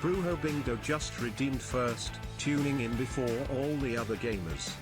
Brujo Bingo just redeemed first, tuning in before all the other gamers.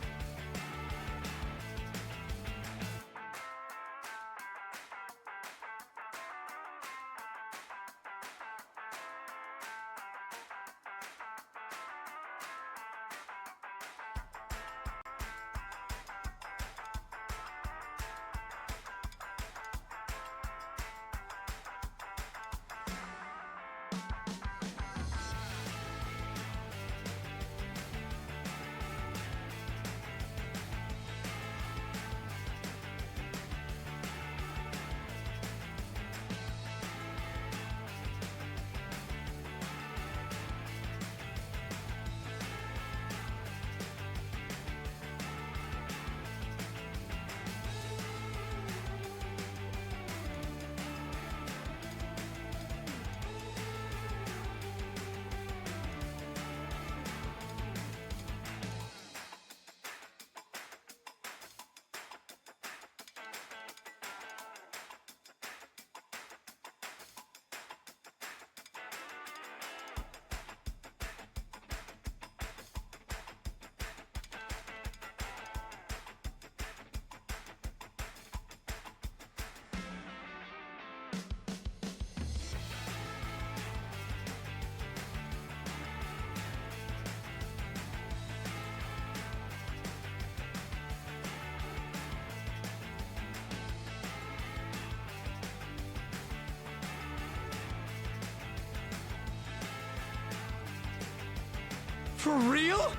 For real?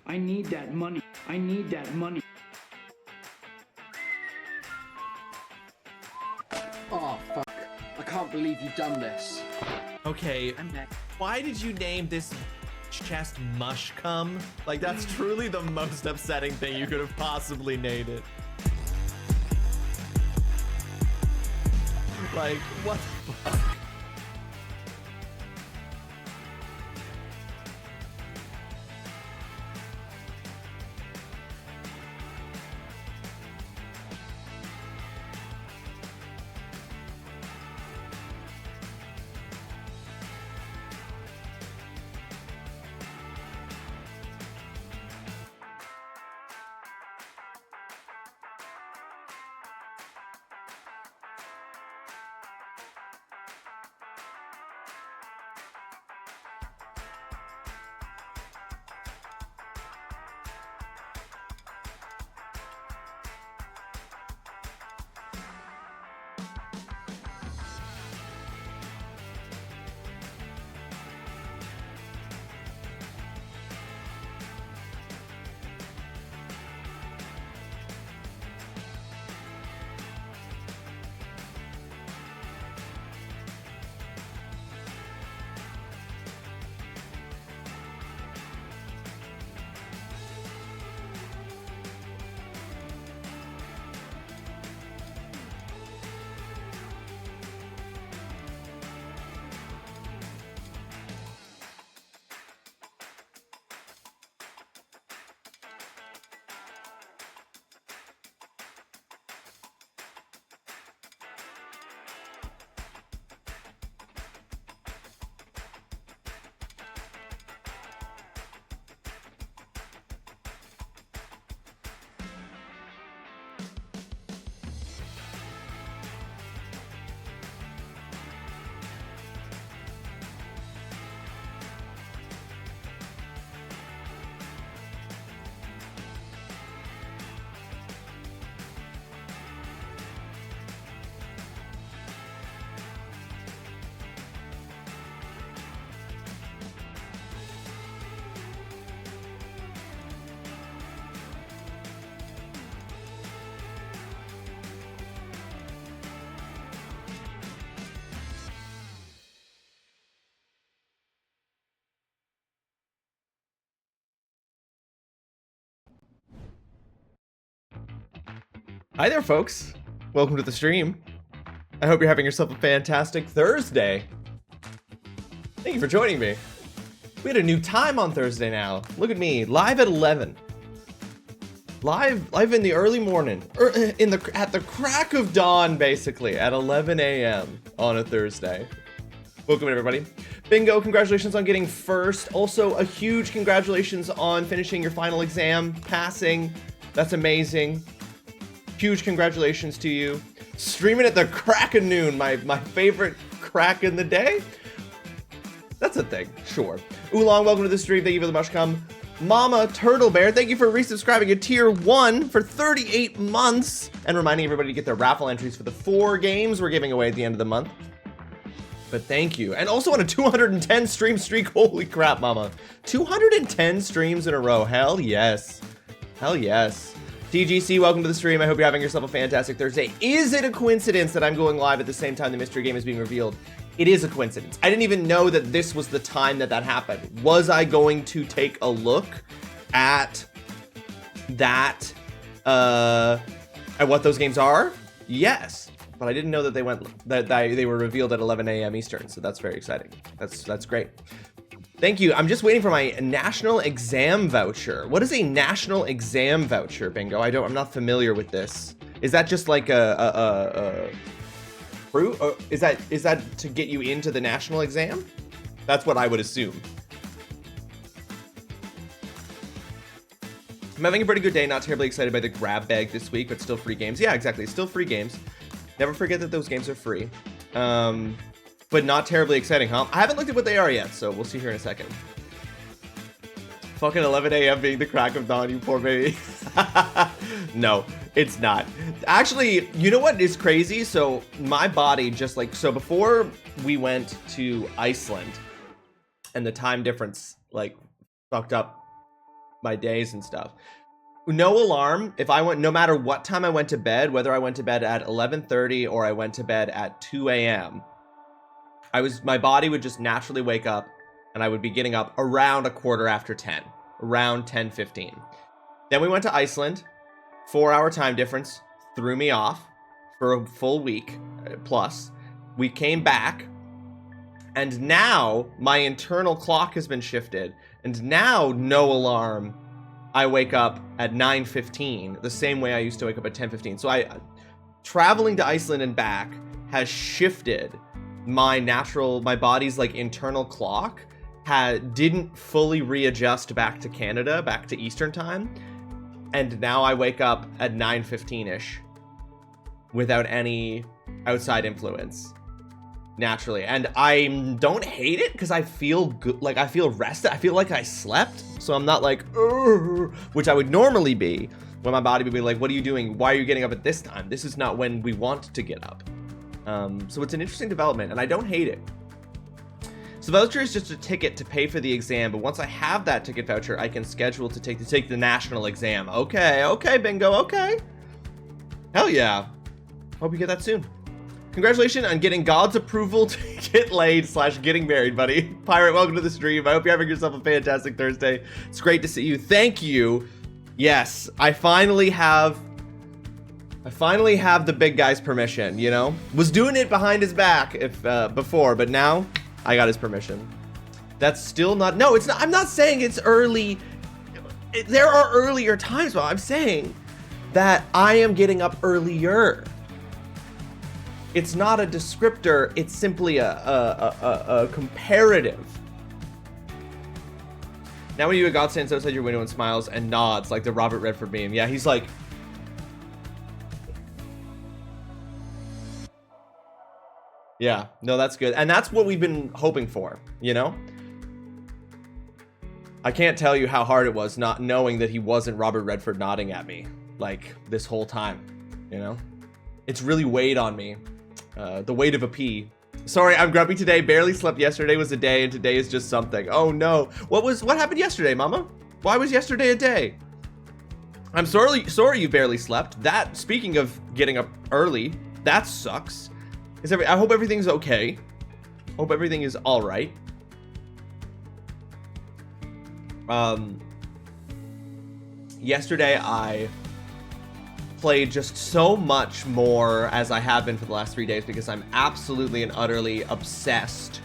I need that money. I need that money. Oh, fuck. I can't believe you've done this. Okay, I'm back. why did you name this chest Mush Cum? Like, that's truly the most upsetting thing you could have possibly named it. Like, what the fuck? Hi there, folks. Welcome to the stream. I hope you're having yourself a fantastic Thursday. Thank you for joining me. We had a new time on Thursday now. Look at me, live at 11. Live in the early morning, at the crack of dawn, basically, at 11 a.m. on a Thursday. Welcome, everybody. Bingo, congratulations on getting first. Also, a huge congratulations on finishing your final exam, passing. That's amazing. Huge congratulations to you. Streaming at the crack of noon, my favorite crack in the day. That's a thing, sure. Oolong, welcome to the stream. Thank you for the mushcom. Mama Turtle Bear, thank you for resubscribing a tier 1 for 38 months. And reminding everybody to get their raffle entries for the 4 games we're giving away at the end of the month. But thank you. And also on a 210 stream streak. Holy crap, Mama. 210 streams in a row. Hell yes. Hell yes. TGC, welcome to the stream. I hope you're having yourself a fantastic Thursday. Is it a coincidence that I'm going live at the same time the mystery game is being revealed? It is a coincidence. I didn't even know that this was the time that happened. Was I going to take a look at that, at what those games are? Yes, but I didn't know that they were revealed at 11 a.m. Eastern. So that's very exciting. That's great. Thank you. I'm just waiting for my national exam voucher. What is a national exam voucher, Bingo? I'm not familiar with this. Is that just like a fruit? Or is that to get you into the national exam? That's what I would assume. I'm having a pretty good day. Not terribly excited by the grab bag this week, but still free games. Yeah, exactly. Still free games. Never forget that those games are free. But not terribly exciting, huh? I haven't looked at what they are yet, so we'll see here in a second. Fucking 11 a.m. being the crack of dawn, you poor baby. No, it's not. Actually, you know what is crazy? So my body just like, so before we went to Iceland and the time difference like fucked up my days and stuff. No alarm. If I went, no matter what time I went to bed, whether I went to bed at 11:30 or I went to bed at 2 a.m., my body would just naturally wake up and I would be getting up around 10:15, around 10:15. Then we went to Iceland, 4-hour time difference, threw me off for a full week plus. We came back and now my internal clock has been shifted and now no alarm. I wake up at 9:15, the same way I used to wake up at 10:15. So traveling to Iceland and back has shifted my body's like internal clock didn't fully readjust back to Canada, back to Eastern time. And now I wake up at 9:15-ish without any outside influence naturally. And I don't hate it because I feel good. Like I feel rested. I feel like I slept. So I'm not like, which I would normally be when my body would be like, what are you doing? Why are you getting up at this time? This is not when we want to get up. So it's an interesting development and I don't hate it. So the voucher is just a ticket to pay for the exam, but once I have that ticket voucher, I can schedule to take the national exam. Okay, Bingo, okay. Hell yeah. Hope you get that soon. Congratulations on getting God's approval to get laid / getting married, buddy. Pirate, welcome to the stream. I hope you're having yourself a fantastic Thursday. It's great to see you. Thank you. Yes, I finally have the big guy's permission, you know? Was doing it behind his back before, but now I got his permission. That's still not, no, it's not, I'm not saying it's early. There are earlier times, but I'm saying that I am getting up earlier. It's not a descriptor, it's simply a comparative. Now when you a God stands outside your window and smiles and nods like the Robert Redford meme. Yeah, he's like, yeah, no, that's good. And that's what we've been hoping for, you know? I can't tell you how hard it was not knowing that he wasn't Robert Redford nodding at me, like, this whole time, you know? It's really weighed on me. The weight of a pea. Sorry, I'm grumpy today. Barely slept yesterday was a day, and today is just something. Oh, no. What happened yesterday, Mama? Why was yesterday a day? I'm sorry you barely slept. That, speaking of getting up early, that sucks. I hope everything's okay. Hope everything is all right. Yesterday I played just so much more as I have been for the last 3 days because I'm absolutely and utterly obsessed.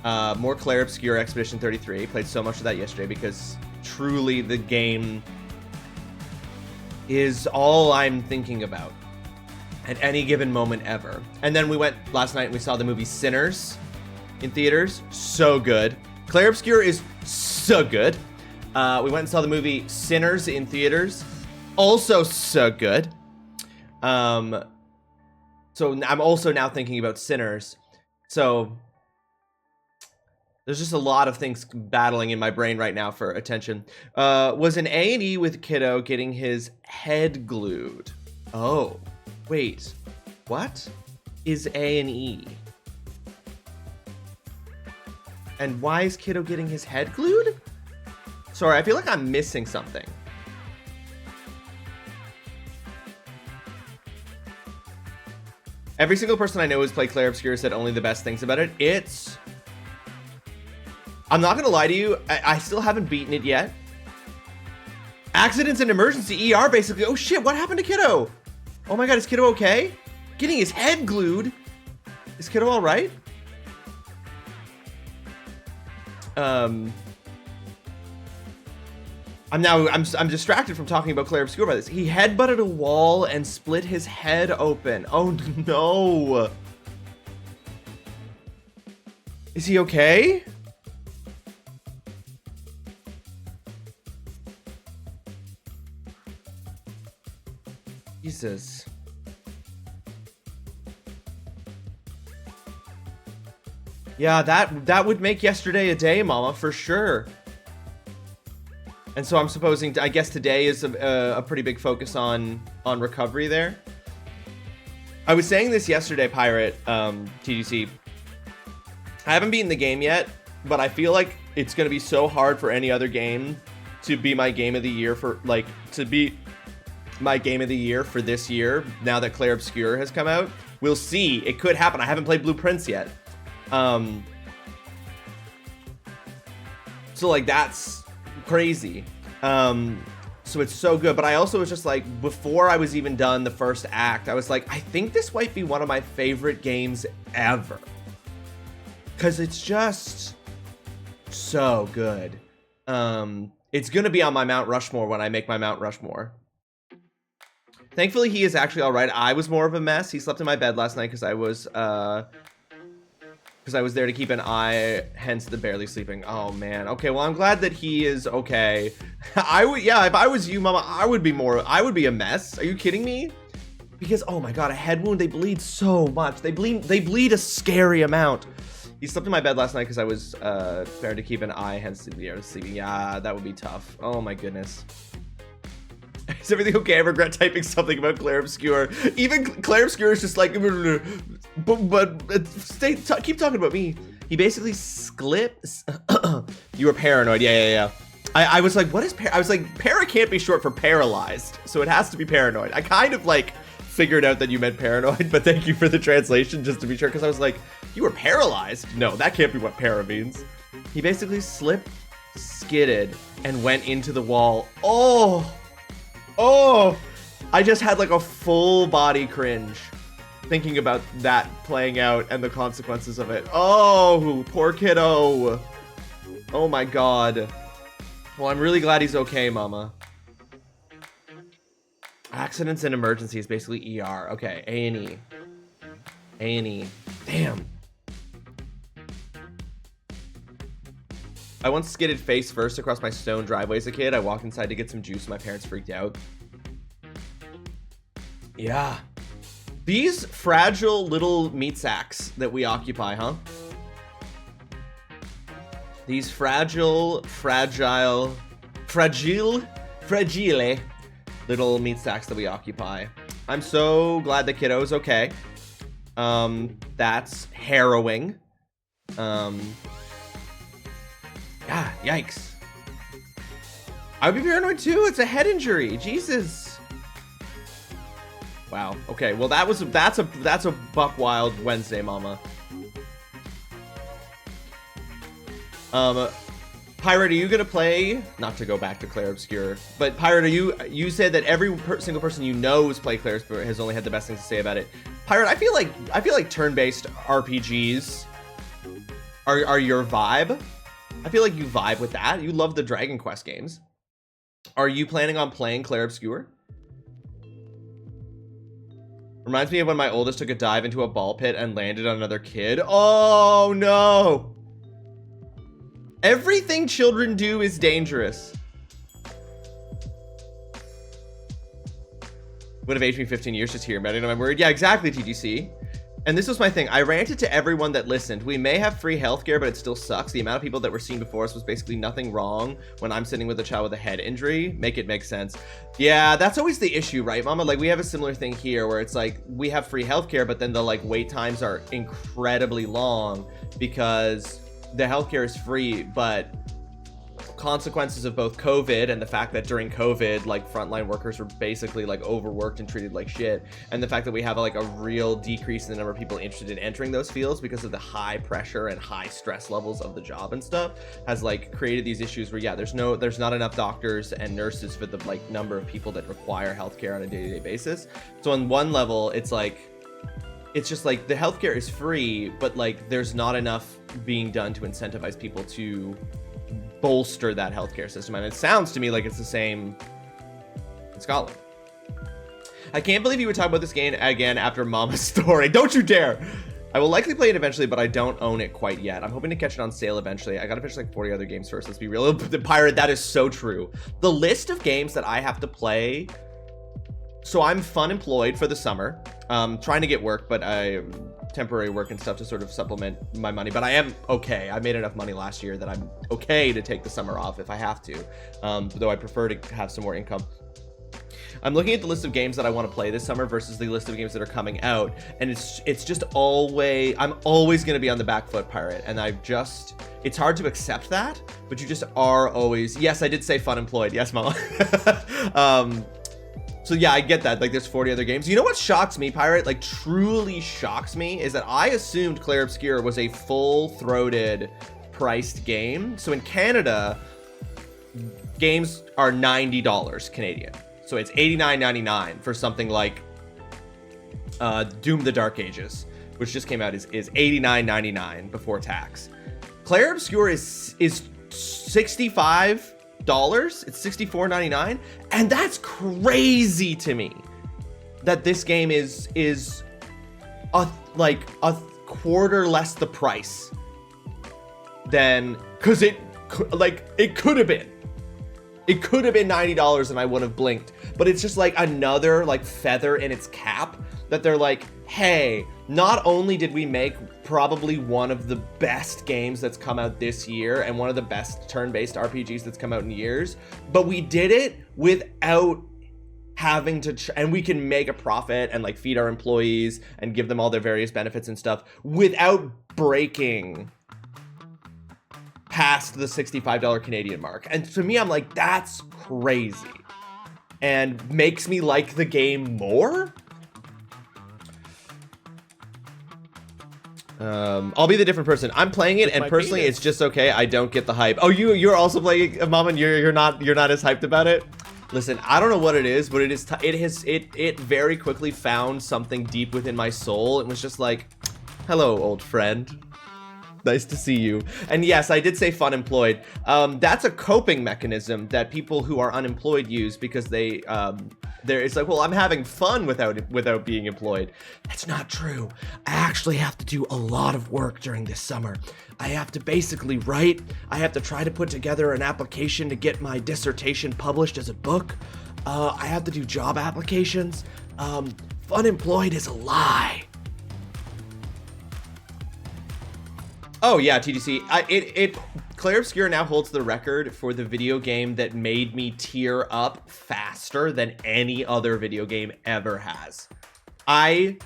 More Clair Obscur Expedition 33. Played so much of that yesterday because truly the game is all I'm thinking about at any given moment ever. And then we went last night and we saw the movie Sinners in theaters. So good. Clair Obscur is so good. We went and saw the movie Sinners in theaters. Also so good. So I'm also now thinking about Sinners. So there's just a lot of things battling in my brain right now for attention. Was an A&E with kiddo getting his head glued. Oh, wait. What is A&E? And why is kiddo getting his head glued? Sorry, I feel like I'm missing something. Every single person I know who's played Clair Obscur said only the best things about it. I'm not gonna lie to you, I still haven't beaten it yet. Accidents and emergency ER basically. Oh shit, what happened to kiddo? Oh my god, is kiddo okay? Getting his head glued. Is kiddo all right? I'm distracted from talking about Clair Obscur by this. He headbutted a wall and split his head open. Oh no. Is he okay? Jesus. Yeah, that would make yesterday a day, Mama, for sure. And so I'm supposing, I guess today is a pretty big focus on recovery there. I was saying this yesterday, Pirate, TGC. I haven't beaten the game yet, but I feel like it's going to be so hard for any other game to be my game of the year for, like, to be my game of the year for this year, now that Clair Obscur has come out. We'll see. It could happen. I haven't played Blue Prince yet. So, like, that's crazy. So it's so good. But I also was just like, before I was even done the first act, I was like, I think this might be one of my favorite games ever. Because it's just so good. It's going to be on my Mount Rushmore when I make my Mount Rushmore. Thankfully, he is actually all right. I was more of a mess. He slept in my bed last night because I was there to keep an eye, hence the barely sleeping. Oh man. Okay, well, I'm glad that he is okay. Yeah, if I was you, Mama, I would be a mess. Are you kidding me? Because, oh my god, a head wound, they bleed so much. They bleed a scary amount. He slept in my bed last night because I was there to keep an eye, hence the sleeping. Yeah, that would be tough. Oh my goodness. Is everything okay? I regret typing something about Clair Obscur. Even Clair Obscur is just like, but keep talking about me. He basically slipped. You were paranoid. Yeah. I was like, what is I was like, para can't be short for paralyzed, so it has to be paranoid. I kind of like figured out that you meant paranoid, but thank you for the translation just to be sure, because I was like, you were paralyzed? No, that can't be what para means. He basically slipped, skidded, and went into the wall. Oh, I just had like a full body cringe thinking about that playing out and the consequences of it. Oh, poor kiddo. Oh my god. Well, I'm really glad he's okay, Mama. Accidents and emergencies, basically ER. Okay, A&E. A&E. Damn. I once skidded face first across my stone driveway as a kid. I walked inside to get some juice. My parents freaked out. Yeah. These fragile little meat sacks that we occupy, huh? These fragile little meat sacks that we occupy. I'm so glad the kiddo's okay. That's harrowing. Yeah, yikes. I would be paranoid too. It's a head injury. Jesus. Wow. Okay. Well, that's a buck wild Wednesday, Mama. Pirate, are you gonna play? Not to go back to Claire Obscure, but Pirate, you said that every single person you know who's played Claire Obscure has only had the best things to say about it. Pirate, I feel like turn-based RPGs are your vibe. I feel like you vibe with that. You love the Dragon Quest games. Are you planning on playing Claire Obscure? Reminds me of when my oldest took a dive into a ball pit and landed on another kid. Oh no! Everything children do is dangerous. Would have aged me 15 years just hearing about it. I'm worried. Yeah, exactly, TGC. And this was my thing. I ranted to everyone that listened. We may have free healthcare, but it still sucks. The amount of people that were seen before us was basically nothing wrong when I'm sitting with a child with a head injury. Make it make sense. Yeah, that's always the issue, right, Mama? Like, we have a similar thing here where it's like, we have free healthcare, but then the, like, wait times are incredibly long because the healthcare is free, but consequences of both COVID and the fact that during COVID, like, frontline workers were basically like overworked and treated like shit, and the fact that we have like a real decrease in the number of people interested in entering those fields because of the high pressure and high stress levels of the job and stuff has like created these issues where, yeah, there's not enough doctors and nurses for the like number of people that require healthcare on a day-to-day basis. So on one level, it's just like the healthcare is free, but like there's not enough being done to incentivize people to bolster that healthcare system. And it sounds to me like it's the same in Scotland. I can't believe you would talk about this game again after Mama's story. Don't you dare! I will likely play it eventually, but I don't own it quite yet. I'm hoping to catch it on sale eventually. I gotta finish like 40 other games first. Let's be real. The Pirate, that is so true. The list of games that I have to play. So I'm fun employed for the summer. Trying to get work, but temporary work and stuff to sort of supplement my money, but I am okay. I made enough money last year that I'm okay to take the summer off if I have to, though I prefer to have some more income. I'm looking at the list of games that I want to play this summer versus the list of games that are coming out, and it's just always, I'm always going to be on the back foot, Pirate, and it's hard to accept that, but you just are always, yes, I did say fun employed, yes, Mama. So yeah, I get that. Like, there's 40 other games. You know what shocks me, Pirate? Like, truly shocks me, is that I assumed Claire Obscure was a full-throated priced game. So in Canada, games are $90 Canadian. So it's $89.99 for something like Doom: The Dark Ages, which just came out, is $89.99 before tax. Claire Obscure is $65. It's $64.99, and that's crazy to me that this game is a quarter less the price than, because it could have been $90 and I would have blinked, but it's just like another like feather in its cap that they're like, hey, not only did we make probably one of the best games that's come out this year and one of the best turn-based RPGs that's come out in years, but we did it without having to, and we can make a profit and like feed our employees and give them all their various benefits and stuff without breaking past the $65 Canadian mark. And to me, I'm like, that's crazy and makes me like the game more. I'll be the different person. I'm playing it, and personally, it's just okay. I don't get the hype. Oh, you're also playing, Mom, and you're not as hyped about it. Listen, I don't know what it is, but it very quickly found something deep within my soul. It was just like, hello, old friend. Nice to see you. And yes, I did say fun employed. That's a coping mechanism that people who are unemployed use because it's like, well, I'm having fun without being employed. That's not true. I actually have to do a lot of work during this summer. I have to basically write. I have to try to put together an application to get my dissertation published as a book. I have to do job applications. Fun employed is a lie. Oh yeah, TGC. Claire Obscure now holds the record for the video game that made me tear up faster than any other video game ever has. I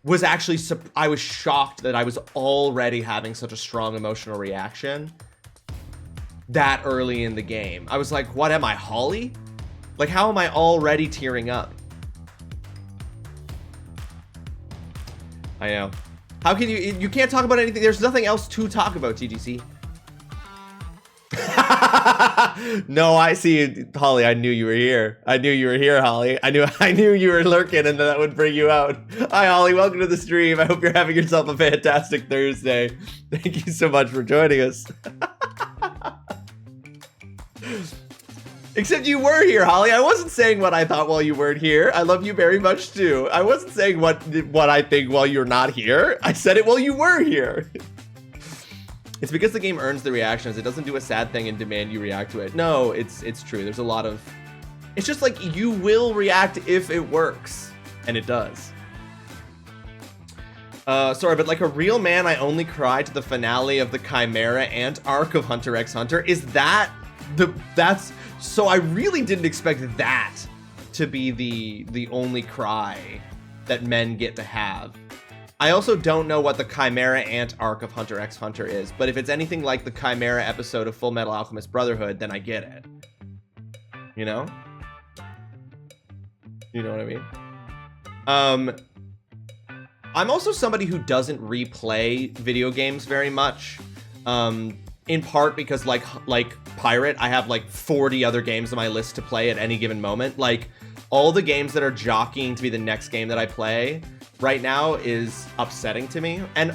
was shocked that I was already having such a strong emotional reaction that early in the game. I was like, what am I, Holly? Like, how am I already tearing up? I know. How can you can't talk about anything? There's nothing else to talk about, TGC. No, I see, Holly. I knew you were here. I knew you were here, Holly. I knew you were lurking, and that would bring you out. Hi, Holly. Welcome to the stream. I hope you're having yourself a fantastic Thursday. Thank you so much for joining us. Except you were here, Holly. I wasn't saying what I thought while you weren't here. I love you very much too. I wasn't saying what I think while you're not here. I said it while you were here. It's because the game earns the reactions. It doesn't do a sad thing and demand you react to it. No, it's true. There's a lot of... It's just like you will react if it works. And it does. Sorry, but like a real man, I only cry to the finale of the Chimera Ant arc of Hunter x Hunter. Is that... That's... So I really didn't expect that to be the only cry that men get to have. I also don't know what the Chimera Ant arc of Hunter x Hunter is, but if it's anything like the Chimera episode of Full Metal Alchemist Brotherhood, then I get it. You know? You know what I mean? I'm also somebody who doesn't replay video games very much. In part because like Pirate, I have like 40 other games on my list to play at any given moment. Like all the games that are jockeying to be the next game that I play right now is upsetting to me. And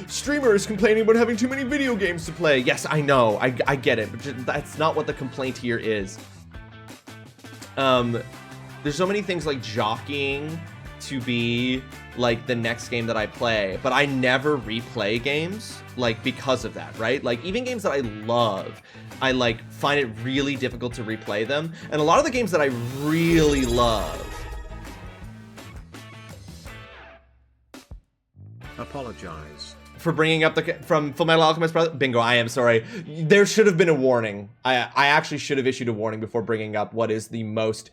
streamer is complaining about having too many video games to play. Yes, I know, I get it, but that's not what the complaint here is. There's so many things like jockeying to be like the next game that I play, but I never replay games like because of that, right? Like even games that I love, I like find it really difficult to replay them. And a lot of the games that I really love, apologize for bringing up from Full Metal Alchemist Brotherhood. Bingo, I am sorry. There should have been a warning. I actually should have issued a warning before bringing up what is the most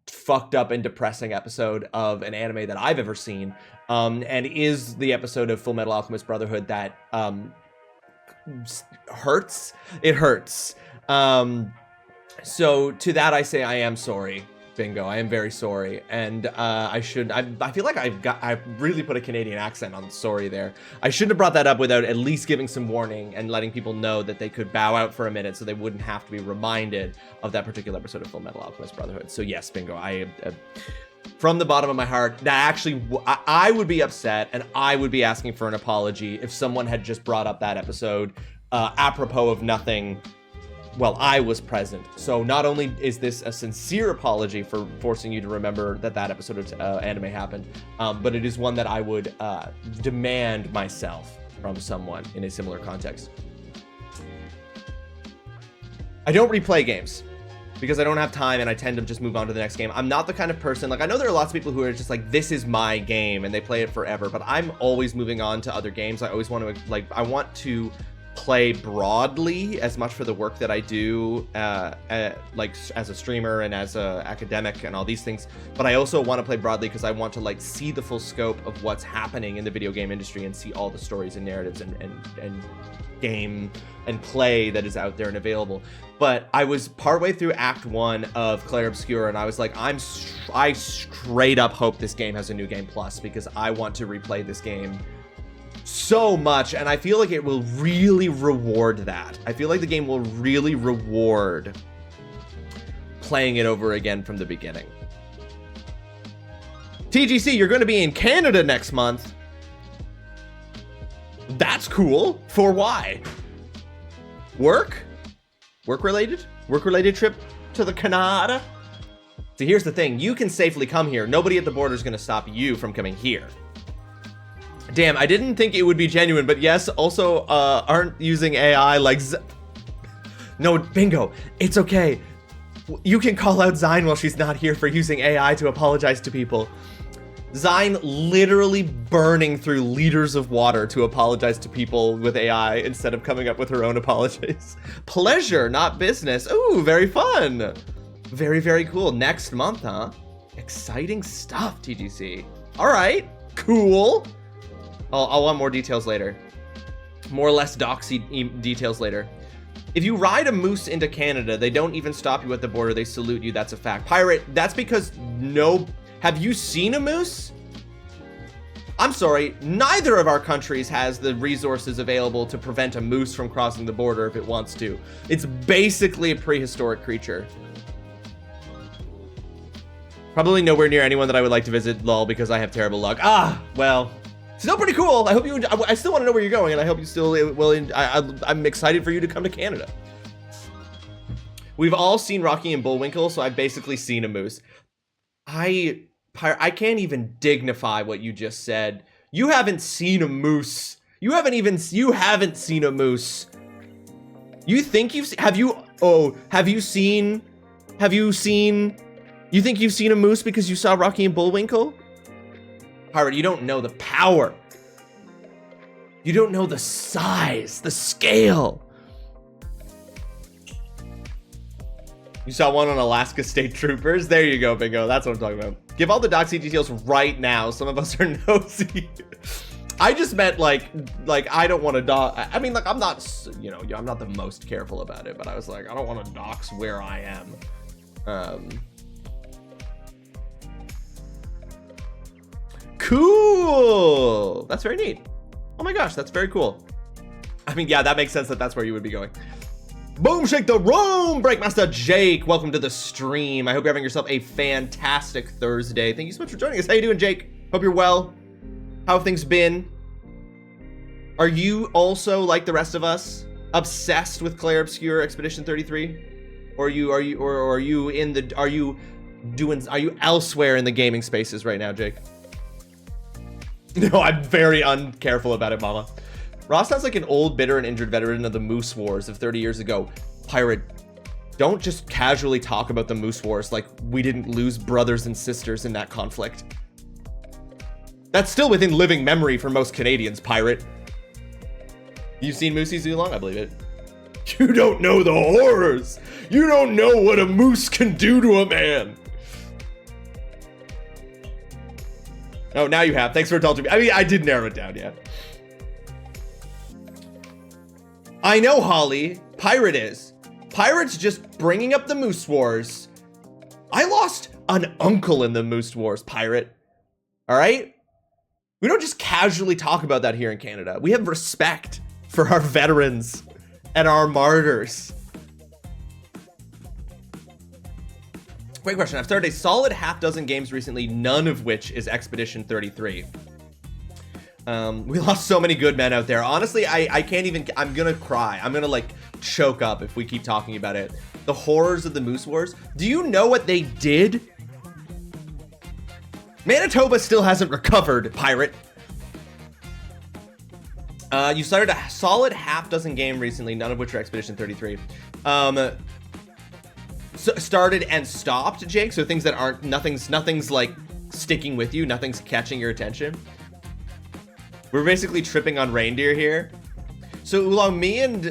fucked up and depressing episode of an anime that I've ever seen, and is the episode of Full Metal Alchemist Brotherhood that hurts. It hurts. So to that I say I am sorry. Bingo, I am very sorry, and I feel like I've really put a Canadian accent on sorry there. I shouldn't have brought that up without at least giving some warning and letting people know that they could bow out for a minute so they wouldn't have to be reminded of that particular episode of Full Metal Alchemist Brotherhood. So yes, Bingo, I from the bottom of my heart, that actually, I would be upset and I would be asking for an apology if someone had just brought up that episode apropos of nothing. Well, I was present. So not only is this a sincere apology for forcing you to remember that episode of anime happened, but it is one that I would demand myself from someone in a similar context. I don't replay games because I don't have time and I tend to just move on to the next game. I'm not the kind of person, like I know there are lots of people who are just like, this is my game and they play it forever, but I'm always moving on to other games. I always want to, like, I want to play broadly as much for the work that I do, like as a streamer and as a academic and all these things, but I also want to play broadly because I want to like see the full scope of what's happening in the video game industry and see all the stories and narratives and game and play that is out there and available. But I was partway through Act 1 of Clair Obscur and I was like, I straight up hope this game has a New Game Plus because I want to replay this game so much, and I feel like it will really reward that. I feel like the game will really reward playing it over again from the beginning. TGC, you're going to be in Canada next month. That's cool. For why? Work? Work-related? Work-related trip to the Canada? So here's the thing. You can safely come here. Nobody at the border is going to stop you from coming here. Damn, I didn't think it would be genuine, but yes, also aren't using AI like No, Bingo, it's okay. You can call out Zine while she's not here for using AI to apologize to people. Zine literally burning through liters of water to apologize to people with AI instead of coming up with her own apologies. Pleasure, not business. Ooh, very fun. Very, very cool. Next month, huh? Exciting stuff, TGC. All right, cool. I'll want more details later. More or less doxy details later. If you ride a moose into Canada, they don't even stop you at the border. They salute you. That's a fact. Pirate, that's because no... Have you seen a moose? I'm sorry, neither of our countries has the resources available to prevent a moose from crossing the border if it wants to. It's basically a prehistoric creature. Probably nowhere near anyone that I would like to visit, lol, because I have terrible luck. Ah, well, still pretty cool. I hope you, I still want to know where you're going, and I hope you still will, I'm excited for you to come to Canada. We've all seen Rocky and Bullwinkle, so I've basically seen a moose. I can't even dignify what you just said. You haven't seen a moose. You haven't seen a moose. You think you think you've seen a moose because you saw Rocky and Bullwinkle? Pirate, you don't know the power. You don't know the size, the scale. You saw one on Alaska State Troopers? There you go, bingo. That's what I'm talking about. Give all the doxy details right now. Some of us are nosy. I just meant like I don't want to dox. I mean, like, I'm not, you know, I'm not the most careful about it, but I was like, I don't want to dox where I am. Cool. That's very neat. Oh my gosh, that's very cool. I mean, yeah, that makes sense that that's where you would be going. Boom, shake the room, Breakmaster Jake. Welcome to the stream. I hope you're having yourself a fantastic Thursday. Thank you so much for joining us. How you doing, Jake? Hope you're well. How have things been? Are you also, like the rest of us, obsessed with Clair Obscure Expedition 33? Or are you elsewhere in the gaming spaces right now, Jake? No, I'm very uncareful about it, mama. Ross sounds like an old, bitter, and injured veteran of the Moose Wars of 30 years ago. Pirate, don't just casually talk about the Moose Wars like we didn't lose brothers and sisters in that conflict. That's still within living memory for most Canadians, Pirate. You've seen Moosey Zoolong? I believe it. You don't know the horrors. You don't know what a moose can do to a man. Oh, now you have. Thanks for indulging me. I mean, I did narrow it down, yeah. I know, Holly. Pirate is. Pirate's just bringing up the Moose Wars. I lost an uncle in the Moose Wars, Pirate. All right? We don't just casually talk about that here in Canada. We have respect for our veterans and our martyrs. Great question. I've started a solid half dozen games recently, none of which is Expedition 33. We lost so many good men out there. Honestly, I can't even, I'm gonna cry. I'm gonna like choke up if we keep talking about it. The horrors of the Moose Wars. Do you know what they did? Manitoba still hasn't recovered, Pirate. You started a solid half dozen game recently, none of which are Expedition 33. So started and stopped, Jake. So things that aren't, nothing's like sticking with you. Nothing's catching your attention. We're basically tripping on reindeer here. So Oolong, me and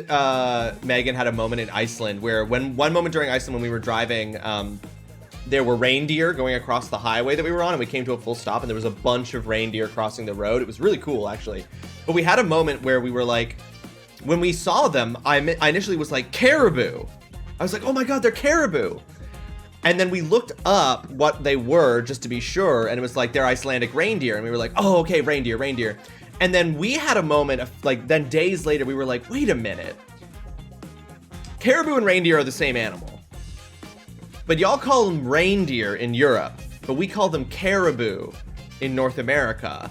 Megan had a moment in Iceland where one moment during Iceland when we were driving, there were reindeer going across the highway that we were on, and we came to a full stop, and there was a bunch of reindeer crossing the road. It was really cool, actually. But we had a moment where we were like, when we saw them, I initially was like, caribou. I was like, oh my God, they're caribou. And then we looked up what they were just to be sure, and it was like, they're Icelandic reindeer. And we were like, oh, okay, reindeer. And then we had a moment of like, then days later, we were like, wait a minute. Caribou and reindeer are the same animal. But y'all call them reindeer in Europe, but we call them caribou in North America.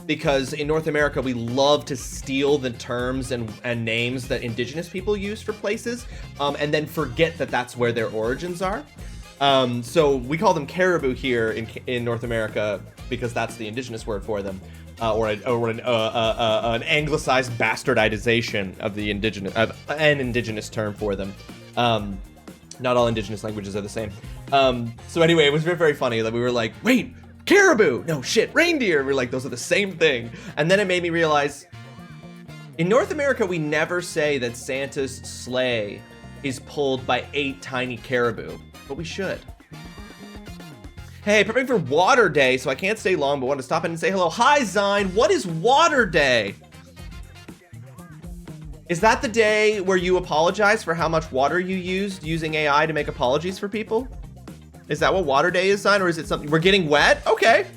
Because in North America, we love to steal the terms and names that indigenous people use for places, and then forget that that's where their origins are. So we call them caribou here in North America because that's the indigenous word for them. Or an anglicized bastardization of the an indigenous term for them. Not all indigenous languages are the same. So anyway, it was very, very funny that we were like, wait, caribou, no shit, reindeer. We're like, those are the same thing. And then it made me realize, in North America, we never say that Santa's sleigh is pulled by 8 tiny caribou, but we should. Hey, prepping for Water Day, so I can't stay long, but wanted to stop in and say hello. Hi, Zine. What is Water Day? Is that the day where you apologize for how much water you used using AI to make apologies for people? Is that what Water Day is, Zine, or is it something? We're getting wet? Okay.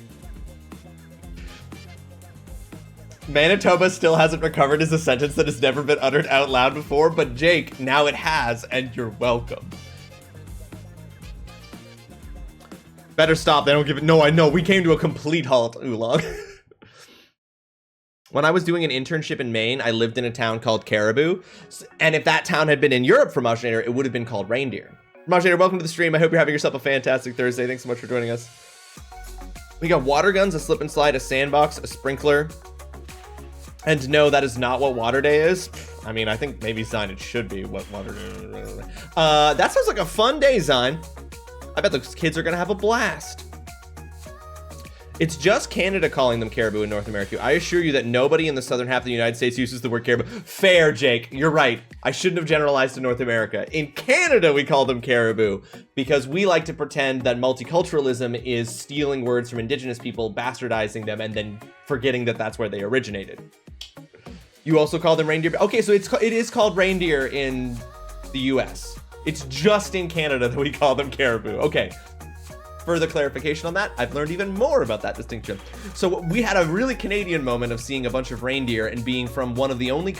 Manitoba still hasn't recovered is a sentence that has never been uttered out loud before, but Jake, now it has, and you're welcome. Better stop, they don't give it. No, I know, we came to a complete halt, Oolong. When I was doing an internship in Maine, I lived in a town called Caribou, and if that town had been in Europe for Machinator, it would have been called Reindeer. Machinator, welcome to the stream. I hope you're having yourself a fantastic Thursday. Thanks so much for joining us. We got water guns, a slip and slide, a sandbox, a sprinkler. And no, that is not what Water Day is. I mean, I think maybe Zine, it should be what Water Day is. That sounds like a fun day, Zine. I bet those kids are gonna have a blast. It's just Canada calling them caribou in North America. I assure you that nobody in the southern half of the United States uses the word caribou. Fair, Jake. You're right. I shouldn't have generalized to North America. In Canada, we call them caribou because we like to pretend that multiculturalism is stealing words from indigenous people, bastardizing them, and then forgetting that that's where they originated. You also call them reindeer. Okay, so it is called reindeer in the US. It's just in Canada that we call them caribou. Okay. Further clarification on that, I've learned even more about that distinction. So we had a really Canadian moment of seeing a bunch of reindeer and being from one of the only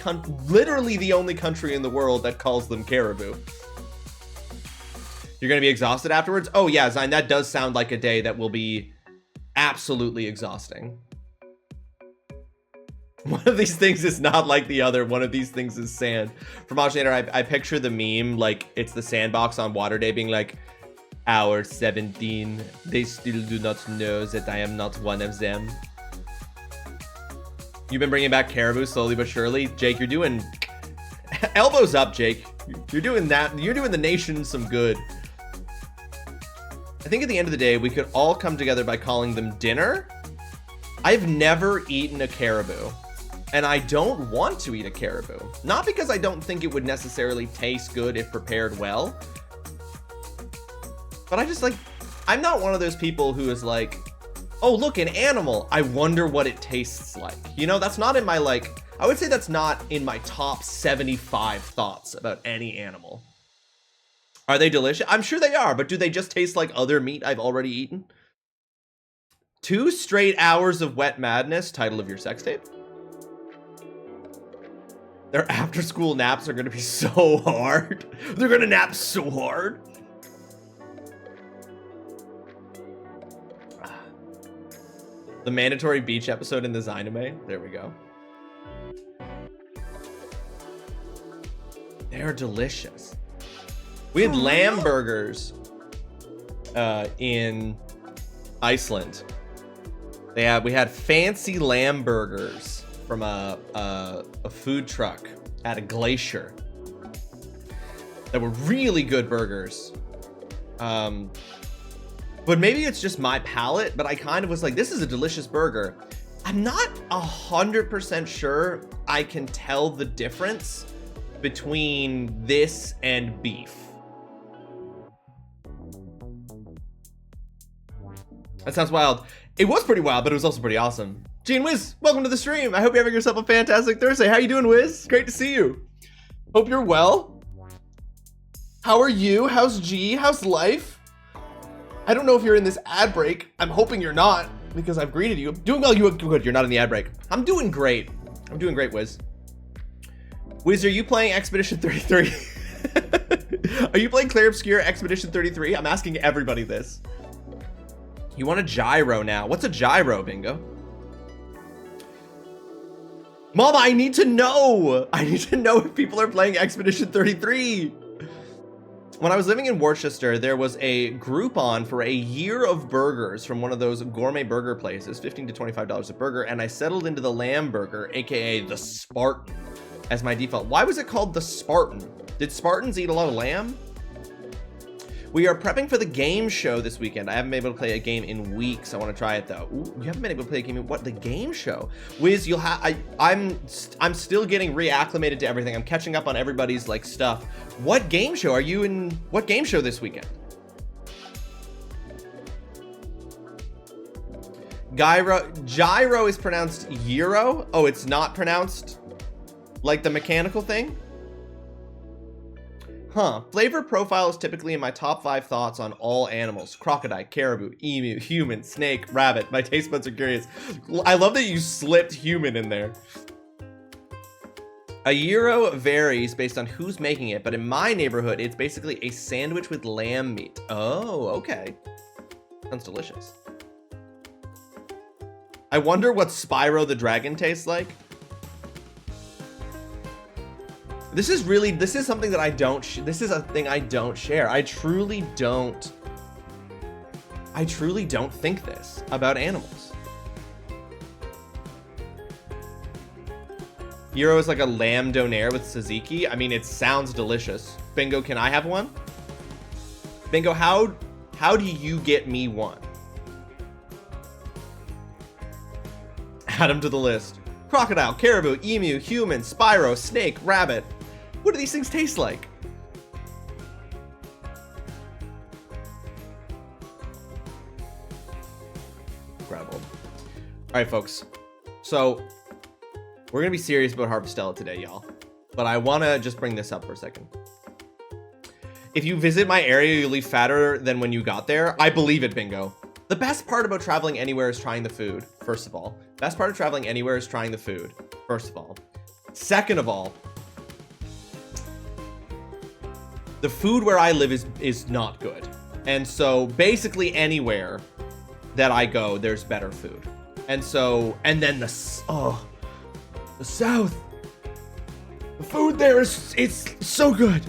literally the only country in the world that calls them caribou. You're gonna be exhausted afterwards? Oh yeah, Zine, that does sound like a day that will be absolutely exhausting. One of these things is not like the other. One of these things is sand. From Machinator, I picture the meme like it's the sandbox on Water Day being like, Hour 17, they still do not know that I am not one of them. You've been bringing back caribou slowly but surely. Jake, you're doing... Elbows up, Jake. You're doing that. You're doing the nation some good. I think at the end of the day, we could all come together by calling them dinner. I've never eaten a caribou, and I don't want to eat a caribou. Not because I don't think it would necessarily taste good if prepared well, but I just like, I'm not one of those people who is like, oh, look, an animal. I wonder what it tastes like. You know, that's not in my, like, I would say that's not in my top 75 thoughts about any animal. Are they delicious? I'm sure they are, but do they just taste like other meat I've already eaten? 2 straight hours of wet madness, title of your sex tape. Their after school naps are gonna be so hard. They're gonna nap so hard. The mandatory beach episode in the Ziname. There we go. They're delicious. We had lamb burgers in Iceland. We had fancy lamb burgers from a food truck at a glacier. That were really good burgers. But maybe it's just my palate, but I kind of was like, this is a delicious burger. I'm not 100% sure I can tell the difference between this and beef. That sounds wild. It was pretty wild, but it was also pretty awesome. Gene Wiz, welcome to the stream. I hope you're having yourself a fantastic Thursday. How you doing, Wiz? Great to see you. Hope you're well. How are you? How's G? How's life? I don't know if you're in this ad break. I'm hoping you're not, because I've greeted you. Doing well, you good. You're not in the ad break. I'm doing great. I'm doing great, Wiz. Wiz, are you playing Expedition 33? Are you playing Claire Obscure Expedition 33? I'm asking everybody this. You want a gyro now. What's a gyro, Bingo? Mama, I need to know. I need to know if people are playing Expedition 33. When I was living in Worcester, there was a Groupon for a year of burgers from one of those gourmet burger places, $15 to $25 a burger, and I settled into the lamb burger, aka the Spartan, as my default. Why was it called the Spartan? Did Spartans eat a lot of lamb? We are prepping for the game show this weekend. I haven't been able to play a game in weeks. I want to try it though. Ooh, you haven't been able to play a game in what? The game show? Wiz, you'll have. I'm still getting reacclimated to everything. I'm catching up on everybody's like stuff. What game show are you in? What game show this weekend? Gyro is pronounced gyro. Oh, it's not pronounced like the mechanical thing. Huh. Flavor profile is typically in my top 5 thoughts on all animals. Crocodile, caribou, emu, human, snake, rabbit. My taste buds are curious. I love that you slipped human in there. A gyro varies based on who's making it, but in my neighborhood, it's basically a sandwich with lamb meat. Oh, okay. Sounds delicious. I wonder what Spyro the Dragon tastes like. This is something that I don't, this is a thing I don't share. I truly don't think this about animals. Gyro is like a lamb donair with tzatziki. I mean, it sounds delicious. Bingo, can I have one? Bingo, how do you get me one? Add them to the list. Crocodile, caribou, emu, human, Spyro, snake, rabbit. What do these things taste like? Incredible. All right, folks. So we're gonna be serious about Harvestella today, y'all. But I wanna just bring this up for a second. If you visit my area, you'll leave fatter than when you got there. I believe it, Bingo. The best part about traveling anywhere is trying the food, first of all. Best part of traveling anywhere is trying the food, first of all. Second of all, the food where I live is not good. And so basically anywhere that I go, there's better food. And so, and then the South. The food there it's so good.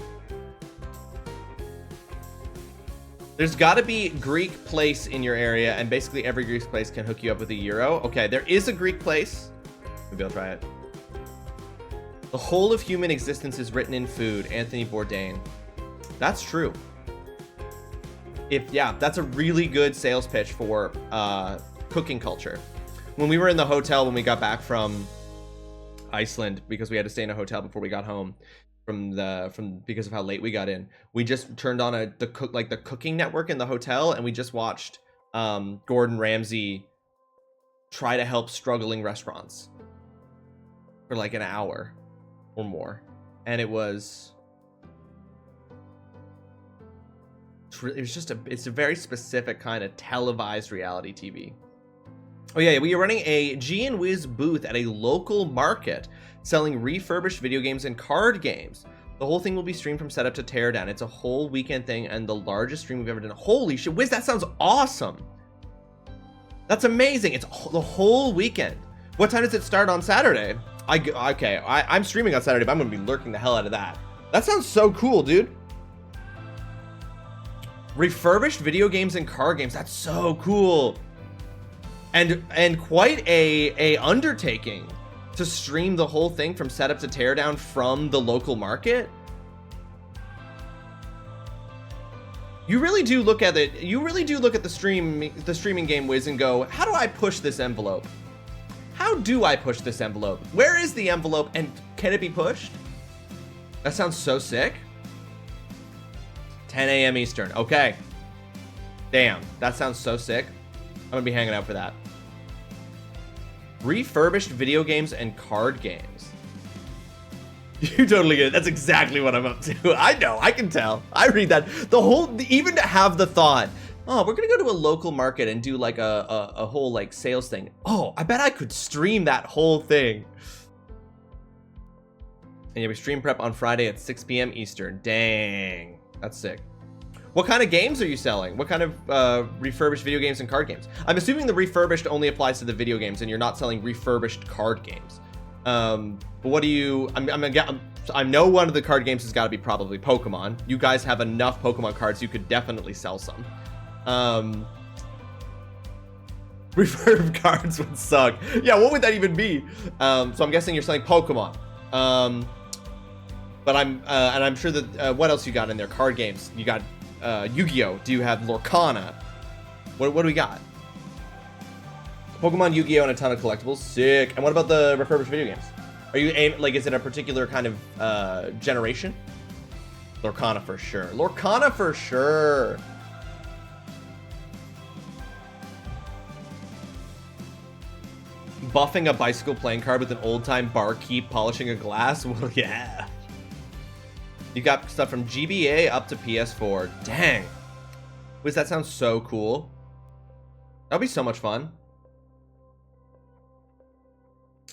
There's gotta be Greek place in your area, and basically every Greek place can hook you up with a gyro. Okay, there is a Greek place. Maybe I'll try it. The whole of human existence is written in food, Anthony Bourdain. That's true. Yeah, that's a really good sales pitch for cooking culture. When we were in the hotel when we got back from Iceland, because we had to stay in a hotel before we got home because of how late we got in, we just turned on the cooking network in the hotel, and we just watched Gordon Ramsay try to help struggling restaurants for like an hour or more, and it's a very specific kind of televised reality TV. Oh yeah, we are running a G& Wiz booth at a local market selling refurbished video games and card games. The whole thing will be streamed from setup to teardown. It's a whole weekend thing and the largest stream we've ever done. Holy shit, Wiz, that sounds awesome. That's amazing. It's the whole weekend. What time does it start on Saturday? I'm streaming on Saturday, but I'm gonna be lurking the hell out of that. That sounds so cool, dude. Refurbished video games and card games. That's so cool. And quite a undertaking to stream the whole thing from setup to teardown from the local market. You really do look at it. You really do look at the streaming game, Wiz, and go, how do I push this envelope? How do I push this envelope? Where is the envelope, and can it be pushed? That sounds so sick. 10 a.m. Eastern. Okay. Damn, that sounds so sick. I'm gonna be hanging out for that. Refurbished video games and card games. You totally get it. That's exactly what I'm up to. I know, I can tell. I read that. Even to have the thought, oh, we're gonna go to a local market and do like a whole like sales thing. Oh, I bet I could stream that whole thing. And yeah, we stream prep on Friday at 6 p.m. Eastern. Dang, that's sick. What kind of games are you selling? What kind of refurbished video games and card games? I'm assuming the refurbished only applies to the video games, and you're not selling refurbished card games. But what do you? I know one of the card games has got to be probably Pokemon. You guys have enough Pokemon cards, you could definitely sell some. Refurbed cards would suck. Yeah, what would that even be? So I'm guessing you're selling Pokemon. But I'm sure that what else you got in there? Card games. You got Yu-Gi-Oh. Do you have Lorcana? What do we got? Pokemon, Yu-Gi-Oh, and a ton of collectibles. Sick. And what about the refurbished video games? Are you is it a particular kind of generation? Lorcana for sure. Lorcana for sure. Buffing a bicycle playing card with an old-time barkeep polishing a glass? Well, yeah. You got stuff from GBA up to PS4. Dang. Wiz, that sounds so cool. That'll be so much fun.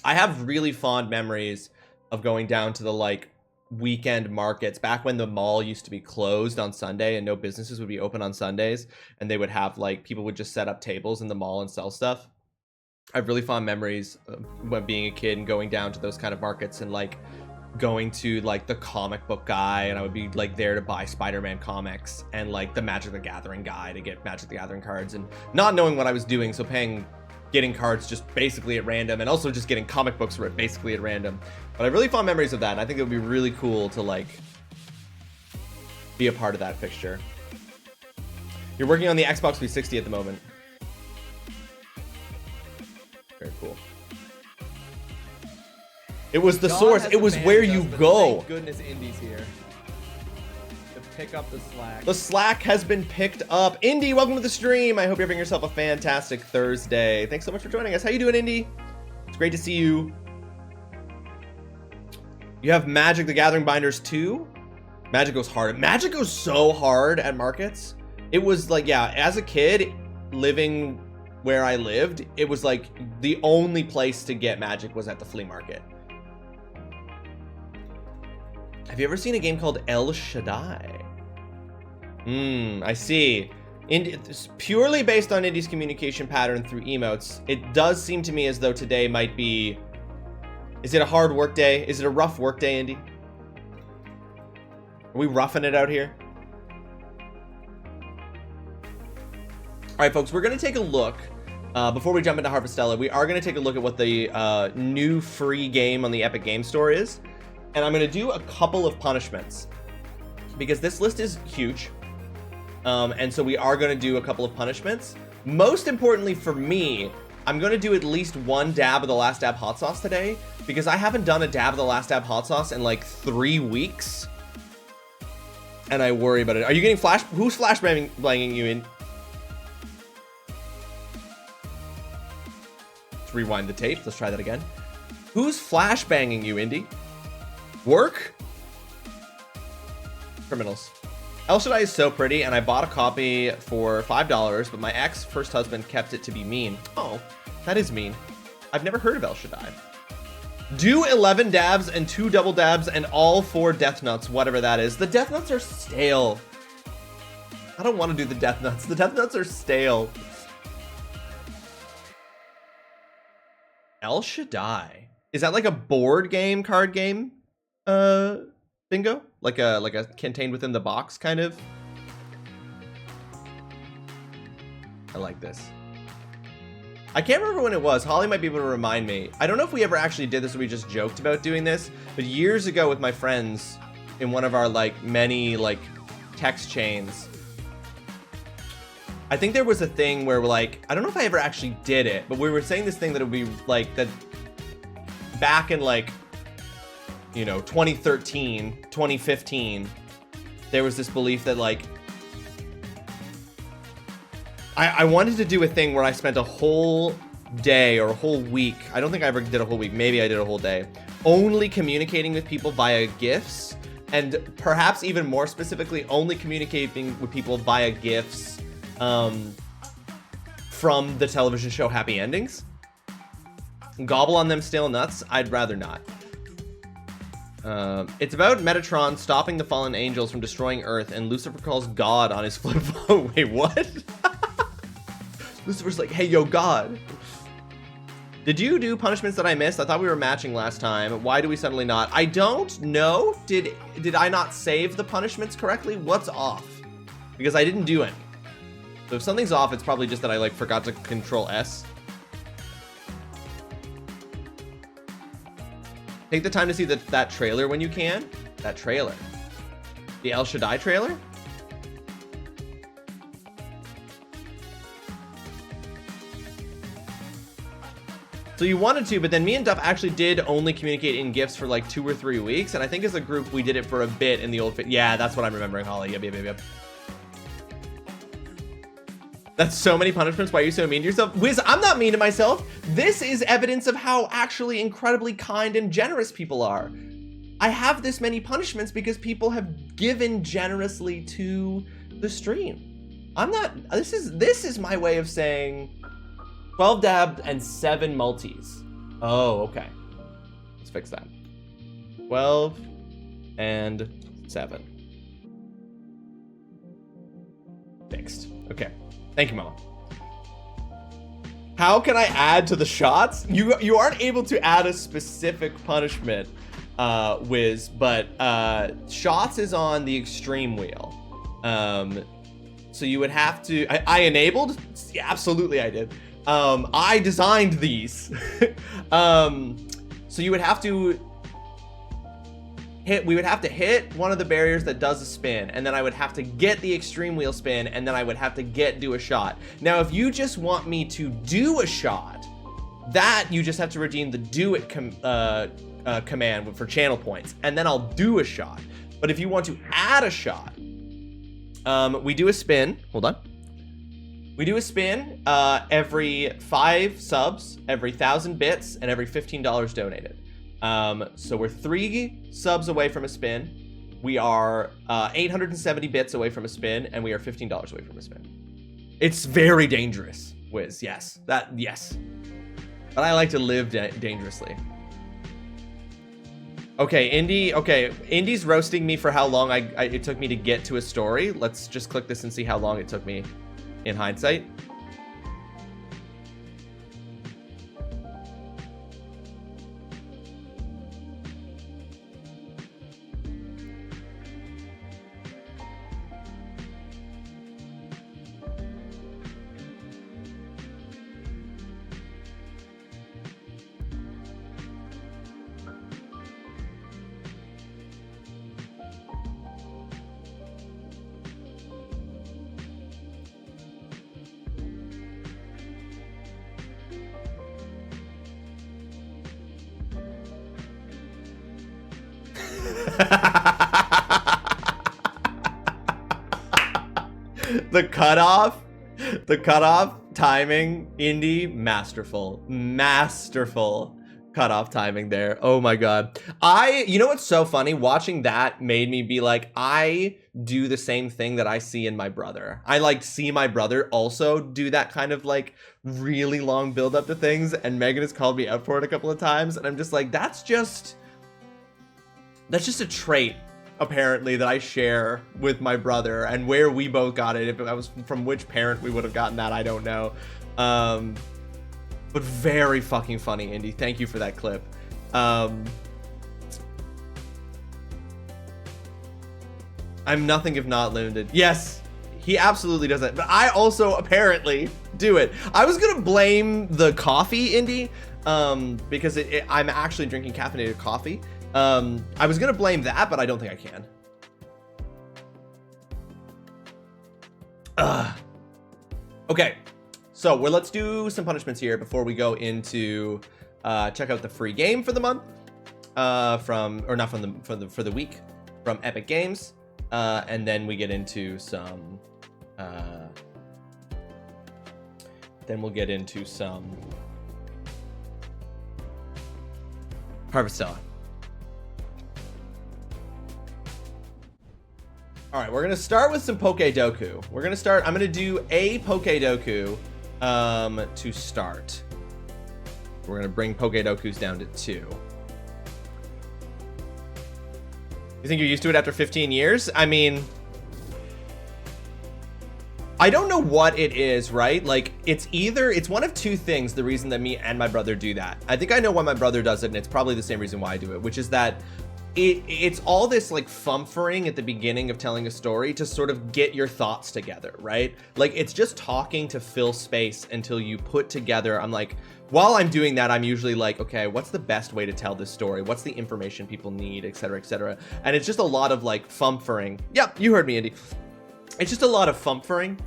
I have really fond memories of going down to the like weekend markets back when the mall used to be closed on Sunday and no businesses would be open on Sundays, and they would have like people would just set up tables in the mall and sell stuff. I have really fond memories of when being a kid and going down to those kind of markets and like going to like the comic book guy, and I would be like there to buy Spider-Man comics, and like the Magic the Gathering guy to get Magic the Gathering cards, and not knowing what I was doing, so getting cards just basically at random, and also just getting comic books basically at random. But I have really fond memories of that, and I think it would be really cool to like be a part of that fixture. You're working on the Xbox 360 at the moment. Very cool. It was the source. It was where you go. Thank goodness Indy's here to pick up the slack. The slack has been picked up. Indy, welcome to the stream. I hope you're having yourself a fantastic Thursday. Thanks so much for joining us. How you doing, Indy? It's great to see you. You have Magic the Gathering binders too? Magic goes hard. Magic goes so hard at markets. It was like, yeah, as a kid living where I lived, it was like the only place to get Magic was at the flea market. Have you ever seen a game called El Shaddai? I see. It's purely based on Indy's communication pattern through emotes. It does seem to me as though today might be... Is it a hard work day? Is it a rough work day, Indy? Are we roughing it out here? All right, folks, we're going to take a look. Before we jump into Harvestella, we are going to take a look at what the new free game on the Epic Game Store is. And I'm going to do a couple of punishments because this list is huge. And so we are going to do a couple of punishments. Most importantly for me, I'm going to do at least one dab of the Last Dab hot sauce today because I haven't done a dab of the Last Dab hot sauce in like 3 weeks. And I worry about it. Are you getting who's flashbanging you in? Let's rewind the tape. Let's try that again. Who's flashbanging you, Indy? Work? Criminals. El Shaddai is so pretty, and I bought a copy for $5, but my ex-first husband kept it to be mean. Oh, that is mean. I've never heard of El Shaddai. Do 11 dabs and 2 double dabs and all 4 death nuts, whatever that is. The death nuts are stale. I don't want to do the death nuts. The death nuts are stale. El Shaddai. Is that like a board game, card game? Bingo? Like a contained within the box kind of? I like this. I can't remember when it was. Holly might be able to remind me. I don't know if we ever actually did this or we just joked about doing this, but years ago with my friends in one of our like many like text chains, I think there was a thing where we're like, I don't know if I ever actually did it, but we were saying this thing that it would be like that back in like, you know, 2013, 2015, there was this belief that like, I wanted to do a thing where I spent a whole day or a whole week, I don't think I ever did a whole week, maybe I did a whole day, only communicating with people via GIFs, and perhaps even more specifically, only communicating with people via GIFs from the television show Happy Endings. Gobble on them stale nuts? I'd rather not. It's about Metatron stopping the fallen angels from destroying Earth, and Lucifer calls God on his flip phone. Wait, what? Lucifer's like, hey, yo, God. Did you do punishments that I missed? I thought we were matching last time. Why do we suddenly not? I don't know. Did I not save the punishments correctly? What's off? Because I didn't do any. So if something's off, it's probably just that I like forgot to Control S. Take the time to see that trailer when you can. That trailer. The El Shaddai trailer? So you wanted to, but then me and Duff actually did only communicate in GIFs for like 2 or 3 weeks. And I think as a group, we did it for a bit in the old... Yeah, that's what I'm remembering, Holly. Yep. That's so many punishments. Why are you so mean to yourself? Wiz, I'm not mean to myself. This is evidence of how actually incredibly kind and generous people are. I have this many punishments because people have given generously to the stream. I'm not, this is my way of saying 12 dabs and 7 multis. Oh, okay. Let's fix that. 12 and 7. Fixed. Okay. Thank you, Mama. How can I add to the shots? You aren't able to add a specific punishment, Wiz, but shots is on the extreme wheel. So you would have to, I enabled? Yeah, absolutely I did. I designed these. So you would have to we would have to hit one of the barriers that does a spin, and then I would have to get the extreme wheel spin, and then I would have to do a shot. Now, if you just want me to do a shot, that you just have to redeem the do it command for channel points, and then I'll do a shot. But if you want to add a shot, we do a spin. Hold on. We do a spin every 5 subs, every 1,000 bits, and every $15 donated. So we're 3 subs away from a spin. We are 870 bits away from a spin, and we are $15 away from a spin. It's very dangerous, Wiz. Yes, yes. But I like to live dangerously. Okay, Indy. Okay, Indy's roasting me for how long it took me to get to a story. Let's just click this and see how long it took me in hindsight. The cutoff timing, Indy, masterful cutoff timing there. Oh my god. You know what's so funny? Watching that made me be like, I do the same thing that I see in my brother. I like see my brother also do that kind of like really long build up to things, and Megan has called me out for it a couple of times, and I'm just like, that's just a trait apparently that I share with my brother, and where we both got it, if I was from which parent we would have gotten that, I don't know. But very fucking funny, Indy. Thank you for that clip. I'm nothing if not limited. Yes, he absolutely does that, but I also apparently do it. I was gonna blame the coffee, Indy, because I'm actually drinking caffeinated coffee. I was gonna blame that, but I don't think I can. Okay, so let's do some punishments here before we go into check out the free game for the month, for the week from Epic Games, and then we get into some. Then we'll get into some Harvestella. All right, we're gonna start with some Pokedoku. I'm gonna do a Pokedoku to start. We're gonna bring Pokedokus down to 2. You think you're used to it after 15 years? I mean, I don't know what it is, right? Like, it's one of 2 things, the reason that me and my brother do that. I think I know why my brother does it, and it's probably the same reason why I do it, which is that it's all this like fumfering at the beginning of telling a story to sort of get your thoughts together, right? Like, it's just talking to fill space until you put together. I'm like, while I'm doing that, I'm usually like, okay, what's the best way to tell this story? What's the information people need, et cetera, et cetera. And it's just a lot of like fumfering. Yep, you heard me, Andy. It's just a lot of fumfering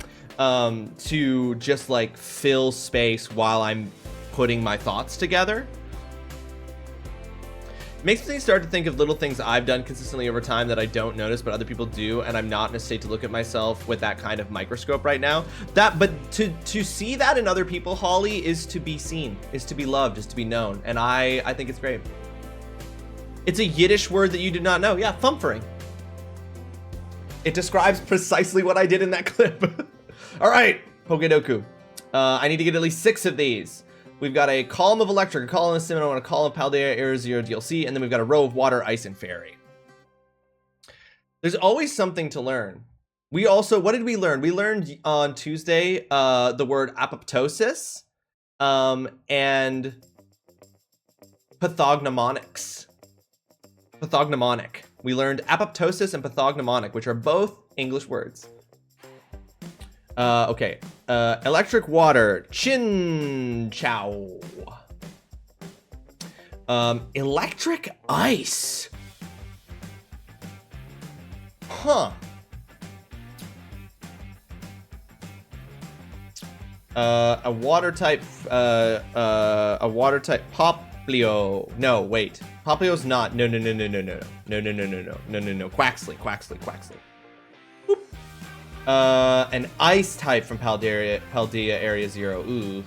to just like fill space while I'm putting my thoughts together. Makes me start to think of little things I've done consistently over time that I don't notice, but other people do, and I'm not in a state to look at myself with that kind of microscope right now. But to see that in other people, Holly, is to be seen, is to be loved, is to be known, and I think it's great. It's a Yiddish word that you did not know. Yeah, thumfering. It describes precisely what I did in that clip. All right, Pokedoku. I need to get at least 6 of these. We've got a column of electric, a column of Sinnoh, and a column of Paldea Era Zero DLC, and then we've got a row of water, ice, and fairy. There's always something to learn. We also, what did we learn? We learned on Tuesday the word apoptosis and pathognomonics. Pathognomonic. We learned apoptosis and pathognomonic, which are both English words. Okay. Electric water. Chin chow. Electric ice. Huh. A water type Poplio. No, wait. Poplio's not. No. Quaxley. Boop. An ice type from Paldea Area Zero. Ooh.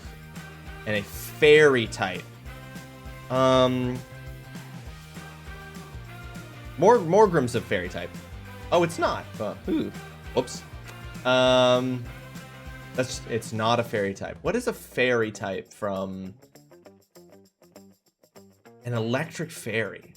And a fairy type. Morgrim's a fairy type. Oh, it's not. Ooh. Whoops. It's not a fairy type. What is a fairy type from an electric fairy?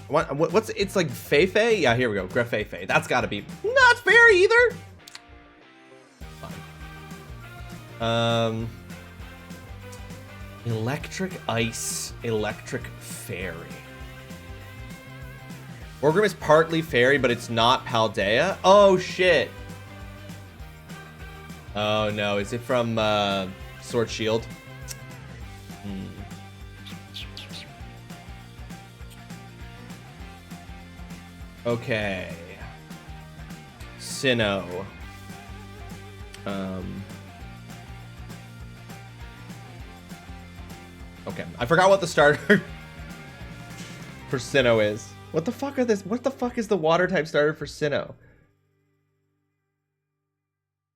What's it's like Feifei? Yeah, here we go. Grefeifei. That's gotta be not fairy either. Fine. Electric ice, electric fairy. Morgrim is partly fairy, but it's not Paldea. Oh shit. Oh no, is it from Sword Shield? Okay. Sinnoh. Okay, I forgot what the starter for Sinnoh is. What the fuck are this? What the fuck is the water type starter for Sinnoh?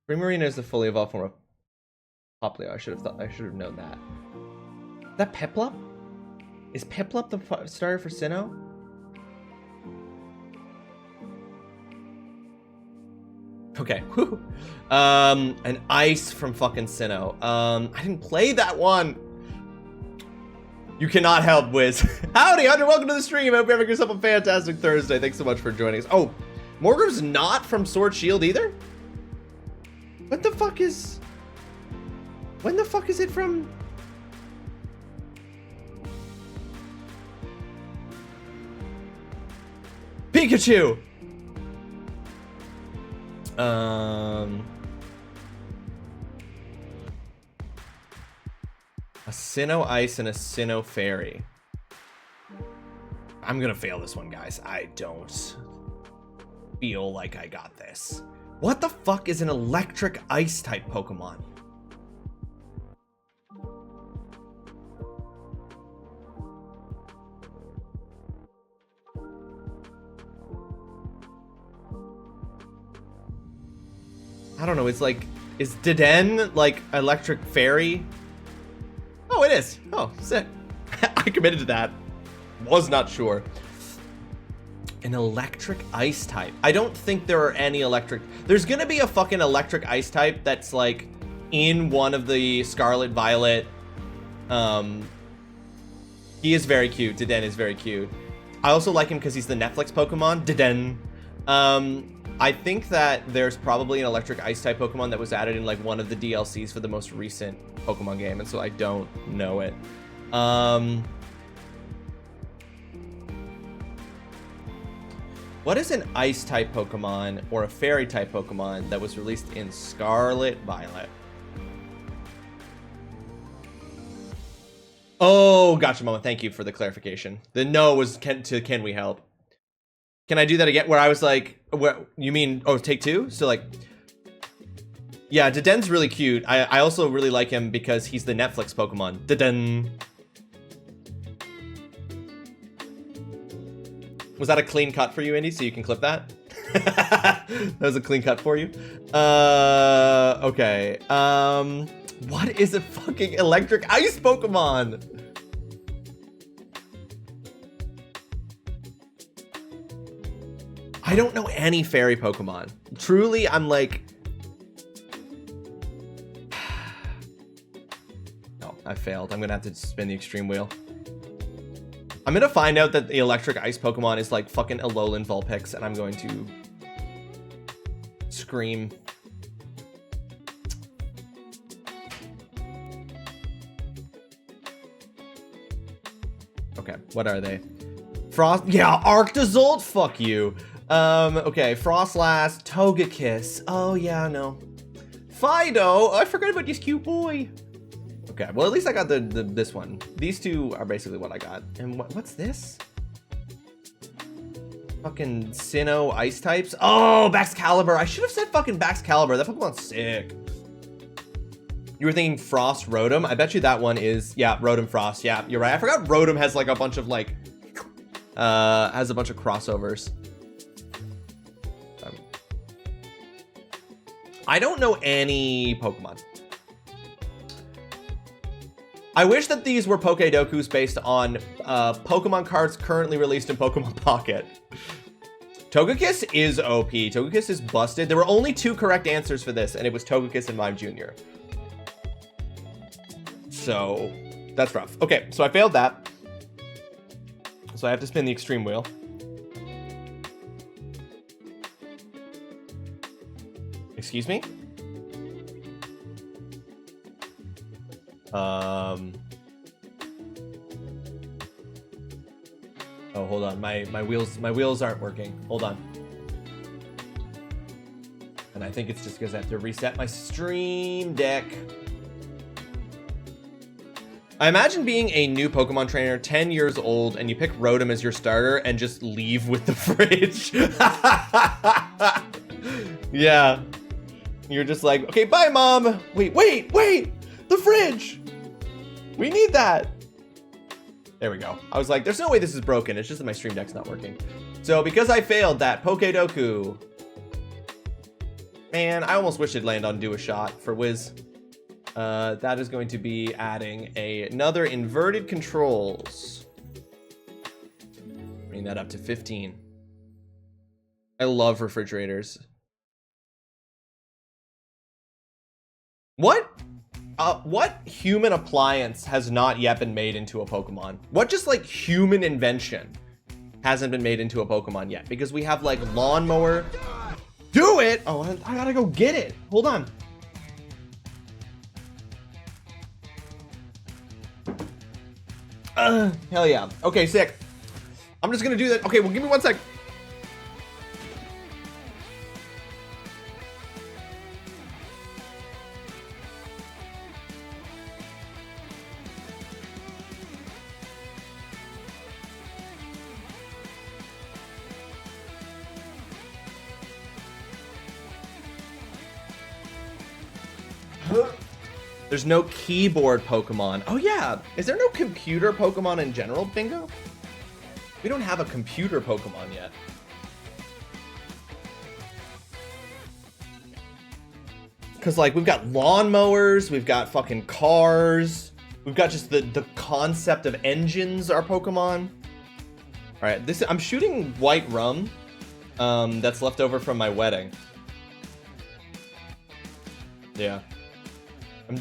Primarina is the fully evolved form of Poplio. I should have known that. Is that Piplup? Is Piplup the starter for Sinnoh? Okay. An ice from fucking Sinnoh. I didn't play that one. You cannot help, Wiz. Howdy, Hunter. Welcome to the stream. I hope you're having yourself a fantastic Thursday. Thanks so much for joining us. Oh, Morgrim's not from Sword Shield either? What the fuck is... When the fuck is it from... Pikachu! A Sinnoh Ice and a Sinnoh Fairy. I'm gonna fail this one, guys. I don't feel like I got this. What the fuck is an electric ice type Pokemon? I don't know, it's like, is Deden like electric fairy? Oh, it is. Oh, sick. I committed to that. Was not sure. An electric ice type. I don't think there are any electric. There's gonna be a fucking electric ice type that's like in one of the Scarlet Violet. He is very cute. Deden is very cute. I also like him because he's the Netflix Pokemon. Deden. I think that there's probably an electric ice type Pokemon that was added in like one of the DLCs for the most recent Pokemon game, and so I don't know it. What is an ice type Pokemon or a fairy type Pokemon that was released in Scarlet Violet? Oh, gotcha, Mama. Thank you for the clarification. The no was can we help? Can I do that again? Where I was like, what you mean? Oh, take two? So like, yeah, Deden's really cute. I also really like him because he's the Netflix Pokemon. Deden. Was that a clean cut for you, Indy? So you can clip that? That was a clean cut for you. Okay. What is a fucking electric ice Pokemon? I don't know any fairy Pokemon. Truly, I'm like... No, I failed. I'm gonna have to spin the extreme wheel. I'm gonna find out that the electric ice Pokemon is like fucking Alolan Vulpix, and I'm going to scream. Okay, what are they? Frost, yeah, Arctozolt, fuck you. Okay, Frostlass, Togekiss. Oh yeah, no. Fido, I forgot about this cute boy. Okay, well at least I got this one. These two are basically what I got. And what's this? Fucking Sinnoh ice types. Oh, Baxcalibur. I should have said fucking Baxcalibur. That Pokemon's sick. You were thinking Frost Rotom? I bet you that one is, yeah, Rotom Frost. Yeah, you're right. I forgot Rotom has like a bunch of like, has a bunch of crossovers. I don't know any Pokemon. I wish that these were Pokédokus based on Pokemon cards currently released in Pokemon Pocket. Togekiss is OP. Togekiss is busted. There were only 2 correct answers for this, and it was Togekiss and Mime Jr. So, that's rough. Okay, so I failed that. So I have to spin the extreme wheel. Excuse me? Oh, hold on. My wheels aren't working. Hold on. And I think it's just because I have to reset my stream deck. I imagine being a new Pokemon trainer, 10 years old, and you pick Rotom as your starter and just leave with the fridge. Yeah. You're just like, okay, bye, Mom. Wait, the fridge. We need that. There we go. I was like, there's no way this is broken. It's just that my stream deck's not working. So because I failed that Pokédoku, man, I almost wish it'd land on Do a Shot for Wiz. That is going to be adding another inverted controls. Bring that up to 15. I love refrigerators. What human appliance has not yet been made into a Pokemon? What just like human invention hasn't been made into a Pokemon yet? Because we have like lawnmower. Do it! Oh, I gotta go get it. Hold on. Hell yeah. Okay, sick. I'm just gonna do that. Okay, well, give me 1 sec. There's no keyboard Pokemon. Oh yeah, is there no computer Pokemon in general, Bingo? We don't have a computer Pokemon yet. Cause like we've got lawnmowers, we've got fucking cars, we've got just the concept of engines are Pokemon. All right, I'm shooting white rum that's left over from my wedding. Yeah.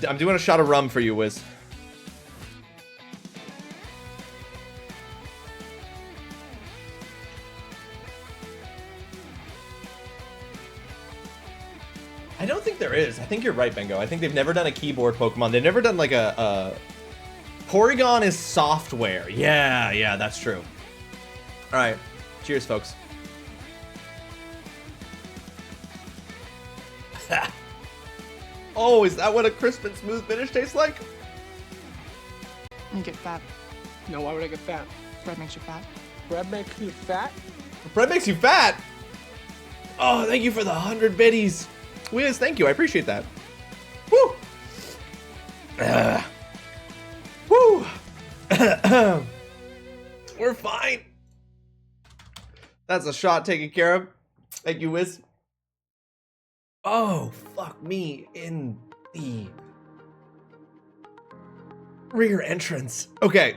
I'm doing a shot of rum for you, Wiz. I don't think there is. I think you're right, Bingo. I think they've never done a keyboard Pokemon. They've never done like a... Porygon is software. Yeah, that's true. All right. Cheers, folks. Oh, is that what a crisp and smooth finish tastes like? You get fat. No, why would I get fat? Bread makes you fat. Bread makes you fat? Bread makes you fat? Oh, thank you for the 100 biddies. Wiz, thank you. I appreciate that. Woo! Woo! We're fine. That's a shot taken care of. Thank you, Wiz. Oh, fuck me in the Rear entrance. Okay.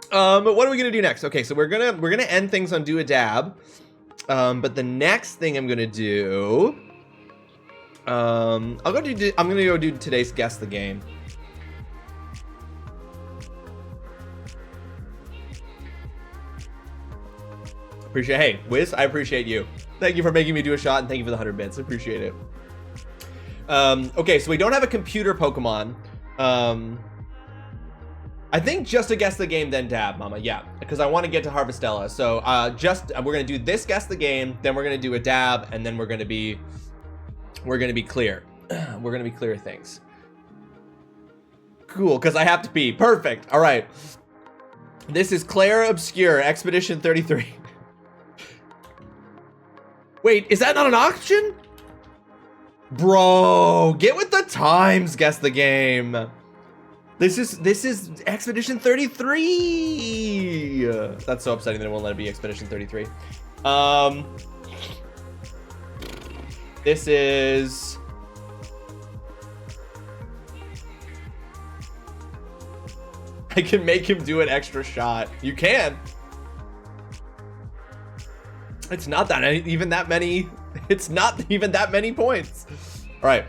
What are we gonna do next? Okay, so we're gonna end things on do a dab. But the next thing I'm gonna do, I'm gonna go do today's guess the game. Appreciate, hey, Wiz, I appreciate you. Thank you for making me do a shot, and thank you for the 100 bits. I appreciate it. Okay, so we don't have a computer Pokemon. I think just to guess the game, then dab, Mama. Yeah, because I want to get to Harvestella. So we're gonna do this guess the game, then we're gonna do a dab, and then we're gonna be clear. We're gonna be clear of things. Cool, because I have to pee. Perfect. All right. This is Claire Obscure Expedition 33. Wait, is that not an option? Bro, get with the times, guess the game. This is Expedition 33. That's so upsetting that it won't let it be Expedition 33. This is I can make him do an extra shot. You can. It's not that even that many. It's not even that many points. All right.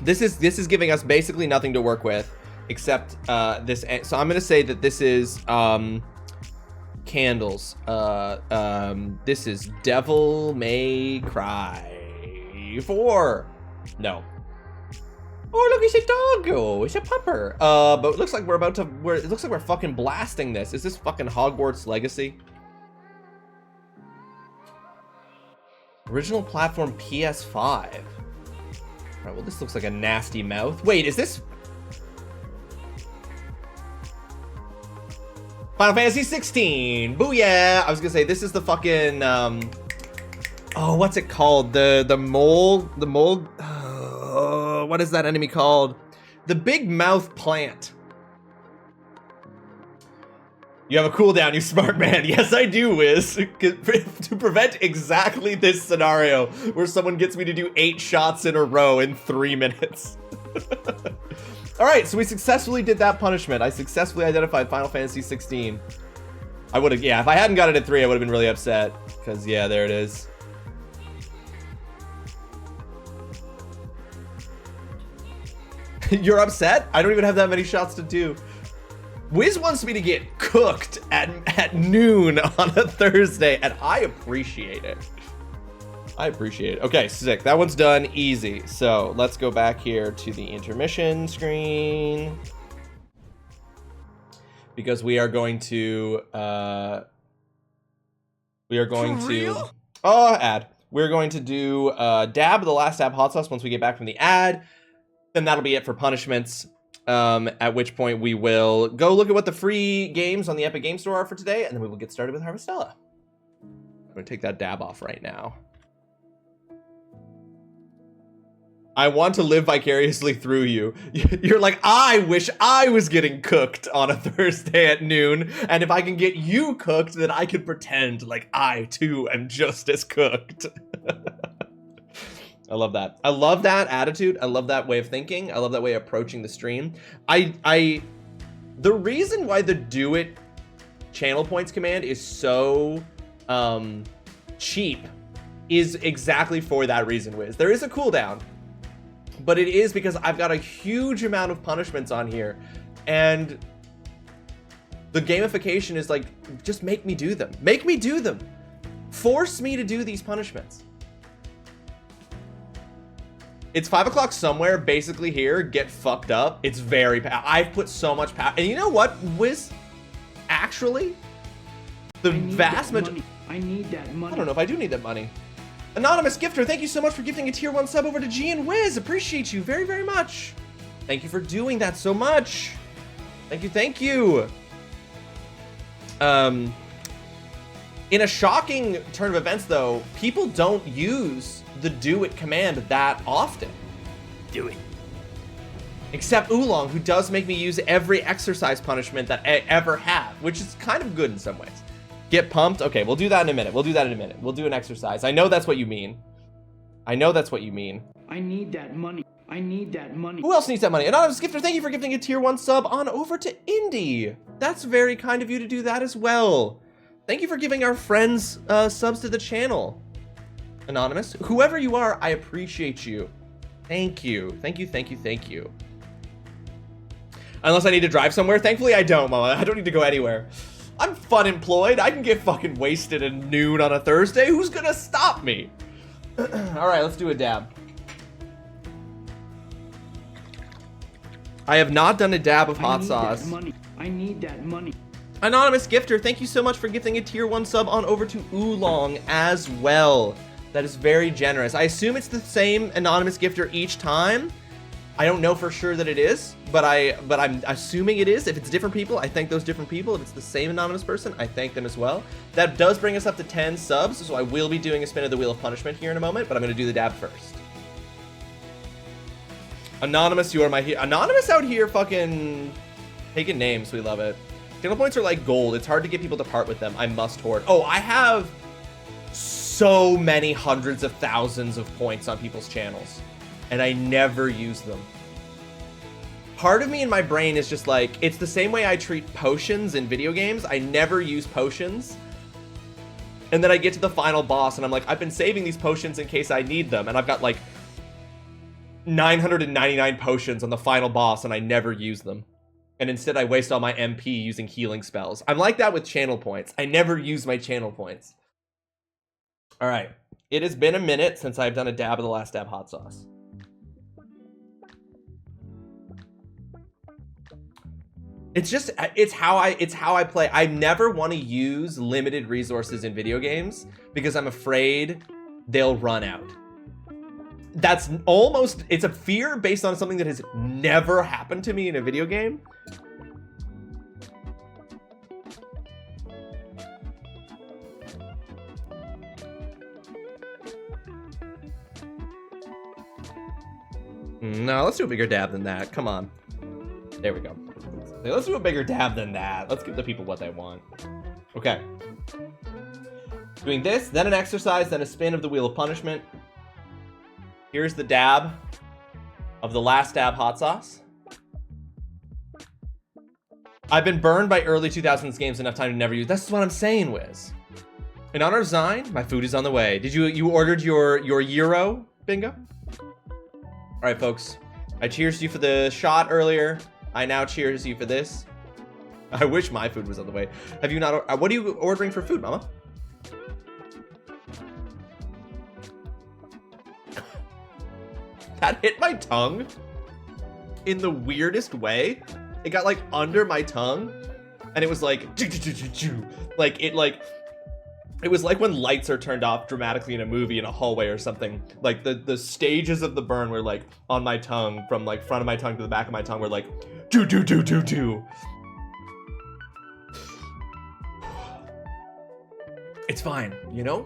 This is giving us basically nothing to work with except this. So I'm gonna say that this is candles. This is Devil May Cry 4. No. Oh, look, it's a doggo. It's a pupper. But it looks like it looks like we're fucking blasting this. Is this fucking Hogwarts Legacy? Original platform PS5. All right, well, this looks like a nasty mouth. Wait, is this Final Fantasy 16? Booyah! I was gonna say this is the fucking oh, what's it called? The mole. What is that enemy called? The big mouth plant. You have a cooldown, you smart man. Yes, I do, Wiz. To prevent exactly this scenario where someone gets me to do 8 shots in a row in 3 minutes. All right, so we successfully did that punishment. I successfully identified Final Fantasy 16. I would have, yeah, if I hadn't got it at 3, I would have been really upset. Because, yeah, there it is. You're upset? I don't even have that many shots to do. Wiz wants me to get cooked at noon on a Thursday, and I appreciate it. I appreciate it. Okay, sick. That one's done. Easy. So let's go back here to the intermission screen. Because we are going to... Oh, ad. We're going to do dab, the last dab hot sauce once we get back from the ad. Then that'll be it for punishments. At which point we will go look at what the free games on the Epic Game Store are for today, and then we will get started with Harvestella. I'm gonna take that dab off right now. I want to live vicariously through you. You're like, I wish I was getting cooked on a Thursday at noon, and if I can get you cooked, then I can pretend like I too am just as cooked. I love that. I love that attitude. I love that way of thinking. I love that way of approaching the stream. The reason why the do it channel points command is so cheap is exactly for that reason, Wiz. There is a cooldown, but it is because I've got a huge amount of punishments on here, and the gamification is like, just make me do them. Make me do them. Force me to do these punishments. It's 5 o'clock somewhere, basically here. Get fucked up. It's very I've put so much power. And you know what, Wiz? Actually, the vast majority. I need that money. I don't know if I do need that money. Anonymous Gifter, thank you so much for gifting a tier 1 sub over to G and Wiz. Appreciate you very, very much. Thank you for doing that so much. Thank you, thank you. In a shocking turn of events, though, people don't use the do it command that often. Do it. Except Oolong, who does make me use every exercise punishment that I ever have, which is kind of good in some ways. Get pumped? Okay, we'll do that in a minute. We'll do that in a minute. We'll do an exercise. I know that's what you mean. I know that's what you mean. I need that money. I need that money. Who else needs that money? Anonymous Gifter, thank you for gifting a tier 1 sub on over to Indy. That's very kind of you to do that as well. Thank you for giving our friends subs to the channel. Anonymous, whoever you are, I appreciate you. Thank you. Thank you, thank you, thank you. Unless I need to drive somewhere. Thankfully, I don't, Mama. I don't need to go anywhere. I'm fun employed. I can get fucking wasted at noon on a Thursday. Who's gonna stop me? All right, let's do a dab. I have not done a dab of hot sauce. Money. I need that money. Anonymous Gifter, thank you so much for gifting a tier 1 sub on over to Oolong as well. That is very generous. I assume it's the same Anonymous Gifter each time. I don't know for sure that it is, but I'm assuming it is. If it's different people, I thank those different people. If it's the same anonymous person, I thank them as well. That does bring us up to 10 subs, so I will be doing a spin of the Wheel of Punishment here in a moment, but I'm going to do the dab first. Anonymous, you are my hero. Anonymous out here fucking taking names. We love it. Channel points are like gold. It's hard to get people to part with them. I must hoard. Oh, I have so many hundreds of thousands of points on people's channels, and I never use them. Part of me in my brain is just like, it's the same way I treat potions in video games. I never use potions. And then I get to the final boss and I'm like, I've been saving these potions in case I need them. And I've got like 999 potions on the final boss and I never use them. And instead I waste all my MP using healing spells. I'm like that with channel points. I never use my channel points. All right. It has been a minute since I've done a dab of the last dab hot sauce. It's how I play. I never want to use limited resources in video games because I'm afraid they'll run out. That's almost, it's a fear based on something that has never happened to me in a video game. No, let's do a bigger dab than that. Come on. There we go. Let's do a bigger dab than that. Let's give the people what they want. Okay. Doing this, then an exercise, then a spin of the Wheel of Punishment. Here's the dab of the last dab hot sauce. I've been burned by early 2000s games enough time to never use. That's what I'm saying, Wiz. In honor of Zine, my food is on the way. Did you ordered your Euro bingo? All right, folks. I cheers you for the shot earlier. I now cheers you for this. I wish my food was on the way. Have you not? What are you ordering for food, Mama? That hit my tongue in the weirdest way. It got like under my tongue, and it was like, it was like when lights are turned off dramatically in a movie in a hallway or something. Like the stages of the burn were like on my tongue, from like front of my tongue to the back of my tongue were like, do. It's fine, you know?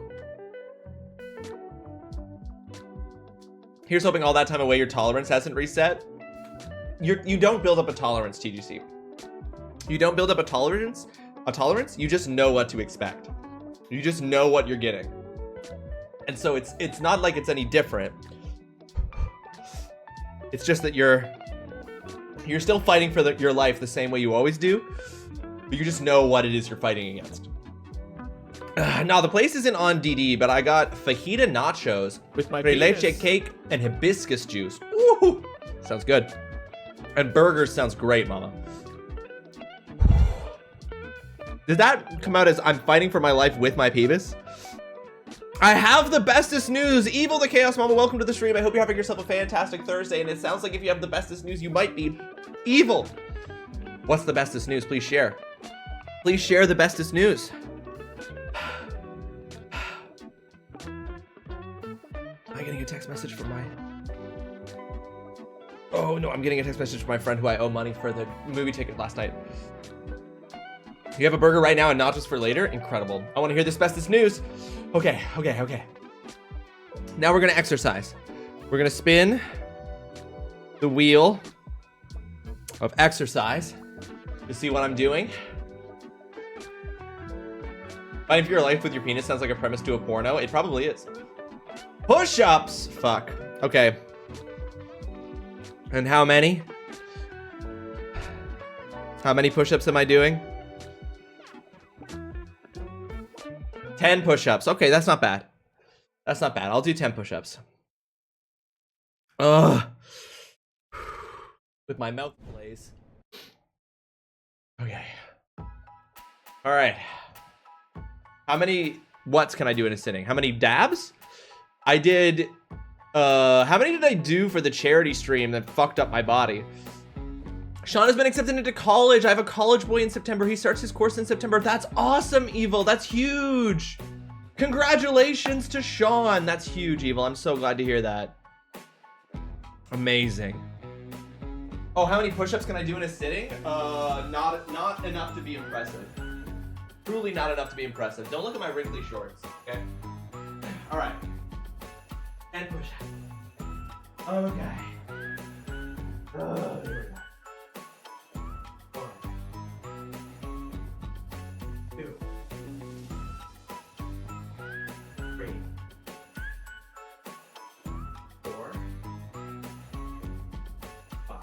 Here's hoping all that time away your tolerance hasn't reset. You don't build up a tolerance, TGC. You don't build up a tolerance, you just know what to expect. You just know what you're getting. And so it's not like it's any different. It's just that you're still fighting for your life the same way you always do, but you just know what it is you're fighting against. Now, the place isn't on DD, but I got fajita nachos with my leche cake and hibiscus juice. Woo! Sounds good. And burgers sounds great, Mama. Did that come out as I'm fighting for my life with my penis? I have the bestest news. Evil the Chaos Mama, welcome to the stream. I hope you're having yourself a fantastic Thursday, and it sounds like if you have the bestest news, you might be evil. What's the bestest news? Please share. Please share the bestest news. Am I getting a text message from my... Oh no, I'm getting a text message from my friend who I owe money for the movie ticket last night. You have a burger right now and nachos for later? Incredible. I want to hear this bestest news. Okay. Now we're going to exercise. We're going to spin the wheel of exercise to see what I'm doing. Fighting for your life with your penis sounds like a premise to a porno. It probably is. Push-ups. Fuck. Okay. And how many? How many push-ups am I doing? 10 push-ups. Okay, that's not bad. That's not bad. I'll do 10 push-ups. Ugh. With my mouth blaze. Okay. All right. How many what's can I do in a sitting? How many dabs? I did how many did I do for the charity stream that fucked up my body? Sean has been accepted into college. I have a college boy in September. He starts his course in September. That's awesome, Evil. That's huge. Congratulations to Sean. That's huge, Evil. I'm so glad to hear that. Amazing. Oh, how many push-ups can I do in a sitting? Not enough to be impressive. Truly not enough to be impressive. Don't look at my wrinkly shorts, okay? All right. 10 push-ups. Okay. Here we go. 1, 2, 3, 4, 5,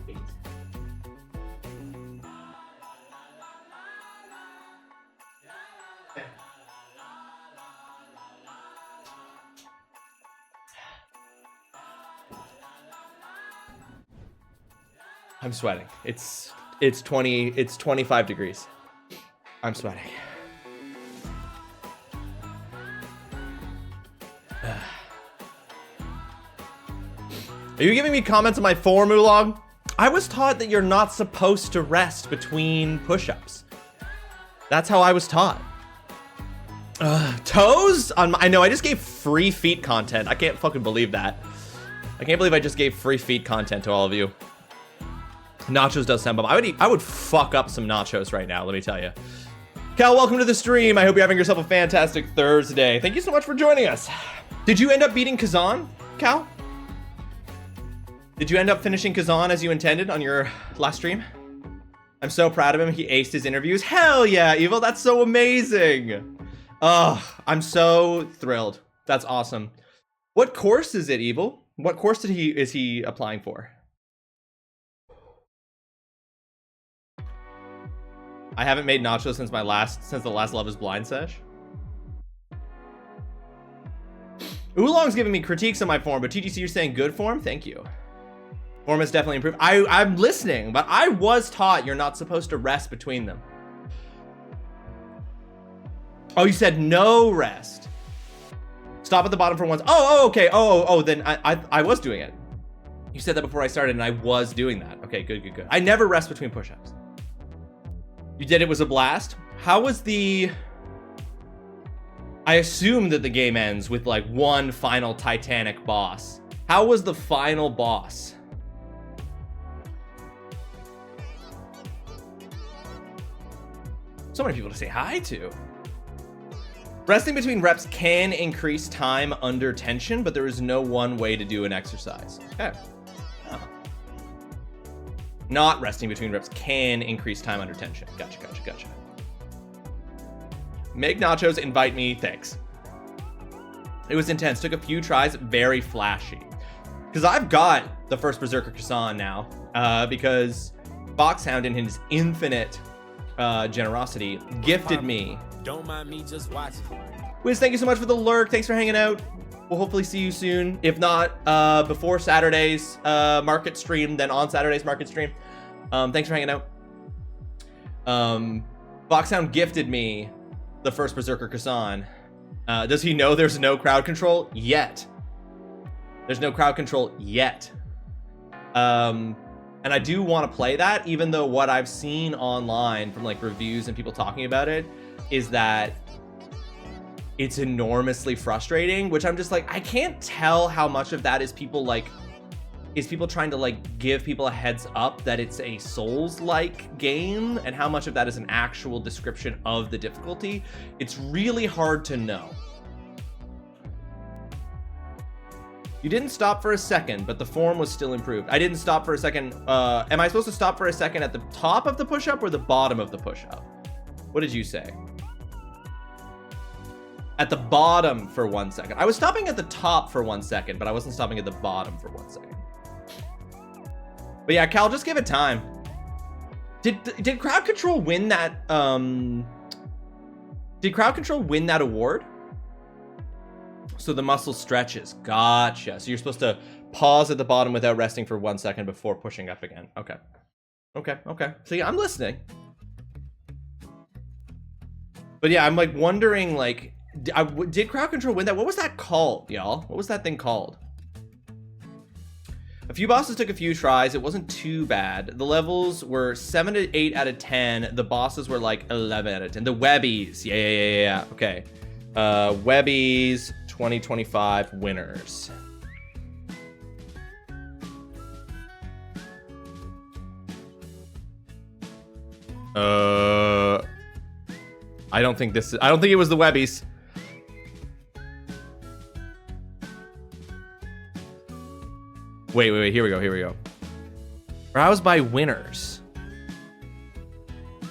6, 8. I'm sweating. It's 25 degrees. I'm sweating. Are you giving me comments on my form, Oolong? I was taught that you're not supposed to rest between push-ups. That's how I was taught. Toes? I know, I just gave free feet content. I can't fucking believe that. I can't believe I just gave free feet content to all of you. Nachos does sound bum. I would fuck up some nachos right now, let me tell you. Cal, welcome to the stream. I hope you're having yourself a fantastic Thursday. Thank you so much for joining us. Did you end up beating Kazan, Cal? Did you end up finishing Kazan as you intended on your last stream? I'm so proud of him. He aced his interviews. Hell yeah, Evil. That's so amazing. Oh, I'm so thrilled. That's awesome. What course is it, Evil? What course is he applying for? I haven't made nachos since the last Love is Blind sesh. Oolong's giving me critiques on my form, but TGC, you're saying good form? Thank you. Form has definitely improved. I'm listening, but I was taught you're not supposed to rest between them. Oh, you said no rest. Stop at the bottom for once. Oh, okay. Oh, then I was doing it. You said that before I started, and I was doing that. Okay, good. I never rest between push-ups. You did. It was a blast. How was the... I assume that the game ends with like one final Titanic boss. How was the final boss? So many people to say hi to. Resting between reps can increase time under tension, but there is no one way to do an exercise. Okay. Oh. Not resting between reps can increase time under tension. Gotcha. Make nachos, invite me, thanks. It was intense, took a few tries, very flashy. Because I've got the first Berserker Kazan now, because Boxhound in his infinite generosity gifted me. Don't mind me just watching. Wiz, thank you so much for the lurk. Thanks for hanging out. We'll hopefully see you soon. If not, before Saturday's market stream, then on Saturday's market stream. Thanks for hanging out. Boxhound gifted me the first Berserker Kazan. Does he know there's no crowd control yet? There's no crowd control yet. And I do want to play that, even though what I've seen online from like reviews and people talking about it is that it's enormously frustrating, which I'm just like, I can't tell how much of that is people trying to like give people a heads up that it's a Souls-like game, and how much of that is an actual description of the difficulty. It's really hard to know. You didn't stop for a second, but the form was still improved. I didn't stop for a second. Am I supposed to stop for a second at the top of the push-up or the bottom of the push-up? What did you say? At the bottom for 1 second. I was stopping at the top for 1 second, but I wasn't stopping at the bottom for 1 second. But yeah, Cal, just give it time. Did Crowd Control win that, did Crowd Control win that award? So the muscle stretches. Gotcha. So you're supposed to pause at the bottom without resting for 1 second before pushing up again. Okay. Okay. So yeah, I'm listening. But yeah, I'm like wondering, like, did Crowd Control win that? What was that called, y'all? What was that thing called? A few bosses took a few tries. It wasn't too bad. The levels were 7 to 8 out of 10. The bosses were like 11 out of 10. The Webbies. Yeah. Okay. Webbies 2025 winners. I don't think it was the Webbies. Wait, here we go. Browse by winners.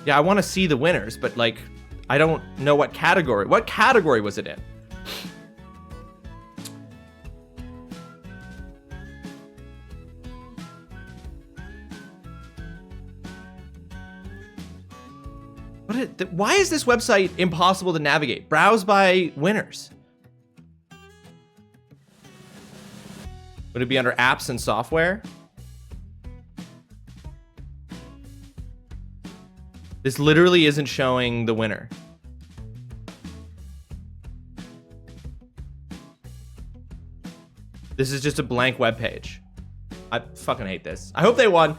Yeah, I want to see the winners, but like, I don't know what category. What category was it in? Why is this website impossible to navigate? Browse by winners. Would it be under apps and software? This literally isn't showing the winner. This is just a blank web page. I fucking hate this. I hope they won.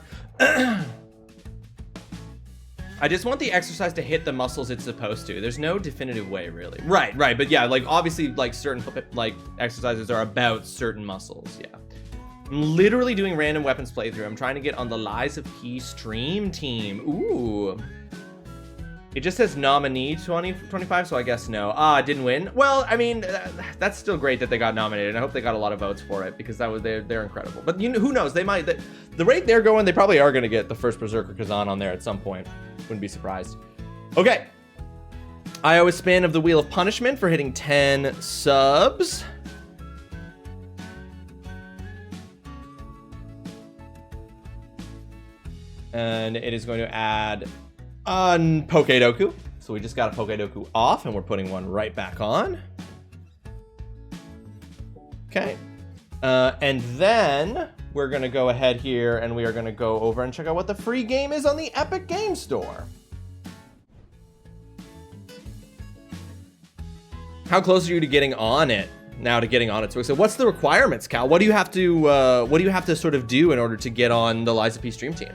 I just want the exercise to hit the muscles it's supposed to. There's no definitive way, really. Right. But yeah, like obviously, like certain like exercises are about certain muscles. Yeah. I'm literally doing random weapons playthrough. I'm trying to get on the Lies of P stream team. Ooh. It just says nominee 2025, so I guess no. It didn't win. Well, I mean, that's still great that they got nominated, and I hope they got a lot of votes for it because they're incredible. But you know, who knows? They might. The rate they're going, they probably are going to get the first Berserker Kazan on there at some point. Wouldn't be surprised. Okay. I owe a spin of the Wheel of Punishment for hitting 10 subs. And it is going to add on Pokedoku. So we just got a Pokedoku off and we're putting one right back on. Okay. And then we're going to go ahead here and we are going to go over and check out what the free game is on the Epic Game Store. How close are you to getting on it? So what's the requirements, Cal? What do you have to sort of do in order to get on the Lies of P stream team?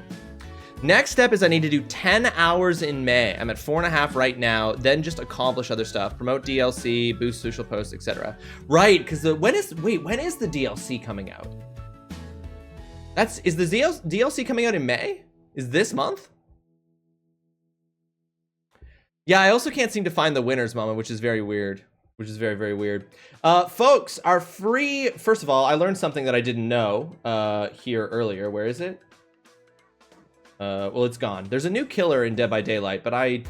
Next step is I need to do 10 hours in May. I'm at 4.5 right now. Then just accomplish other stuff. Promote DLC, boost social posts, etc. Right, because when is the DLC coming out? Is the DLC coming out in May? Is this month? Yeah, I also can't seem to find the winners, Mama, which is very weird. Which is very, very weird. Folks, our free... First of all, I learned something that I didn't know here earlier. Where is it? Well, it's gone. There's a new killer in Dead by Daylight, but I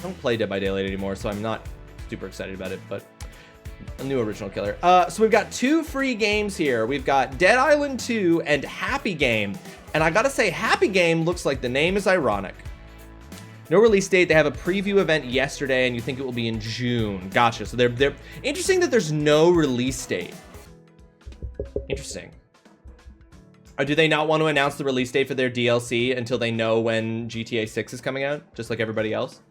don't play Dead by Daylight anymore, so I'm not super excited about it, but a new original killer. So we've got 2 free games here. We've got Dead Island 2 and Happy Game. And I gotta say, Happy Game looks like the name is ironic. No release date. They have a preview event yesterday, and you think it will be in June. Gotcha. So they're interesting that there's no release date. Interesting. Or do they not want to announce the release date for their DLC until they know when GTA 6 is coming out, just like everybody else?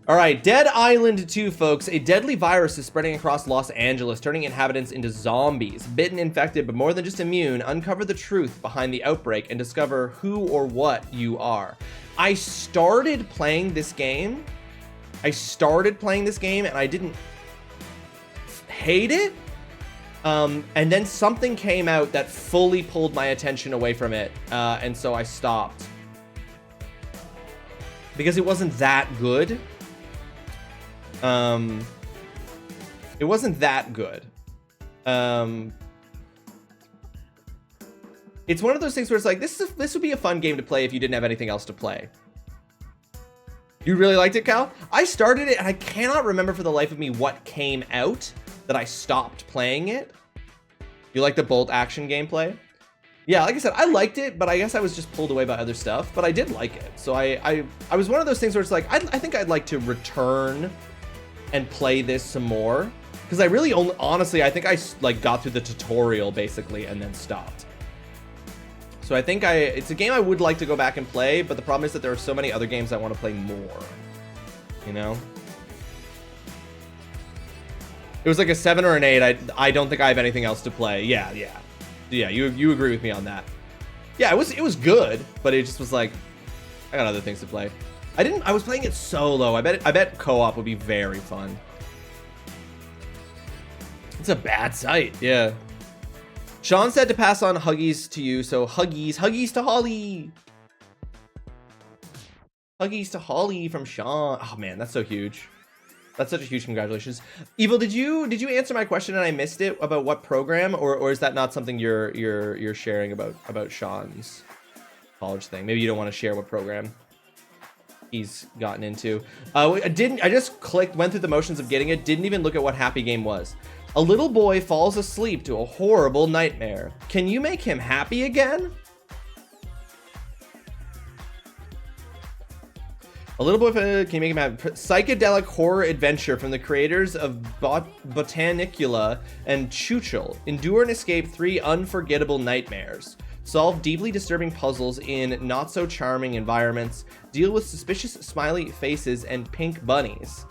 All right, Dead Island 2, folks. A deadly virus is spreading across Los Angeles, turning inhabitants into zombies. Bitten, infected, but more than just immune, uncover the truth behind the outbreak and discover who or what you are. I started playing this game. And I didn't hate it. And then something came out that fully pulled my attention away from it, and so I stopped. Because it wasn't that good. It wasn't that good. It's one of those things where it's like, this would be a fun game to play if you didn't have anything else to play. You really liked it, Cal? I started it and I cannot remember for the life of me what came out that I stopped playing it. You like the bolt action gameplay? Yeah, like I said, I liked it, but I guess I was just pulled away by other stuff, but I did like it. So I was one of those things where it's like, I think I'd like to return and play this some more. Because I really only, honestly, I think I like got through the tutorial basically and then stopped. So I think it's a game I would like to go back and play, but the problem is that there are so many other games I want to play more, you know? It was like a 7 or an 8. I don't think I have anything else to play. Yeah, you agree with me on that. Yeah, it was good, but it just was like, I got other things to play. I was playing it solo. I bet co-op would be very fun. It's a bad site, yeah. Sean said to pass on Huggies to you, so Huggies to Holly. Huggies to Holly from Sean. Oh man, that's so huge. That's such a huge congratulations. Evil, did you answer my question and I missed it about what program, or is that not something you're sharing about Sean's college thing? Maybe you don't want to share what program he's gotten into. I just went through the motions of getting it, didn't even look at what happy game was. A little boy falls asleep to a horrible nightmare. Can you make him happy again? A little boy, can you make him happy? Psychedelic horror adventure from the creators of Botanicula and Chuchel. Endure and escape 3 unforgettable nightmares. Solve deeply disturbing puzzles in not-so-charming environments. Deal with suspicious smiley faces and pink bunnies.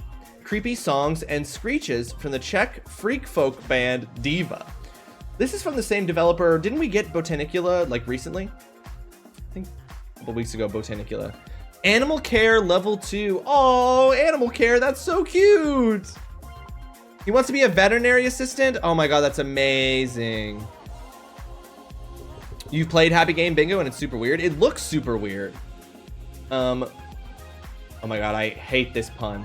Creepy songs and screeches from the Czech freak folk band Diva. This is from the same developer. Didn't we get Botanicula like recently? I think a couple weeks ago, Botanicula. Animal Care Level 2. Oh, Animal Care, that's so cute. He wants to be a veterinary assistant. Oh my god, that's amazing. You've played Happy Game Bingo and it's super weird. It looks super weird. Oh my god, I hate this pun.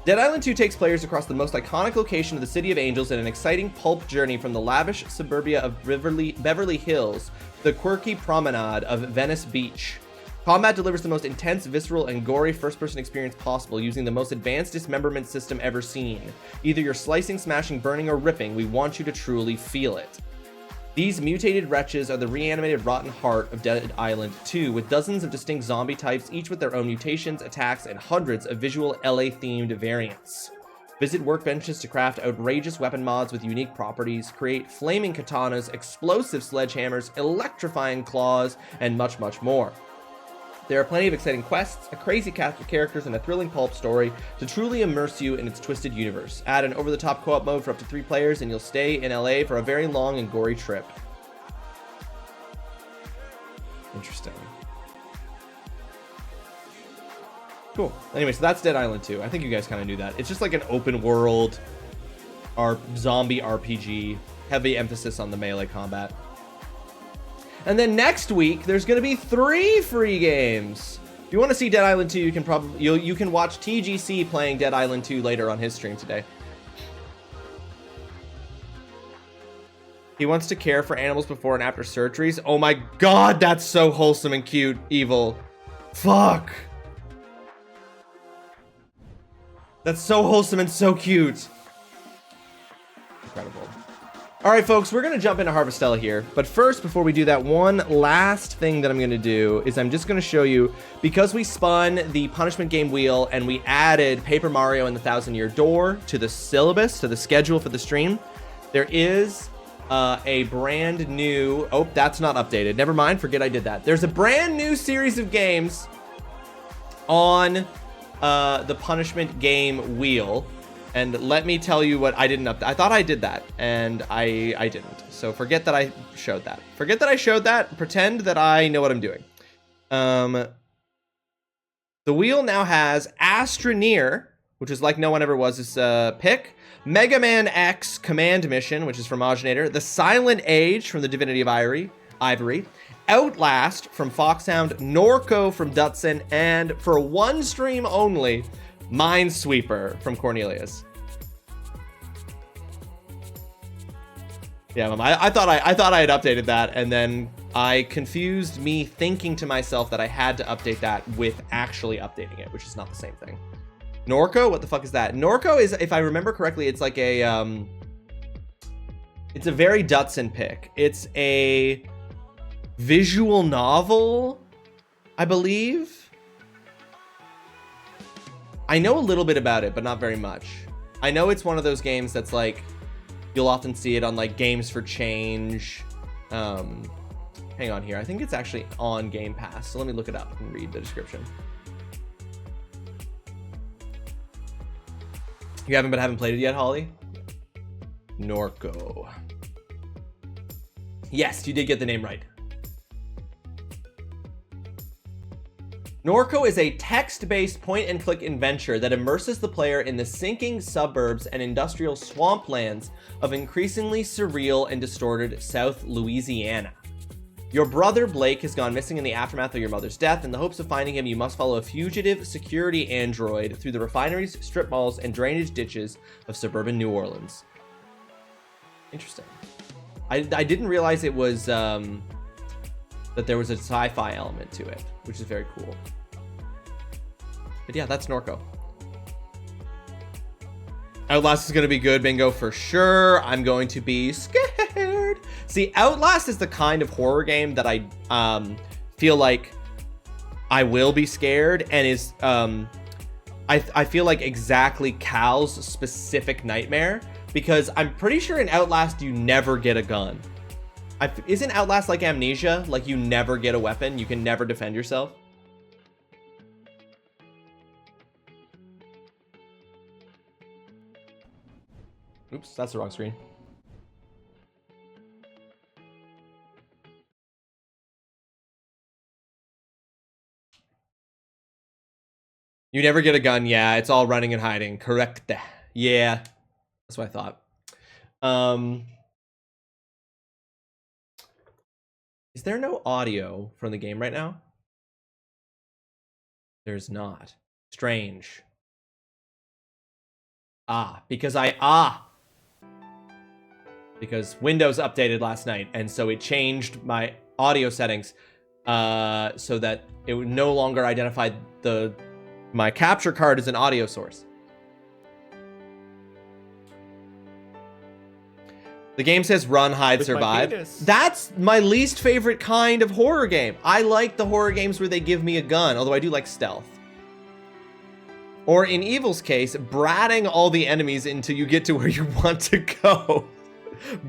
Dead Island 2 takes players across the most iconic location of the City of Angels in an exciting pulp journey from the lavish suburbia of Beverly Hills to the quirky promenade of Venice Beach. Combat delivers the most intense, visceral, and gory first-person experience possible using the most advanced dismemberment system ever seen. Either you're slicing, smashing, burning, or ripping, we want you to truly feel it. These mutated wretches are the reanimated rotten heart of Dead Island 2, with dozens of distinct zombie types, each with their own mutations, attacks, and hundreds of visual LA-themed variants. Visit workbenches to craft outrageous weapon mods with unique properties, create flaming katanas, explosive sledgehammers, electrifying claws, and much, much more. There are plenty of exciting quests, a crazy cast of characters, and a thrilling pulp story to truly immerse you in its twisted universe. Add an over-the-top co-op mode for up to 3 players, and you'll stay in LA for a very long and gory trip. Interesting. Cool. Anyway, so that's Dead Island 2. I think you guys kind of knew that. It's just like an open world zombie RPG, heavy emphasis on the melee combat. And then next week, there's going to be 3 free games. If you want to see Dead Island 2, you can probably you can watch TGC playing Dead Island 2 later on his stream today. He wants to care for animals before and after surgeries. Oh my god, that's so wholesome and cute, Evil. Fuck. That's so wholesome and so cute. Incredible. All right, folks, we're going to jump into Harvestella here. But first, before we do that, one last thing that I'm going to do is I'm just going to show you, because we spun the punishment game wheel and we added Paper Mario and the Thousand Year Door to the syllabus, to the schedule for the stream, there is a brand new... Oh, that's not updated. Never mind. Forget I did that. There's a brand new series of games on the punishment game wheel. And let me tell you what I didn't update. I thought I did that, and I didn't. So forget that I showed that. Forget that I showed that. Pretend that I know what I'm doing. The wheel now has Astroneer, which is like no one ever was this pick. Mega Man X Command Mission, which is from Oginator. The Silent Age from the Divinity of Ivory. Outlast from Foxhound. Norco from Dutson. And for one stream only, Minesweeper from Cornelius. Yeah, I thought I had updated that, and then I confused me thinking to myself that I had to update that with actually updating it, which is not the same thing. Norco? What the fuck is that? Norco is, if I remember correctly, it's like a, it's a very Dutson pick. It's a visual novel, I believe. I know a little bit about it, but not very much. I know it's one of those games that's like, you'll often see it on like Games for Change. Hang on here. I think it's actually on Game Pass. So let me look it up and read the description. You haven't played it yet, Holly? Norco. Yes, you did get the name right. Norco is a text-based point-and-click adventure that immerses the player in the sinking suburbs and industrial swamplands of increasingly surreal and distorted South Louisiana. Your brother Blake has gone missing in the aftermath of your mother's death. In the hopes of finding him, you must follow a fugitive security android through the refineries, strip malls, and drainage ditches of suburban New Orleans. Interesting. I didn't realize it was that there was a sci-fi element to it, which is very cool. But yeah, that's Norco. Outlast is going to be good, bingo, for sure. I'm going to be scared. See, Outlast is the kind of horror game that I feel like I will be scared, and is I feel like exactly Cal's specific nightmare, because I'm pretty sure in Outlast you never get a gun. Isn't Outlast like Amnesia? Like you never get a weapon, you can never defend yourself? Oops, that's the wrong screen. You never get a gun. Yeah, it's all running and hiding. Correct. Yeah, that's what I thought. Is there no audio from the game right now? There's not. Strange. Because Windows updated last night, and so it changed my audio settings so that it would no longer identify my capture card as an audio source. The game says run, hide, survive. That's my least favorite kind of horror game. I like the horror games where they give me a gun, although I do like stealth. Or in Evil's case, bratting all the enemies until you get to where you want to go.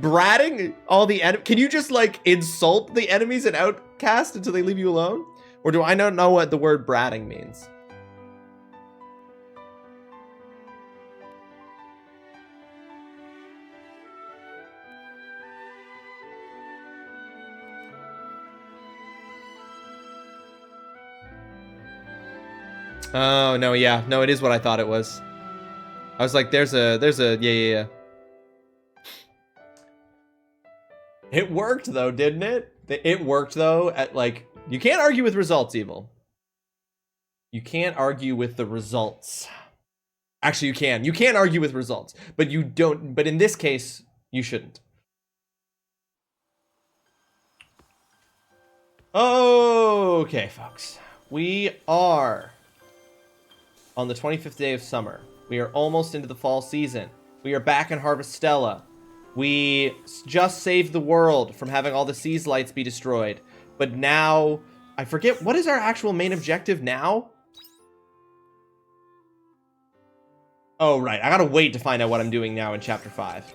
Bratting all the enemies? Can you just like insult the enemies in Outcast until they leave you alone? Or do I not know what the word bratting means? Oh, no, yeah. No, it is what I thought it was. I was like, there's a, yeah. It worked, though, didn't it? It worked, though, at, like, you can't argue with results, Evil. You can't argue with the results. Actually, you can. You can't argue with results, but you don't, but in this case, you shouldn't. Okay, folks. We are on the 25th day of summer. We are almost into the fall season. We are back in Harvestella. We just saved the world from having all the seas lights be destroyed. But now, I forget, what is our actual main objective now? Oh, right. I gotta wait to find out what I'm doing now in Chapter 5.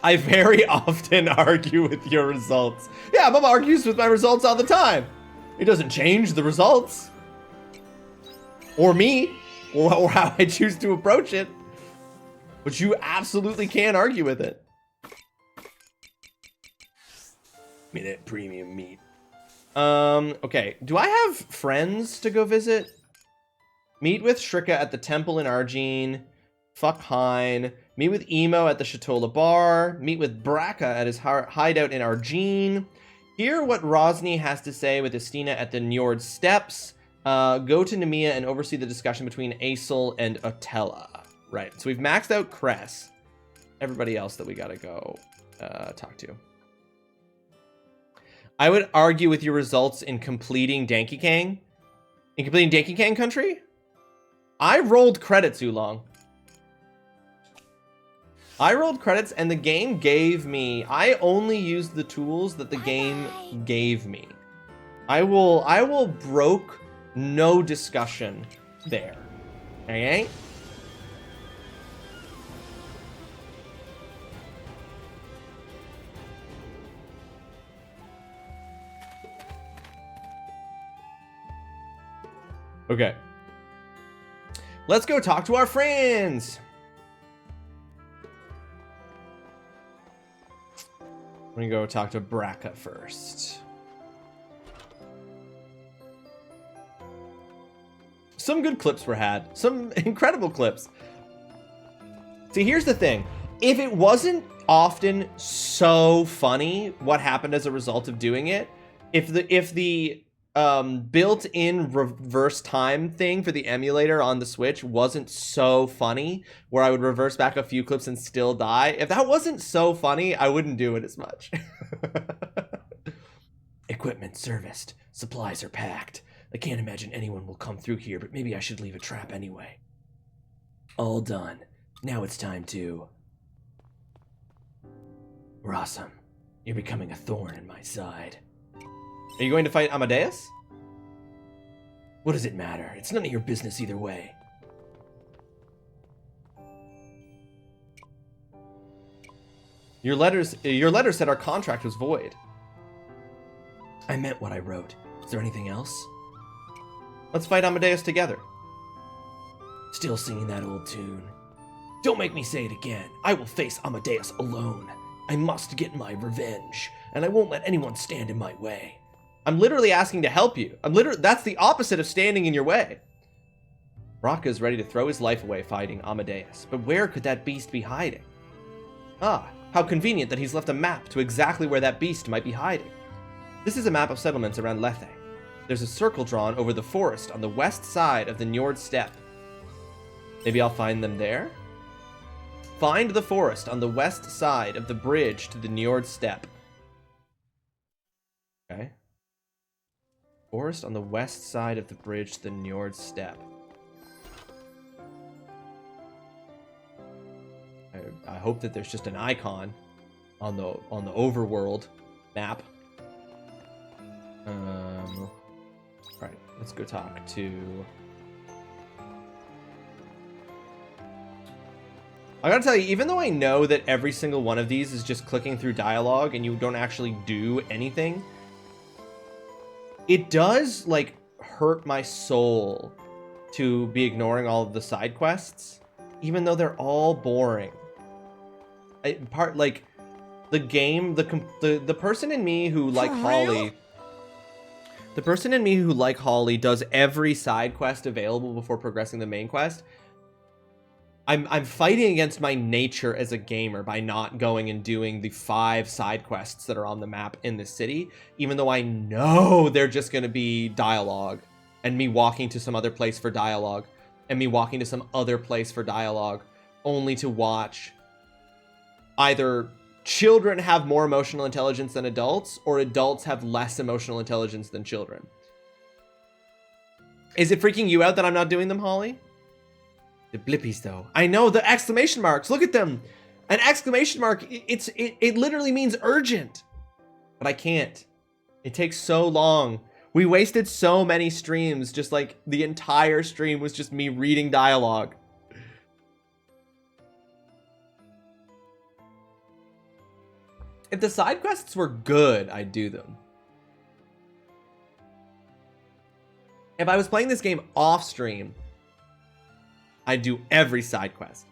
I very often argue with your results. Yeah, Mama argues with my results all the time. It doesn't change the results. Or me, or how I choose to approach it. But you absolutely can't argue with it. Minute premium meat. Okay. Do I have friends to go visit? Meet with Shrika at the temple in Argene. Fuck Hein. Meet with Emo at the Chatola bar. Meet with Braca at his hideout in Argene. Hear what Rosny has to say with Estina at the Njord Steps. Go to Nemea and oversee the discussion between Aesel and Otella. Right, so we've maxed out Cress. Everybody else that we gotta go talk to. I would argue with your results in completing Danky Kang. In completing Danky Kang Country? I rolled credits, Oolong. I rolled credits and the game gave me... I only used the tools that the game gave me. I will broke no discussion there. Okay? Okay. Let's go talk to our friends. I'm gonna go talk to Braca first. Some good clips were had. Some incredible clips. See, here's the thing. If it wasn't often so funny what happened as a result of doing it, if the built-in reverse time thing for the emulator on the Switch wasn't so funny, where I would reverse back a few clips and still die, if that wasn't so funny, I wouldn't do it as much. Equipment serviced. Supplies are packed. I can't imagine anyone will come through here, but maybe I should leave a trap anyway. All done. Now it's time to... Rawesome, you're becoming a thorn in my side. Are you going to fight Amadeus? What does it matter? It's none of your business either way. Your letter said our contract was void. I meant what I wrote. Is there anything else? Let's fight Amadeus together. Still singing that old tune. Don't make me say it again. I will face Amadeus alone. I must get my revenge, and I won't let anyone stand in my way. I'm literally asking to help you. That's the opposite of standing in your way. Braca is ready to throw his life away fighting Amadeus, but where could that beast be hiding? Ah, how convenient that he's left a map to exactly where that beast might be hiding. This is a map of settlements around Lethe. There's a circle drawn over the forest on the west side of the Njord Steppe. Maybe I'll find them there? Find the forest on the west side of the bridge to the Njord Steppe. Okay. Forest on the west side of the bridge to the Njord Steppe. I hope that there's just an icon on the overworld map. Right, let's go talk to... I gotta tell you, even though I know that every single one of these is just clicking through dialogue and you don't actually do anything, it does, like, hurt my soul to be ignoring all of the side quests, even though they're all boring. The person in me who, like Holly... The person in me who, like Holly, does every side quest available before progressing the main quest, I'm fighting against my nature as a gamer by not going and doing the 5 side quests that are on the map in this city, even though I know they're just going to be dialogue, and me walking to some other place for dialogue, and me walking to some other place for dialogue, only to watch either children have more emotional intelligence than adults, or adults have less emotional intelligence than children. Is it freaking you out that I'm not doing them, Holly? The blippies, though. I know, the exclamation marks. Look at them. An exclamation mark, it literally means urgent. But I can't. It takes so long. We wasted so many streams, just like the entire stream was just me reading dialogue. If the side quests were good, I'd do them. If I was playing this game off stream, I'd do every side quest,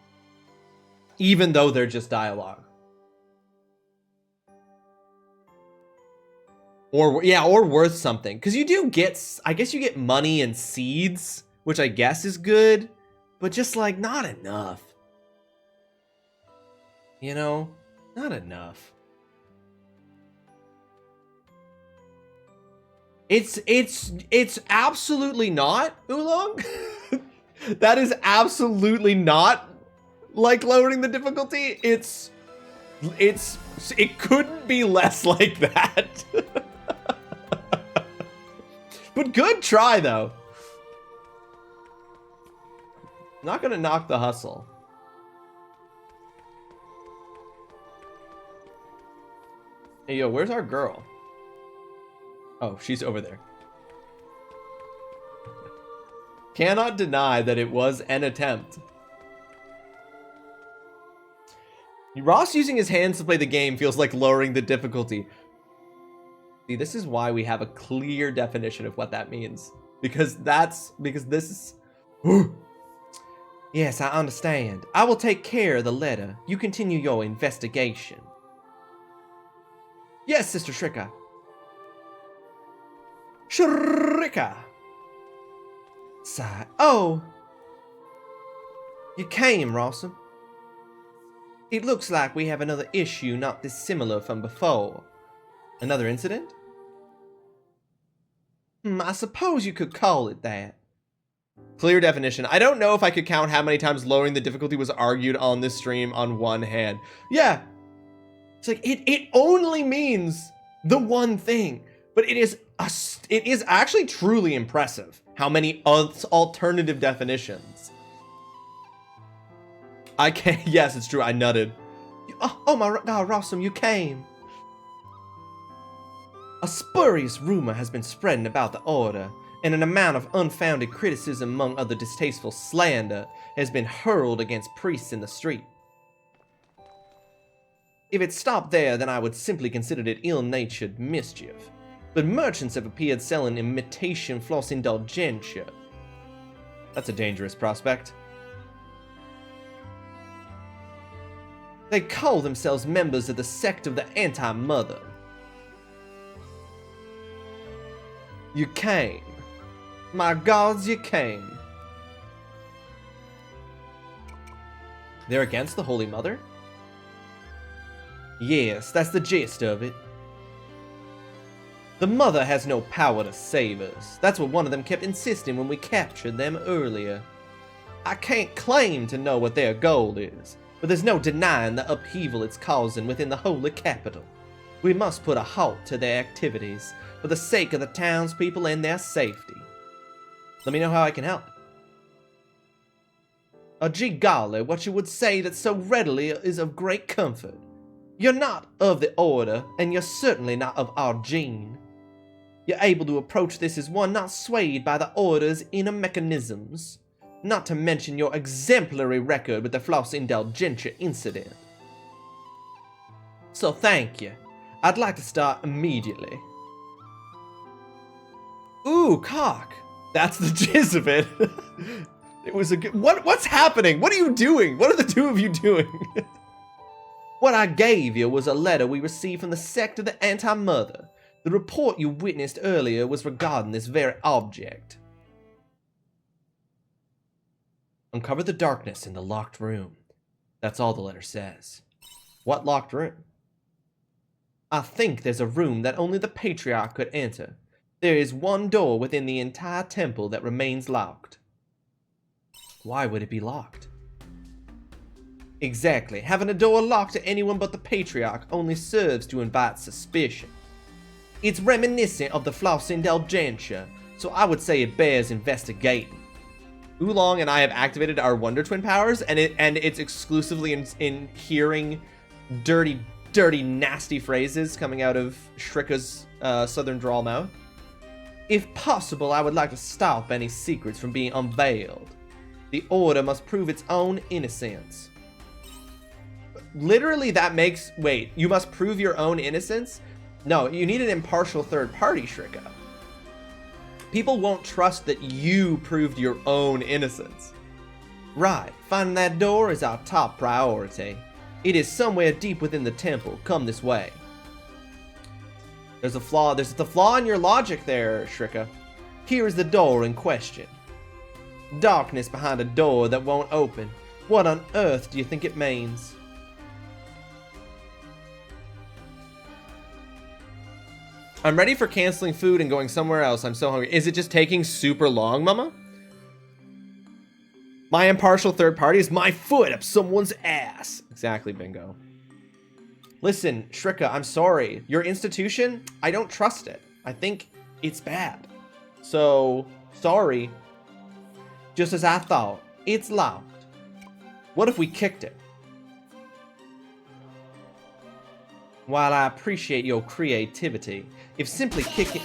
even though they're just dialogue. Or worth something, because you do get, I guess you get money and seeds, which I guess is good, but just like not enough. You know, not enough. It's absolutely not, Oolong. That is absolutely not like lowering the difficulty. It couldn't be less like that. But good try, though. Not gonna knock the hustle. Hey, yo, where's our girl? Oh, she's over there. Cannot deny that it was an attempt. Ross using his hands to play the game feels like lowering the difficulty. See, this is why we have a clear definition of what that means. Because this is... Yes, I understand. I will take care of the letter. You continue your investigation. Yes, Sister Shrika. Shrika. Sigh. Oh. You came, Rawesome. It looks like we have another issue not dissimilar from before. Another incident? I suppose you could call it that. Clear definition. I don't know if I could count how many times lowering the difficulty was argued on this stream on one hand. Yeah. It's like, it only means the one thing. But it is actually truly impressive how many alternative definitions. I can't. Yes, it's true. I nutted. Oh my God, Rawesome, you came. A spurious rumor has been spreading about the order, and an amount of unfounded criticism among other distasteful slander has been hurled against priests in the street. If it stopped there, then I would simply consider it ill-natured mischief. But merchants have appeared selling imitation floss indulgentia. That's a dangerous prospect. They call themselves members of the sect of the Anti-Mother. You came. My gods, you came. They're against the Holy Mother? Yes, that's the gist of it. The Mother has no power to save us. That's what one of them kept insisting when we captured them earlier. I can't claim to know what their goal is, but there's no denying the upheaval it's causing within the holy capital. We must put a halt to their activities for the sake of the townspeople and their safety. Let me know how I can help. Gee golly, what you would say that so readily is of great comfort. You're not of the order, and you're certainly not of our gene. You're able to approach this as one not swayed by the order's inner mechanisms, not to mention your exemplary record with the floss indulgentia incident. So thank you. I'd like to start immediately. Ooh, cock. That's the gist of it. It was a good... What's happening? What are you doing? What are the two of you doing? What I gave you was a letter we received from the sect of the Anti-Mother. The report you witnessed earlier was regarding this very object. Uncover the darkness in the locked room. That's all the letter says. What locked room? I think there's a room that only the Patriarch could enter. There is one door within the entire temple that remains locked. Why would it be locked? Exactly. Having a door locked to anyone but the Patriarch only serves to invite suspicion. It's reminiscent of the floss indulgentia, so I would say it bears investigating. Oolong and I have activated our Wonder Twin powers, and it's exclusively in hearing dirty, nasty phrases coming out of Shrika's southern drawl mouth. If possible, I would like to stop any secrets from being unveiled. The Order must prove its own innocence. Literally, that makes... Wait, you must prove your own innocence? No, you need an impartial third party, Shrika. People won't trust that you proved your own innocence. Right, finding that door is our top priority. It is somewhere deep within the temple. Come this way. There's a flaw. There's the flaw in your logic there, Shrika. Here is the door in question. Darkness behind a door that won't open. What on earth do you think it means? I'm ready for canceling food and going somewhere else. I'm so hungry. Is it just taking super long, Mama? My impartial third party is my foot up someone's ass. Exactly, bingo. Listen, Shrika, I'm sorry. Your institution, I don't trust it. I think it's bad. So, sorry. Just as I thought, it's locked. What if we kicked it? While I appreciate your creativity, if simply kicking...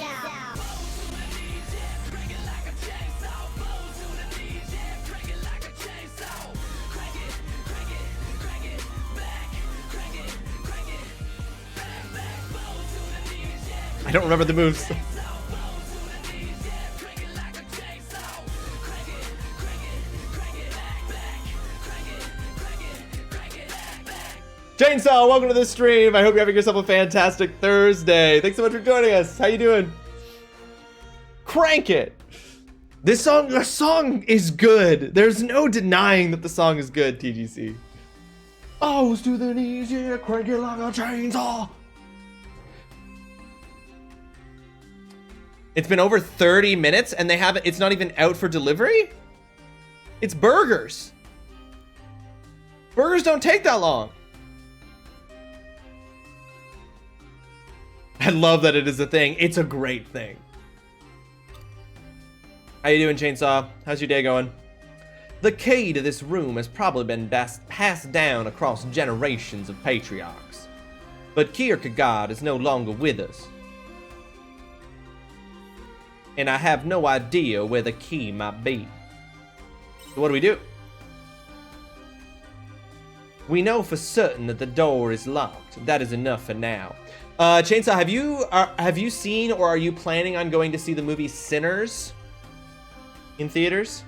I don't remember the moves. Chainsaw, welcome to the stream. I hope you're having yourself a fantastic Thursday. Thanks so much for joining us. How you doing? Crank it. The song is good. There's no denying that the song is good, TGC. Bows to the knees, yeah, crank it like a chainsaw. It's been over 30 minutes and they haven't, it's not even out for delivery? It's burgers. Burgers don't take that long. I love that it is a thing. It's a great thing. How you doing, Chainsaw? How's your day going? The key to this room has probably been passed down across generations of patriarchs. But Kierkegaard is no longer with us. And I have no idea where the key might be. So what do? We know for certain that the door is locked. That is enough for now. Chainsaw, have you seen or are you planning on going to see the movie Sinners in theaters?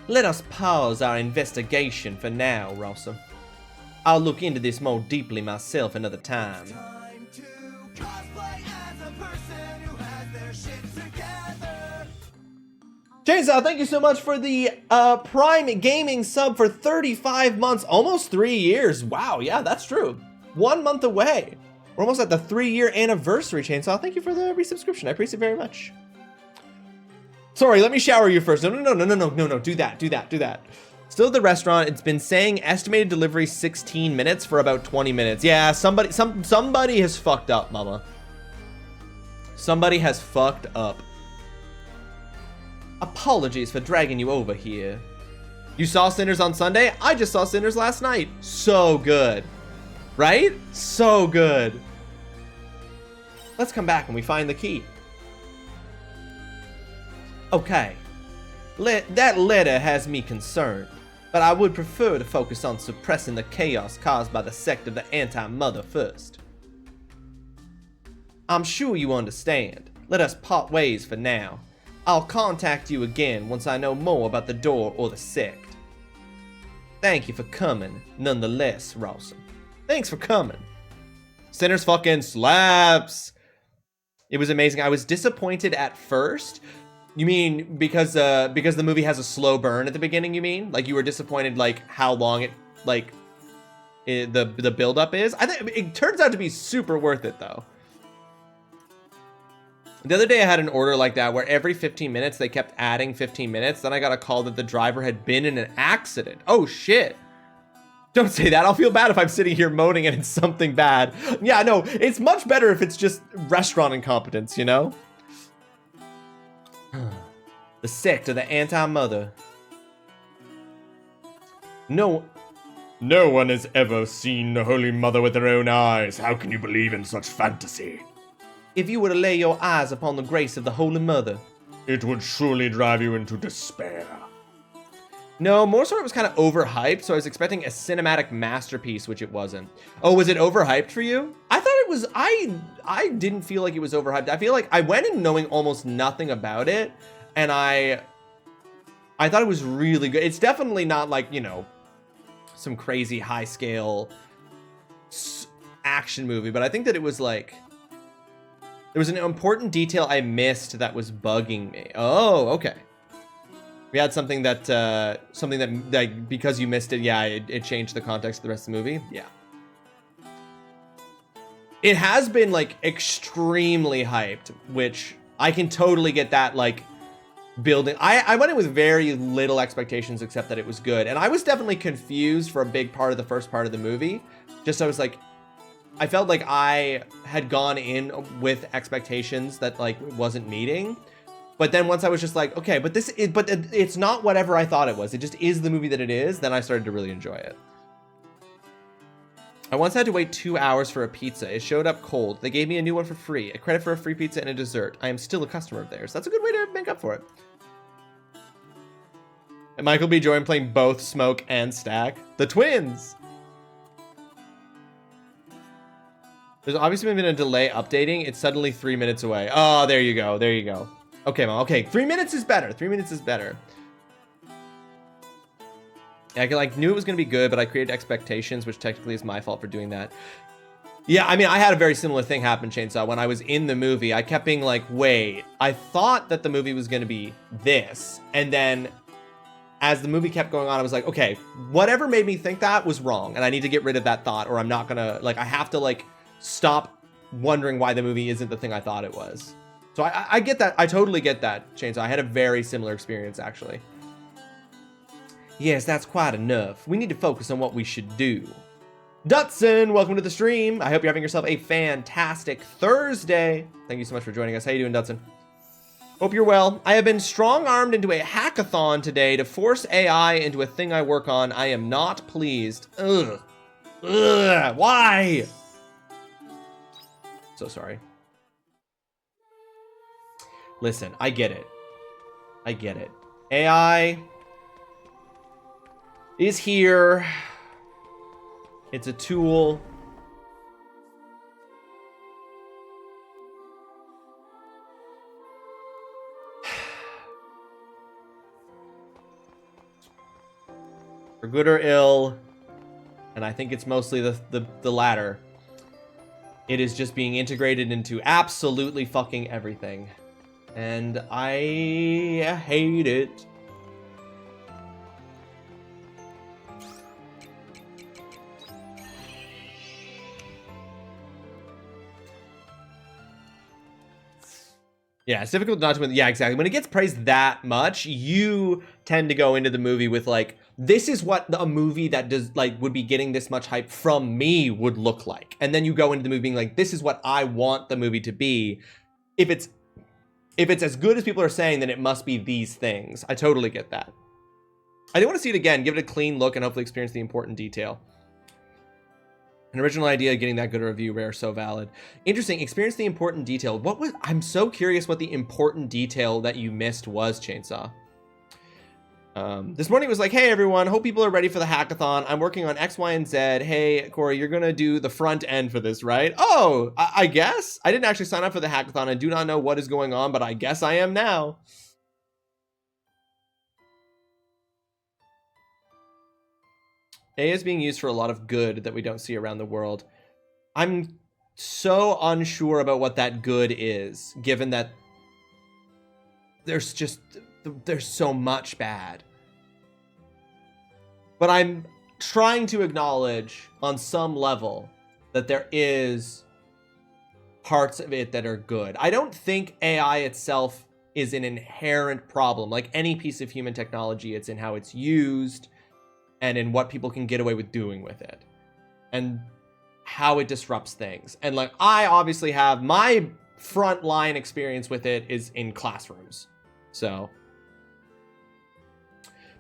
Let us pause our investigation for now, Rawesome. I'll look into this more deeply myself another time. Chainsaw, thank you so much for the Prime Gaming sub for 35 months, almost 3 years. Wow, yeah, that's true. 1 month away. We're almost at the 3-year anniversary, Chainsaw. Thank you for the resubscription. I appreciate it very much. Sorry, let me shower you first. No. Do that. Still at the restaurant. It's been saying estimated delivery 16 minutes for about 20 minutes. Yeah, somebody has fucked up, mama. Somebody has fucked up. Apologies for dragging you over here. You saw Sinners on Sunday? I just saw Sinners last night. So good. Right? So good. Let's come back when we find the key. Okay. That letter has me concerned, but I would prefer to focus on suppressing the chaos caused by the sect of the Anti-Mother first. I'm sure you understand. Let us part ways for now. I'll contact you again once I know more about the door or the sect. Thank you for coming, nonetheless, Rawesome. Thanks for coming. Sinners fucking slaps. It was amazing. I was disappointed at first. You mean because the movie has a slow burn at the beginning, you mean? Like you were disappointed like how long the build up is? I think it turns out to be super worth it though. The other day I had an order like that where every 15 minutes they kept adding 15 minutes. Then I got a call that the driver had been in an accident. Oh shit. Don't say that. I'll feel bad if I'm sitting here moaning and it's something bad. Yeah, no, it's much better if it's just restaurant incompetence, you know? The sect of the Anti-Mother. No one has ever seen the Holy Mother with their own eyes. How can you believe in such fantasy? If you were to lay your eyes upon the grace of the Holy Mother, it would surely drive you into despair. No, more so it was kind of overhyped, so I was expecting a cinematic masterpiece, which it wasn't. Oh, was it overhyped for you? I thought it was, I didn't feel like it was overhyped. I feel like I went in knowing almost nothing about it, and I thought it was really good. It's definitely not like, you know, some crazy high-scale action movie, but I think that it was like, there was an important detail I missed that was bugging me. Oh, okay. We had something that because you missed it, yeah, it changed the context of the rest of the movie. Yeah. It has been like extremely hyped, which I can totally get that like building. I went in with very little expectations except that it was good. And I was definitely confused for a big part of the first part of the movie. I was like, I felt like I had gone in with expectations that like wasn't meeting. But then once I was just like, okay, but it's not whatever I thought it was. It just is the movie that it is. Then I started to really enjoy it. I once had to wait 2 hours for a pizza. It showed up cold. They gave me a new one for free. A credit for a free pizza and a dessert. I am still a customer of theirs. That's a good way to make up for it. And Michael B. Jordan playing both Smoke and Stack. The twins! There's obviously been a delay updating. It's suddenly 3 minutes away. Oh, there you go. There you go. Okay, Mom. Okay, 3 minutes is better. 3 minutes is better. I knew it was going to be good, but I created expectations, which technically is my fault for doing that. Yeah, I mean, I had a very similar thing happen, Chainsaw. When I was in the movie, I kept being like, wait, I thought that the movie was going to be this. And then as the movie kept going on, I was like, okay, whatever made me think that was wrong. And I need to get rid of that thought, or I'm not going to, like, I have to, like, stop wondering why the movie isn't the thing I thought it was. So I get that. I totally get that, Chainsaw. I had a very similar experience, actually. Yes, that's quite enough. We need to focus on what we should do. Dutson, welcome to the stream. I hope you're having yourself a fantastic Thursday. Thank you so much for joining us. How you doing, Dutson? Hope you're well. I have been strong-armed into a hackathon today to force AI into a thing I work on. I am not pleased. Ugh. Ugh. Why? So sorry. Listen, I get it. I get it. AI is here. It's a tool. For good or ill, and I think it's mostly the latter. It is just being integrated into absolutely fucking everything. And I hate it. Yeah, it's difficult not to win. Yeah, exactly. When it gets praised that much, you tend to go into the movie with like, this is what a movie that does like would be getting this much hype from me would look like. And then you go into the movie being like, this is what I want the movie to be. If it's as good as people are saying, then it must be these things. I totally get that. I do want to see it again, give it a clean look, and hopefully experience the important detail. An original idea, getting that good a review, rare, so valid. Interesting, experience the important detail. I'm so curious what the important detail that you missed was, Chainsaw. This morning was like, hey everyone, hope people are ready for the hackathon. I'm working on X, Y, and Z. Hey, Corey, you're gonna do the front end for this, right? Oh, I guess. I didn't actually sign up for the hackathon. I do not know what is going on, but I guess I am now. AI is being used for a lot of good that we don't see around the world. I'm so unsure about what that good is, given that there's so much bad. But I'm trying to acknowledge on some level that there is parts of it that are good. I don't think AI itself is an inherent problem. Like any piece of human technology, it's in how it's used and in what people can get away with doing with it and how it disrupts things. And like, I obviously have my frontline experience with it is in classrooms. So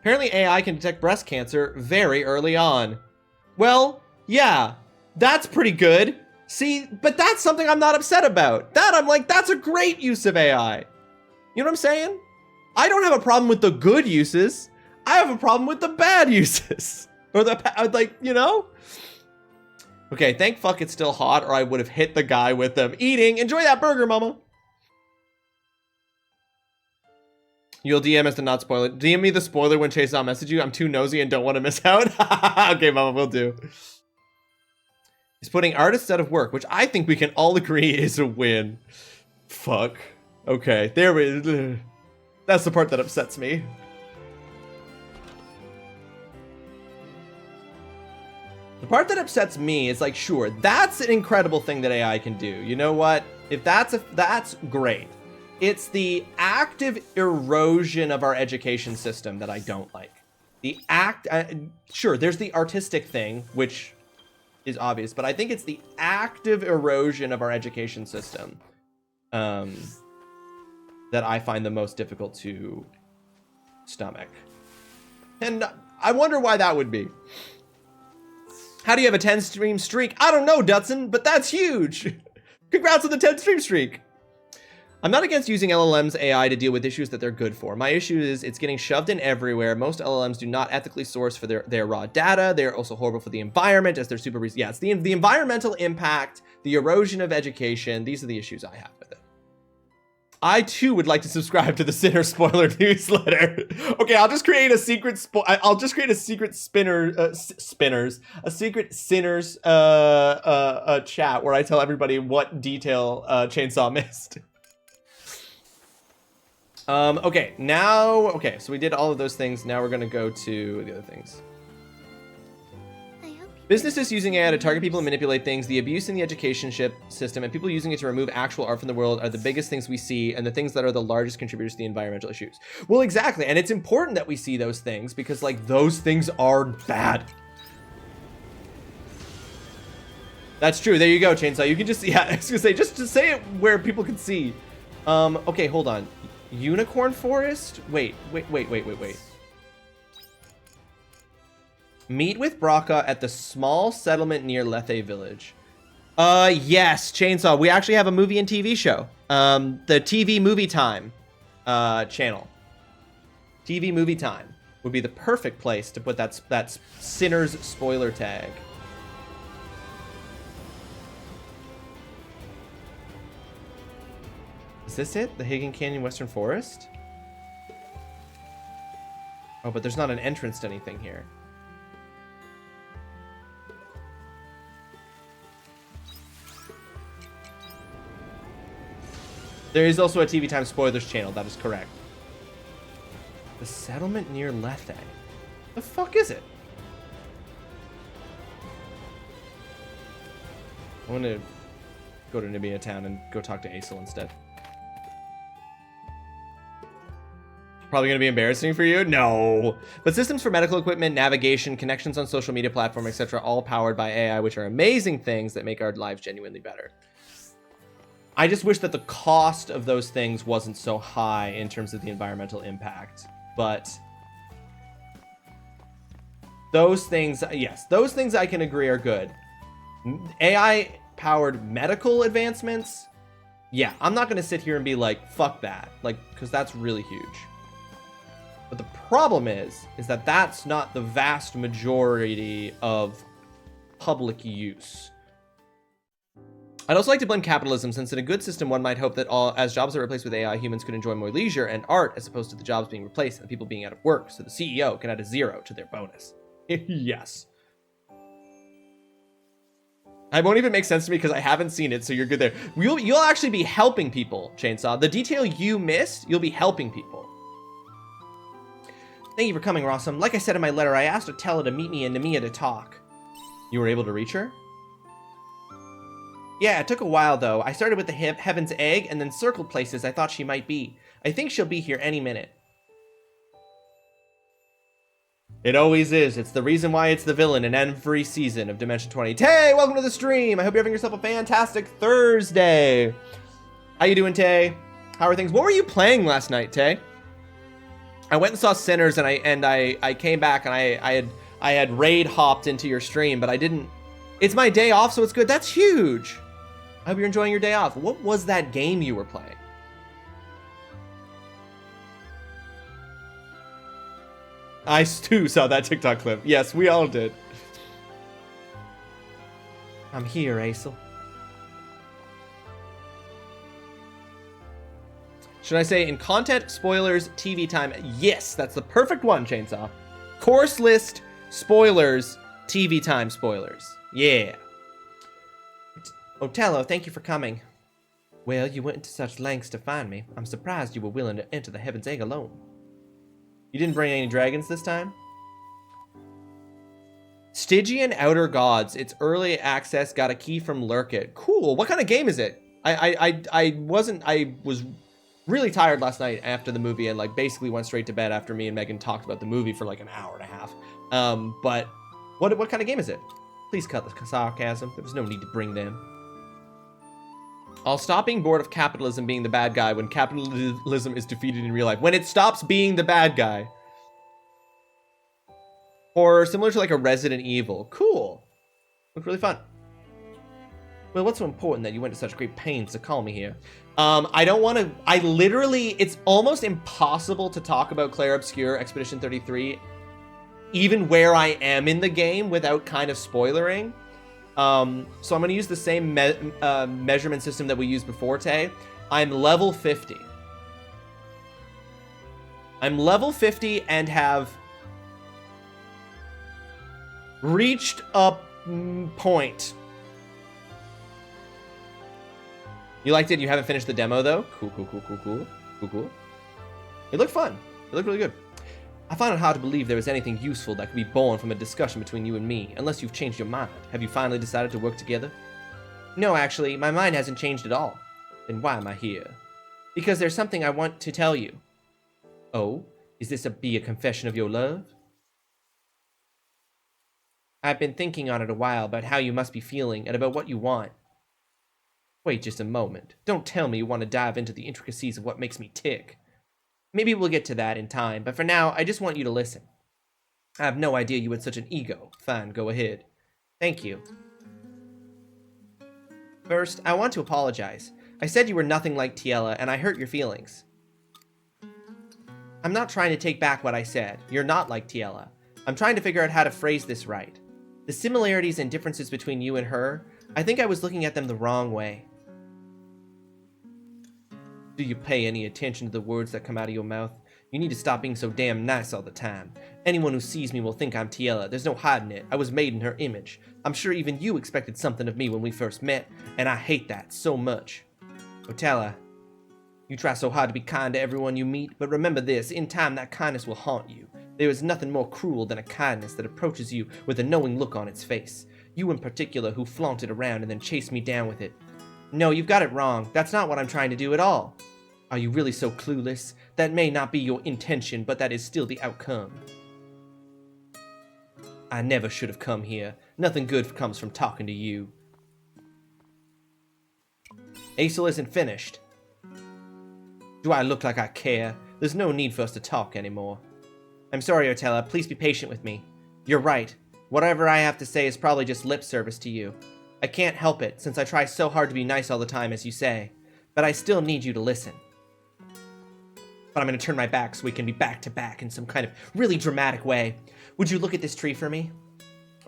apparently AI can detect breast cancer very early on. Well, yeah, that's pretty good. See, but that's something I'm not upset about. That I'm like, that's a great use of AI. You know what I'm saying? I don't have a problem with the good uses. I have a problem with the bad uses. Or the, like, you know? Okay, thank fuck it's still hot, or I would have hit the guy with them. Eating. Enjoy that burger, mama. You'll DM us to not spoil it. DM me the spoiler when Chase I'll message you. I'm too nosy and don't want to miss out. Okay, mama, we'll do. He's putting artists out of work, which I think we can all agree is a win. Fuck. Okay, there we go. That's the part that upsets me. The part that upsets me is like, sure, that's an incredible thing that AI can do. You know what? If that's great. It's the active erosion of our education system that I don't like. Sure, there's the artistic thing, which is obvious, but I think it's the active erosion of our education system that I find the most difficult to stomach. And I wonder why that would be. How do you have a 10 stream streak? I don't know, Dutson, but that's huge. Congrats on the 10 stream streak. I'm not against using LLMs AI to deal with issues that they're good for. My issue is it's getting shoved in everywhere. Most LLMs do not ethically source for their raw data. They're also horrible for the environment as they're super... Yeah, it's the environmental impact, the erosion of education. These are the issues I have with it. I too would like to subscribe to the Sinner Spoiler newsletter. Okay, I'll just create a secret secret Sinners chat where I tell everybody what detail Chainsaw missed. Okay, so we did all of those things. Now we're gonna go to the other things. Businesses using AI to target people and manipulate things, the abuse in the education system, and people using it to remove actual art from the world are the biggest things we see and the things that are the largest contributors to the environmental issues. Well, exactly, and it's important that we see those things because, like, those things are bad. That's true. There you go, Chainsaw. You can just, yeah, I was gonna say, just to say it where people can see. Okay, hold on. Unicorn Forest? Wait. Meet with Braca at the small settlement near Lethe Village. Yes, Chainsaw. We actually have a movie and TV show. The TV Movie Time channel. TV Movie Time would be the perfect place to put that Sinners spoiler tag. Is this it? The Hagen Canyon Western Forest? Oh, but there's not an entrance to anything here. There is also a TV Time Spoilers channel, that is correct. The settlement near Lethe. The fuck is it? I want to go to Nibia Town and go talk to Aesel instead. Probably going to be embarrassing for you? No. But systems for medical equipment, navigation, connections on social media platform, etc. all powered by AI, which are amazing things that make our lives genuinely better. I just wish that the cost of those things wasn't so high in terms of the environmental impact. But those things, yes, those things I can agree are good. AI-powered medical advancements, yeah, I'm not going to sit here and be like, fuck that. Like, because that's really huge. But the problem is that that's not the vast majority of public use. I'd also like to blame capitalism, since in a good system, one might hope that as jobs are replaced with AI, humans could enjoy more leisure and art, as opposed to the jobs being replaced and people being out of work, so the CEO can add a 0 to their bonus. Yes. It won't even make sense to me because I haven't seen it, so you're good there. You'll actually be helping people, Chainsaw. The detail you missed, you'll be helping people. Thank you for coming, Rawesome. Like I said in my letter, I asked Harvestella to meet me in Nemiya to talk. You were able to reach her? Yeah, it took a while, though. I started with the Heaven's Egg and then circled places I thought she might be. I think she'll be here any minute. It always is. It's the reason why it's the villain in every season of Dimension 20. Tay, welcome to the stream. I hope you're having yourself a fantastic Thursday. How you doing, Tay? How are things? What were you playing last night, Tay? I went and saw Sinners, and I came back, and I had raid hopped into your stream, but I didn't. It's my day off, so it's good. That's huge. I hope you're enjoying your day off. What was that game you were playing? I too saw that TikTok clip. Yes, we all did. I'm here, Aesel. Should I say in content, spoilers, TV time? Yes, that's the perfect one, Chainsaw. Course list, spoilers, TV time spoilers. Yeah. Otello, thank you for coming. Well, you went into such lengths to find me. I'm surprised you were willing to enter the Heaven's Egg alone. You didn't bring any dragons this time? Stygian Outer Gods. It's early access. Got a key from Lurkit. Cool. What kind of game is it? I was really tired last night after the movie and like basically went straight to bed after me and Megan talked about the movie for like an hour and a half. But what kind of game is it? Please cut the sarcasm. There was no need to bring them. I'll stop being bored of capitalism being the bad guy when capitalism is defeated in real life. When it stops being the bad guy. Or similar to like a Resident Evil. Cool. Looked really fun. Well, what's so important that you went to such great pains to call me here? I don't want to... I literally... It's almost impossible to talk about Clair Obscur Expedition 33 even where I am in the game without kind of spoilering. So I'm going to use the same measurement system that we used before, Tay. I'm level 50. I'm level 50 and have reached a point. You liked it? You haven't finished the demo, though? Cool. It looked fun. It looked really good. I find it hard to believe there is anything useful that could be born from a discussion between you and me, unless you've changed your mind. Have you finally decided to work together? No, actually, my mind hasn't changed at all. Then why am I here? Because there's something I want to tell you. Oh? Is this a confession of your love? I've been thinking on it a while about how you must be feeling and about what you want. Wait just a moment. Don't tell me you want to dive into the intricacies of what makes me tick. Maybe we'll get to that in time, but for now, I just want you to listen. I have no idea you had such an ego. Fine, go ahead. Thank you. First, I want to apologize. I said you were nothing like Tiella, and I hurt your feelings. I'm not trying to take back what I said. You're not like Tiella. I'm trying to figure out how to phrase this right. The similarities and differences between you and her, I think I was looking at them the wrong way. Do you pay any attention to the words that come out of your mouth? You need to stop being so damn nice all the time. Anyone who sees me will think I'm Tiella. There's no hiding it. I was made in her image. I'm sure even you expected something of me when we first met, and I hate that so much. Otella, you try so hard to be kind to everyone you meet, but remember this, in time that kindness will haunt you. There is nothing more cruel than a kindness that approaches you with a knowing look on its face. You in particular who flaunt it around and then chase me down with it. No, you've got it wrong. That's not what I'm trying to do at all. Are you really so clueless? That may not be your intention, but that is still the outcome. I never should have come here. Nothing good comes from talking to you. Aesel isn't finished. Do I look like I care? There's no need for us to talk anymore. I'm sorry, Otella. Please be patient with me. You're right. Whatever I have to say is probably just lip service to you. I can't help it, since I try so hard to be nice all the time, as you say. But I still need you to listen. But I'm going to turn my back so we can be back to back in some kind of really dramatic way. Would you look at this tree for me?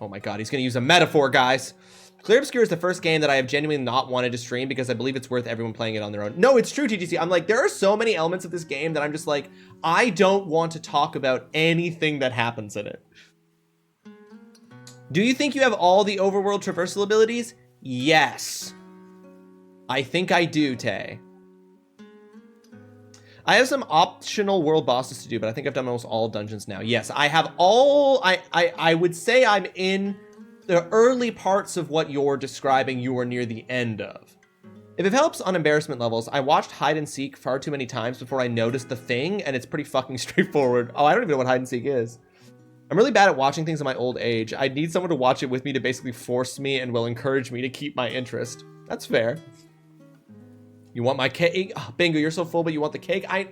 Oh my god, he's going to use a metaphor, guys. Clair Obscur is the first game that I have genuinely not wanted to stream because I believe it's worth everyone playing it on their own. No, it's true, TGC. I'm like, there are so many elements of this game that I'm just like, I don't want to talk about anything that happens in it. Do you think you have all the overworld traversal abilities? Yes. I think I do, Tay. I have some optional world bosses to do, but I think I've done almost all dungeons now. Yes, I have all... I would say I'm in the early parts of what you're describing you are near the end of. If it helps on embarrassment levels, I watched Hide and Seek far too many times before I noticed the thing, and it's pretty fucking straightforward. Oh, I don't even know what Hide and Seek is. I'm really bad at watching things in my old age. I need someone to watch it with me to basically force me and will encourage me to keep my interest. That's fair. You want my cake? Oh, bingo, you're so full, but you want the cake? I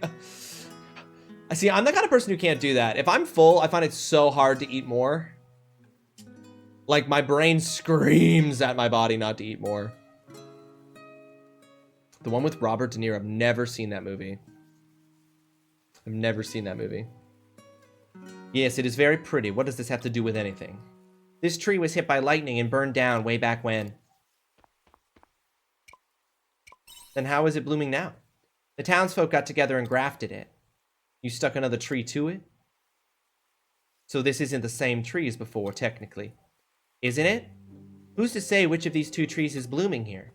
see, I'm the kind of person who can't do that. If I'm full, I find it so hard to eat more. Like, my brain screams at my body not to eat more. The one with Robert De Niro, I've never seen that movie. I've never seen that movie. Yes, it is very pretty. What does this have to do with anything? This tree was hit by lightning and burned down way back when. Then how is it blooming now? The townsfolk got together and grafted it. You stuck another tree to it? So this isn't the same tree as before, technically. Isn't it? Who's to say which of these two trees is blooming here?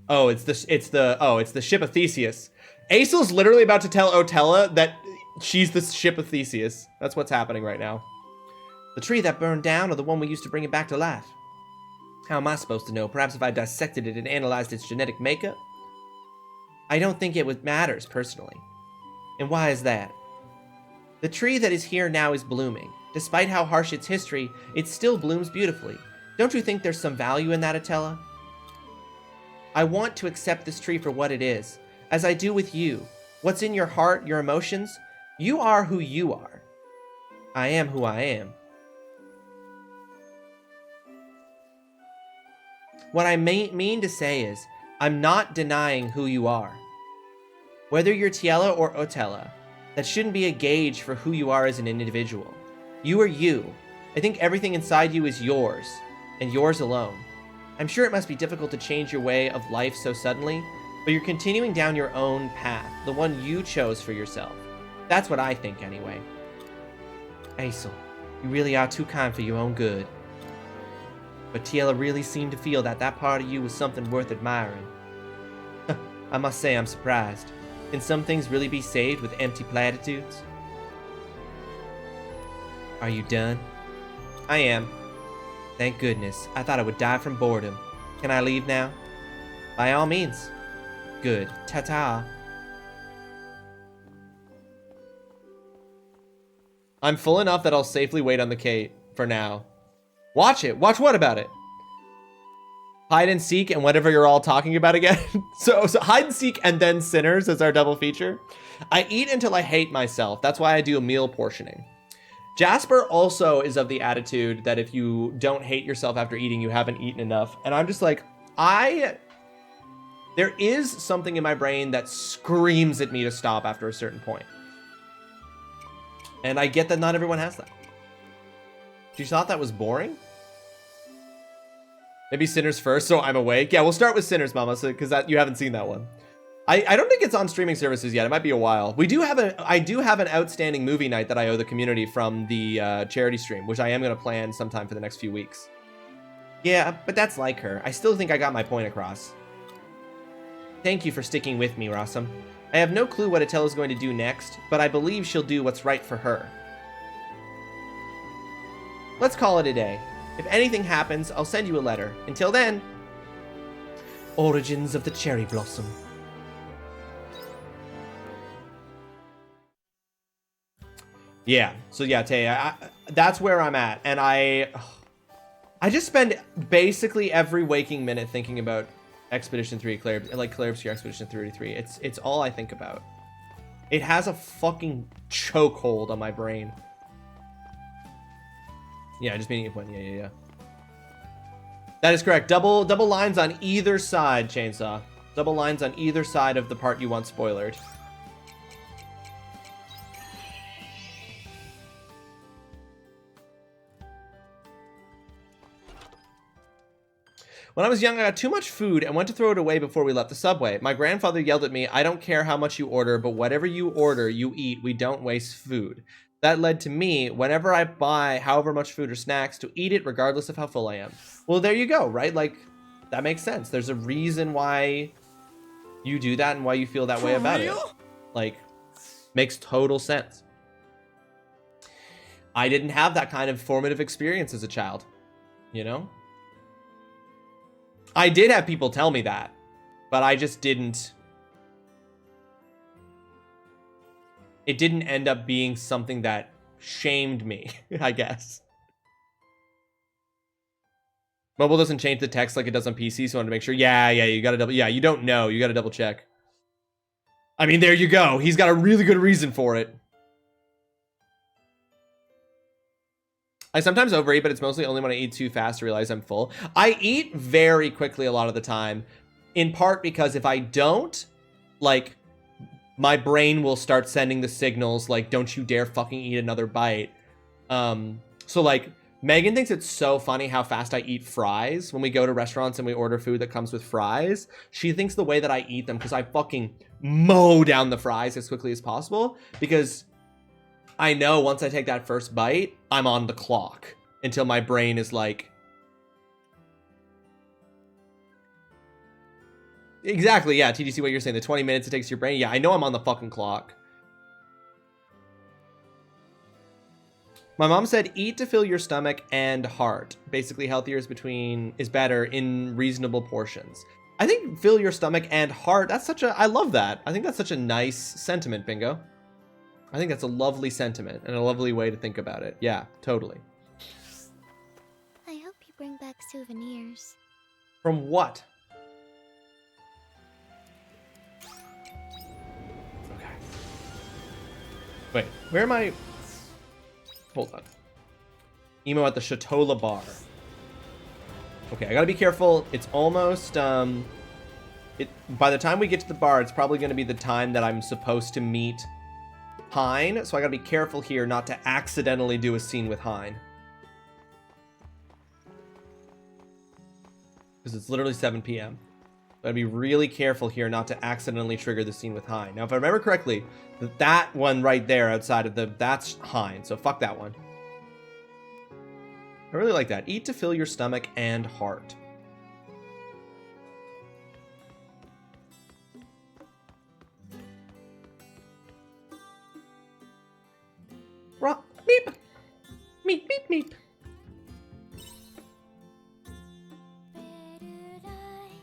Oh, it's the ship of Theseus. Aesel's literally about to tell Otella that she's the ship of Theseus. That's what's happening right now. The tree that burned down or the one we used to bring it back to life? How am I supposed to know? Perhaps if I dissected it and analyzed its genetic makeup? I don't think it matters, personally. And why is that? The tree that is here now is blooming. Despite how harsh its history, it still blooms beautifully. Don't you think there's some value in that, Otella? I want to accept this tree for what it is, as I do with you. What's in your heart, your emotions? You are who you are. I am who I am. What I mean to say is, I'm not denying who you are. Whether you're Tiela or Otella, that shouldn't be a gauge for who you are as an individual. You are you. I think everything inside you is yours, and yours alone. I'm sure it must be difficult to change your way of life so suddenly, but you're continuing down your own path, the one you chose for yourself. That's what I think, anyway. Aesel, you really are too kind for your own good. But Tiela really seemed to feel that that part of you was something worth admiring. I must say I'm surprised. Can some things really be saved with empty platitudes? Are you done? I am. Thank goodness. I thought I would die from boredom. Can I leave now? By all means. Good. Ta-ta. I'm full enough that I'll safely wait on the Kate for now. Watch it. Watch what about it? Hide and seek and whatever you're all talking about again. so hide and seek and then sinners as our double feature. I eat until I hate myself. That's why I do a meal portioning. Jasper also is of the attitude that if you don't hate yourself after eating, you haven't eaten enough. And I'm just like, there is something in my brain that screams at me to stop after a certain point. And I get that not everyone has that. You thought that was boring? Maybe Sinners first, so I'm awake. Yeah, we'll start with Sinners, Mama, because you haven't seen that one. I don't think it's on streaming services yet. It might be a while. I do have an outstanding movie night that I owe the community from the charity stream, which I am going to plan sometime for the next few weeks. Yeah, but that's like her. I still think I got my point across. Thank you for sticking with me, Rawesome. I have no clue what Atella's going to do next, but I believe she'll do what's right for her. Let's call it a day. If anything happens, I'll send you a letter. Until then, Origins of the Cherry Blossom. Yeah, so yeah, Taya, that's where I'm at. And I just spend basically every waking minute thinking about Expedition 3, Claire Obscure Expedition 33. It's all I think about. It has a fucking chokehold on my brain. Yeah, just meaning point. Yeah. That is correct. Double lines on either side, Chainsaw. Double lines on either side of the part you want spoilered. When I was young, I got too much food and went to throw it away before we left the subway. My grandfather yelled at me, "I don't care how much you order, but whatever you order, you eat. We don't waste food." That led to me, whenever I buy however much food or snacks, to eat it regardless of how full I am. Well, there you go, right? Like, that makes sense. There's a reason why you do that and why you feel that way about it. Like, makes total sense. I didn't have that kind of formative experience as a child, you know? I did have people tell me that, but I just didn't. It didn't end up being something that shamed me, I guess. Mobile doesn't change the text like it does on PC, so I wanted to make sure. Yeah, you gotta double. Yeah, you don't know. You gotta double check. I mean, there you go. He's got a really good reason for it. I sometimes overeat, but it's mostly only when I eat too fast to realize I'm full. I eat very quickly a lot of the time, in part because if I don't, like, my brain will start sending the signals like, don't you dare fucking eat another bite. So like, Megan thinks it's so funny how fast I eat fries when we go to restaurants and we order food that comes with fries. She thinks the way that I eat them, because I fucking mow down the fries as quickly as possible, because I know once I take that first bite, I'm on the clock until my brain is like, exactly, yeah, TGC, what you're saying, the 20 minutes it takes your brain. Yeah, I know I'm on the fucking clock. My mom said eat to fill your stomach and heart. Basically, healthier is better in reasonable portions. I think fill your stomach and heart, I love that. I think that's such a nice sentiment, Bingo. I think that's a lovely sentiment and a lovely way to think about it. Yeah, totally. I hope you bring back souvenirs. From what? Wait, where am I? Hold on. Emo at the Chatola bar. Okay, I gotta be careful. It's almost, by the time we get to the bar, it's probably gonna be the time that I'm supposed to meet Hein, so I gotta be careful here not to accidentally do a scene with Hein. Because it's literally 7 p.m. Gotta be really careful here not to accidentally trigger the scene with Hein. Now, if I remember correctly, that one right there outside of that's Hein, so fuck that one. I really like that. Eat to fill your stomach and heart. Meep. Meep, meep, meep.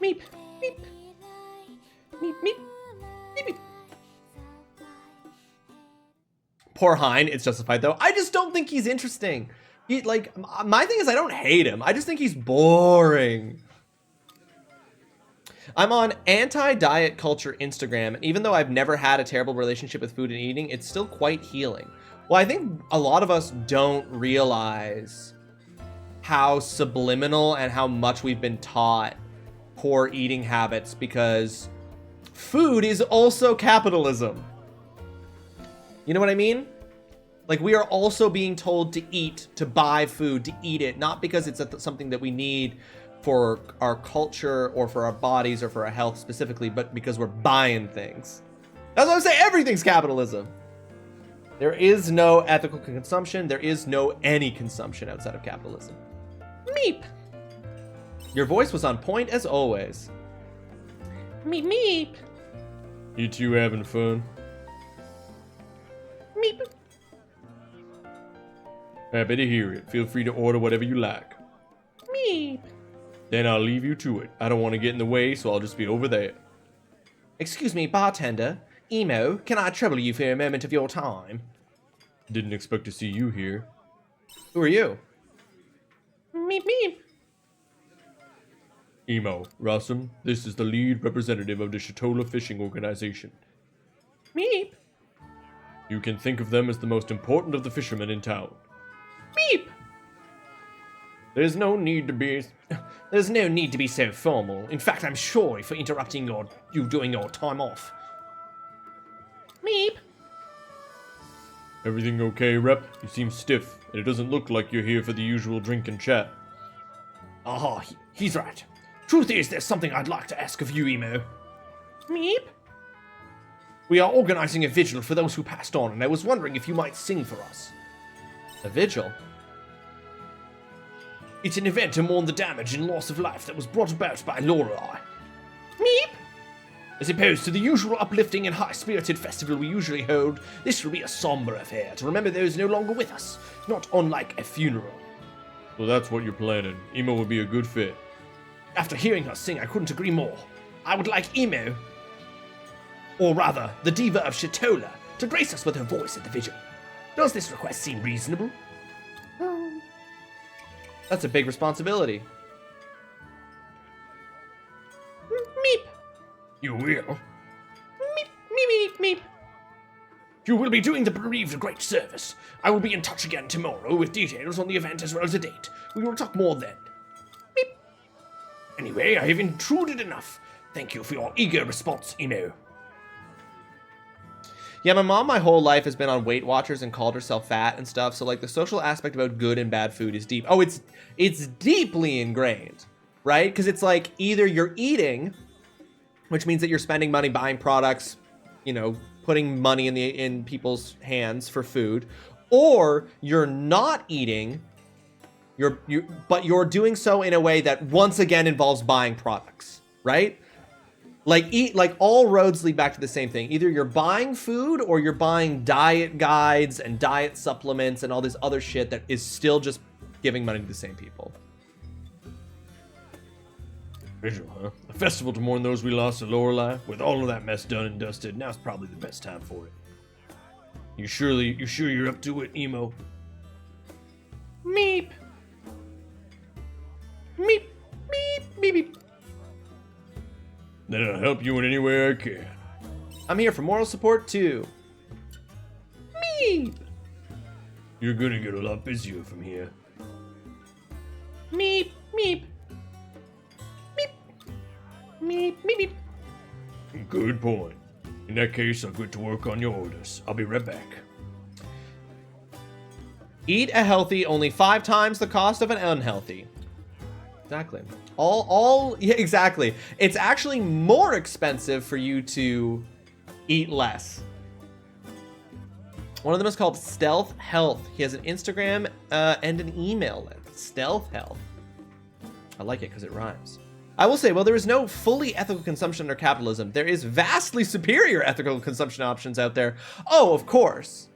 Meep, meep. Meep, meep. Meep, meep. Poor Hein, it's justified though. I just don't think he's interesting. Like, my thing is I don't hate him. I just think he's boring. I'm on anti-diet culture Instagram, and even though I've never had a terrible relationship with food and eating, it's still quite healing. Well, I think a lot of us don't realize how subliminal and how much we've been taught poor eating habits, because food is also capitalism. You know what I mean? Like, we are also being told to eat, to buy food, to eat it, not because it's something that we need for our culture or for our bodies or for our health specifically, but because we're buying things. That's what I'm saying. Everything's capitalism. There is no ethical consumption. There is no any consumption outside of capitalism. Meep. Your voice was on point as always. Meep, meep. You two having fun? Meep. Happy to hear it. Feel free to order whatever you like. Meep. Then I'll leave you to it. I don't want to get in the way, so I'll just be over there. Excuse me, bartender. Emo, can I trouble you for a moment of your time? Didn't expect to see you here. Who are you? Meep, meep. Emo, Rawesome, this is the lead representative of the Chatola Fishing Organization. Meep. You can think of them as the most important of the fishermen in town. Meep. There's no need to be... There's no need to be so formal. In fact, I'm sorry for interrupting you doing your time off. Meep. Everything okay, Rep? You seem stiff, and it doesn't look like you're here for the usual drink and chat. Ah, he's right. Truth is, there's something I'd like to ask of you, Emo. Meep. We are organizing a vigil for those who passed on, and I was wondering if you might sing for us. A vigil? It's an event to mourn the damage and loss of life that was brought about by Lorelei. Meep. As opposed to the usual uplifting and high-spirited festival we usually hold, this will be a somber affair to remember those no longer with us, not unlike a funeral. So that's what you're planning. Emo would be a good fit. After hearing her sing, I couldn't agree more. I would like Emo, or rather, the diva of Chatola, to grace us with her voice at the vigil. Does this request seem reasonable? That's a big responsibility. Meep. You will? Meep, meep, meep, meep. You will be doing the bereaved a great service. I will be in touch again tomorrow with details on the event as well as a date. We will talk more then. Meep. Anyway, I have intruded enough. Thank you for your eager response, Emo. Yeah, my mom my whole life has been on Weight Watchers and called herself fat and stuff, so like the social aspect about good and bad food is deep. Oh, it's deeply ingrained, right? Because it's like either you're eating, which means that you're spending money buying products, you know, putting money in people's hands for food, or you're not eating, but you're doing so in a way that once again involves buying products, right? Like all roads lead back to the same thing. Either you're buying food or you're buying diet guides and diet supplements and all this other shit that is still just giving money to the same people. Vigil, huh? A festival to mourn those we lost to Lorelei? With all of that mess done and dusted, now's probably the best time for it. You sure you're up to it, Emo? Meep. Meep. Meep. Meep. Meep. Then I'll help you in any way I can. I'm here for moral support too. Meep. You're gonna get a lot busier from here. Meep, meep. Meep. Meep, meep, meep. Good point. In that case, I'll get to work on your orders. I'll be right back. Eat a healthy only 5 times the cost of an unhealthy. Exactly. Yeah, exactly. It's actually more expensive for you to eat less. One of them is called Stealth Health. He has an Instagram and an email list. Stealth Health. I like it because it rhymes. I will say, while there is no fully ethical consumption under capitalism, there is vastly superior ethical consumption options out there. Oh, of course.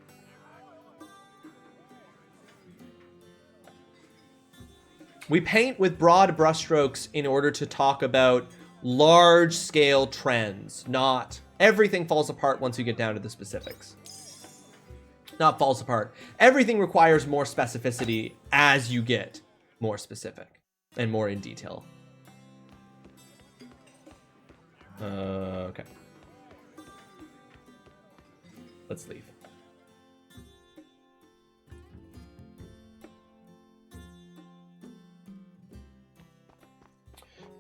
We paint with broad brushstrokes in order to talk about large-scale trends, not everything falls apart once you get down to the specifics. Not falls apart. Everything requires more specificity as you get more specific and more in detail. Okay. Let's leave.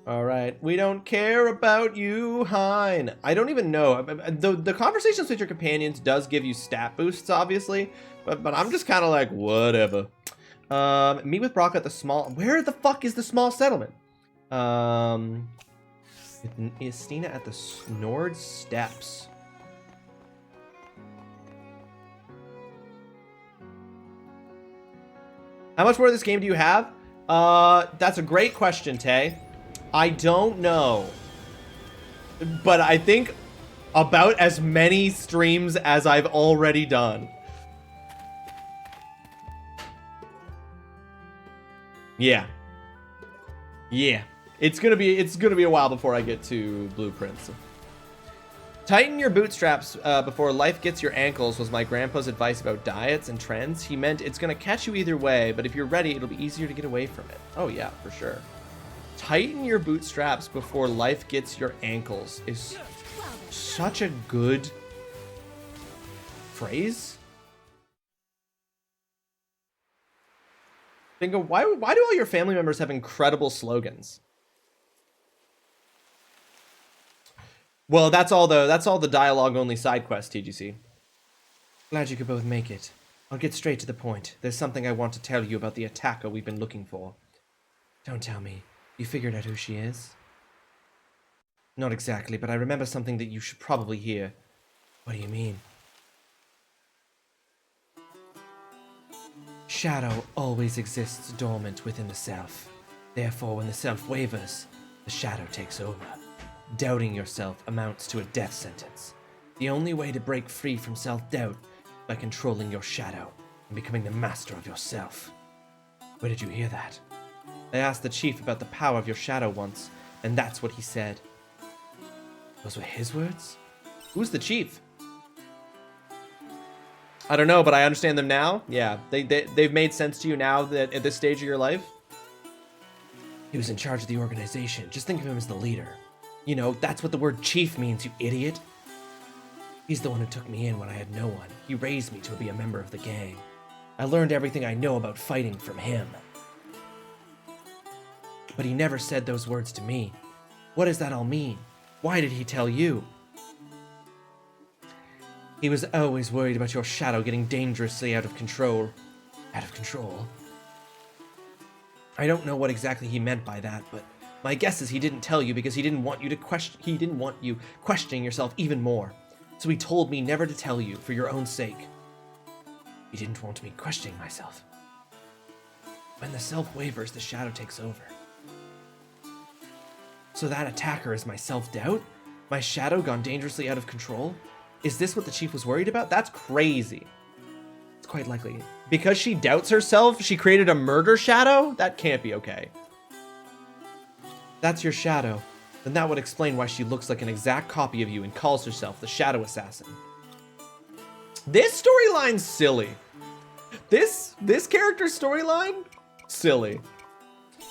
All right, we don't care about you, Hein. I don't even know. The conversations with your companions does give you stat boosts, obviously, but I'm just kind of like, whatever. Meet with Brock at the small... Where the fuck is the small settlement? Is Stina at the Snord Steps? How much more of this game do you have? That's a great question, Tay. I don't know. But I think about as many streams as I've already done. Yeah. Yeah. It's gonna be a while before I get to blueprints. Tighten your bootstraps before life gets your ankles was my grandpa's advice about diets and trends. He meant it's gonna catch you either way, but if you're ready, it'll be easier to get away from it. Oh yeah, for sure. Tighten your bootstraps before life gets your ankles is such a good phrase. Think of why do all your family members have incredible slogans? Well, that's all the dialogue only side quest, TGC. Glad you could both make it. I'll get straight to the point. There's something I want to tell you about the attacker we've been looking for. Don't tell me. You figured out who she is? Not exactly, but I remember something that you should probably hear. What do you mean? Shadow always exists dormant within the self. Therefore, when the self wavers, the shadow takes over. Doubting yourself amounts to a death sentence. The only way to break free from self-doubt is by controlling your shadow and becoming the master of yourself. Where did you hear that? I asked the chief about the power of your shadow once, and that's what he said. Those were his words? Who's the chief? I don't know, but I understand them now. Yeah, they've made sense to you now that at this stage of your life. He was in charge of the organization. Just think of him as the leader. You know, that's what the word chief means, you idiot. He's the one who took me in when I had no one. He raised me to be a member of the gang. I learned everything I know about fighting from him. But he never said those words to me. What does that all mean? Why did he tell you? He was always worried about your shadow getting dangerously out of control. Out of control? I don't know what exactly he meant by that, but my guess is he didn't tell you because he didn't want you questioning yourself even more. So he told me never to tell you for your own sake. He didn't want me questioning myself. When the self wavers, the shadow takes over. So that attacker is my self-doubt? My shadow gone dangerously out of control? Is this what the chief was worried about? That's crazy. It's quite likely. Because she doubts herself, she created a murder shadow? That can't be okay. That's your shadow. Then that would explain why she looks like an exact copy of you and calls herself the Shadow Assassin. This storyline's silly. This character's storyline? Silly.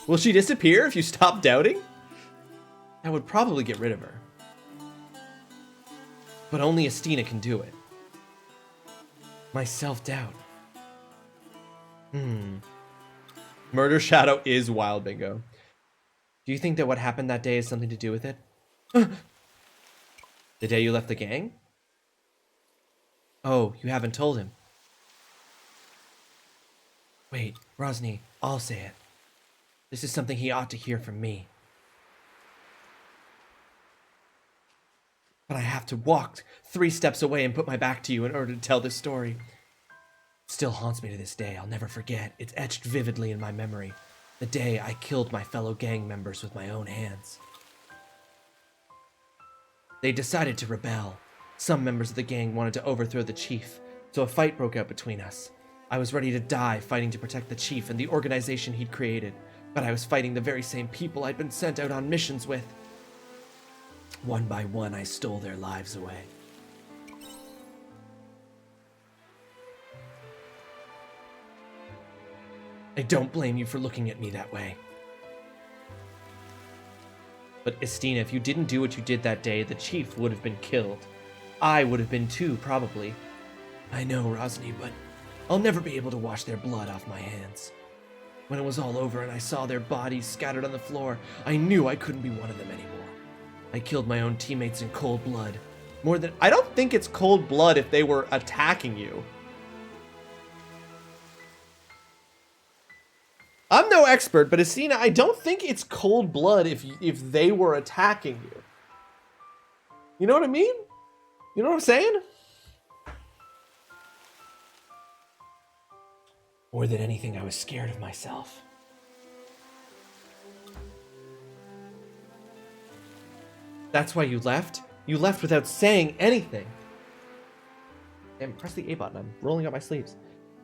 Will she disappear if you stop doubting? That would probably get rid of her. But only Estina can do it. My self-doubt. Murder Shadow is wild, bingo. Do you think that what happened that day has something to do with it? The day you left the gang? Oh, you haven't told him. Wait, Rosny, I'll say it. This is something he ought to hear from me. But I have to walk 3 steps away and put my back to you in order to tell this story. It still haunts me to this day. I'll never forget. It's etched vividly in my memory. The day I killed my fellow gang members with my own hands. They decided to rebel. Some members of the gang wanted to overthrow the chief, so a fight broke out between us. I was ready to die fighting to protect the chief and the organization he'd created, but I was fighting the very same people I'd been sent out on missions with. One by one, I stole their lives away. I don't blame you for looking at me that way. But Estina, if you didn't do what you did that day, the chief would have been killed. I would have been too, probably. I know, Rosny, but I'll never be able to wash their blood off my hands. When it was all over and I saw their bodies scattered on the floor, I knew I couldn't be one of them anymore. I killed my own teammates in cold blood. More than... I don't think it's cold blood if they were attacking you. I'm no expert, but Estina, I don't think it's cold blood if they were attacking you. You know what I mean? You know what I'm saying? More than anything, I was scared of myself. That's why you left? You left without saying anything. Damn, press the A button. I'm rolling up my sleeves.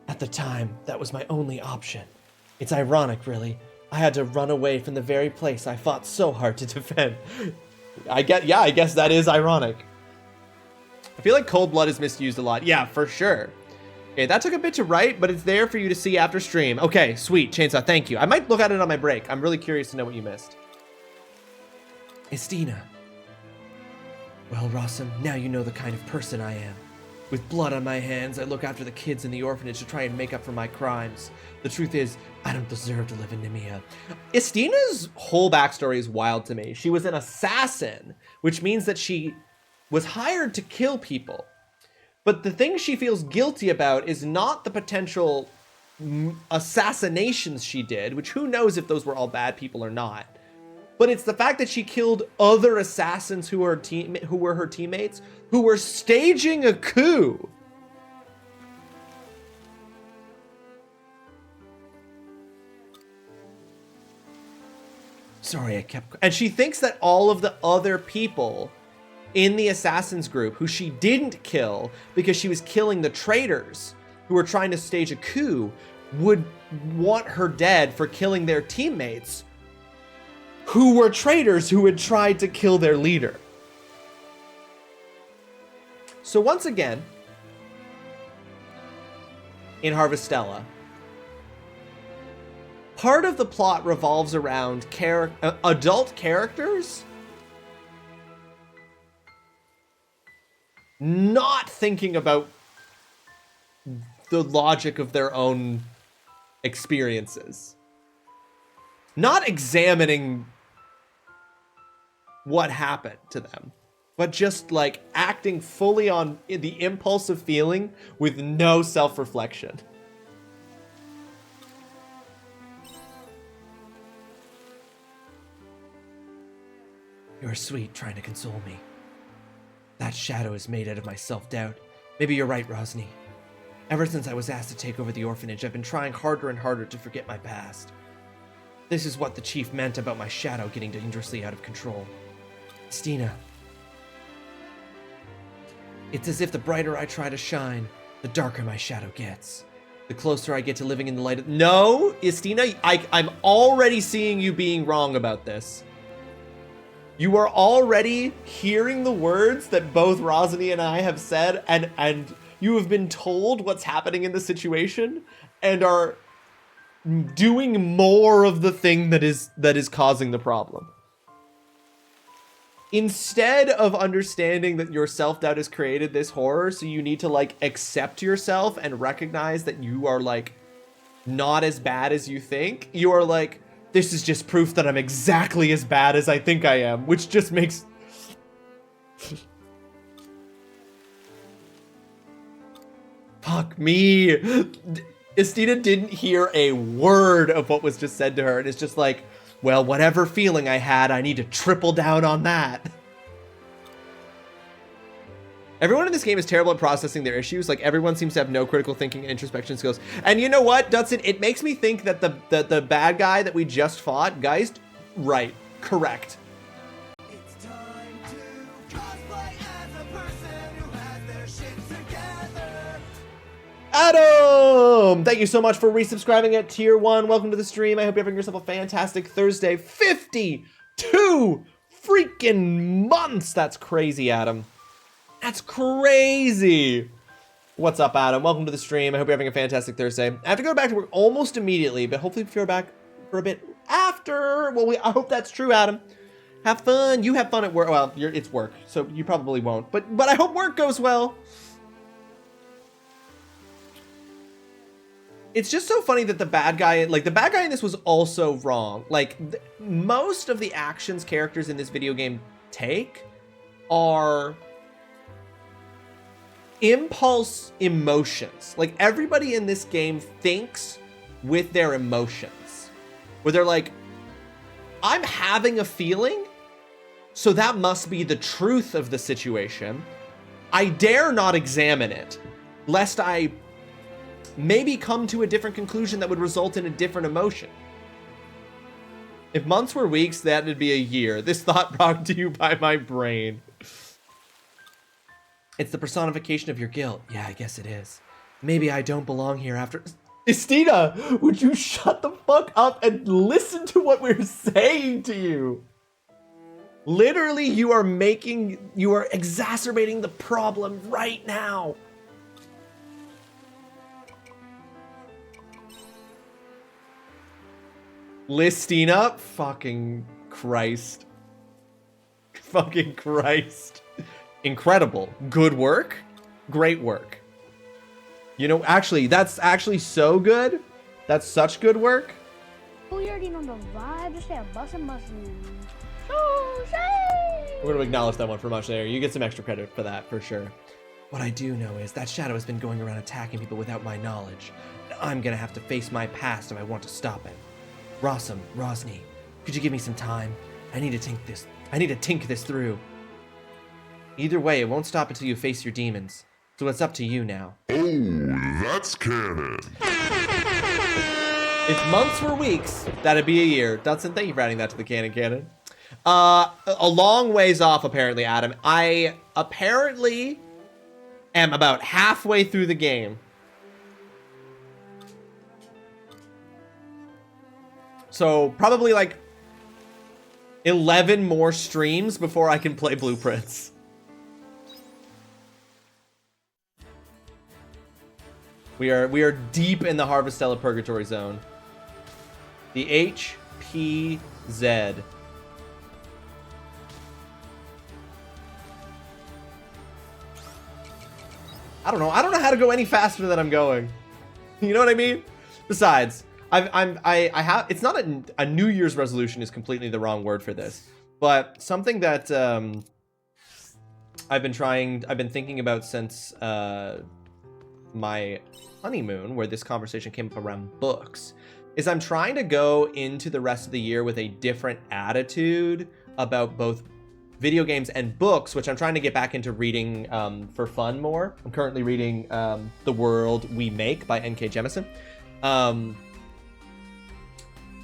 At the time, that was my only option. It's ironic, really. I had to run away from the very place I fought so hard to defend. I guess that is ironic. I feel like cold blood is misused a lot. Yeah, for sure. Okay, that took a bit to write, but it's there for you to see after stream. Okay, sweet. Chainsaw, thank you. I might look at it on my break. I'm really curious to know what you missed. Estina. Well, Rawesome, now you know the kind of person I am. With blood on my hands, I look after the kids in the orphanage to try and make up for my crimes. The truth is, I don't deserve to live in Nemea. Estina's whole backstory is wild to me. She was an assassin, which means that she was hired to kill people. But the thing she feels guilty about is not the potential assassinations she did, which who knows if those were all bad people or not. But it's the fact that she killed other assassins who were her teammates, who were staging a coup. Sorry, I kept... And she thinks that all of the other people in the assassins group who she didn't kill because she was killing the traitors who were trying to stage a coup would want her dead for killing their teammates who were traitors who had tried to kill their leader. So once again, in Harvestella, part of the plot revolves around adult characters not thinking about the logic of their own experiences. Not examining what happened to them, but just like acting fully on the impulse of feeling with no self-reflection. You're sweet trying to console me. That shadow is made out of my self-doubt. Maybe you're right, Rosny. Ever since I was asked to take over the orphanage, I've been trying harder and harder to forget my past. This is what the chief meant about my shadow getting dangerously out of control. Estina. It's as if the brighter I try to shine, the darker my shadow gets. The closer I get to living in the light of... No, Estina, I'm already seeing you being wrong about this. You are already hearing the words that both Rosny and I have said, and you have been told what's happening in the situation, and are doing more of the thing that is causing the problem. instead of understanding that your self-doubt has created this horror, so you need to like accept yourself and recognize that you are like not as bad as you think, you are like, this is just proof that I'm exactly as bad as I think I am, which just makes fuck me. Estina didn't hear a word of what was just said to her, and it's just like, well, whatever feeling I had, I need to triple down on that. Everyone in this game is terrible at processing their issues. Like, everyone seems to have no critical thinking and introspection skills. And you know what, Dutson? It makes me think that the bad guy that we just fought, Geist, right, correct. It's time to cosplay as a person who has their shit together. Adam! Thank you so much for resubscribing at Tier 1. Welcome to the stream. I hope you're having yourself a fantastic Thursday. 52 freaking months! That's crazy, Adam. That's crazy! What's up, Adam? Welcome to the stream. I hope you're having a fantastic Thursday. I have to go back to work almost immediately, but hopefully if you're back for a bit after. Well, I hope that's true, Adam. Have fun. You have fun at work. Well, it's work, so you probably won't. But I hope work goes well. It's just so funny that the bad guy in this was also wrong. Like, most of the actions characters in this video game take are impulse emotions. Like, everybody in this game thinks with their emotions. Where they're like, I'm having a feeling, so that must be the truth of the situation. I dare not examine it, lest I maybe come to a different conclusion that would result in a different emotion. If months were weeks, that would be a year. This thought brought to you by my brain. It's the personification of your guilt. Yeah, I guess it is. Maybe I don't belong here after... Estina, would you shut the fuck up and listen to what we're saying to you? Literally, you are exacerbating the problem right now. Listina, fucking Christ. Fucking Christ. Incredible. Good work. Great work. You know, actually, that's actually so good. That's such good work. We already know the vibe. Just say a bussin'. We're going to acknowledge that one for much there. You get some extra credit for that, for sure. What I do know is that Shadow has been going around attacking people without my knowledge. And I'm going to have to face my past if I want to stop it. Rawesome, Rosny, could you give me some time? I need to think this through. Either way, it won't stop until you face your demons. So it's up to you now. Oh, that's canon. If months were weeks, that'd be a year. Dudson, thank you for adding that to the canon. A long ways off, apparently, Adam. I apparently am about halfway through the game. So probably like 11 more streams before I can play Blueprints. We are deep in the Harvestella Purgatory Zone. The HPZ. I don't know how to go any faster than I'm going. You know what I mean? Besides, I have, it's not a New Year's resolution is completely the wrong word for this, but something that I've been thinking about since my honeymoon, where this conversation came up around books, is I'm trying to go into the rest of the year with a different attitude about both video games and books, which I'm trying to get back into reading for fun more. I'm currently reading The World We Make by N.K. Jemisin.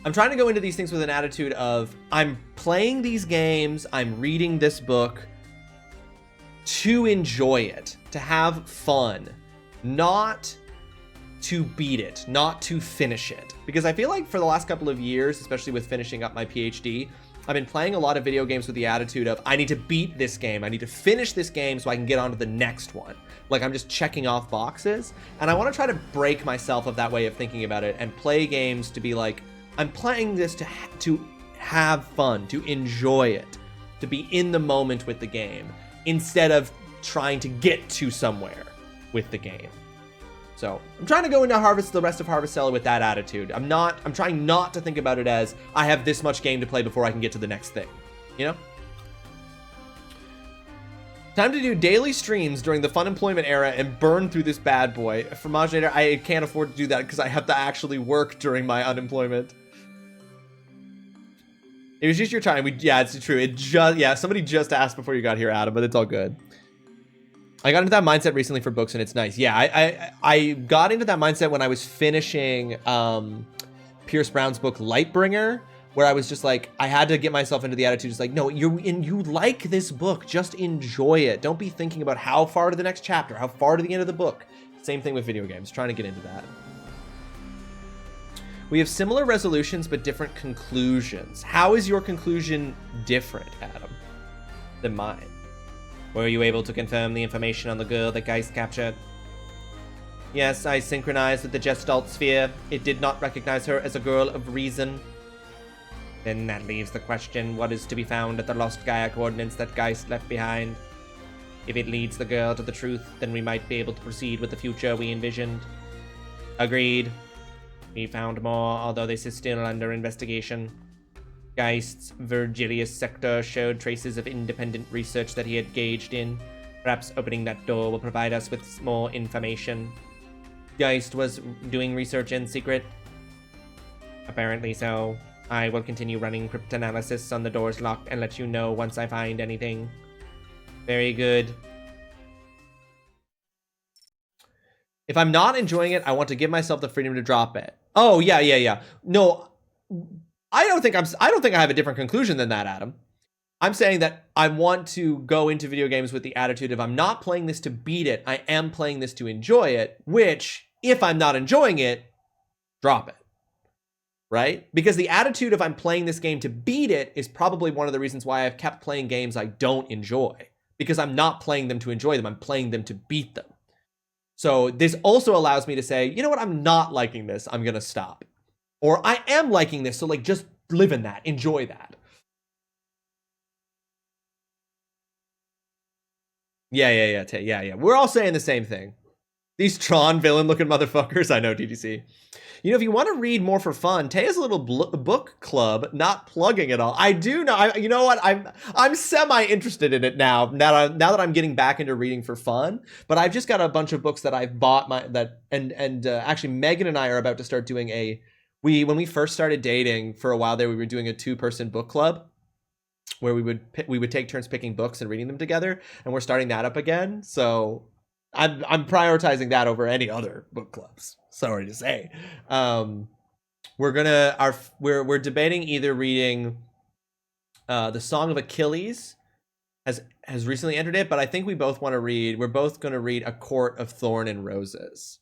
I'm trying to go into these things with an attitude of, I'm playing these games, I'm reading this book to enjoy it, to have fun, not to beat it, not to finish it. Because I feel like for the last couple of years, especially with finishing up my PhD, I've been playing a lot of video games with the attitude of, I need to beat this game, I need to finish this game so I can get on to the next one. Like, I'm just checking off boxes, and I want to try to break myself of that way of thinking about it and play games to be like, I'm playing this to have fun, to enjoy it, to be in the moment with the game instead of trying to get to somewhere with the game. So I'm trying to go into the rest of Harvestella with that attitude. I'm trying not to think about it as I have this much game to play before I can get to the next thing, you know? Time to do daily streams during the fun employment era and burn through this bad boy. Fromaginator, I can't afford to do that because I have to actually work during my unemployment. It was just your time. Yeah, it's true. Somebody just asked before you got here, Adam, but it's all good. I got into that mindset recently for books, and it's nice. Yeah, I got into that mindset when I was finishing Pierce Brown's book Lightbringer, where I was just like, I had to get myself into the attitude, just like, no, you like this book, just enjoy it. Don't be thinking about how far to the next chapter, how far to the end of the book. Same thing with video games, trying to get into that. We have similar resolutions, but different conclusions. How is your conclusion different, Adam, than mine? Were you able to confirm the information on the girl that Geist captured? Yes, I synchronized with the Gestalt sphere. It did not recognize her as a girl of reason. Then that leaves the question, what is to be found at the lost Gaia coordinates that Geist left behind? If it leads the girl to the truth, then we might be able to proceed with the future we envisioned. Agreed. We found more, although this is still under investigation. Geist's Virgilius sector showed traces of independent research that he had engaged in. Perhaps opening that door will provide us with more information. Geist was doing research in secret? Apparently so. I will continue running cryptanalysis on the door's lock and let you know once I find anything. Very good. If I'm not enjoying it, I want to give myself the freedom to drop it. Oh, yeah. No, I don't think I have a different conclusion than that, Adam. I'm saying that I want to go into video games with the attitude of I'm not playing this to beat it, I am playing this to enjoy it, which, if I'm not enjoying it, drop it. Right? Because the attitude of I'm playing this game to beat it is probably one of the reasons why I've kept playing games I don't enjoy. Because I'm not playing them to enjoy them, I'm playing them to beat them. So this also allows me to say, you know what, I'm not liking this, I'm gonna stop. Or I am liking this, so like just live in that, enjoy that. Yeah. We're all saying the same thing. These Tron villain looking motherfuckers, I know, TDC. You know, if you want to read more for fun, Tay has a little book club, not plugging it all. I do know, you know what, I'm semi-interested in it now that I'm getting back into reading for fun, but I've just got a bunch of books that I've bought, actually Megan and I are about to start doing when we first started dating for a while there, we were doing a 2-person book club where we would take turns picking books and reading them together, and we're starting that up again, so I'm prioritizing that over any other book clubs. Sorry to say. We're debating either reading The Song of Achilles has recently entered it, but I think we're both going to read A Court of Thorn and Roses.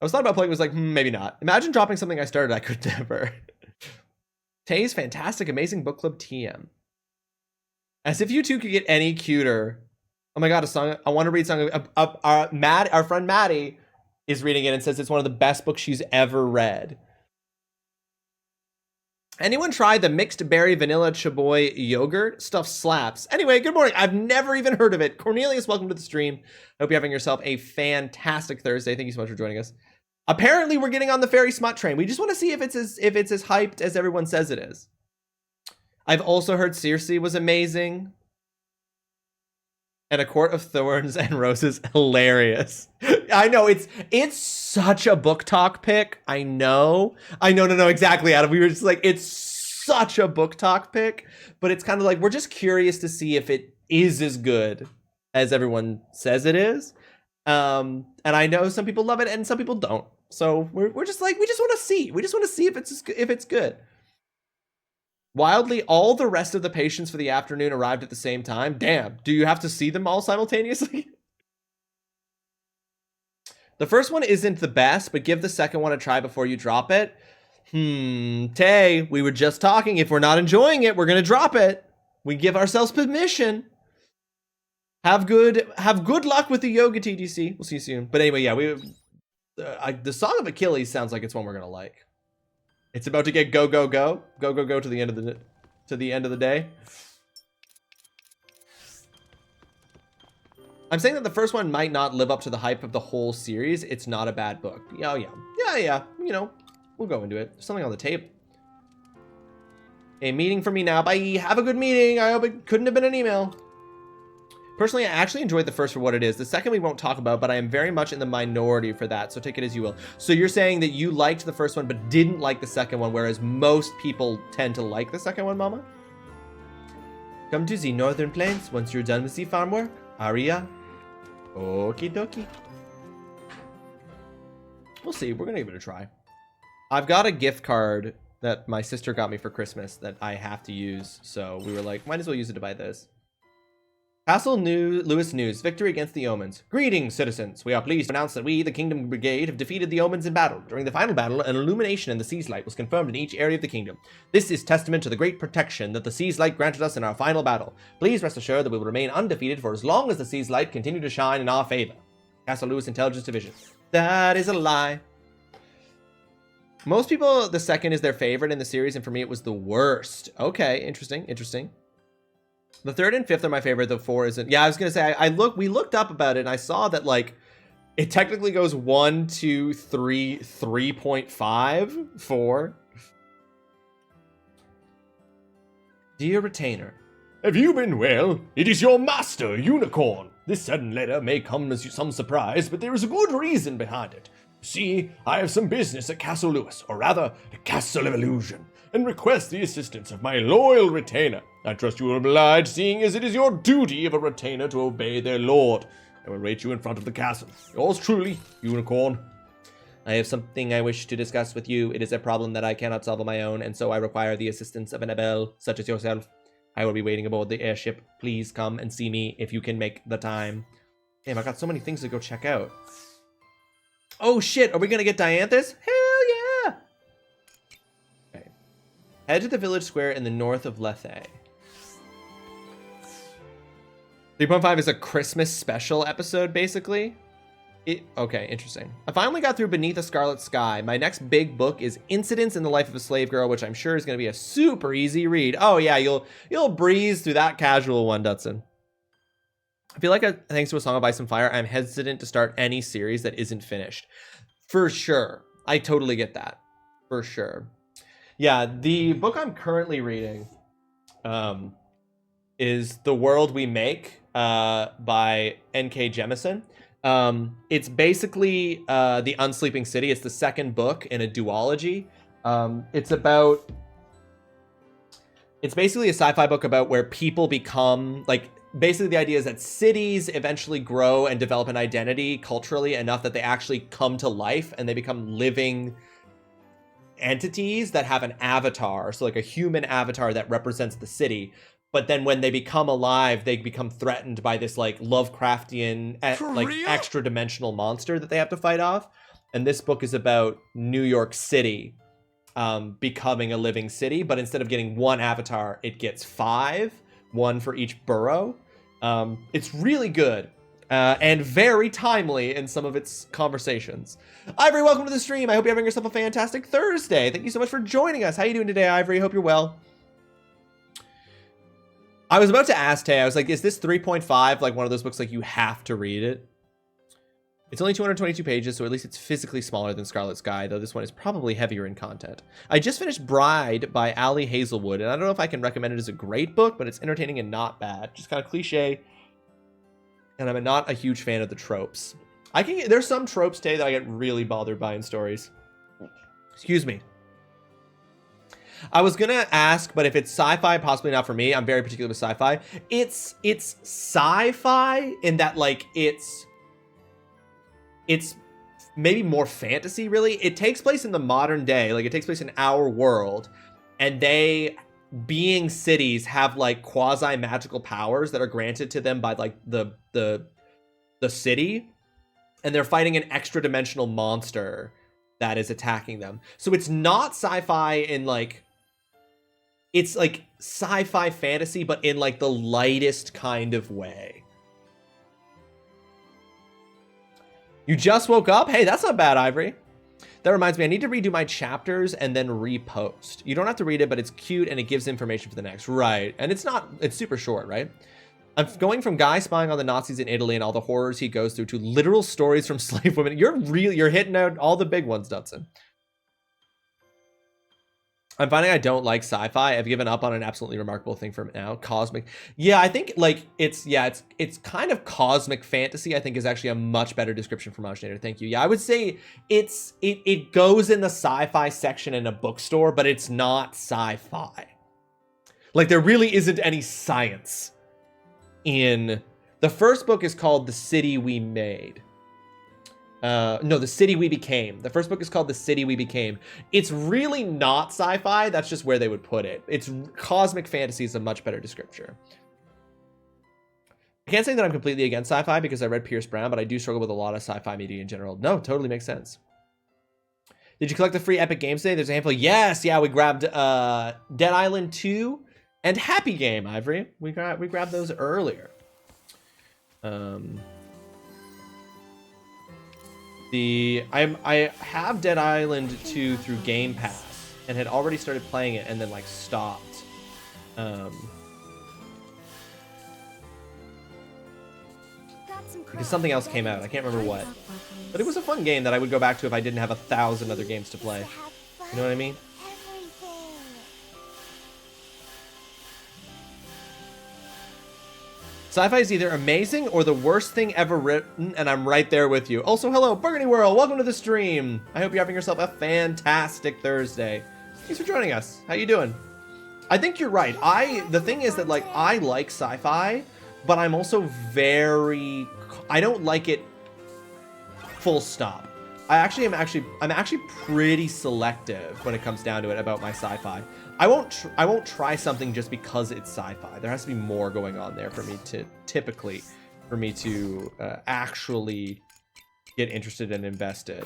I was thought about playing, was like, maybe not. Imagine dropping something I started, I could never. Tay's fantastic, amazing book club TM. As if you two could get any cuter. Oh my god, a song. I want to read a song. Our friend Maddie is reading it and says it's one of the best books she's ever read. Anyone tried the mixed berry vanilla chaboy yogurt? Stuff slaps. Anyway, good morning. I've never even heard of it. Cornelius, welcome to the stream. Hope you're having yourself a fantastic Thursday. Thank you so much for joining us. Apparently, we're getting on the fairy smut train. We just want to see if it's as hyped as everyone says it is. I've also heard Circe was amazing. And A Court of Thorns and Roses, hilarious. I know, it's such a book talk pick. I know, exactly, Adam. We were just like, it's such a book talk pick. But it's kind of like, we're just curious to see if it is as good as everyone says it is. And I know some people love it and some people don't. So we're just like, we just want to see. We just want to see if it's good. Wildly, all the rest of the patients for the afternoon arrived at the same time. Damn, do you have to see them all simultaneously? The first one isn't the best, but give the second one a try before you drop it. Tay, we were just talking. If we're not enjoying it, we're going to drop it. We give ourselves permission. Have good luck with the yoga, TDC. We'll see you soon. But anyway, yeah, the Song of Achilles sounds like it's one we're going to like. It's about to get go, go, go. Go, go, go to the end of the day. I'm saying that the first one might not live up to the hype of the whole series. It's not a bad book. Oh, yeah. Yeah. You know, we'll go into it. There's something on the table. A meeting for me now. Bye. Have a good meeting. I hope it couldn't have been an email. Personally, I actually enjoyed the first for what it is. The second we won't talk about, but I am very much in the minority for that, so take it as you will. So you're saying that you liked the first one but didn't like the second one, whereas most people tend to like the second one, Mama? Come to the Northern Plains once you're done with the farm work. Aria. Okie dokie. We'll see. We're gonna give it a try. I've got a gift card that my sister got me for Christmas that I have to use, so we were like, might as well use it to buy this. Castle Lewis News, victory against the Omens. Greetings, citizens. We are pleased to announce that we, the Kingdom Brigade, have defeated the Omens in battle. During the final battle, an illumination in the Sea's Light was confirmed in each area of the kingdom. This is testament to the great protection that the Sea's Light granted us in our final battle. Please rest assured that we will remain undefeated for as long as the Sea's Light continue to shine in our favor. Castle Lewis Intelligence Division. That is a lie. Most people, the second is their favorite in the series, and for me it was the worst. Okay, interesting. The third and fifth are my favorite. The four isn't. Yeah, I was gonna say we looked up about it and I saw that like it technically goes 1, 2, 3, 3.5, 4. Dear Retainer, have you been well? It is your master, Unicorn. This sudden letter may come as some surprise, but there is a good reason behind it. See, I have some business at Castle Lewis, or rather, the Castle of Illusion, and request the assistance of my loyal retainer. I trust you will oblige, seeing as it is your duty of a retainer to obey their lord. I will rate you in front of the castle. Yours truly, Unicorn. I have something I wish to discuss with you. It is a problem that I cannot solve on my own, and so I require the assistance of an Abel, such as yourself. I will be waiting aboard the airship. Please come and see me if you can make the time. Damn, I got so many things to go check out. Oh shit, are we gonna get Dianthus? Hell yeah! Okay. Head to the village square in the north of Lethe. 3.5 is a Christmas special episode, basically. Okay, interesting. I finally got through Beneath a Scarlet Sky. My next big book is Incidents in the Life of a Slave Girl, which I'm sure is going to be a super easy read. Oh yeah, you'll breeze through that casual one, Dutson. I feel like thanks to A Song of Ice and Fire, I'm hesitant to start any series that isn't finished. For sure. I totally get that. For sure. Yeah, the book I'm currently reading is The World We Make by N.K. Jemisin. It's basically The Unsleeping City. It's the second book in a duology. It's basically a sci-fi book about where people become, like, basically the idea is that cities eventually grow and develop an identity culturally enough that they actually come to life and they become living entities that have an avatar. So like a human avatar that represents the city. But then when they become alive, they become threatened by this like Lovecraftian, like extra dimensional monster that they have to fight off. And this book is about New York City becoming a living city. But instead of getting one avatar, it gets 5. One for each borough. It's really good and very timely in some of its conversations. Ivory, welcome to the stream. I hope you're having yourself a fantastic Thursday. Thank you so much for joining us. How you doing today, Ivory? Hope you're well. I was about to ask Tay, I was like, is this 3.5 like one of those books like you have to read it? It's only 222 pages, so at least it's physically smaller than Scarlet Sky, though this one is probably heavier in content. I just finished Bride by Ali Hazelwood, and I don't know if I can recommend it as a great book, but it's entertaining and not bad. Just kind of cliche, and I'm not a huge fan of the tropes. There's some tropes, Tay, that I get really bothered by in stories. Excuse me. I was gonna ask, but if it's sci-fi, possibly not for me. I'm very particular with sci-fi. It's sci-fi in that, like, it's maybe more fantasy, really. It takes place in the modern day. Like, it takes place in our world. And they, being cities, have, like, quasi-magical powers that are granted to them by, like, the city. And they're fighting an extra-dimensional monster that is attacking them. So it's not sci-fi in, like... It's, like, sci-fi fantasy, but in, like, the lightest kind of way. You just woke up? Hey, that's not bad, Ivory. That reminds me, I need to redo my chapters and then repost. You don't have to read it, but it's cute and it gives information for the next. Right. And it's super short, right? I'm going from guy spying on the Nazis in Italy and all the horrors he goes through to literal stories from slave women. You're hitting out all the big ones, Dutson. I'm finding I don't like sci-fi. I've given up on an absolutely remarkable thing for now. Cosmic. Yeah, I think like it's kind of cosmic fantasy, I think is actually a much better description for Majinator. Thank you. Yeah, I would say it goes in the sci-fi section in a bookstore, but it's not sci-fi. Like there really isn't any science in the first book is called The City We Made. No, The City We Became. The first book is called The City We Became. It's really not sci-fi. That's just where they would put it. It's cosmic fantasy is a much better description. I can't say that I'm completely against sci-fi because I read Pierce Brown, but I do struggle with a lot of sci-fi media in general. No, totally makes sense. Did you collect the free Epic Games today? There's a handful. Yes, yeah, we grabbed Dead Island 2 and Happy Game, Ivory. We grabbed those earlier. I have Dead Island 2 through Game Pass and had already started playing it and then like stopped. Because something else came out. I can't remember what. But it was a fun game that I would go back to if I didn't have 1,000 other games to play. You know what I mean? Sci-fi is either amazing or the worst thing ever written, and I'm right there with you. Also, hello, Burgundy World. Welcome to the stream. I hope you're having yourself a fantastic Thursday. Thanks for joining us. How you doing? I think you're right. The thing is that, like, I like sci-fi, but I'm also I don't like it full stop. I'm actually pretty selective when it comes down to it about my sci-fi. I won't try something just because it's sci-fi. There has to be more going on there for me to actually get interested and invested.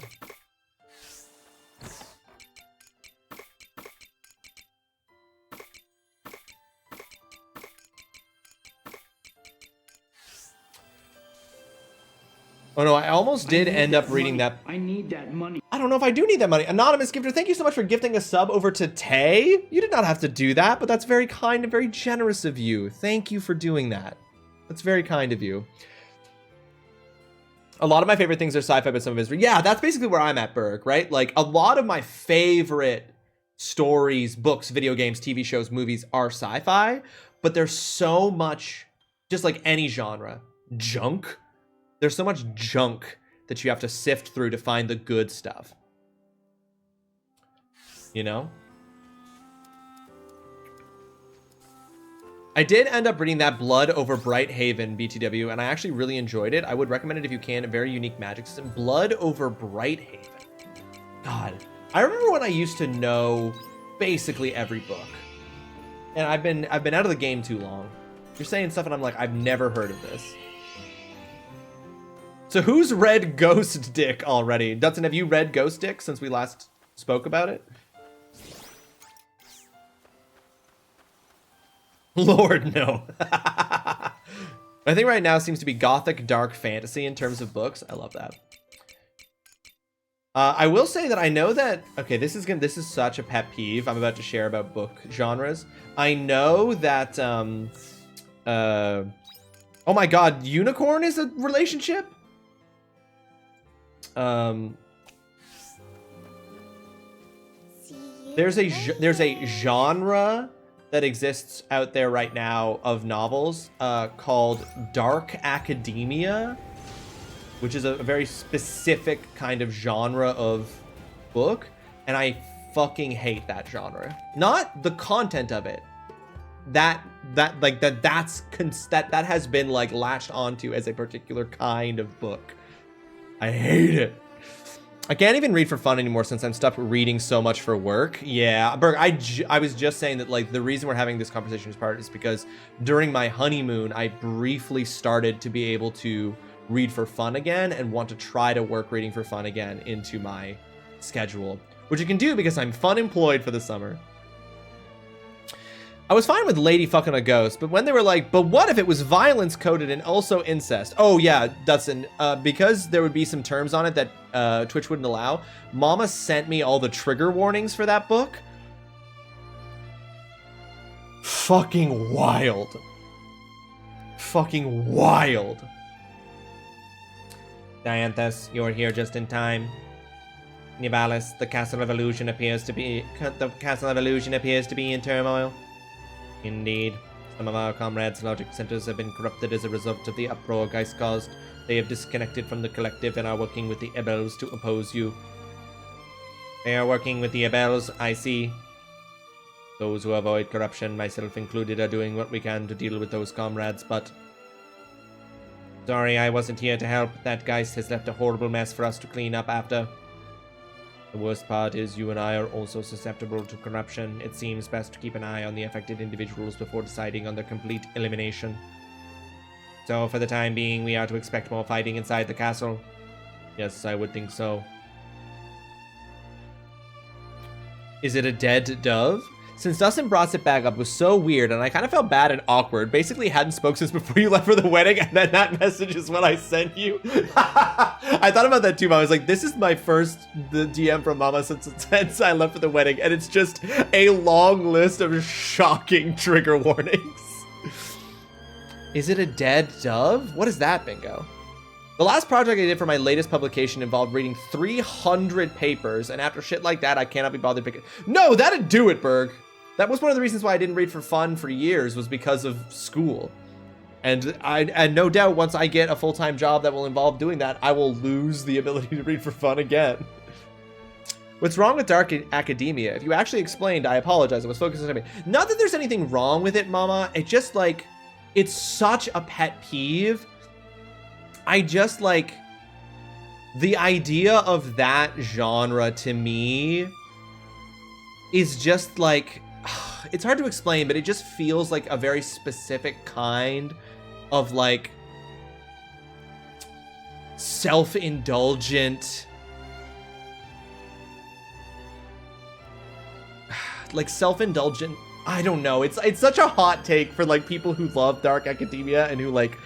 Oh no, I almost did end up reading that. I need that money. I don't know if I do need that money. Anonymous Gifter, thank you so much for gifting a sub over to Tay. You did not have to do that, but that's very kind and very generous of you. Thank you for doing that. That's very kind of you. A lot of my favorite things are sci-fi, but some of it is... Yeah, that's basically where I'm at, Berg, right? Like, a lot of my favorite stories, books, video games, TV shows, movies are sci-fi, but there's so much, just like any genre, junk. There's so much junk that you have to sift through to find the good stuff. You know? I did end up reading that Blood Over Bright Haven BTW, and I actually really enjoyed it. I would recommend it if you can. A very unique magic system. Blood Over Bright Haven. God. I remember when I used to know basically every book. And I've been out of the game too long. You're saying stuff and I'm like, I've never heard of this. So who's read Ghost Dick already? Dutson, have you read Ghost Dick since we last spoke about it? Lord, no. I think right now seems to be gothic dark fantasy in terms of books. I love that. I will say that I know that... Okay, this is such a pet peeve I'm about to share about book genres. I know that... oh my god, unicorn is a relationship? There's a genre that exists out there right now of novels called dark academia, which is a very specific kind of genre of book, and I fucking hate that genre. Not the content of it. That has been like latched onto as a particular kind of book. I hate it. I can't even read for fun anymore since I'm stuck reading so much for work. Yeah, Berg, I was just saying that, like, the reason we're having this conversation is part is because during my honeymoon, I briefly started to be able to read for fun again and want to try to work reading for fun again into my schedule, which you can do because I'm fun employed for the summer. I was fine with lady fucking a ghost, but when they were like, but what if it was violence coded and also incest? Oh yeah, Dustin, because there would be some terms on it that Twitch wouldn't allow, Mama sent me all the trigger warnings for that book. Fucking wild. Fucking wild. Dianthus, you're here just in time. Nivalis, the Castle of Illusion appears to be in turmoil. Indeed, some of our comrades' logic centers have been corrupted as a result of the uproar Geist caused. They have disconnected from the collective and are working with the Ebels to oppose you. They are working with the Ebels, I see. Those who avoid corruption, myself included, are doing what we can to deal with those comrades, but... Sorry, I wasn't here to help. That Geist has left a horrible mess for us to clean up after. The worst part is you and I are also susceptible to corruption. It seems best to keep an eye on the affected individuals before deciding on their complete elimination. So, for the time being, we are to expect more fighting inside the castle. Yes, I would think so. Is it a dead dove? Since Dustin brought it back up, it was so weird, and I kind of felt bad and awkward. Basically, hadn't spoke since before you left for the wedding, and then that message is what I sent you. I thought about that too, Mom. I was like, this is my first DM from Mama since I left for the wedding, and it's just a long list of shocking trigger warnings. Is it a dead dove? What is that, Bingo? The last project I did for my latest publication involved reading 300 papers, and after shit like that, I cannot be bothered picking. No, that'd do it, Berg. That was one of the reasons why I didn't read for fun for years, was because of school. And no doubt once I get a full-time job that will involve doing that, I will lose the ability to read for fun again. What's wrong with Dark Academia? If you actually explained, I apologize. I was focused on something. Not that there's anything wrong with it, Mama. It just, like, it's such a pet peeve. I just, like, the idea of that genre to me is just, like, it's hard to explain, but it just feels like a very specific kind of, like, self-indulgent, I don't know. It's such a hot take for, like, people who love Dark Academia and who, like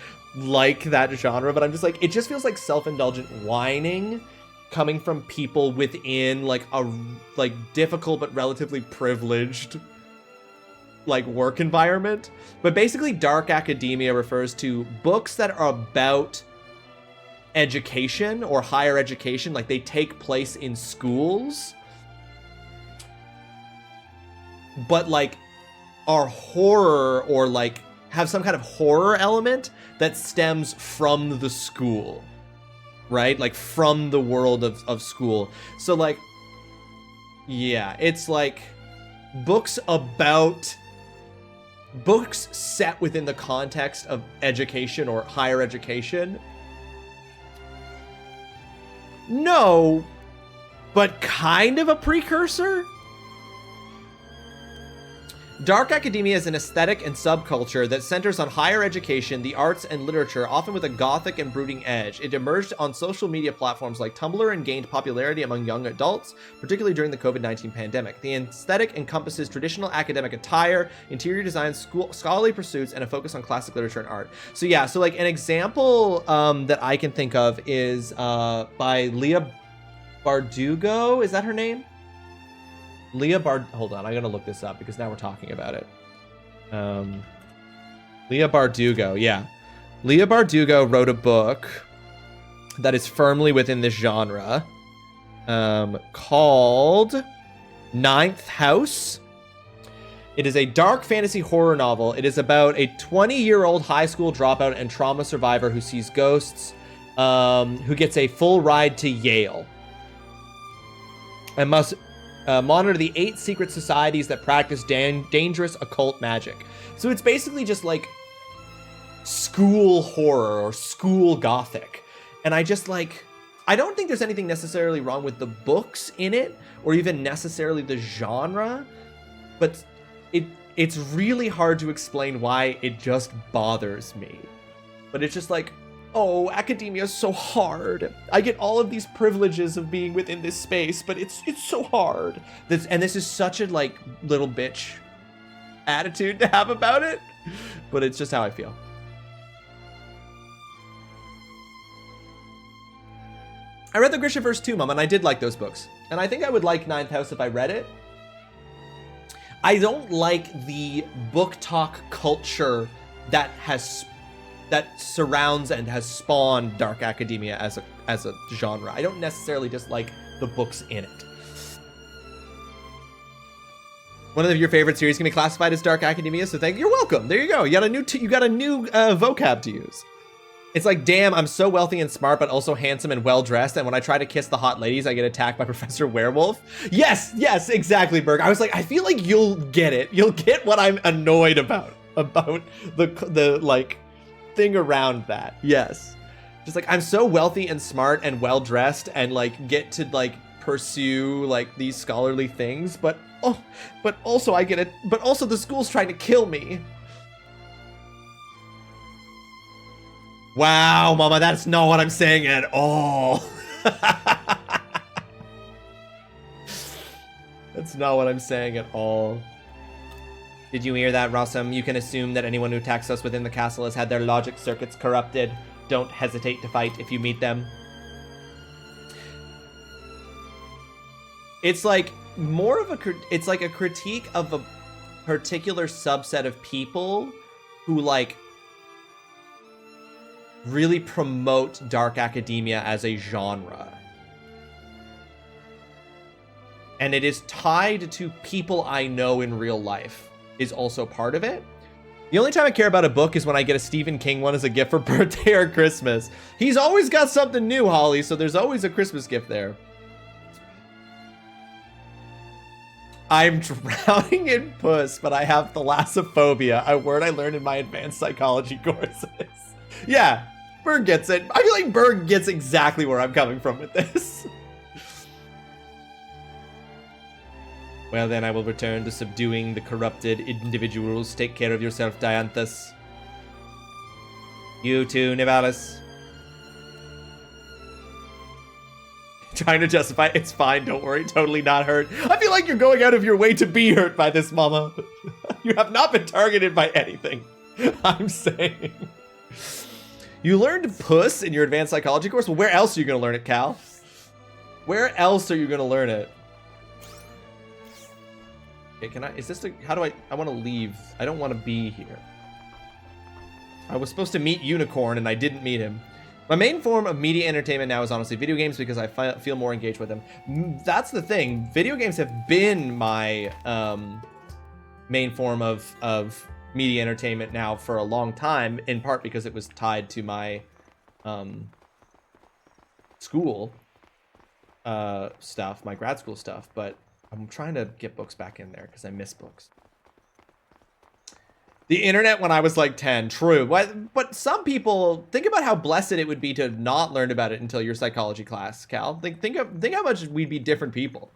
that genre, but I'm just like, it just feels like self-indulgent whining coming from people within, like, a, like, difficult but relatively privileged, like, work environment. But basically, Dark Academia refers to books that are about education or higher education, like they take place in schools, but, like, are horror or, like, have some kind of horror element that stems from the school, right? Like, from the world of school. So, like, yeah, it's like books set within the context of education or higher education. No, but kind of a precursor. Dark Academia is an aesthetic and subculture that centers on higher education, the arts, and literature, often with a gothic and brooding edge. It emerged on social media platforms like Tumblr and gained popularity among young adults, particularly during the COVID-19 pandemic. The aesthetic encompasses traditional academic attire, interior design, scholarly pursuits, and a focus on classic literature and art. So yeah, so, like, an example that I can think of is by Leah Bardugo. Is that her name? Hold on, I gotta look this up because now we're talking about it. Leah Bardugo, yeah. Leah Bardugo wrote a book that is firmly within this genre, called Ninth House. It is a dark fantasy horror novel. It is about a 20-year-old high school dropout and trauma survivor who sees ghosts, who gets a full ride to Yale, and must monitor the 8 secret societies that practice dangerous occult magic. So it's basically just like school horror or school gothic. And I just, like, I don't think there's anything necessarily wrong with the books in it or even necessarily the genre, but it's really hard to explain why it just bothers me. But it's just like, oh, academia is so hard. I get all of these privileges of being within this space, but it's so hard. This is such a, like, little bitch attitude to have about it, but it's just how I feel. I read the Grishaverse too, Mom, and I did like those books. And I think I would like Ninth House if I read it. I don't like the book talk culture that surrounds and has spawned dark academia as a genre. I don't necessarily dislike the books in it. One of your favorite series can be classified as dark academia, so you're welcome. There you go. You got a new vocab to use. It's like, damn, I'm so wealthy and smart, but also handsome and well-dressed, and when I try to kiss the hot ladies, I get attacked by Professor Werewolf. Yes, exactly, Berg. I was like, I feel like you'll get it. You'll get what I'm annoyed about the like thing around that. Yes. Just like, I'm so wealthy and smart and well-dressed and like get to like pursue like these scholarly things, but also I get it, but also the school's trying to kill me. Wow, Mama, that's not what I'm saying at all. That's not what I'm saying at all. Did you hear that, Rawesome? You can assume that anyone who attacks us within the castle has had their logic circuits corrupted. Don't hesitate to fight if you meet them. It's like more of it's like a critique of a particular subset of people who like really promote dark academia as a genre. And it is tied to people I know in real life is also part of it. The only time I care about a book is when I get a Stephen King one as a gift for birthday or Christmas. He's always got something new, Holly, so there's always a Christmas gift there. I'm drowning in puss, but I have thalassophobia, a word I learned in my advanced psychology courses. Yeah, Berg gets it. I feel like Berg gets exactly where I'm coming from with this. Well, then I will return to subduing the corrupted individuals. Take care of yourself, Dianthus. You too, Nivalis. Trying to justify, it's fine, don't worry, totally not hurt. I feel like you're going out of your way to be hurt by this, Mama. You have not been targeted by anything, I'm saying. You learned puss in your advanced psychology course? Well, where else are you going to learn it, Cal? Where else are you going to learn it? Okay, can I, is this the, how do I want to leave. I don't want to be here. I was supposed to meet Unicorn and I didn't meet him. My main form of media entertainment now is honestly video games because I feel more engaged with them. That's the thing. Video games have been my main form of media entertainment now for a long time, in part because it was tied to my school stuff, my grad school stuff, but I'm trying to get books back in there because I miss books. The internet when I was like 10, true. But some people, think about how blessed it would be to not learn about it until your psychology class, Cal. Think how much we'd be different people.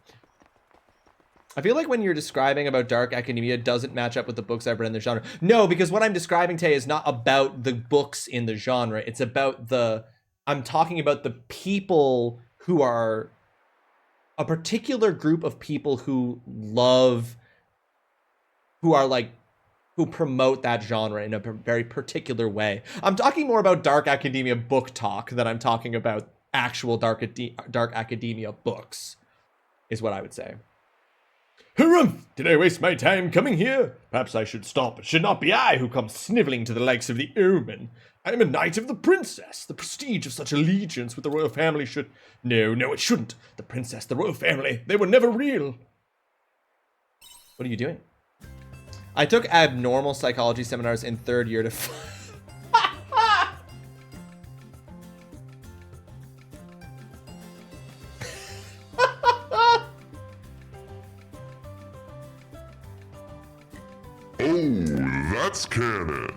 I feel like when you're describing about dark academia, it doesn't match up with the books I've read in the genre. No, because what I'm describing today is not about the books in the genre. It's about I'm talking about the people who are a particular group of people who promote that genre in a very particular way. I'm talking more about dark academia book talk than I'm talking about actual dark academia books, is what I would say. Harumph! Did I waste my time coming here? Perhaps I should stop. It should not be I who comes sniveling to the likes of the Omen. I am a knight of the princess. The prestige of such allegiance with the royal family should... No, it shouldn't. The princess, the royal family, they were never real. What are you doing? I took abnormal psychology seminars in third year to... Oh, that's canon.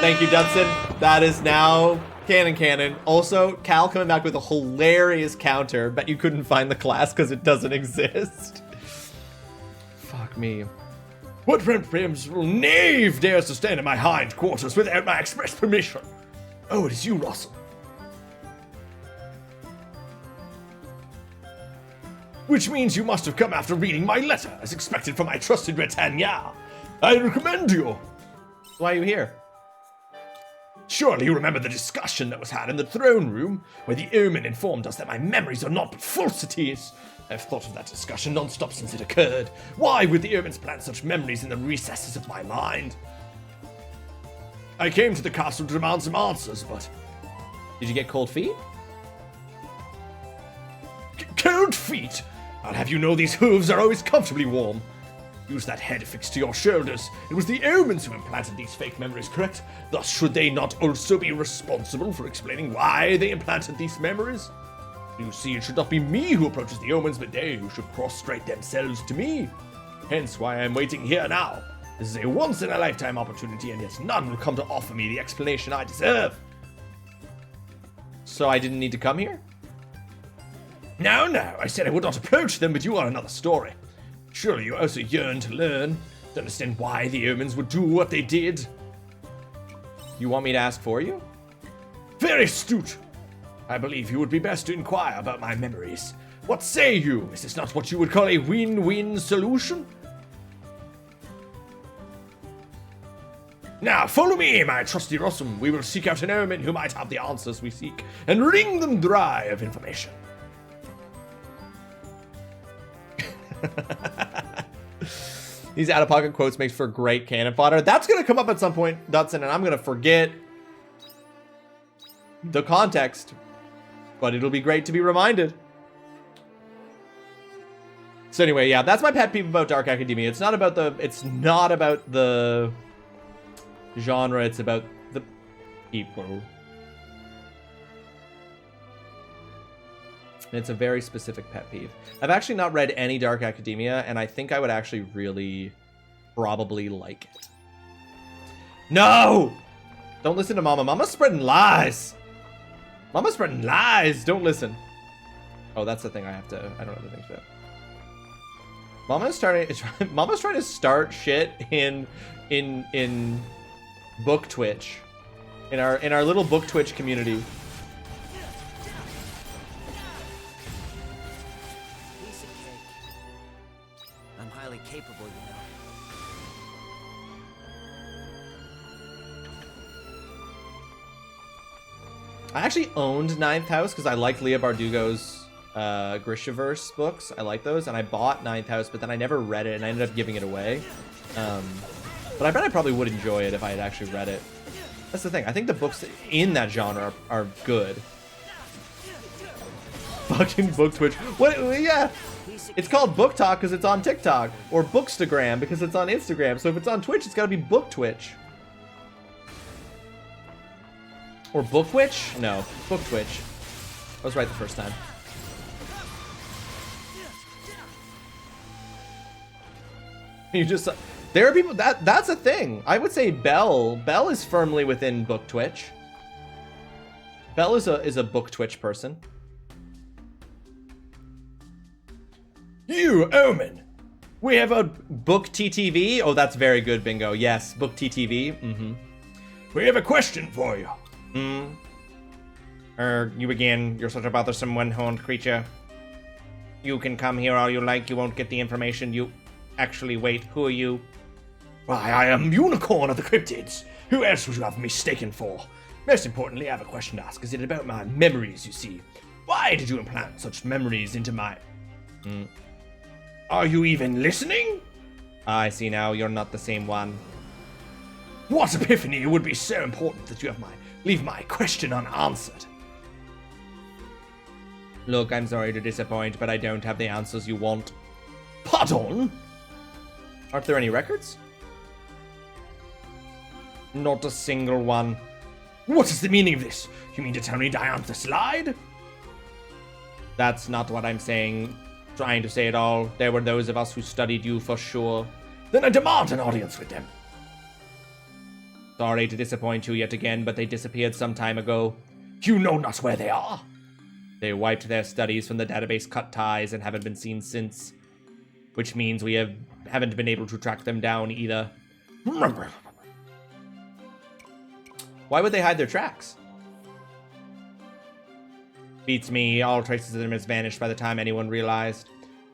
Thank you, Dudson. That is now canon. Also, Cal coming back with a hilarious counter, but you couldn't find the class because it doesn't exist. Fuck me. What reprehensible knave dares to stand in my hindquarters without my express permission? Oh, it is you, Russell. which means you must have come after reading my letter, as expected from my trusted Britannia. I recommend you. Why are you here? Surely you remember the discussion that was had in the throne room, where the omen informed us that my memories are not but falsities. I've thought of that discussion non-stop since it occurred. Why would the omens plant such memories in the recesses of my mind? I came to the castle to demand some answers, but... Did you get cold feet? Cold feet? I'll have you know these hooves are always comfortably warm. Use that head fixed to your shoulders. It was the omens who implanted these fake memories, correct? Thus, should they not also be responsible for explaining why they implanted these memories? You see, it should not be me who approaches the omens, but they who should prostrate themselves to me. Hence why I am waiting here now. This is a once-in-a-lifetime opportunity, and yet none will come to offer me the explanation I deserve. So I didn't need to come here? No, I said I would not approach them, but you are another story. Surely you also yearn to learn, to understand why the omens would do what they did. You want me to ask for you? Very astute. I believe you would be best to inquire about my memories. What say you? Is this not what you would call a win-win solution? Now, follow me, my trusty Rossum. We will seek out an omen who might have the answers we seek, and wring them dry of information. These out-of-pocket quotes make for great cannon fodder. That's going to come up at some point, Dutson, and I'm going to forget the context. But it'll be great to be reminded. So anyway, yeah, that's my pet peeve about Dark Academia. It's not about the genre, it's about the people. And it's a very specific pet peeve. I've actually not read any Dark Academia, and I think I would actually really probably like it. No! Don't listen to Mama. Mama's spreading lies. Mama's spreading lies. Don't listen. Oh, that's the thing I don't know the things about. Mama's trying to start shit in book Twitch. In our little book Twitch community. Piece of cake. I'm highly capable, you know. I actually owned Ninth House because I liked Leah Bardugo's Grishaverse books. I like those, and I bought Ninth House, but then I never read it, and I ended up giving it away. But I bet I probably would enjoy it if I had actually read it. That's the thing. I think the books in that genre are good. Fucking book Twitch. What? Yeah. It's called Book Talk because it's on TikTok, or Bookstagram because it's on Instagram. So if it's on Twitch, it's got to be Book Twitch. Or Book Witch? No, Book Twitch. I was right the first time. You just... There are people... That's a thing. I would say Belle is firmly within Book Twitch. Belle is a Book Twitch person. You, Omen! We have a Book TTV? Oh, that's very good, Bingo. Yes, Book TTV. Mm-hmm. We have a question for you. You again. You're such a bothersome one-horned creature. You can come here all you like. You won't get the information. You... Actually, wait. Who are you? Why, I am Unicorn of the Cryptids. Who else would you have me mistaken for? Most importantly, I have a question to ask. Is it about my memories, you see? Why did you implant such memories into my... Are you even listening? I see now. You're not the same one. What epiphany would be so important that you have leave my question unanswered? Look, I'm sorry to disappoint, but I don't have the answers you want. Pardon? Aren't there any records? Not a single one. What is the meaning of this? You mean to tell me Dianthus lied? That's not what I'm saying. Trying to say it all. There were those of us who studied you for sure. Then I demand an audience with them. Sorry to disappoint you yet again, but they disappeared some time ago. You know not where they are. They wiped their studies from the database, cut ties, and haven't been seen since. Which means we haven't been able to track them down either. Why would they hide their tracks? Beats me. All traces of them has vanished by the time anyone realized.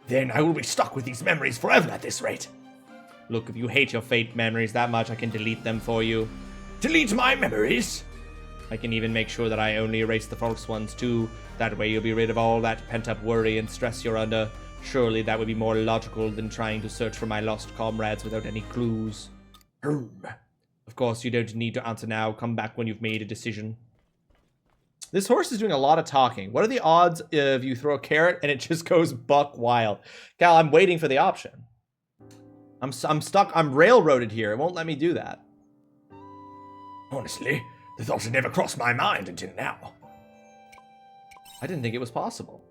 Then I will be stuck with these memories forever at this rate. Look, if you hate your fate memories that much, I can delete them for you. Delete my memories? I can even make sure that I only erase the false ones too. That way you'll be rid of all that pent-up worry and stress you're under. Surely that would be more logical than trying to search for my lost comrades without any clues. Of course, you don't need to answer now. Come back when you've made a decision. This horse is doing a lot of talking. What are the odds if you throw a carrot and it just goes buck wild? Cal, I'm waiting for the option. I'm stuck. I'm railroaded here. It won't let me do that. Honestly, the thought had never crossed my mind until now. I didn't think it was possible.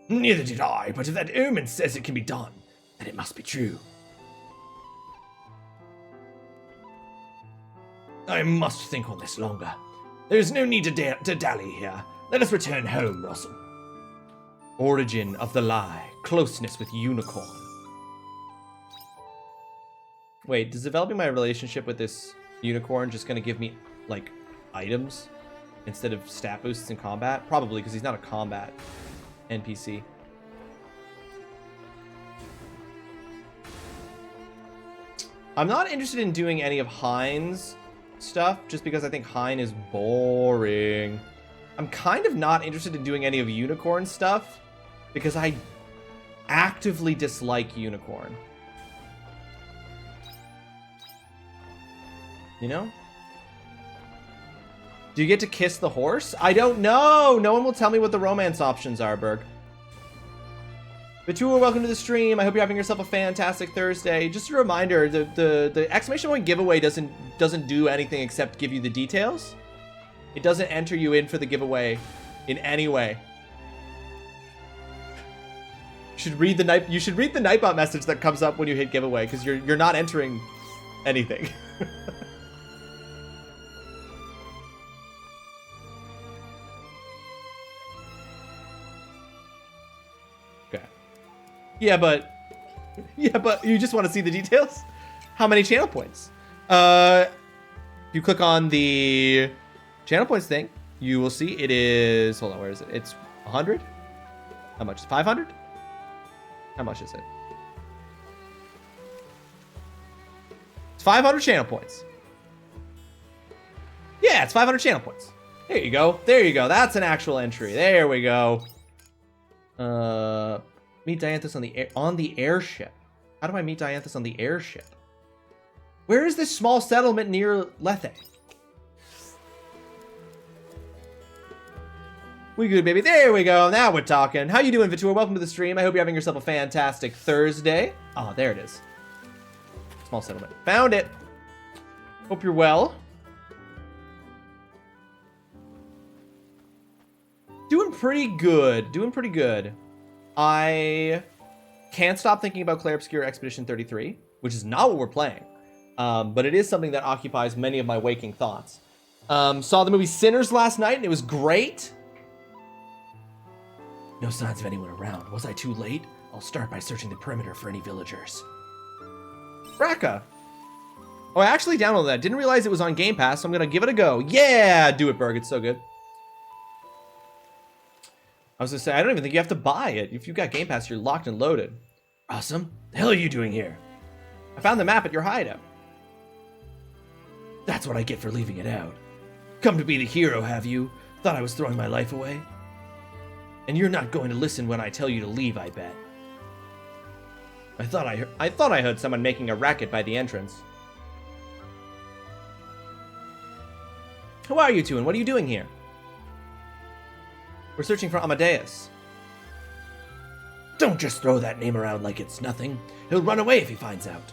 Neither did I, but if that omen says it can be done, then it must be true. I must think on this longer. There is no need to dally here. Let us return home, Russell. Origin of the lie. Closeness with unicorn. Wait, does developing my relationship with this unicorn just gonna give me, like, items instead of stat boosts in combat? Probably, because he's not a combat NPC. I'm not interested in doing any of Hein's stuff, just because I think Hein is boring. I'm kind of not interested in doing any of Unicorn stuff, because I actively dislike Unicorn. You know? Do you get to kiss the horse? I don't know! No one will tell me what the romance options are, Berg. Batua, welcome to the stream. I hope you're having yourself a fantastic Thursday. Just a reminder, the exclamation point giveaway doesn't do anything except give you the details. It doesn't enter you in for the giveaway in any way. You should read the Nightbot message that comes up when you hit giveaway, because you're not entering anything. Yeah, but you just want to see the details? How many channel points? If you click on the channel points thing, you will see it is, hold on, where is it? It's 100? How much? 500? How much is it? It's 500 channel points. Yeah, it's 500 channel points. There you go. There you go. That's an actual entry. There we go. Meet Dianthus on the airship. How do I meet Dianthus on the airship? Where is this small settlement near Lethe? We good, baby. There we go. Now we're talking. How you doing, Vitua? Welcome to the stream. I hope you're having yourself a fantastic Thursday. Oh, there it is. Small settlement. Found it. Hope you're well. Doing pretty good. Doing pretty good. I can't stop thinking about Clair Obscure Expedition 33, which is not what we're playing. But it is something that occupies many of my waking thoughts. Saw the movie Sinners last night, and it was great. No signs of anyone around. Was I too late? I'll start by searching the perimeter for any villagers. Raka. Oh, I actually downloaded that. Didn't realize it was on Game Pass, so I'm going to give it a go. Yeah! Do it, Berg. It's so good. I was gonna say, I don't even think you have to buy it. If you've got Game Pass, you're locked and loaded. Awesome. The hell are you doing here? I found the map at your hideout. That's what I get for leaving it out. Come to be the hero, have you? Thought I was throwing my life away? And you're not going to listen when I tell you to leave, I bet. I thought I heard someone making a racket by the entrance. Who are you two, and what are you doing here? We're searching for Amadeus. Don't just throw that name around like it's nothing. He'll run away if he finds out.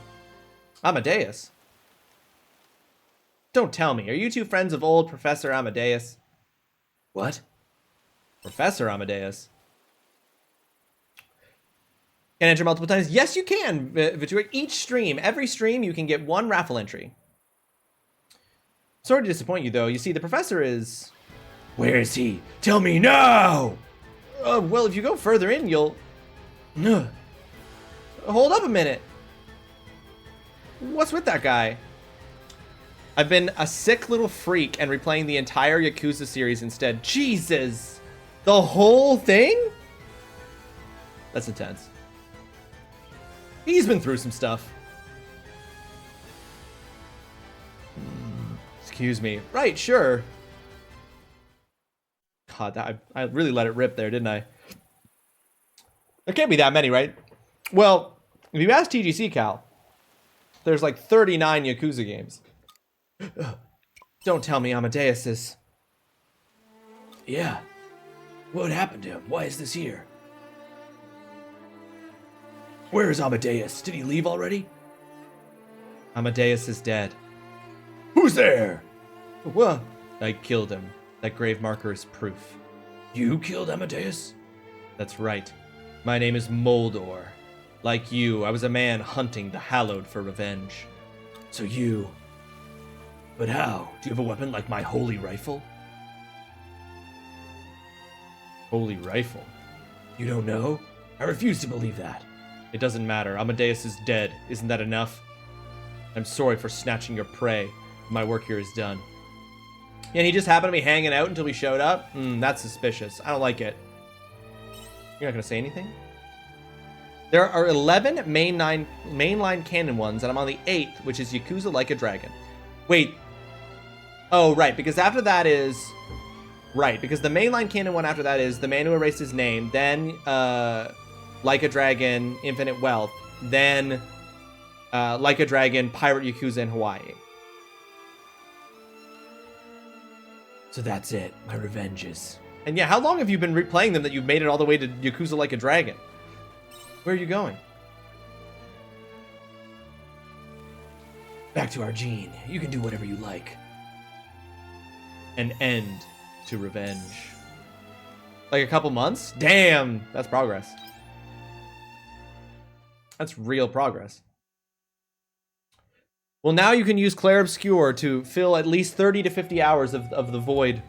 Amadeus? Don't tell me. Are you two friends of old Professor Amadeus? What? Professor Amadeus? Can enter multiple times? Yes, you can, Vitua. Each stream, every stream, you can get one raffle entry. Sorry to disappoint you, though. You see, the professor is... Where is he? Tell me now! Well, if you go further in, you'll... Hold up a minute. What's with that guy? I've been a sick little freak and replaying the entire Yakuza series instead. Jesus! The whole thing? That's intense. He's been through some stuff. Excuse me. Right, sure. God, I really let it rip there, didn't I? There can't be that many, right? Well, if you ask TGC Cal, there's like 39 Yakuza games. Don't tell me Amadeus is... Yeah. What happened to him? Why is this here? Where is Amadeus? Did he leave already? Amadeus is dead. Who's there? What? I killed him. That grave marker is proof. You killed Amadeus? That's right. My name is Moldor. Like you, I was a man hunting the hallowed for revenge. So you... But how? Do you have a weapon like my holy rifle? Holy rifle? You don't know? I refuse to believe that. It doesn't matter. Amadeus is dead. Isn't that enough? I'm sorry for snatching your prey. My work here is done. Yeah, and he just happened to be hanging out until we showed up? That's suspicious. I don't like it. You're not going to say anything? There are 11 mainline canon ones, and I'm on the 8th, which is Yakuza Like a Dragon. Wait. Oh, right, because after that is... Right, because the mainline canon one after that is The Man Who Erased His Name, then Like a Dragon, Infinite Wealth, then Like a Dragon, Pirate Yakuza in Hawaii. So that's it. My revenges. And yeah, how long have you been replaying them that you've made it all the way to Yakuza Like a Dragon? Where are you going? Back to Argene. You can do whatever you like. An end to revenge. Like a couple months? Damn, that's progress. That's real progress. Well, now you can use Clair Obscur to fill at least 30 to 50 hours of the void.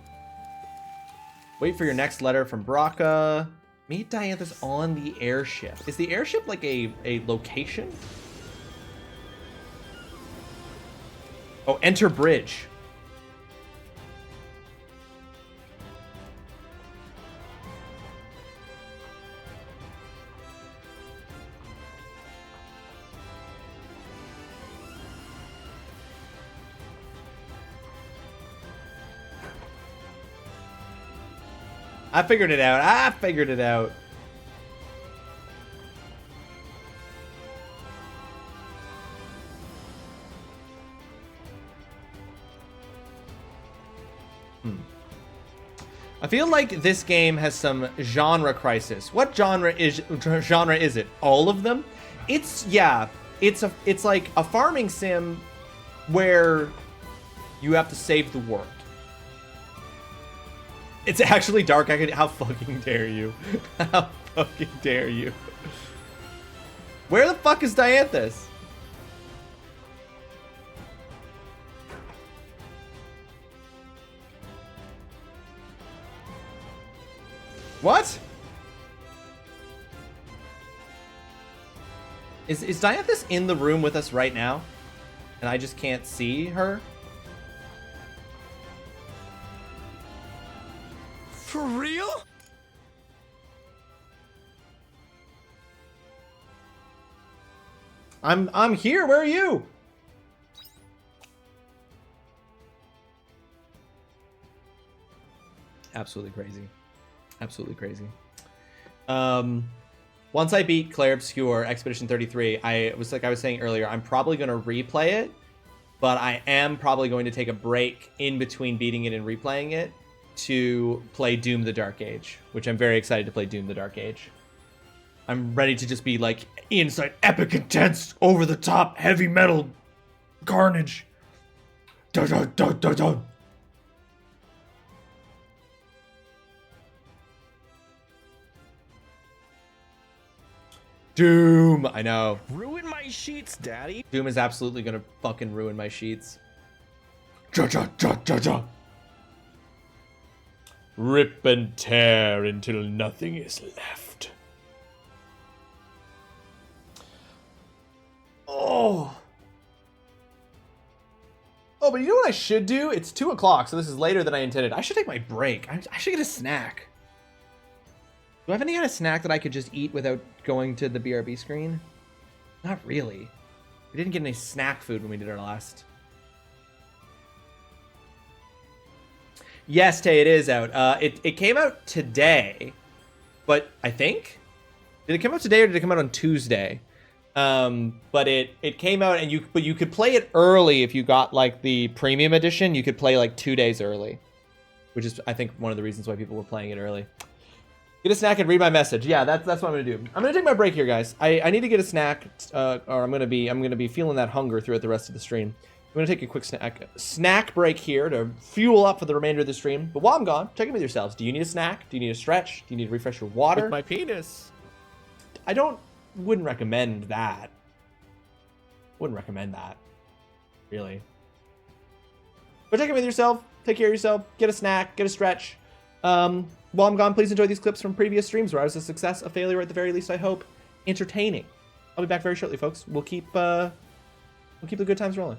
Wait for your next letter from Braca. Meet Dianthus on the airship. Is the airship like a location? Oh, enter bridge. I figured it out. I figured it out. I feel like this game has some genre crisis. What genre is it? All of them? It's like a farming sim where you have to save the world. It's actually dark. How fucking dare you? How fucking dare you? Where the fuck is Dianthus? What? Is Dianthus in the room with us right now? And I just can't see her? For real? I'm here. Where are you? Absolutely crazy. Absolutely crazy. Once I beat Clair Obscur Expedition 33, I was saying earlier, I'm probably going to replay it, but I am probably going to take a break in between beating it and replaying it to play Doom the Dark Age, which I'm very excited to play Doom the Dark Age. I'm ready to just be like inside epic, intense, over the top, heavy metal carnage. Dun, dun, dun, dun, dun. Doom, I know. Ruin my sheets, Daddy. Doom is absolutely gonna fucking ruin my sheets. Ja, ja, ja, ja, ja. Rip and tear until nothing is left. Oh, but you know what I should do? It's 2 o'clock, so this is later than I intended. I should take my break. I should get a snack. Do I have any kind of snack that I could just eat without going to the BRB screen? Not really. We didn't get any snack food when we did our last. Yes, Tay, it is out. It came out today, but I think, did it come out today or did it come out on Tuesday? But it came out, and you could play it early if you got like the premium edition. You could play like 2 days early, which is I think one of the reasons why people were playing it early. Get a snack and read my message. Yeah, that's what I'm gonna do. I'm gonna take my break here, guys. I need to get a snack, or I'm gonna be feeling that hunger throughout the rest of the stream. I'm gonna take a quick snack break here to fuel up for the remainder of the stream. But while I'm gone, check in with yourselves. Do you need a snack? Do you need a stretch? Do you need to refresh your water? With my penis. Wouldn't recommend that. Wouldn't recommend that. Really. But check in with yourself. Take care of yourself. Get a snack. Get a stretch. While I'm gone, please enjoy these clips from previous streams where I was a success, a failure, at the very least, I hope, entertaining. I'll be back very shortly, folks. We'll keep the good times rolling.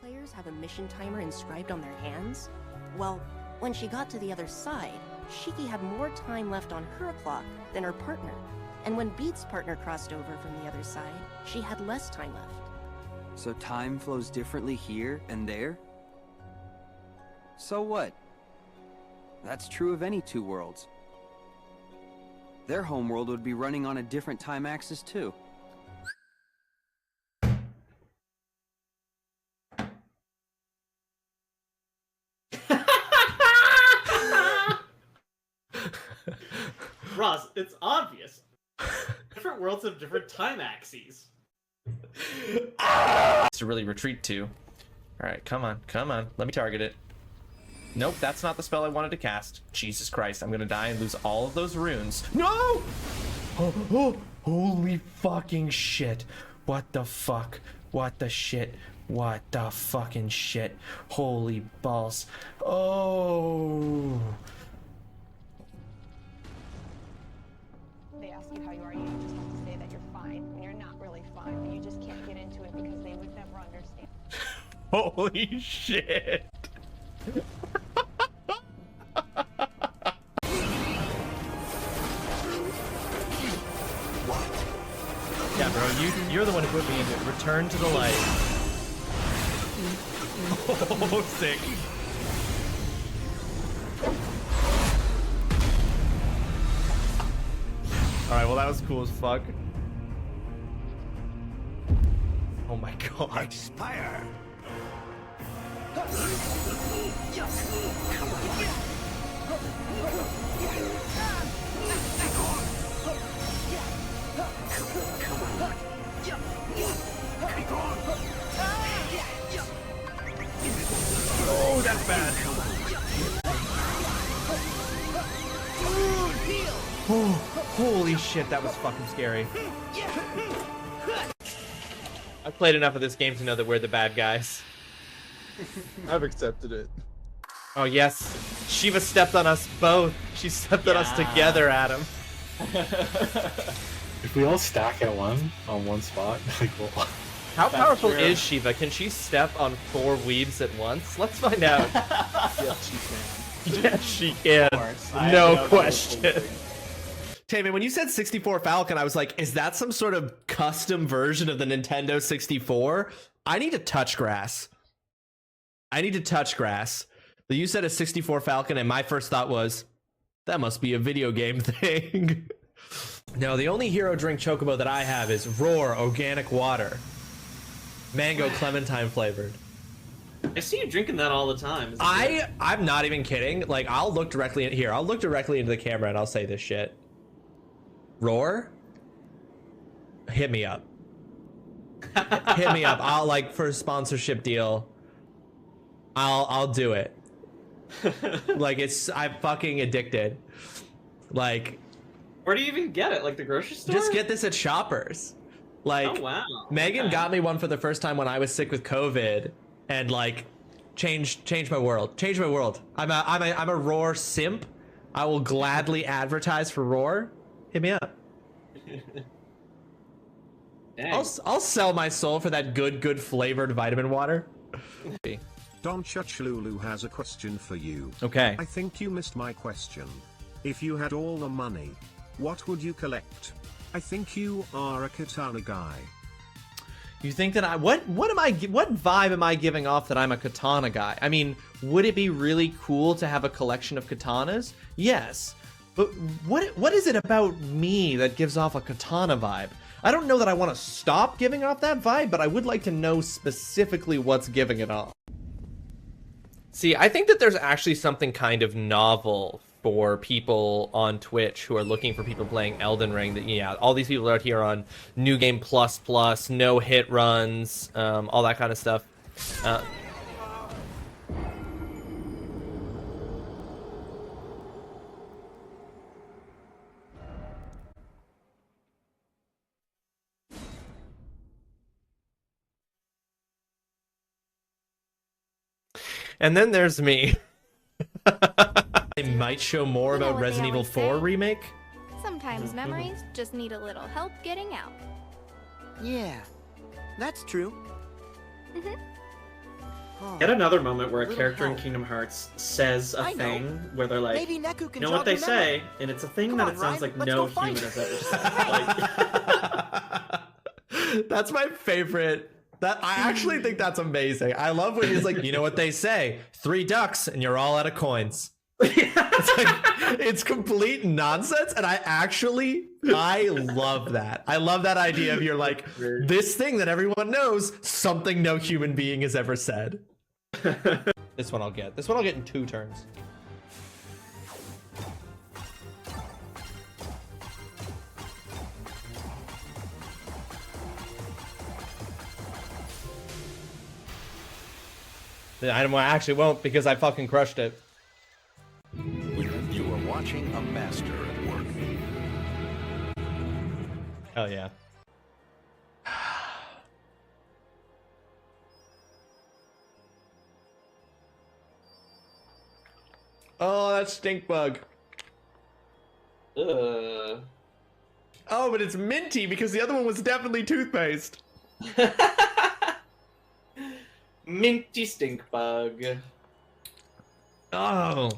Players have a mission timer inscribed on their hands? Well, when she got to the other side, Shiki had more time left on her clock than her partner. And when Beat's partner crossed over from the other side, she had less time left. So time flows differently here and there? So what? That's true of any two worlds. Their homeworld would be running on a different time axis too. Ross, it's obvious. Different worlds have different time axes. To really retreat to. Alright, come on. Let me target it. Nope, that's not the spell I wanted to cast. Jesus Christ, I'm gonna die and lose all of those runes. No! Oh, holy fucking shit. What the fuck? What the shit? What the fucking shit? Holy balls. Oh. They ask you how you are, you just have to say that you're fine when you're not really fine, but you just can't get into it because they would never understand. Holy shit. Yeah, bro, you're the one who put me into it. Return to the light. Oh, sick. Alright, well that was cool as fuck. Oh my god. Expire. Oh, that's bad. Oh, holy shit, that was fucking scary. I've played enough of this game to know that we're the bad guys. I've accepted it. Oh yes, Shiva stepped on us both. She stepped on us together, Adam. If we all stack at one on one spot, like well, how powerful is Shiva? Can she step on 4 weebs at once? Let's find out. Yeah, she can. Yeah, she can. No question. Taman, when you said 64 Falcon, I was like, is that some sort of custom version of the Nintendo 64? I need to touch grass. But you said a 64 Falcon, and my first thought was, that must be a video game thing. No, the only hero drink chocobo that I have is Roar Organic Water. Mango Clementine flavored. I see you drinking that all the time. I'm not even kidding. Like, I'll look directly in here. I'll look directly into the camera and I'll say this shit. Roar? Hit me up. Hit me up. I'll, like, for a sponsorship deal, I'll do it. Like, I'm fucking addicted. Like, where do you even get it? Like the grocery store? Just get this at Shoppers. Like, oh wow. Megan got me one for the first time when I was sick with COVID, and like, changed my world. Changed my world. I'm a Roar simp. I will gladly advertise for Roar. Hit me up. I'll sell my soul for that good flavored vitamin water. Don Chuchlulu has a question for you. Okay. I think you missed my question. If you had all the money, what would you collect? I think you are a katana guy. You think that what vibe am I giving off that I'm a katana guy? I mean, would it be really cool to have a collection of katanas? Yes. But what is it about me that gives off a katana vibe? I don't know that I want to stop giving off that vibe, but I would like to know specifically what's giving it off. See, I think that there's actually something kind of novel for people on Twitch who are looking for people playing Elden Ring. That, yeah, all these people out here on New Game Plus, no hit runs, all that kind of stuff. And then there's me. They might show more about Resident Evil 4 remake. Sometimes memories just need a little help getting out. Yeah, that's true. Yet another moment where a character in Kingdom Hearts says a thing where they're like, Maybe Neku can know what jog they your memory. say, and it's a thing that it sounds like no human has ever said. That's my favorite. That I actually think that's amazing. I love when he's like, you know what they say, 3 ducks and you're all out of coins. It's like, it's complete nonsense, and I love that. I love that idea of you're like, this thing that everyone knows, something no human being has ever said. This one I'll get. This one I'll get in 2 turns. I actually won't, because I fucking crushed it. You are watching a master at work. Hell yeah. Oh, that's stink bug. Oh, but it's minty because the other one was definitely toothpaste. Minty stink bug. Oh.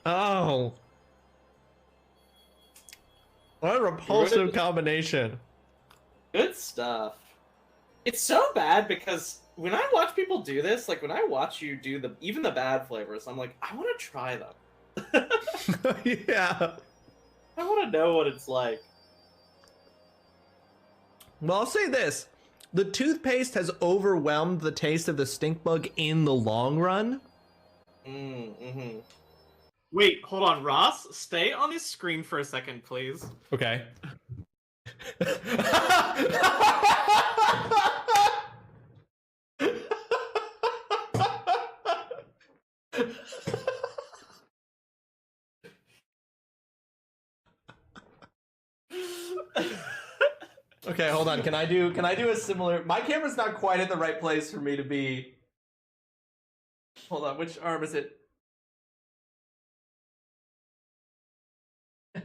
Oh. What a repulsive combination. Good stuff. It's so bad because when I watch people do this, like when I watch you do even the bad flavors, I'm like, I want to try them. Yeah. I want to know what it's like. Well, I'll say this. The toothpaste has overwhelmed the taste of the stink bug in the long run. Wait, hold on, Ross. Stay on the screen for a second, please. Okay. Okay, hold on. Can I do a similar? My camera's not quite in the right place for me to be. Hold on, which arm is it?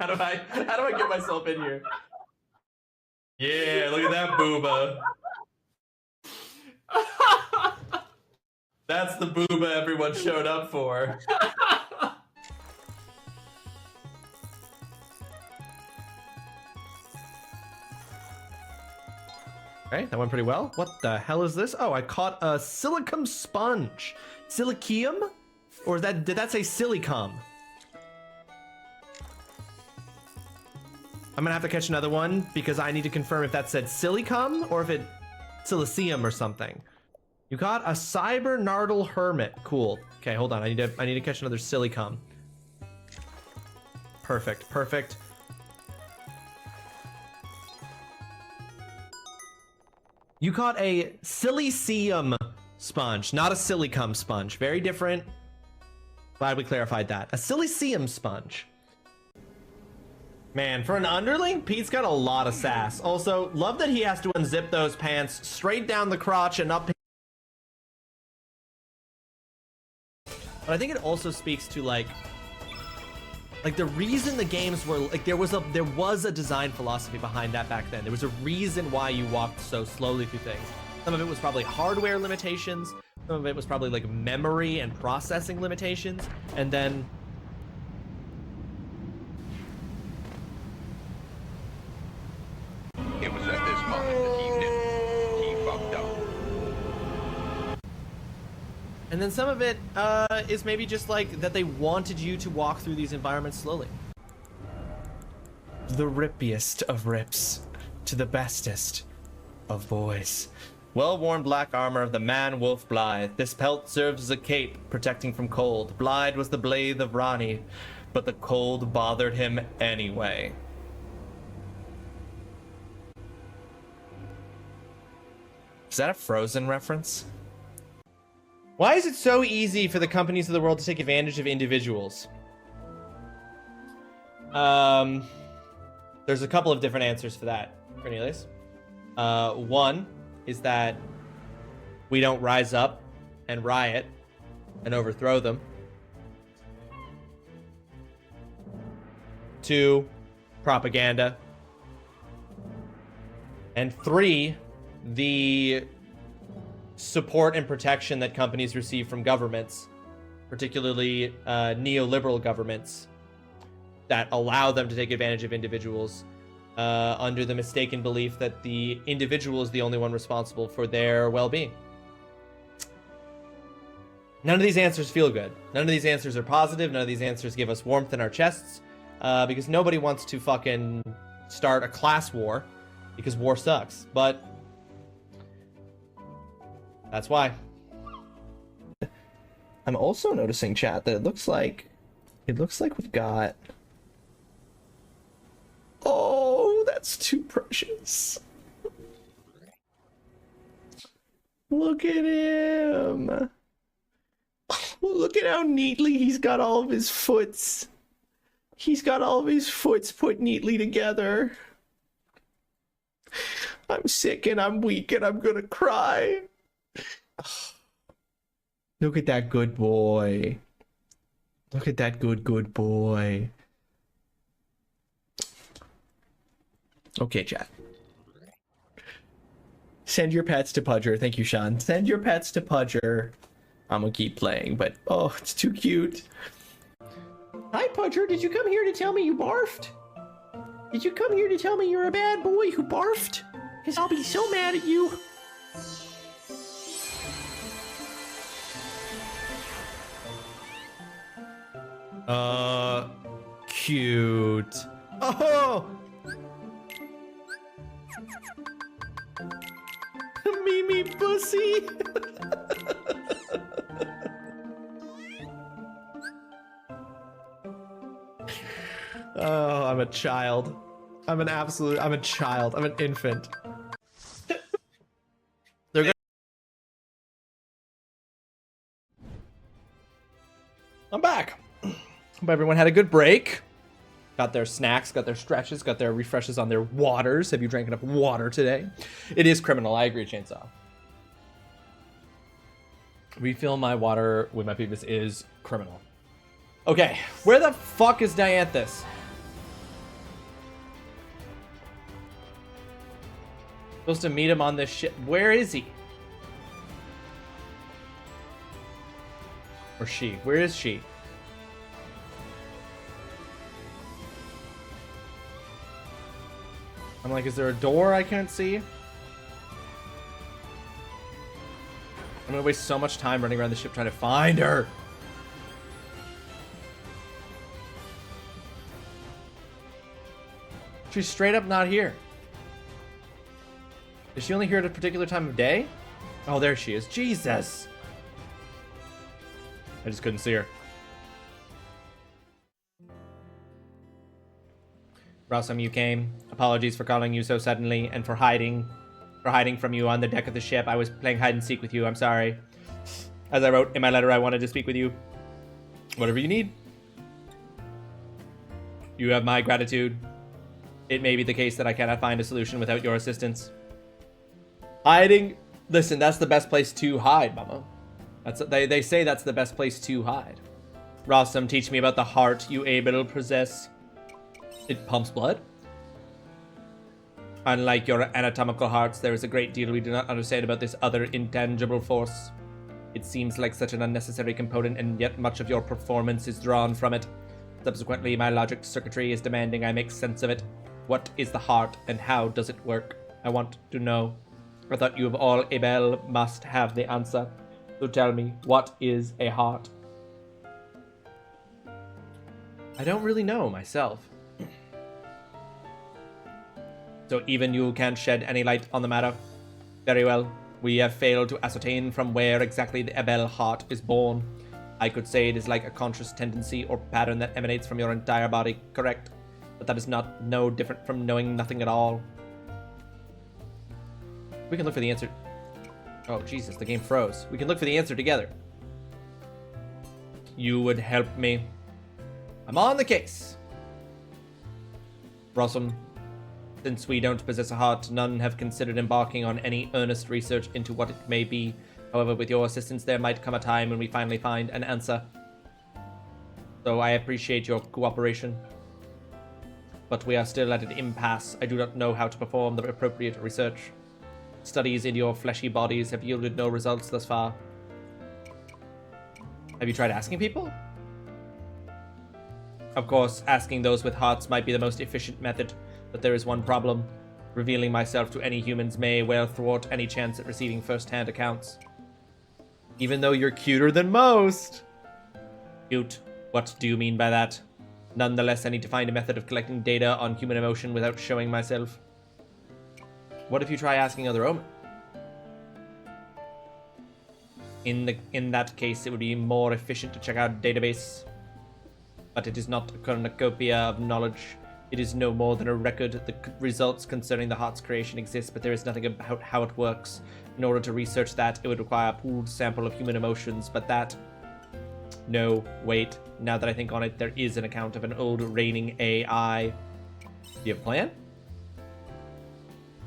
How do I get myself in here? Yeah, look at that booba. That's the booba everyone showed up for. Okay, that went pretty well. What the hell is this? Oh, I caught a silicum sponge. Silicium? Or did that say silicum? I'm gonna have to catch another one because I need to confirm if that said silicum or if it silicium or something. You caught a cyber nardle hermit. Cool. Okay, hold on. I need to catch another silicum. Perfect. Perfect. You caught a silicium sponge, not a silicum sponge. Very different. Glad we clarified that. A silicium sponge. Man, for an underling, Pete's got a lot of sass. Also, love that he has to unzip those pants straight down the crotch and up. But I think it also speaks to like the reason the games were like there was a design philosophy behind that back then. There was a reason why you walked so slowly through things. Some of it was probably hardware limitations. Some of it was probably like memory and processing limitations. And then And then some of it is maybe just like that they wanted you to walk through these environments slowly. The rippiest of rips to the bestest of boys. Well-worn black armor of the man wolf Blythe. This pelt serves as a cape, protecting from cold. Blythe was the blade of Ronnie, but the cold bothered him anyway. Is that a Frozen reference? Why is it so easy for the companies of the world to take advantage of individuals? There's a couple of different answers for that, Cornelius. One is that we don't rise up and riot and overthrow them. 2, propaganda. And 3, the support and protection that companies receive from governments, particularly neoliberal governments, that allow them to take advantage of individuals under the mistaken belief that the individual is the only one responsible for their well-being. None of these answers feel good. None of these answers are positive. None of these answers give us warmth in our chests, because nobody wants to fucking start a class war, because war sucks. But that's why. I'm also noticing, chat, that it looks like we've got... Oh, that's too precious. Look at him. Look at how neatly he's got all of his foots. He's got all of his foots put neatly together. I'm sick and I'm weak and I'm gonna cry. Look at that good boy. Look at that good boy. Okay, chat. Send your pets to Pudger. Thank you, Sean. Send your pets to Pudger. I'm gonna keep playing, but oh, it's too cute. Hi, Pudger. Did you come here to tell me you barfed? Did you come here to tell me you're a bad boy who barfed? Because I'll be so mad at you. Cute. Oh! Mimi pussy. Oh, I'm a child. I'm a child. I'm an infant. They're gonna... I'm back. Hope everyone had a good break. Got their snacks, got their stretches, got their refreshes on their waters. Have you drank enough water today? It is criminal. I agree, Chainsaw. Refill my water with my penis is criminal. Okay, where the fuck is Dianthus? Supposed to meet him on this shit. Where is he? Or she? Where is she? I'm like, is there a door I can't see? I'm gonna waste so much time running around the ship trying to find her. She's straight up not here. Is she only here at a particular time of day? Oh, there she is. Jesus. I just couldn't see her. Rawesome, you came. Apologies for calling you so suddenly and for hiding from you on the deck of the ship. I was playing hide and seek with you. I'm sorry. As I wrote in my letter, I wanted to speak with you. Whatever you need. You have my gratitude. It may be the case that I cannot find a solution without your assistance. Hiding. Listen, that's the best place to hide, mama. They say that's the best place to hide. Rawesome, teach me about the heart you able possess. It pumps blood. Unlike your anatomical hearts, there is a great deal we do not understand about this other intangible force. It seems like such an unnecessary component, and yet much of your performance is drawn from it. Subsequently, my logic circuitry is demanding I make sense of it. What is the heart, and how does it work? I want to know. I thought you of all Abel must have the answer. So tell me, what is a heart? I don't really know myself. So even you can't shed any light on the matter? Very well. We have failed to ascertain from where exactly the Abel heart is born. I could say it is like a conscious tendency or pattern that emanates from your entire body, correct? But that is no different from knowing nothing at all. We can look for the answer. Oh, Jesus, the game froze. We can look for the answer together. You would help me. I'm on the case. Rawesome, since we don't possess a heart, none have considered embarking on any earnest research into what it may be. However, with your assistance, there might come a time when we finally find an answer. So I appreciate your cooperation. But we are still at an impasse. I do not know how to perform the appropriate research. Studies in your fleshy bodies have yielded no results thus far. Have you tried asking people? Of course, asking those with hearts might be the most efficient method, but there is one problem. Revealing myself to any humans may well thwart any chance at receiving first-hand accounts. Even though you're cuter than most. Cute. What do you mean by that? Nonetheless, I need to find a method of collecting data on human emotion without showing myself. What if you try asking other Omen? In that case, it would be more efficient to check out a database. But it is not a cornucopia of knowledge. It is no more than a record. The results concerning the heart's creation exist, but there is nothing about how it works. In order to research that, it would require a pooled sample of human emotions, but that... No, wait. Now that I think on it, there is an account of an old reigning AI. Do you have a plan?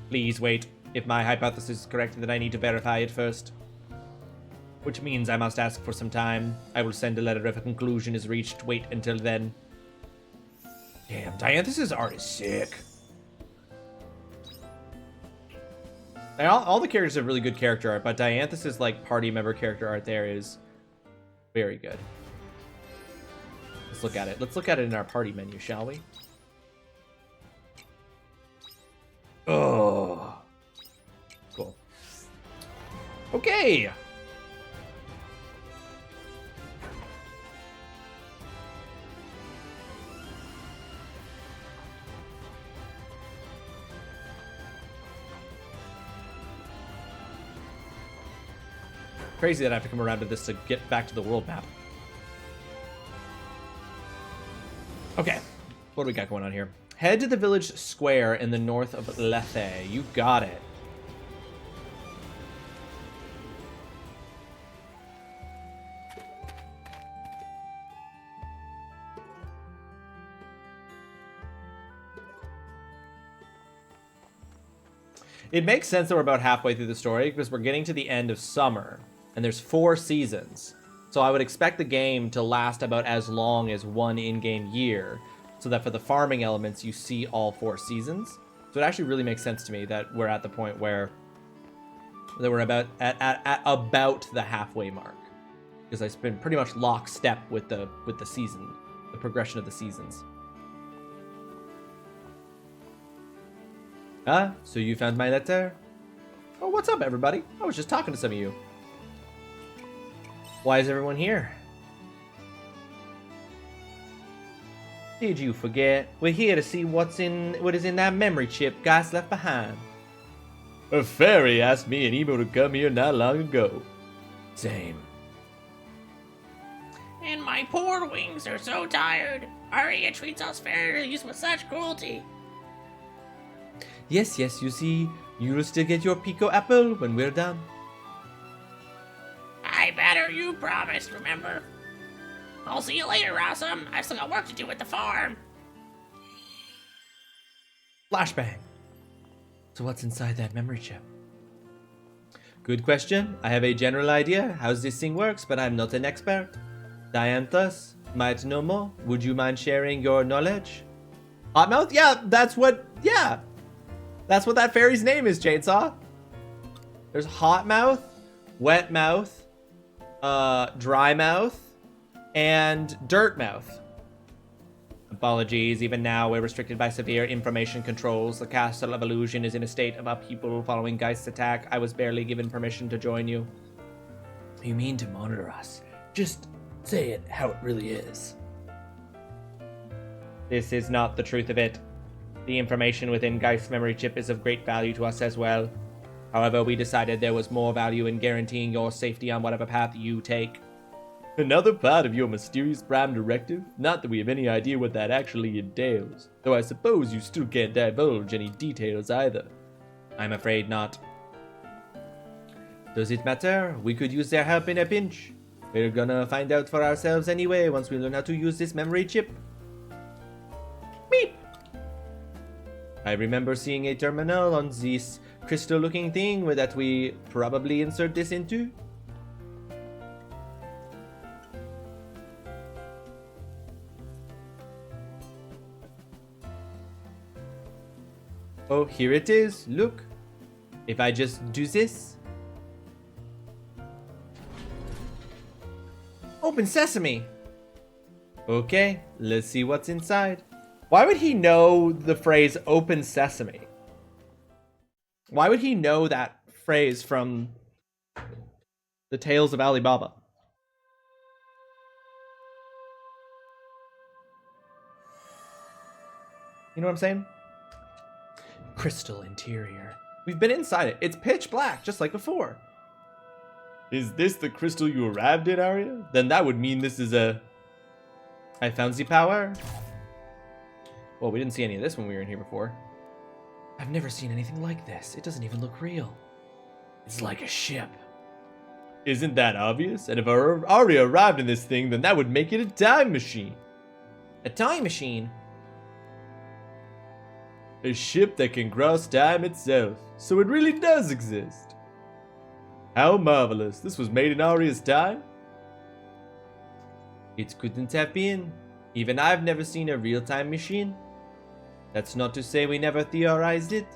Please wait. If my hypothesis is correct, then I need to verify it first. Which means I must ask for some time. I will send a letter if a conclusion is reached. Wait until then. Damn, Dianthus's art is sick. All the characters have really good character art, but Dianthus's like party member character art there is very good. Let's look at it. Let's look at it in our party menu, shall we? Oh, cool. Okay. Crazy that I have to come around to this to get back to the world map. Okay, what do we got going on here? Head to the village square in the north of Lethe. You got it. It makes sense that we're about halfway through the story because we're getting to the end of summer and there's 4 seasons. So I would expect the game to last about as long as one in-game year so that for the farming elements, you see all 4 seasons. So it actually really makes sense to me that we're at the point where we're about at about the halfway mark because I've been pretty much lockstep with the season, the progression of the seasons. Ah, so you found my letter? Oh, what's up, everybody? I was just talking to some of you. Why is everyone here? Did you forget? We're here to see what is in that memory chip Guys left behind. A fairy asked me and Emo to come here not long ago. Same. And my poor wings are so tired. Aria treats us fairies with such cruelty. Yes, you see, you'll still get your Pico apple when we're done. I better you promised, remember? I'll see you later, Rawesome. I've still got work to do at the farm. Flashbang. So what's inside that memory chip? Good question. I have a general idea how this thing works, but I'm not an expert. Dianthus might know more. Would you mind sharing your knowledge? Hotmouth? Yeah, that's what that fairy's name is, Chainsaw. There's Hotmouth, Wetmouth, Drymouth, and Dirtmouth. Apologies, even now we're restricted by severe information controls. The Castle of Illusion is in a state of upheaval following Geist's attack. I was barely given permission to join you. You mean to monitor us? Just say it how it really is. This is not the truth of it. The information within Geist's memory chip is of great value to us as well. However, we decided there was more value in guaranteeing your safety on whatever path you take. Another part of your mysterious Prime Directive? Not that we have any idea what that actually entails, though I suppose you still can't divulge any details either. I'm afraid not. Does it matter? We could use their help in a pinch. We're gonna find out for ourselves anyway once we learn how to use this memory chip. Beep! I remember seeing a terminal on this crystal-looking thing that we probably insert this into. Oh, here it is. Look. If I just do this. Open sesame. Okay, let's see what's inside. Why would he know the phrase open sesame? Why would he know that phrase from the Tales of Alibaba? You know what I'm saying? Crystal interior. We've been inside it. It's pitch black, just like before. Is this the crystal you arrived at, Arya? Then that would mean this is a... I found the power. Well, we didn't see any of this when we were in here before. I've never seen anything like this. It doesn't even look real. It's like a ship. Isn't that obvious? And if Arya arrived in this thing, then that would make it a time machine. A time machine? A ship that can cross time itself, so it really does exist. How marvelous. This was made in Arya's time? It couldn't have been. Even I've never seen a real time machine. That's not to say we never theorized it,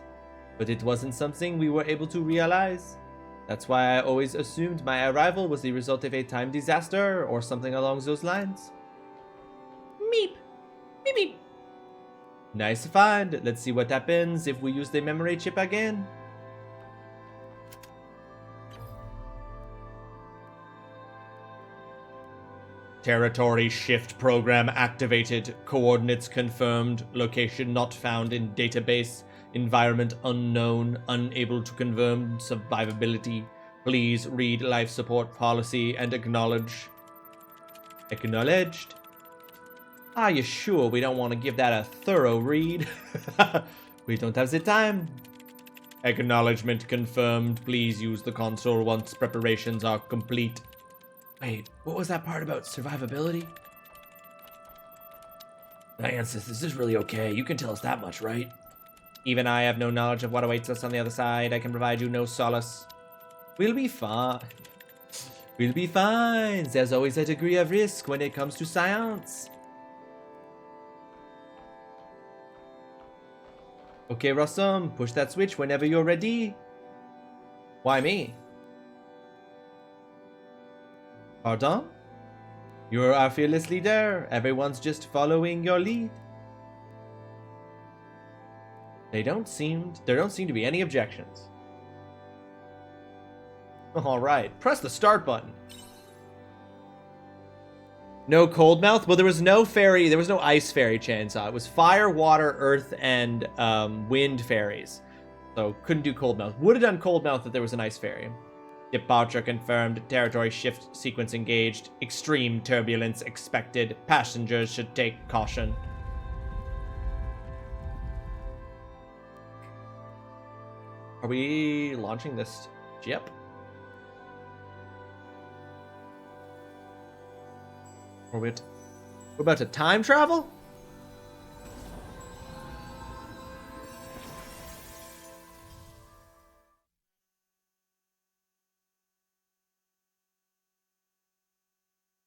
but it wasn't something we were able to realize. That's why I always assumed my arrival was the result of a time disaster or something along those lines. Meep! Meep meep! Nice find. Let's see what happens if we use the memory chip again. Territory shift program activated. Coordinates confirmed. Location not found in database. Environment unknown. Unable to confirm survivability. Please read life support policy and acknowledge. Acknowledged. Are you sure we don't want to give that a thorough read? We don't have the time. Acknowledgement confirmed. Please use the console once preparations are complete. Wait, what was that part about survivability? Dianthus, this is really okay. You can tell us that much, right? Even I have no knowledge of what awaits us on the other side. I can provide you no solace. We'll be fine. We'll be fine. There's always a degree of risk when it comes to science. Okay, Rawesome, push that switch whenever you're ready. Why me? Pardon? You're our fearless leader. Everyone's just following your lead. There don't seem to be any objections. Alright, press the start button. No cold mouth? Well, there was no ice fairy chainsaw. It was fire, water, earth, and wind fairies. So couldn't do cold mouth. Would have done cold mouth if there was an ice fairy. Departure confirmed. Territory shift sequence engaged. Extreme turbulence expected. Passengers should take caution. Are we launching this ship? We're about to time travel?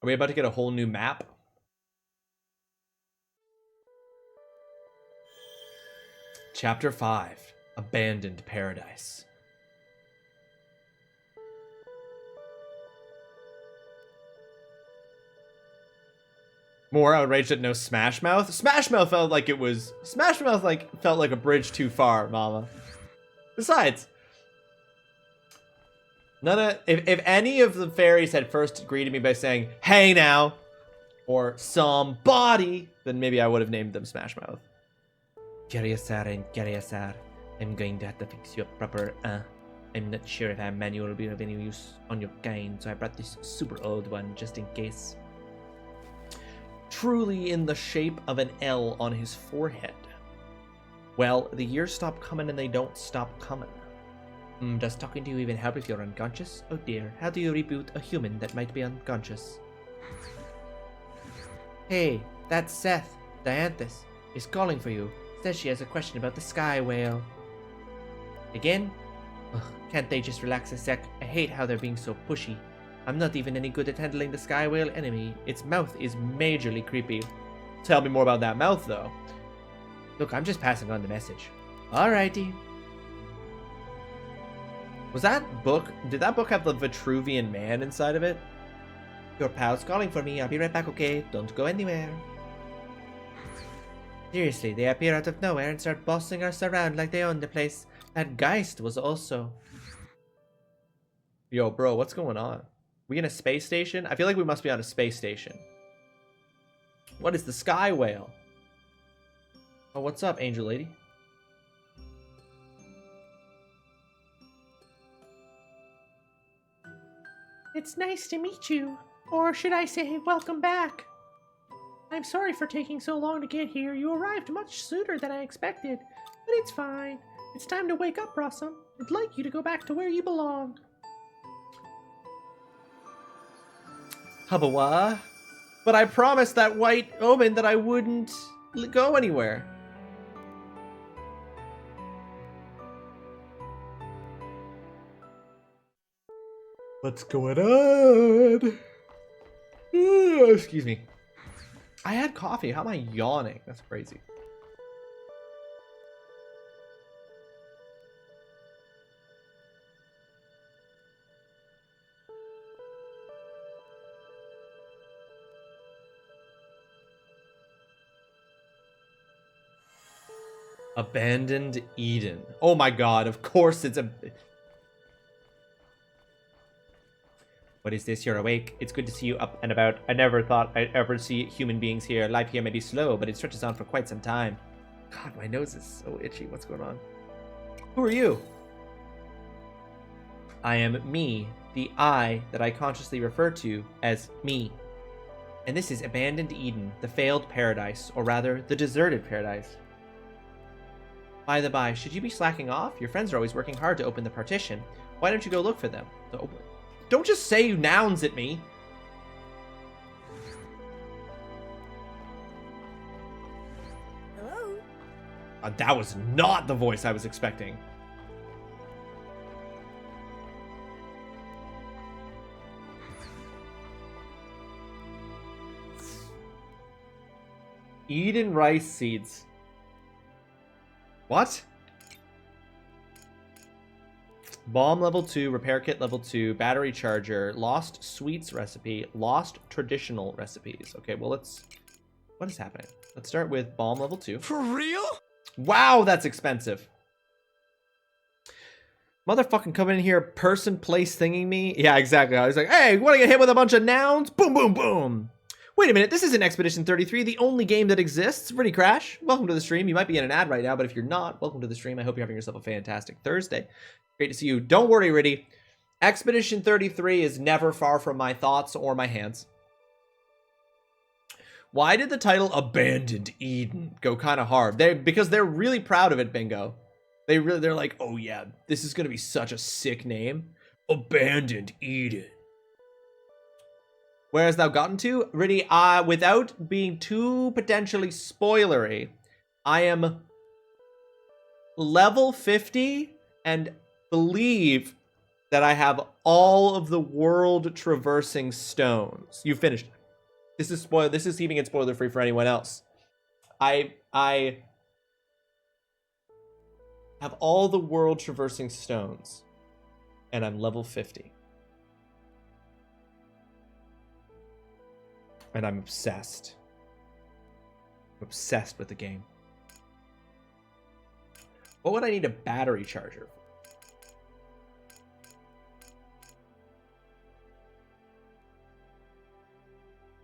Are we about to get a whole new map? Chapter 5, Abandoned Paradise. More outraged at no Smash Mouth? Smash Mouth felt like it was... Smash Mouth felt like a bridge too far, mama. Besides, If any of the fairies had first greeted me by saying, "Hey now," or "somebody," then maybe I would have named them Smash Mouth. Geriasar and Geriasar, I'm going to have to fix you up proper. I'm not sure if our manual will be of any use on your kind, so I brought this super old one just in case. Truly in the shape of an L on his forehead. Well, the years stop coming and they don't stop coming. Does talking to you even help if you're unconscious? Oh dear, how do you reboot a human that might be unconscious? Hey, that's Seth. Dianthus is calling for you. Says she has a question about the sky whale. Again? Ugh, can't they just relax a sec? I hate how they're being so pushy. I'm not even any good at handling the sky whale enemy. Its mouth is majorly creepy. Tell me more about that mouth, though. Look, I'm just passing on the message. Alrighty. Was that book... Did that book have the Vitruvian Man inside of it? Your pal's calling for me. I'll be right back, okay? Don't go anywhere. Seriously, they appear out of nowhere and start bossing us around like they own the place. That Geist was also... Yo, bro, what's going on? We in a space station? I feel like we must be on a space station. What is the sky whale? Oh, what's up, angel lady? It's nice to meet you. Or should I say, welcome back. I'm sorry for taking so long to get here. You arrived much sooner than I expected. But it's fine. It's time to wake up, Rawesome. I'd like you to go back to where you belong. Hubbawa. But I promised that white omen that I wouldn't go anywhere. What's going on? Excuse me. I had coffee. How am I yawning? That's crazy. Abandoned Eden. Oh my god, of course it's a... What is this? You're awake. It's good to see you up and about. I never thought I'd ever see human beings here. Life here may be slow, but it stretches on for quite some time. God, my nose is so itchy. What's going on? Who are you? I am me, the I that I consciously refer to as me. And this is Abandoned Eden, the failed paradise, or rather, the deserted paradise. By the by, should you be slacking off? Your friends are always working hard to open the partition. Why don't you go look for them? Don't just say nouns at me. Hello? That was not the voice I was expecting. Eden rice seeds. What? Bomb level 2, repair kit level 2, battery charger, lost sweets recipe, lost traditional recipes. Okay, well what is happening? Let's start with bomb level 2. For real? Wow, that's expensive. Motherfucking coming in here, person, place, thinging me. Yeah, exactly. I was like, hey, want to get hit with a bunch of nouns? Boom, boom, boom. Wait a minute, this isn't Expedition 33, the only game that exists. Pretty Crash, welcome to the stream. You might be in an ad right now, but if you're not, welcome to the stream. I hope you're having yourself a fantastic Thursday. Great to see you. Don't worry, Riddy. Expedition 33 is never far from my thoughts or my hands. Why did the title Abandoned Eden go kind of hard? Because they're really proud of it, Bingo. They're like, oh yeah, this is going to be such a sick name. Abandoned Eden. Where has thou gotten to? Riddy, without being too potentially spoilery, I am level 50 and believe that I have all of the world traversing stones. You finished. This is keeping it spoiler free for anyone else. I have all the world traversing stones and I'm level 50. And I'm obsessed. I'm obsessed with the game. What would I need a battery charger for?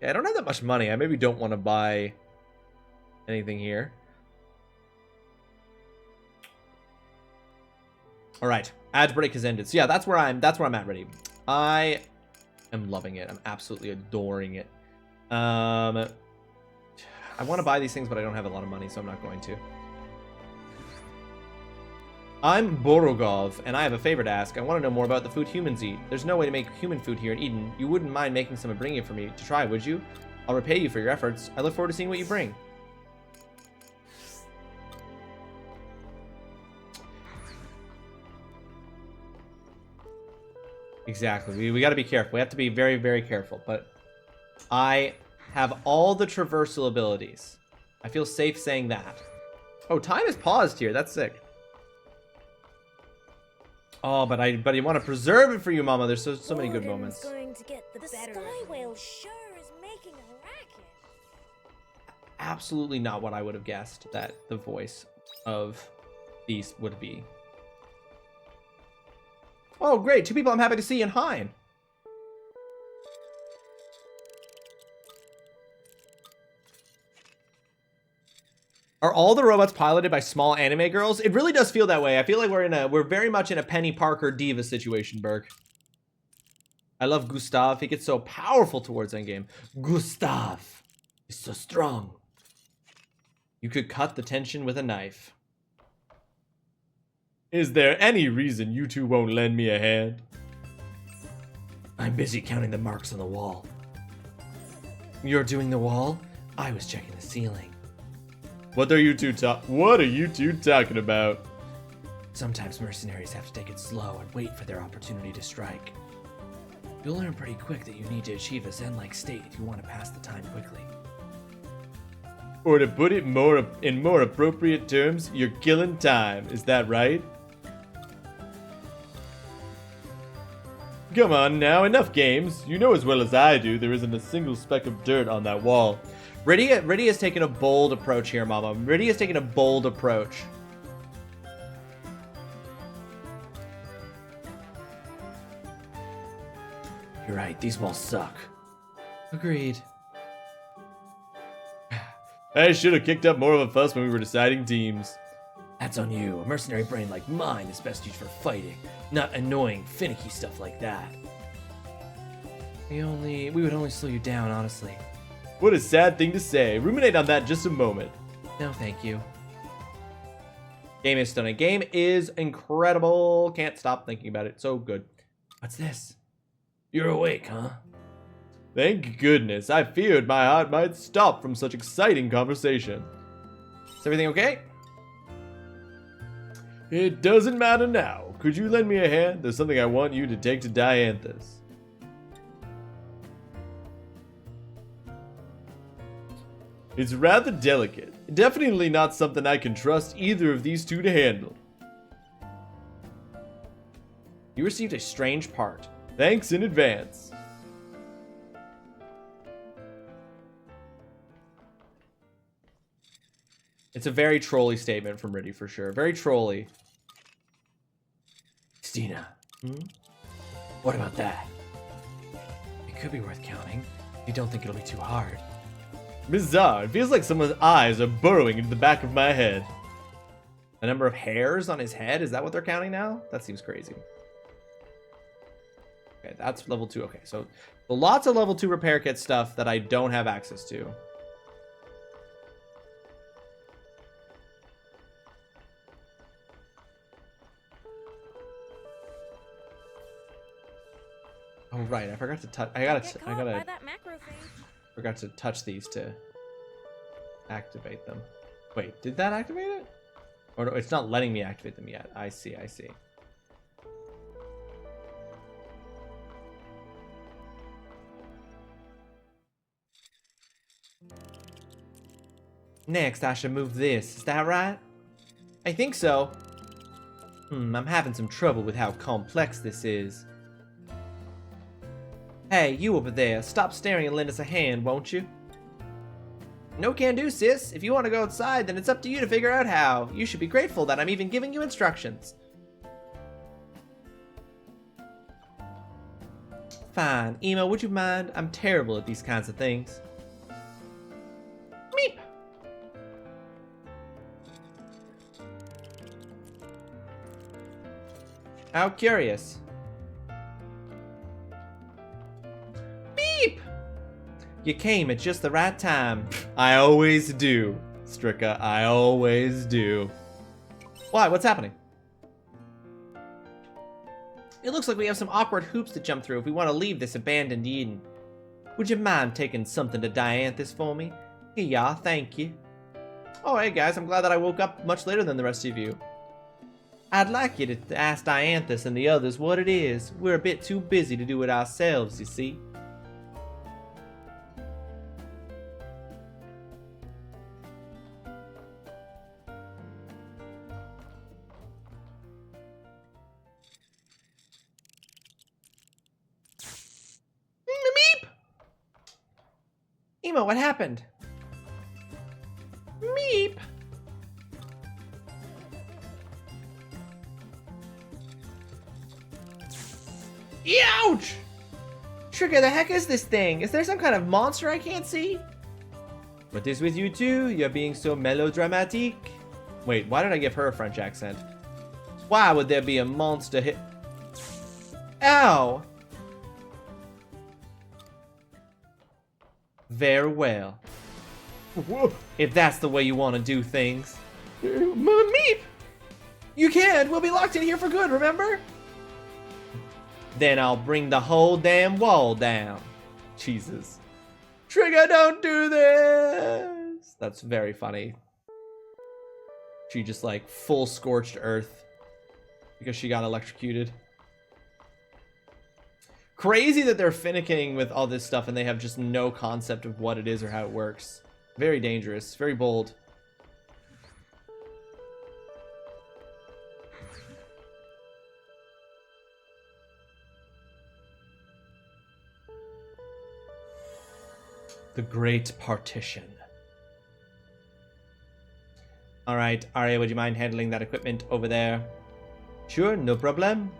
Yeah, I don't have that much money. I maybe don't want to buy anything here. All right, ad break has ended. So yeah, that's where I'm at. Ready. I am loving it. I'm absolutely adoring it. I want to buy these things, but I don't have a lot of money, so I'm not going to. I'm Borogov, and I have a favor to ask. I want to know more about the food humans eat. There's no way to make human food here in Eden. You wouldn't mind making some and bringing it for me to try, would you? I'll repay you for your efforts. I look forward to seeing what you bring. Exactly. We got to be careful. We have to be very, very careful. But I have all the traversal abilities. I feel safe saying that. Oh, time is paused here. That's sick. Oh, but I want to preserve it for you, Mama. There's so many good moments. Going to get the sky whale sure is making a racket. Absolutely not what I would have guessed that the voice of Beast would be. Oh, great. 2 people I'm happy to see in Hein. Are all the robots piloted by small anime girls? It really does feel that way. I feel like we're very much in a Penny Parker diva situation, Burke. I love Gustav. He gets so powerful towards Endgame. Gustav is so strong. You could cut the tension with a knife. Is there any reason you two won't lend me a hand? I'm busy counting the marks on the wall. You're doing the wall? I was checking the ceiling. What are you two talking about? Sometimes mercenaries have to take it slow and wait for their opportunity to strike. You'll learn pretty quick that you need to achieve a Zen-like state if you want to pass the time quickly. Or to put it in more appropriate terms, you're killing time. Is that right? Come on now, enough games. You know as well as I do there isn't a single speck of dirt on that wall. Riddy has taken a bold approach here, Mama. Riddy has taken a bold approach. You're right, these walls suck. Agreed. I should have kicked up more of a fuss when we were deciding teams. That's on you. A mercenary brain like mine is best used for fighting, not annoying, finicky stuff like that. We would only slow you down, honestly. What a sad thing to say. Ruminate on that just a moment. No, thank you. Game is stunning. Game is incredible. Can't stop thinking about it. So good. What's this? You're awake, huh? Thank goodness. I feared my heart might stop from such exciting conversation. Is everything okay? It doesn't matter now. Could you lend me a hand? There's something I want you to take to Dianthus. It's rather delicate. Definitely not something I can trust either of these two to handle. You received a strange part. Thanks in advance. It's a very trolly statement from Riddy for sure. Very trolly. Stina. What about that? It could be worth counting. You don't think it'll be too hard. Bizarre. It feels like someone's eyes are burrowing into the back of my head. The number of hairs on his head? Is that what they're counting now? That seems crazy. Okay, that's level 2. Okay, so lots of level 2 repair kit stuff that I don't have access to. Oh right, I forgot to touch. Forgot to touch these to activate them. Wait, did that activate it? Or no, it's not letting me activate them yet. I see. Next, I should move this. Is that right? I think so. I'm having some trouble with how complex this is. Hey, you over there, stop staring and lend us a hand, won't you? No can do, sis. If you want to go outside, then it's up to you to figure out how. You should be grateful that I'm even giving you instructions. fine. Emo, would you mind? I'm terrible at these kinds of things. Meep. How curious. Beep! You came at just the right time. I always do, Stricka. I always do. Why? What's happening? It looks like we have some awkward hoops to jump through if we want to leave this abandoned Eden. Would you mind taking something to Dianthus for me? Here you are, thank you. Oh, hey guys, I'm glad that I woke up much later than the rest of you. I'd like you to ask Dianthus and the others what it is. We're a bit too busy to do it ourselves, you see. Meep! Emo, what happened? Meep! Ouch! Trigger, the heck is this thing? Is there some kind of monster I can't see? What is with you two? You're being so melodramatic. Wait, why did I give her a French accent? Why would there be a monster hit? Ow! Very well. Whoa. If that's the way you want to do things. Meep! You can't! We'll be locked in here for good, remember? Then I'll bring the whole damn wall down. Jesus. Trigger, don't do this! That's very funny. She just like full scorched earth because she got electrocuted. Crazy that they're finicking with all this stuff and they have just no concept of what it is or how it works. Very dangerous, very bold. The Great Partition. Alright, Arya, would you mind handling that equipment over there? Sure, no problem.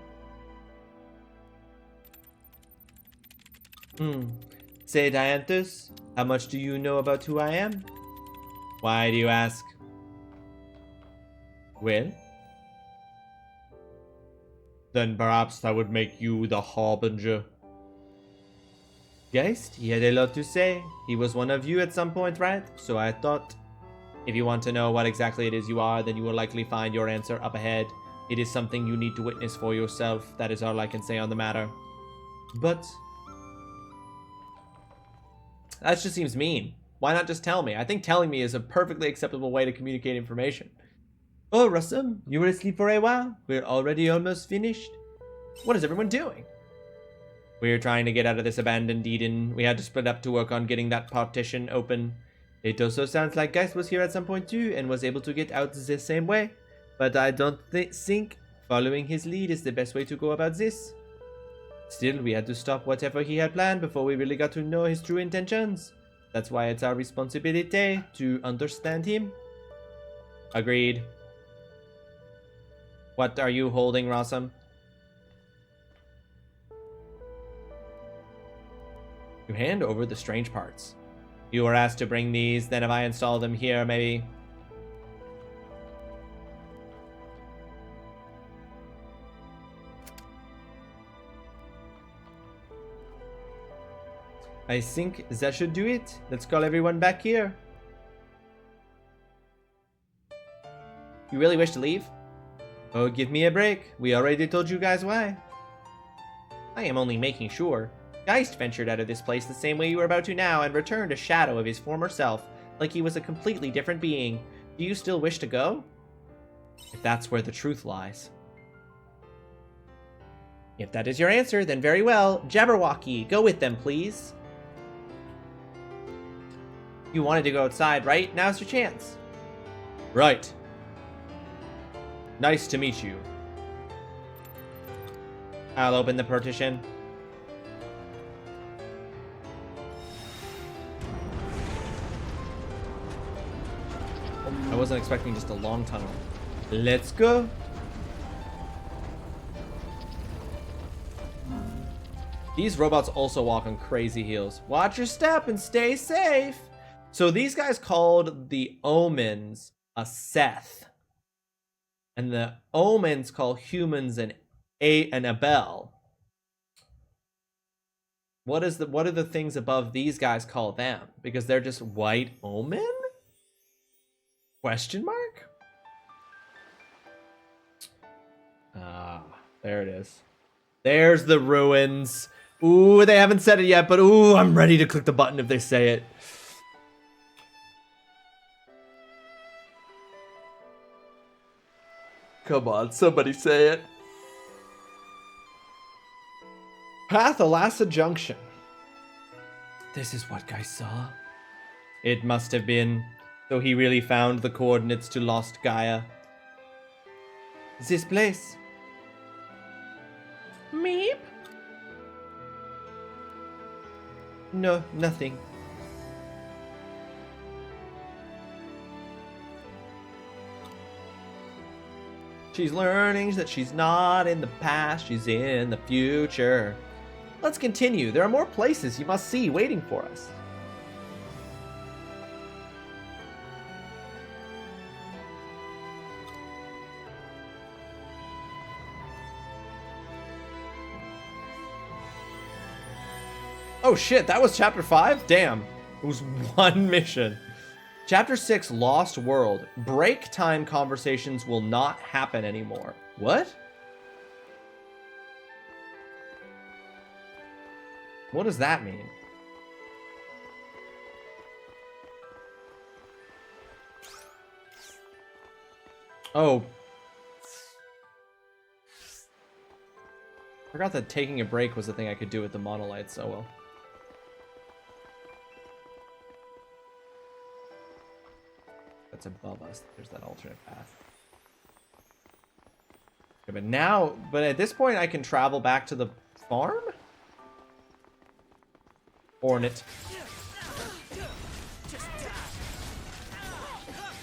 Say, Dianthus, how much do you know about who I am? Why do you ask? Well? Then perhaps that would make you the Harbinger. Geist, he had a lot to say. He was one of you at some point, right? So I thought, if you want to know what exactly it is you are, then you will likely find your answer up ahead. It is something you need to witness for yourself. That is all I can say on the matter. But that just seems mean. Why not just tell me? I think telling me is a perfectly acceptable way to communicate information. Oh, Rawesome, you were asleep for a while? We're already almost finished. What is everyone doing? We're trying to get out of this abandoned Eden. We had to split up to work on getting that partition open. It also sounds like Geist was here at some point too and was able to get out the same way. But I don't think following his lead is the best way to go about this. Still, we had to stop whatever he had planned before we really got to know his true intentions. That's why it's our responsibility to understand him. Agreed. What are you holding, Rawesome? You hand over the strange parts. You were asked to bring these, then if I install them here, maybe... I think that should do it. Let's call everyone back here. You really wish to leave? Oh, give me a break. We already told you guys why. I am only making sure. Geist ventured out of this place the same way you are about to now and returned a shadow of his former self, like he was a completely different being. Do you still wish to go? If that's where the truth lies. If that is your answer, then very well. Jabberwocky, go with them, please. You wanted to go outside, right? Now's your chance. Right. Nice to meet you. I'll open the partition. I wasn't expecting just a long tunnel. Let's go. These robots also walk on crazy heels. Watch your step and stay safe. So these guys called the Omens a Seth. And the Omens call humans an Abel. What are the things above these guys call them? Because they're just white omen? Question mark? Ah, there it is. There's the ruins. Ooh, they haven't said it yet, but ooh, I'm ready to click the button if they say it. Come on, somebody say it. Path Alasa Junction. This is what Guy saw. It must have been. So he really found the coordinates to Lost Gaia. This place. Meep? No, nothing. She's learning that she's not in the past, she's in the future. Let's continue. There are more places you must see waiting for us. Oh shit, that was chapter 5? Damn. It was one mission. Chapter 6, Lost World. Break time conversations will not happen anymore. What? What does that mean? Oh. Forgot that taking a break was the thing I could do with the monolites. Oh well. That's above us. There's that alternate path. Okay, but at this point I can travel back to the farm? Hornet.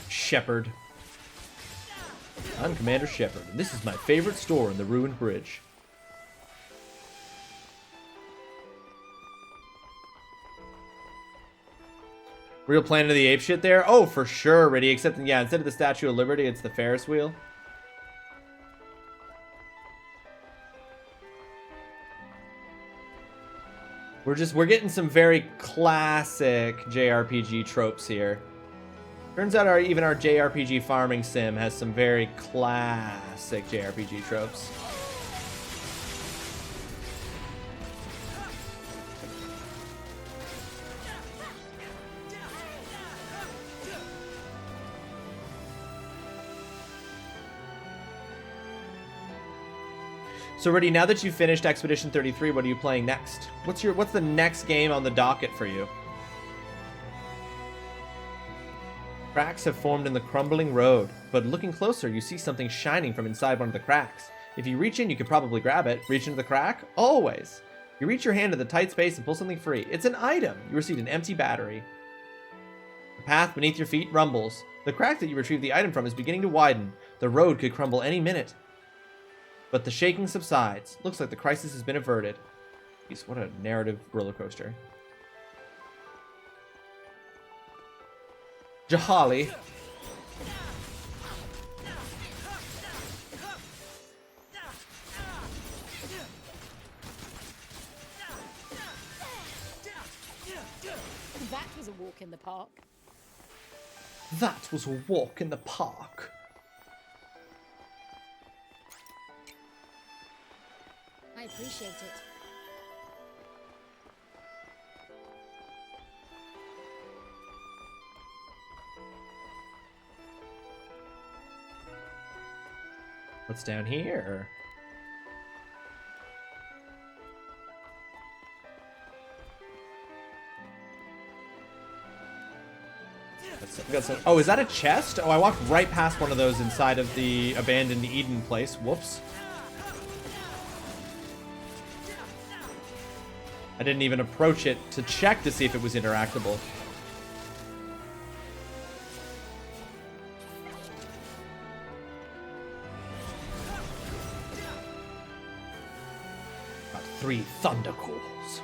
Shepherd. I'm Commander Shepherd, and this is my favorite store in the ruined bridge. Real Planet of the Apes shit there? Oh, for sure, Riddy. Except, yeah, instead of the Statue of Liberty, it's the Ferris wheel. We're getting some very classic JRPG tropes here. Turns out even our JRPG farming sim has some very classic JRPG tropes. So, Riddy, now that you've finished Expedition 33, what are you playing next? What's the next game on the docket for you? Cracks have formed in the crumbling road, but looking closer, you see something shining from inside one of the cracks. If you reach in, you could probably grab it. Reach into the crack? Always. You reach your hand to the tight space and pull something free. It's an item. You received an empty battery. The path beneath your feet rumbles. The crack that you retrieved the item from is beginning to widen. The road could crumble any minute. But the shaking subsides. Looks like the crisis has been averted. Jeez, what a narrative roller coaster. Jahali. That was a walk in the park. That was a walk in the park. I appreciate it. What's down here? Oh, is that a chest? Oh, I walked right past one of those inside of the abandoned Eden place. Whoops. I didn't even approach it to check to see if it was interactable. Got 3 thunder cores.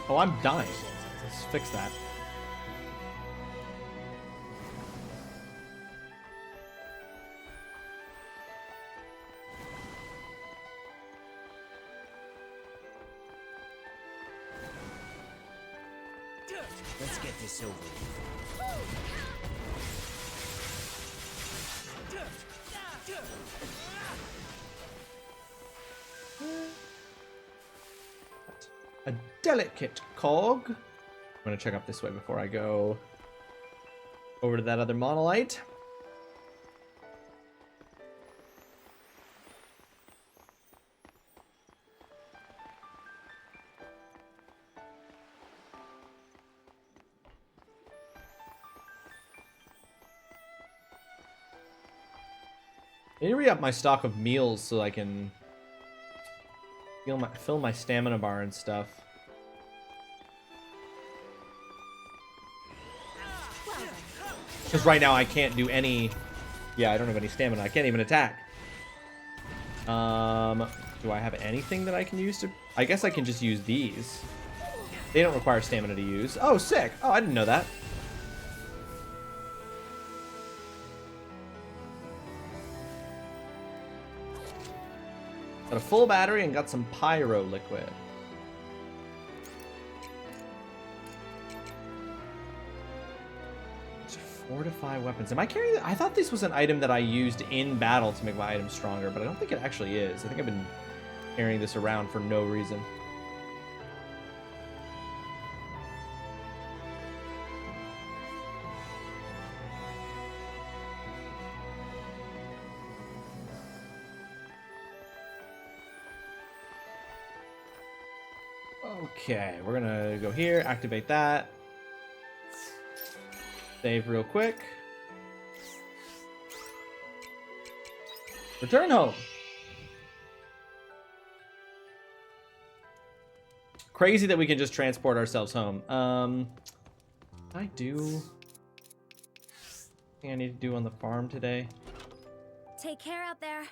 Oh, I'm dying. Let's fix that. Let's get this over with. A delicate cog. I'm gonna check up this way before I go over to that other monolite. I need to re-up my stock of meals so I can fill my stamina bar and stuff. Because right now I can't do any... Yeah, I don't have any stamina. I can't even attack. Do I have anything that I can use to... I guess I can just use these. They don't require stamina to use. Oh, sick. Oh, I didn't know that. Got a full battery and got some pyro liquid. Fortify weapons. Am I carrying that? I thought this was an item that I used in battle to make my items stronger, but I don't think it actually is. I think I've been carrying this around for no reason. Okay, we're gonna go here, activate that. Save real quick. Return home. Crazy that we can just transport ourselves home. I do... I need to do on the farm today. Take care out there.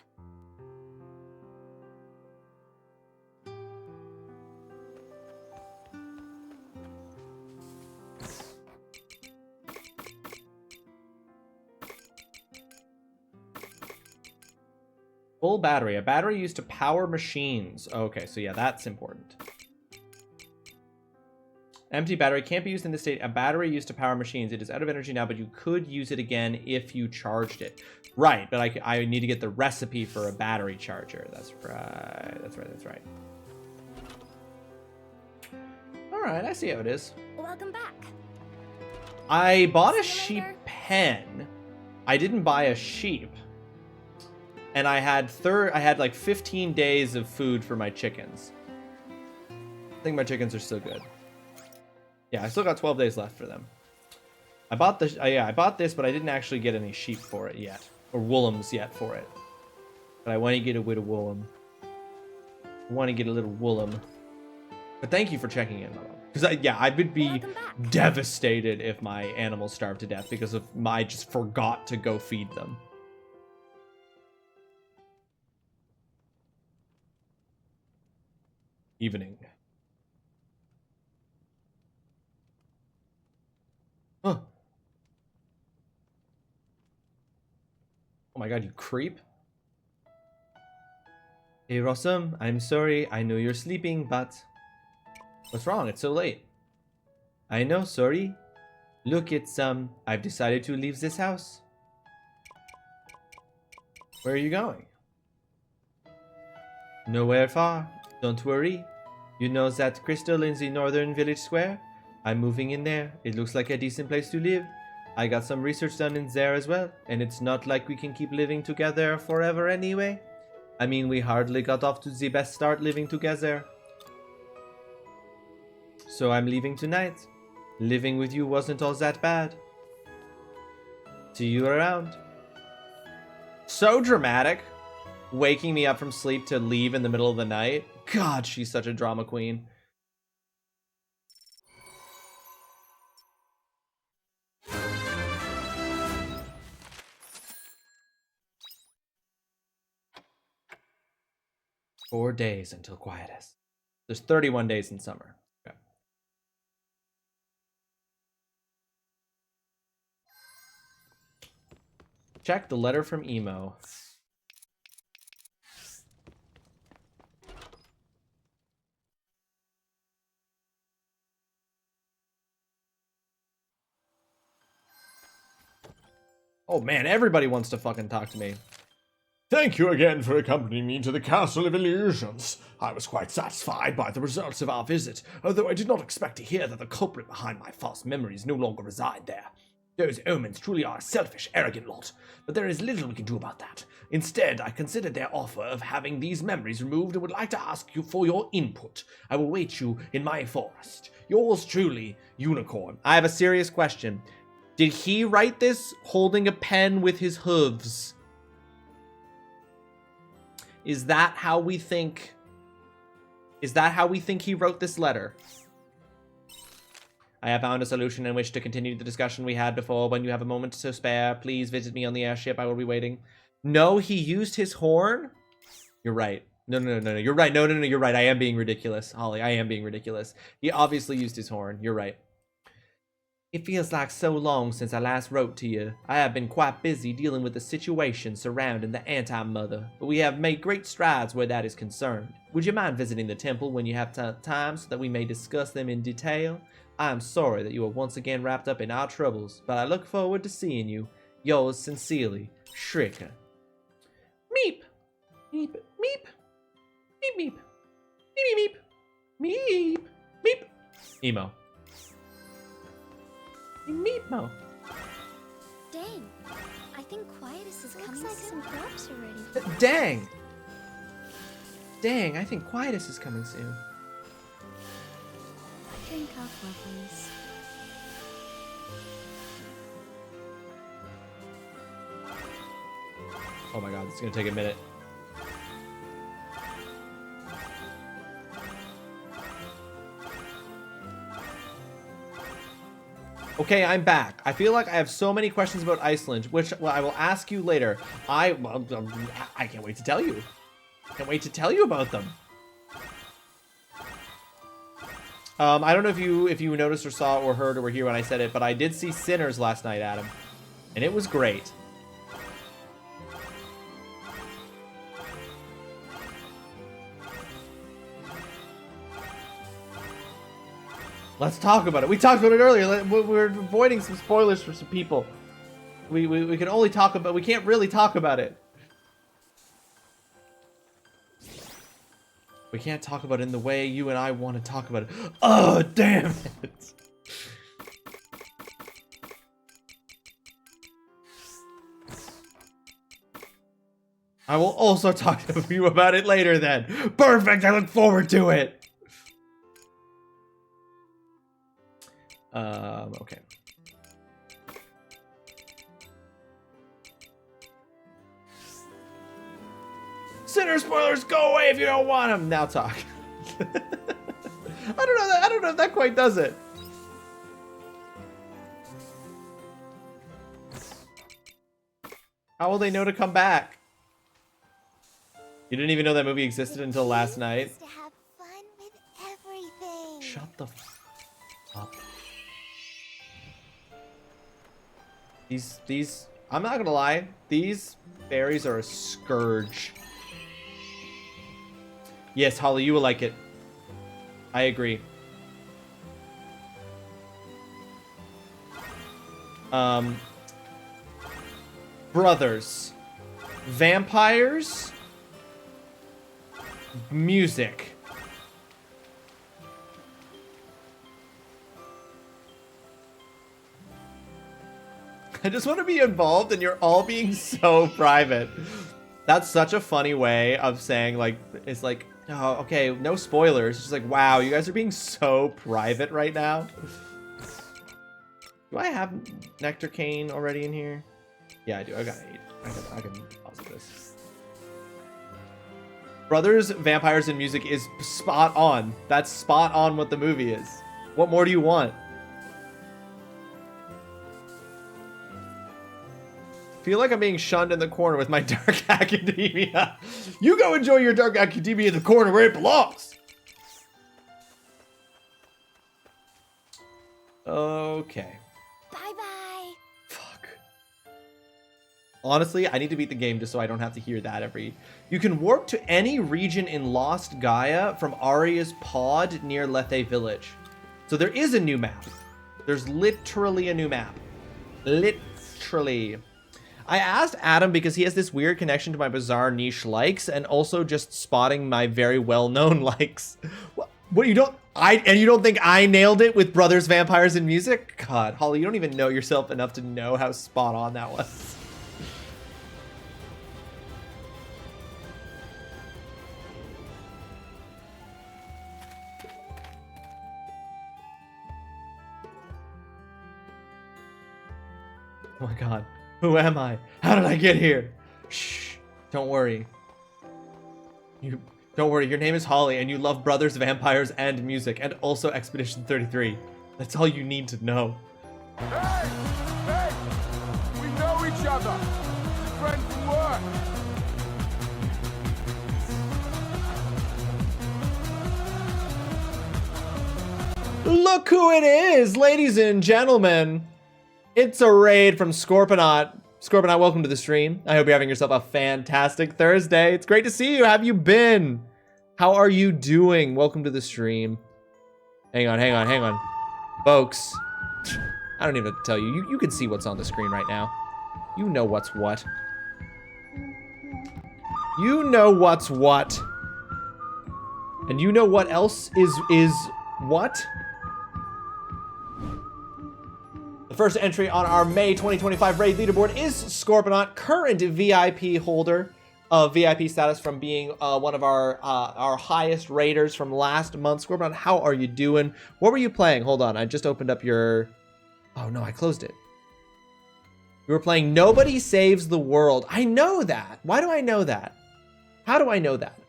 Full battery. A battery used to power machines. Okay, so yeah, that's important. Empty battery can't be used in this state. A battery used to power machines. It is out of energy now, but you could use it again if you charged it. Right, but I need to get the recipe for a battery charger. That's right. That's right. That's right. All right, I see how it is. Welcome back. I bought a sheep pen. I didn't buy a sheep. And I had like 15 days of food for my chickens. I think my chickens are still good. Yeah, I still got 12 days left for them. I bought the I bought this, but I didn't actually get any sheep for it yet, or woolums yet for it. But I want to get a bit of woolum. I want to get a little woolum. But thank you for checking in, Mama. Because I would be devastated if my animals starved to death because I just forgot to go feed them. Evening. Huh. Oh my god, you creep. Hey, Rawesome, I'm sorry. I know you're sleeping, but... What's wrong? It's so late. I know, sorry. Look, I've decided to leave this house. Where are you going? Nowhere far. Don't worry. You know that crystal in the northern village square? I'm moving in there. It looks like a decent place to live. I got some research done in there as well, and it's not like we can keep living together forever anyway. I mean, we hardly got off to the best start living together. So I'm leaving tonight. Living with you wasn't all that bad. See you around. So dramatic. Waking me up from sleep to leave in the middle of the night. God, she's such a drama queen. 4 days until quietus. There's 31 days in summer. Okay. Check the letter from Emo. Oh man, everybody wants to fucking talk to me. Thank you again for accompanying me to the Castle of Illusions. I was quite satisfied by the results of our visit, although I did not expect to hear that the culprit behind my false memories no longer reside there. Those omens truly are a selfish, arrogant lot, but there is little we can do about that. Instead, I considered their offer of having these memories removed and would like to ask you for your input. I will wait you in my forest. Yours truly, Unicorn. I have a serious question. Did he write this holding a pen with his hooves? Is that how we think he wrote this letter? I have found a solution and wish to continue the discussion we had before. When you have a moment to spare, please visit me on the airship. I will be waiting. No, he used his horn? You're right. No, you're right. No, you're right. I am being ridiculous, Holly. I am being ridiculous. He obviously used his horn. You're right. It feels like so long since I last wrote to you. I have been quite busy dealing with the situation surrounding the Anti-Mother, but we have made great strides where that is concerned. Would you mind visiting the temple when you have time so that we may discuss them in detail? I am sorry that you are once again wrapped up in our troubles, but I look forward to seeing you. Yours sincerely, Shrika. Meep! Meep! Meep! Meep! Meep! Meep! Meep! Meep! Meep! Emo. Meatmo. Dang, I think Quietus is coming like soon. Some crops already. Dang! Dang, I think Quietus is coming soon. Drink up, lovelies. Oh my god, it's gonna take a minute. Okay, I'm back. I feel like I have so many questions about Iceland, which I will ask you later. I can't wait to tell you. Can't wait to tell you about them. I don't know if you noticed or saw or heard or were here when I said it, but I did see Sinners last night, Adam, and it was great. Let's talk about it. We talked about it earlier. We're avoiding some spoilers for some people. We can only talk about. We can't really talk about it. We can't talk about it in the way you and I want to talk about it. Oh, damn it. I will also talk to you about it later then. Perfect. I look forward to it. Okay. Sinner spoilers, go away if you don't want them. Now talk. I don't know if that quite does it. How will they know to come back? You didn't even know that movie existed until last night. To have fun with everything. Shut the f up. These, I'm not gonna lie, these fairies are a scourge. Yes, Holly, you will like it. I agree. Brothers. Vampires. Music. I just want to be involved and you're all being so private. That's such a funny way of saying, like, it's like, oh, okay, no spoilers. It's just like, wow, you guys are being so private right now. Do I have Nectar Cane already in here? Yeah, I do. I got 8. I can pause this. Brothers, Vampires, and Music is spot on. That's spot on what the movie is. What more do you want? Feel like I'm being shunned in the corner with my dark academia. You go enjoy your dark academia in the corner where it belongs. Okay. Bye-bye. Fuck. Honestly, I need to beat the game just so I don't have to hear that every... You can warp to any region in Lost Gaia from Arya's pod near Lethe Village. So there is a new map. There's literally a new map. Literally. I asked Adam because he has this weird connection to my bizarre niche likes and also just spotting my very well-known likes. What you don't... And you don't think I nailed it with Brothers, Vampires, and Music? God, Holly, you don't even know yourself enough to know how spot on that was. Oh my god. Who am I? How did I get here? Shh. Don't worry. Don't worry. Your name is Holly and you love Brothers, Vampires, and Music, and also Expedition 33. That's all you need to know. Hey! Hey! We know each other! Friends from work! Look who it is, ladies and gentlemen. It's a raid from Scorponaut. Scorponaut, welcome to the stream. I hope you're having yourself a fantastic Thursday. It's great to see you. How have you been? How are you doing? Welcome to the stream. Hang on. Folks, I don't even have to tell you. You can see what's on the screen right now. You know what's what. You know what's what. And you know what else is what? The first entry on our May 2025 raid leaderboard is Scorponaut, current VIP holder of VIP status from being one of our highest raiders from last month. Scorponaut, how are you doing? What were you playing? Hold on, I just opened up your... Oh no, I closed it. You were playing Nobody Saves the World. I know that. Why do I know that? How do I know that?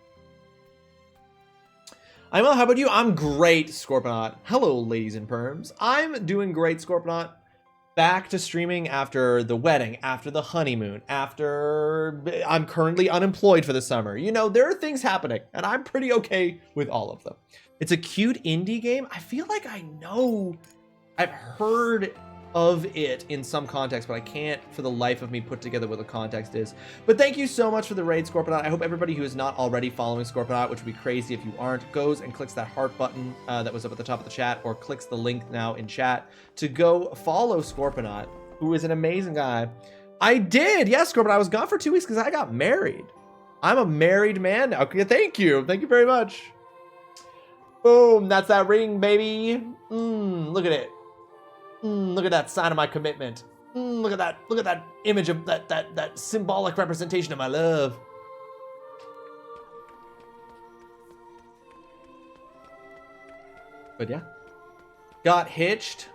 I'm well, how about you? I'm great, Scorponaut. Hello, ladies and perms. I'm doing great, Scorponaut. Back to streaming after the wedding, after the honeymoon, after I'm currently unemployed for the summer. You know, there are things happening, and I'm pretty okay with all of them. It's a cute indie game. I feel like I know I've heard of it in some context, but I can't for the life of me put together what the context is. But thank you so much for the raid, Scorponaut. I hope everybody who is not already following Scorponaut, which would be crazy if you aren't, goes and clicks that heart button that was up at the top of the chat, or clicks the link now in chat to go follow Scorponaut, who is an amazing guy. I did, yes, Scorponaut. I was gone for 2 weeks because I got married. I'm a married man now. Thank you very much. Boom, that's that ring, baby. Look at it. Look at that sign of my commitment. Look at that image of that symbolic representation of my love. But yeah, got hitched,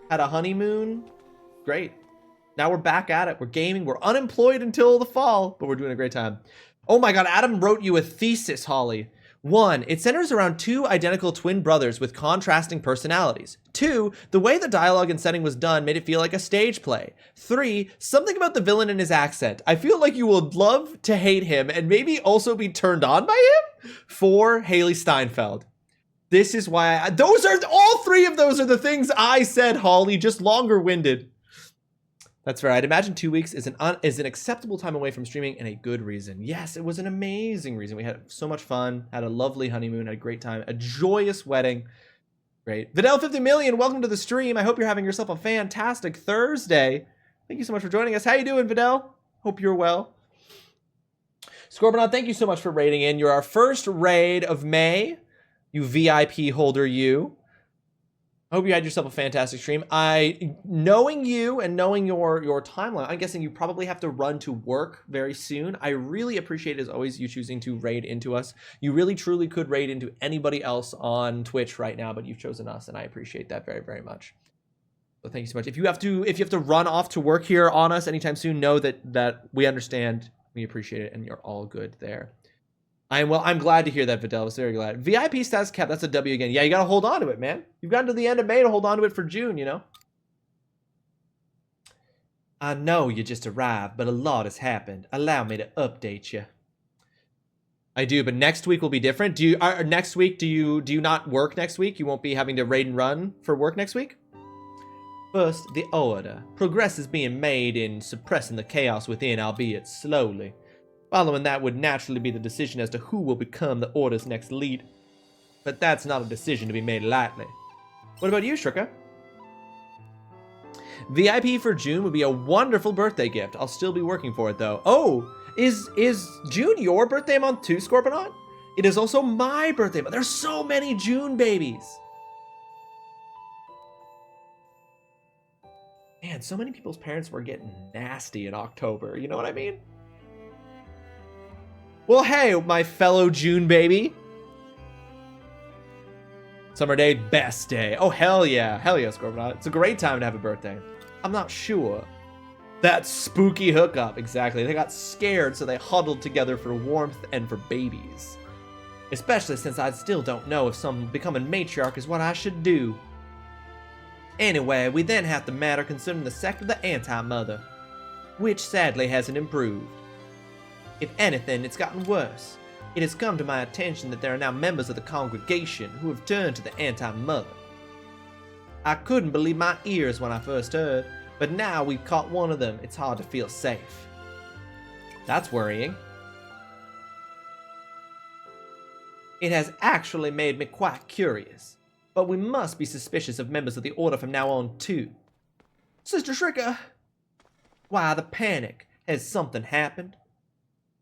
had a honeymoon. Great. Now we're back at it. We're gaming. We're unemployed until the fall, but we're doing a great time. Oh my God, Adam wrote you a thesis, Holly. 1, it centers around 2 identical twin brothers with contrasting personalities. 2, the way the dialogue and setting was done made it feel like a stage play. 3, something about the villain and his accent. I feel like you will love to hate him and maybe also be turned on by him. 4, Haley Steinfeld. This is why those are all 3 of those are the things I said, Holly, just longer winded. That's right. I'd imagine 2 weeks is an acceptable time away from streaming and a good reason. Yes, it was an amazing reason. We had so much fun, had a lovely honeymoon, had a great time, a joyous wedding. Great. Vidal 50 million, welcome to the stream. I hope you're having yourself a fantastic Thursday. Thank you so much for joining us. How you doing, Vidal? Hope you're well. Scorponaut, thank you so much for raiding in. You're our first raid of May. You VIP holder, you. I hope you had yourself a fantastic stream. Knowing you and knowing your timeline, I'm guessing you probably have to run to work very soon. I really appreciate, as always, you choosing to raid into us. You really, truly could raid into anybody else on Twitch right now, but you've chosen us, and I appreciate that very, very much. So thank you so much. If you have to run off to work here on us anytime soon, know that we understand, we appreciate it, and you're all good there. I'm glad to hear that, Vidal. I was very glad. VIP status kept. That's a W again. Yeah, you got to hold on to it, man. You've gotten to the end of May to hold on to it for June, you know? I know you just arrived, but a lot has happened. Allow me to update you. I do, but next week will be different. Next week, do you not work next week? You won't be having to raid and run for work next week? First, the order. Progress is being made in suppressing the chaos within, albeit slowly. Following that would naturally be the decision as to who will become the order's next lead. But that's not a decision to be made lightly. What about you, Shrika? VIP for June would be a wonderful birthday gift. I'll still be working for it, though. Oh! Is June your birthday month too, Scorponaut? It is also my birthday month. There's so many June babies. Man, so many people's parents were getting nasty in October. You know what I mean? Well, hey, my fellow June baby. Summer day, best day. Oh, hell yeah. Hell yeah, Scorponaut. It's a great time to have a birthday. I'm not sure. That spooky hookup, exactly. They got scared, so they huddled together for warmth and for babies. Especially since I still don't know if becoming matriarch is what I should do. Anyway, we then have the matter concerning the sect of the Anti-Mother, which sadly hasn't improved. If anything, it's gotten worse. It has come to my attention that there are now members of the congregation who have turned to the Anti-Mother. I couldn't believe my ears when I first heard, but now we've caught one of them, it's hard to feel safe. That's worrying. It has actually made me quite curious, but we must be suspicious of members of the Order from now on too. Sister Shrika! Why the panic? Has something happened?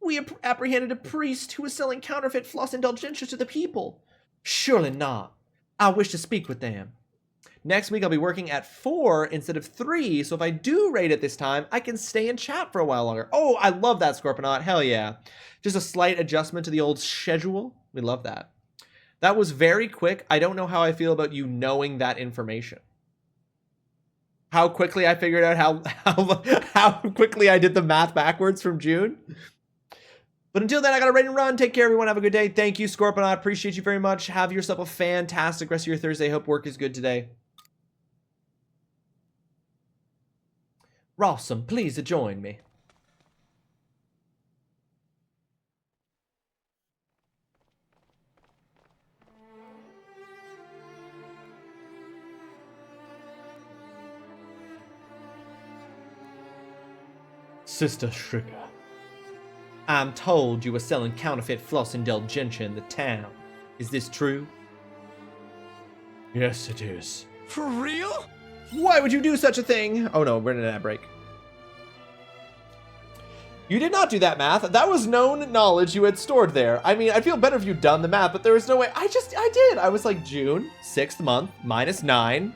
We apprehended a priest who was selling counterfeit floss indulgences to the people. Surely not. I wish to speak with them. Next week I'll be working at 4 instead of 3, so if I do raid it this time, I can stay and chat for a while longer. Oh, I love that, Scorponaut. Hell yeah. Just a slight adjustment to the old schedule. We love that. That was very quick. I don't know how I feel about you knowing that information. How quickly I figured out how quickly I did the math backwards from June. But until then, I gotta raid and run. Take care, everyone. Have a good day. Thank you, Scorponaut. Appreciate you very much. Have yourself a fantastic rest of your Thursday. Hope work is good today. Rawesome, please join me. Sister Shrika. I'm told you were selling counterfeit floss indulgentia in the town. Is this true? Yes, it is. For real? Why would you do such a thing? Oh no, we're in an ad break. You did not do that math. That was known knowledge you had stored there. I mean, I'd feel better if you'd done the math, but there was no way. I did. I was like, June, 6th month, minus 9,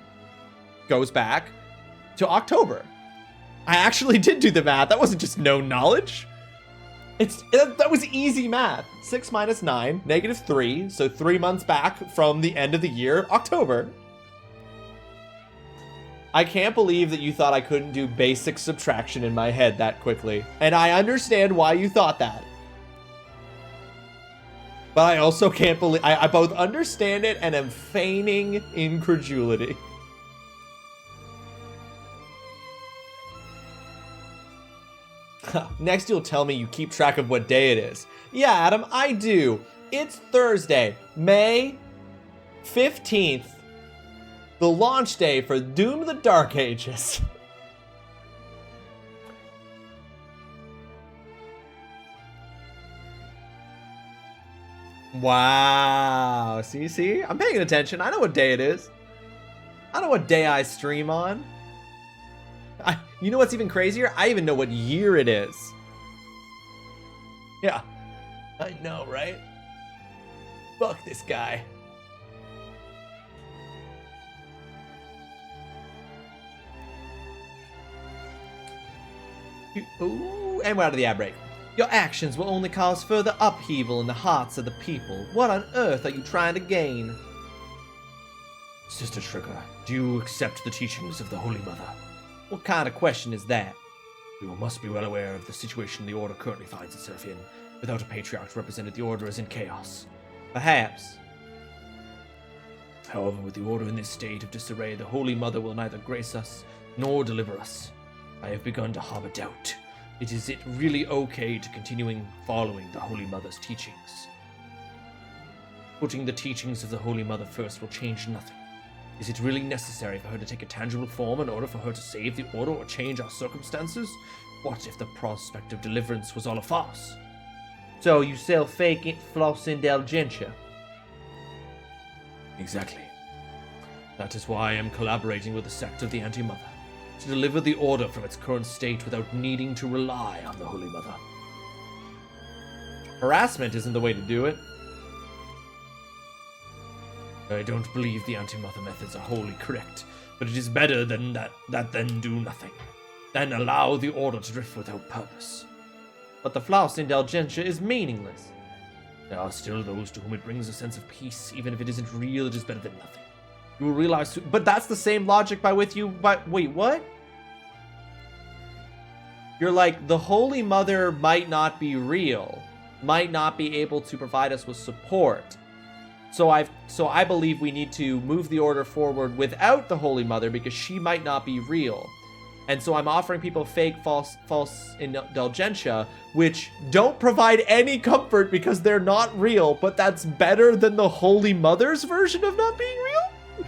goes back to October. I actually did do the math. That wasn't just known knowledge. That was easy math. 6 minus 9, negative 3. So 3 months back from the end of the year, October. I can't believe that you thought I couldn't do basic subtraction in my head that quickly. And I understand why you thought that. But I also can't believe... I both understand it and am feigning incredulity. Next you'll tell me you keep track of what day it is. Yeah, Adam, I do. It's Thursday, May 15th. The launch day for Doom of the Dark Ages. Wow. See? I'm paying attention. I know what day it is. I know what day I stream on. You know what's even crazier? I even know what year it is. Yeah. I know, right? Fuck this guy. Ooh, and we're out of the ad break. Your actions will only cause further upheaval in the hearts of the people. What on earth are you trying to gain? Sister Shrika, do you accept the teachings of the Holy Mother? What kind of question is that? You must be well aware of the situation the Order currently finds itself in. Without a patriarch represented, the Order is in chaos. Perhaps. However, with the Order in this state of disarray, the Holy Mother will neither grace us nor deliver us. I have begun to harbor doubt. Is it really okay to continuing following the Holy Mother's teachings? Putting the teachings of the Holy Mother first will change nothing. Is it really necessary for her to take a tangible form in order for her to save the Order or change our circumstances? What if the prospect of deliverance was all a farce? So you sell fake floss indulgentia? Exactly. That is why I am collaborating with the sect of the Anti-Mother, to deliver the Order from its current state without needing to rely on the Holy Mother. Harassment isn't the way to do it. I don't believe the Anti-Mother methods are wholly correct, but it is better than that than do nothing. Then allow the Order to drift without purpose. But the floss indulgentia is meaningless. There are still those to whom it brings a sense of peace. Even if it isn't real, it is better than nothing. You will realize soon. But that's the same logic wait, what? You're like, the Holy Mother might not be real, might not be able to provide us with support. So I believe we need to move the Order forward without the Holy Mother because she might not be real. And so I'm offering people fake false indulgentia, which don't provide any comfort because they're not real, but that's better than the Holy Mother's version of not being real?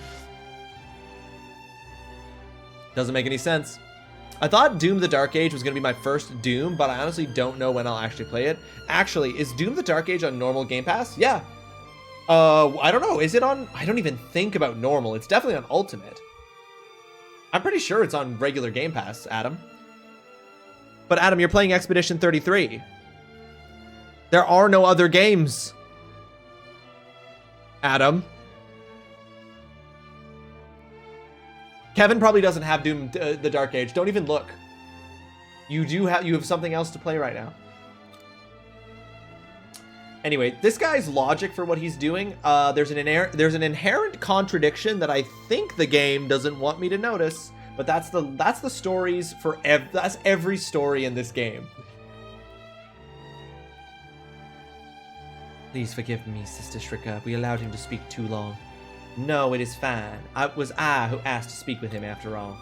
Doesn't make any sense. I thought Doom the Dark Age was going to be my first Doom, but I honestly don't know when I'll actually play it. Actually, is Doom the Dark Age on normal Game Pass? Yeah. I don't know. Is it on? I don't even think about normal. It's definitely on Ultimate. I'm pretty sure it's on regular Game Pass, Adam. But Adam, you're playing Expedition 33. There are no other games. Adam. Kevin probably doesn't have Doom the Dark Age. Don't even look. You have something else to play right now. Anyway, this guy's logic for what he's doing, there's an inherent contradiction that I think the game doesn't want me to notice, but that's the stories for that's every story in this game. Please forgive me, Sister Shrika. We allowed him to speak too long. No, it is fine. It was I who asked to speak with him after all.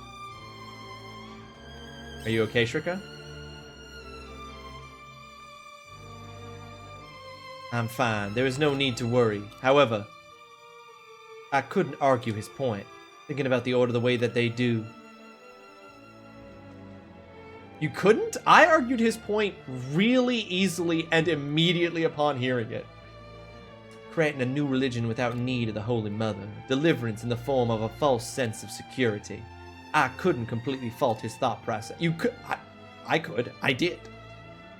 Are you okay, Shrika? I'm fine. There is no need to worry. However, I couldn't argue his point, thinking about the Order the way that they do. You couldn't? I argued his point really easily and immediately upon hearing it. Creating a new religion without need of the Holy Mother, deliverance in the form of a false sense of security. I couldn't completely fault his thought process. You could. I could. I did.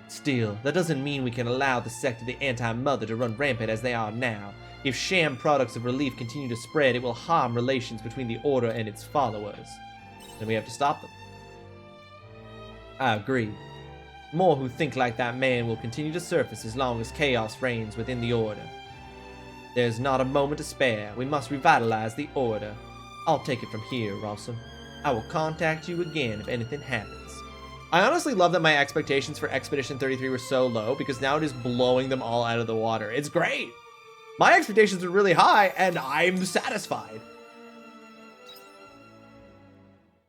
Still, that doesn't mean we can allow the sect of the Anti-Mother to run rampant as they are now. If sham products of relief continue to spread, it will harm relations between the Order and its followers. Then we have to stop them. I agree. More who think like that man will continue to surface as long as chaos reigns within the Order. There's not a moment to spare. We must revitalize the Order. I'll take it from here, Rawesome. I will contact you again if anything happens. I honestly love that my expectations for Expedition 33 were so low because now it is blowing them all out of the water. It's great. My expectations were really high and I'm satisfied.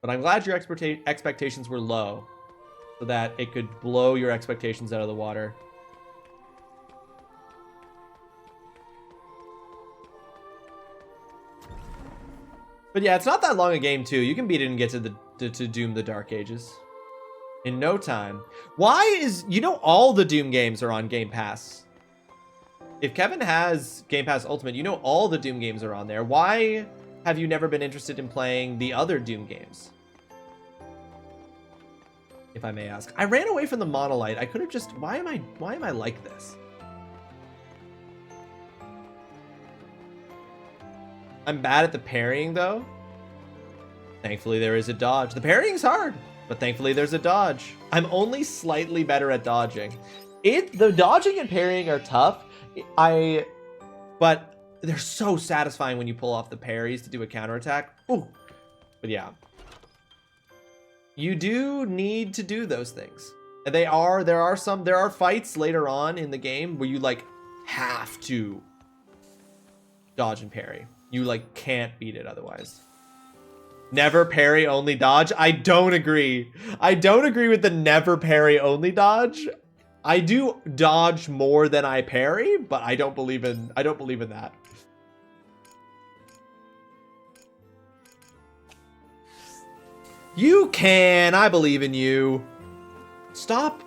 But I'm glad your expectations were low so that it could blow your expectations out of the water. But yeah, it's not that long a game too. You can beat it and get to Doom the Dark Ages in no time. Why is, all the Doom games are on Game Pass. If Kevin has Game Pass Ultimate, all the Doom games are on there. Why have you never been interested in playing the other Doom games? If I may ask. I ran away from the Monolite. I could have just, why am I like this? I'm bad at the parrying though. Thankfully there is a dodge. The parrying's hard, but thankfully there's a dodge. I'm only slightly better at dodging. The dodging and parrying are tough. But they're so satisfying when you pull off the parries to do a counterattack. Ooh. But yeah. You do need to do those things. And there are fights later on in the game where you have to dodge and parry. You can't beat it otherwise. Never parry, only dodge. I don't agree. I don't agree with the never parry, only dodge. I do dodge more than I parry, but I don't believe in that. You can. I believe in you. Stop.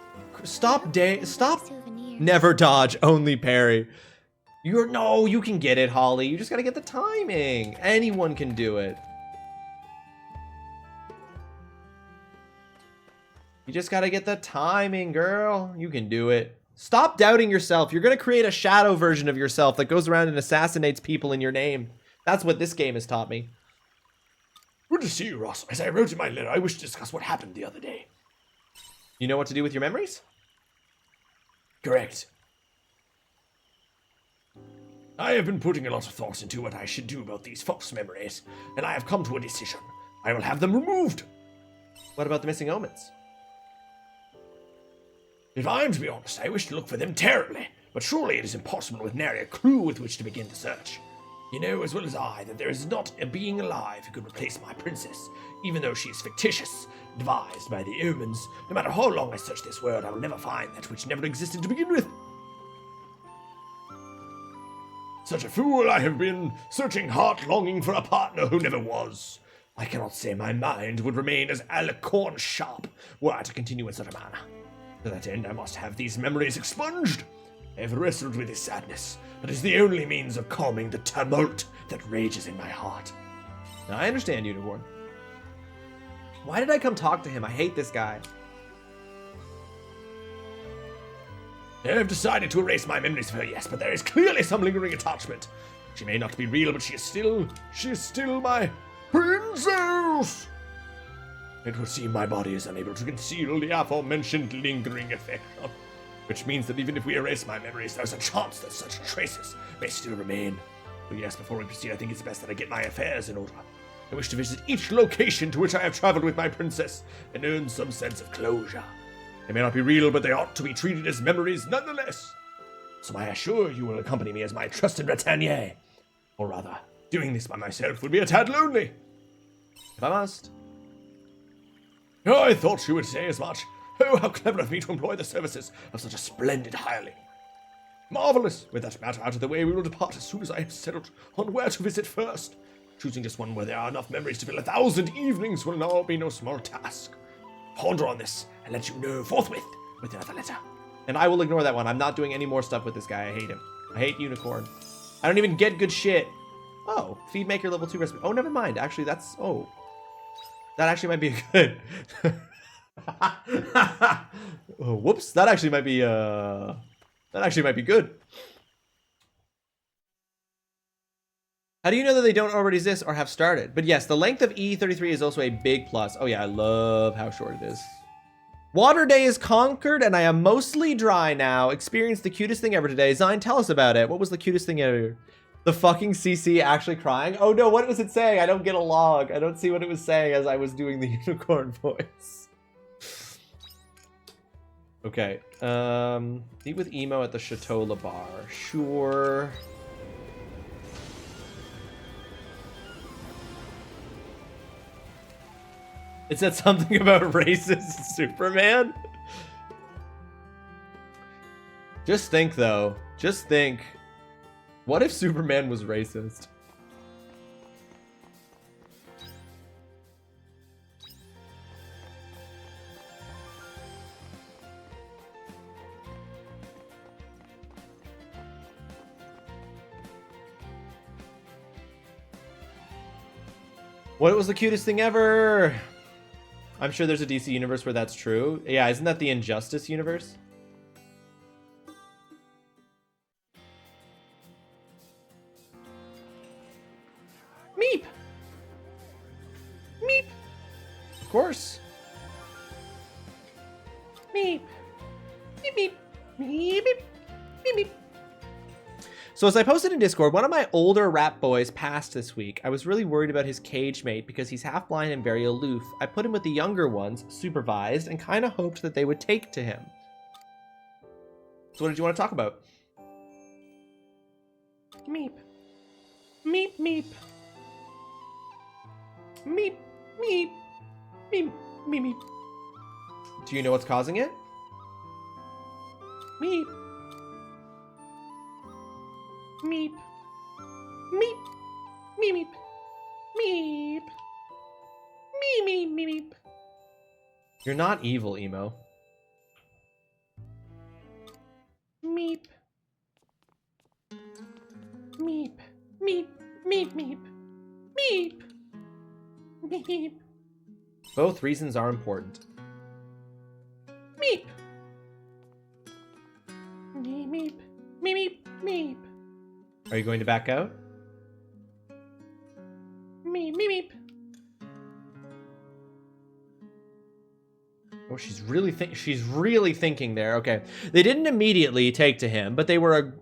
Never dodge, only parry. No, you can get it, Holly. You just gotta get the timing. Anyone can do it. You just gotta get the timing, girl. You can do it. Stop doubting yourself. You're gonna create a shadow version of yourself that goes around and assassinates people in your name. That's what this game has taught me. Good to see you, Ross. As I wrote in my letter, I wish to discuss what happened the other day. You know what to do with your memories? Correct. I have been putting a lot of thought into what I should do about these false memories, and I have come to a decision. I will have them removed. What about the missing omens? If I am to be honest, I wish to look for them terribly, but surely it is impossible with nary a clue with which to begin the search. You know as well as I that there is not a being alive who could replace my princess, even though she is fictitious, devised by the omens. No matter how long I search this world, I will never find that which never existed to begin with. Such a fool I have been, searching heart longing for a partner who never was. I cannot say my mind would remain as alicorn sharp were I to continue in such a manner. To that end, I must have these memories expunged. I have wrestled with this sadness, but it is the only means of calming the tumult that rages in my heart. Now, I understand, Unicorn. Why did I come talk to him? I hate this guy. I have decided to erase my memories of her, yes, but there is clearly some lingering attachment. She may not be real, but she is still my princess! It would seem my body is unable to conceal the aforementioned lingering affection, which means that even if we erase my memories, there's a chance that such traces may still remain. So yes, before we proceed, I think it's best that I get my affairs in order. I wish to visit each location to which I have traveled with my princess and earn some sense of closure. They may not be real, but they ought to be treated as memories nonetheless. So I assure you will accompany me as my trusted retainer. Or rather, doing this by myself would be a tad lonely. If I must. Oh, I thought you would say as much. Oh, how clever of me to employ the services of such a splendid hireling. Marvelous! With that matter out of the way, we will depart as soon as I have settled on where to visit first. Choosing just one where there are enough memories to fill 1,000 evenings will now be no small task. Ponder on this and let you know forthwith with another letter. And I will ignore that one. I'm not doing any more stuff with this guy. I hate him. I hate Unicorn. I don't even get good shit. Oh, feed maker level 2 recipe. Oh, never mind. Actually, that's... Oh. That actually might be good. Oh, whoops. That actually might be, That actually might be good. How do you know that they don't already exist or have started? But yes, the length of E33 is also a big plus. Oh yeah, I love how short it is. Water Day is conquered and I am mostly dry now. Experienced the cutest thing ever today. Zine, tell us about it. What was the cutest thing ever? The fucking CC actually crying? Oh no, what was it saying? I don't get a log. I don't see what it was saying as I was doing the unicorn voice. Okay. Meet with Emo at the Chateau La Bar. Sure. It said something about racist Superman. Just think, though. Just think. What if Superman was racist? What was the cutest thing ever? I'm sure there's a DC universe where that's true. Yeah, isn't that the Injustice universe? Meep! Meep! Of course. Meep. Meep, meep. Meep, meep. Meep, meep. So as I posted in Discord, one of my older rap boys passed this week. I was really worried about his cage mate because he's half blind and very aloof. I put him with the younger ones, supervised, and kind of hoped that they would take to him. So what did you want to talk about? Meep. Meep, meep. Meep, Meep. Meep. Meep. Meep. Do you know what's causing it? Meep. Meep. Meep. Meep. Meep. Meep. Meep. Meep. Meep. Meep. You're not evil, Emo. Meep. Meep. Meep. Meep. Meep. Meep. Meep. Both reasons are important. Meep. Meep. Meep. Meep. Meep. Are you going to back out? Meep. Meep. Meep. Oh, she's really thinking there. Okay, they didn't immediately take to him, but they weren't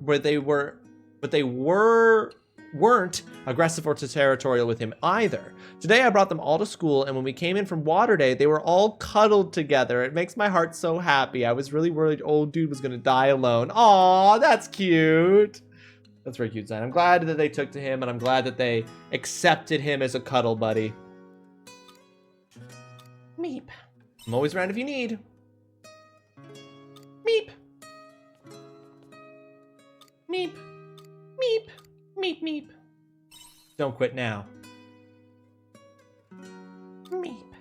aggressive or territorial with him either. Today I brought them all to school, and when we came in from water day, they were all cuddled together. It makes my heart so happy. I was really worried old dude was gonna die alone. Aw, that's cute. That's very cute, Zion. I'm glad that they took to him, and I'm glad that they accepted him as a cuddle buddy. Meep. I'm always around if you need. Meep. Meep. Meep. Meep. Meep. Don't quit now. Meep.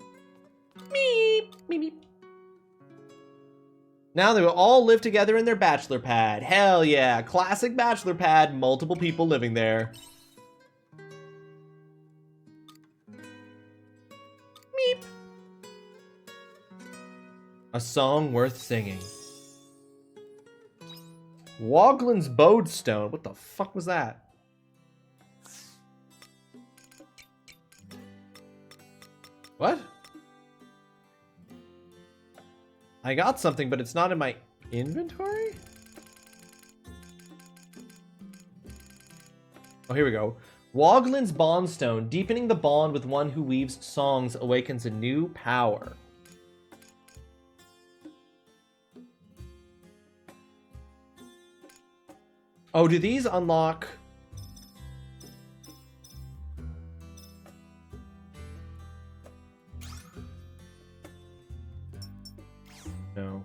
Meep. Meep. Meep. Now they will all live together in their bachelor pad. Hell yeah. Classic bachelor pad. Multiple people living there. Meep. A song worth singing. Woglin's Bodestone. What the fuck was that? What? I got something, but it's not in my inventory? Oh, here we go. Woglin's Bondstone. Deepening the bond with one who weaves songs awakens a new power. Oh, do these unlock? No.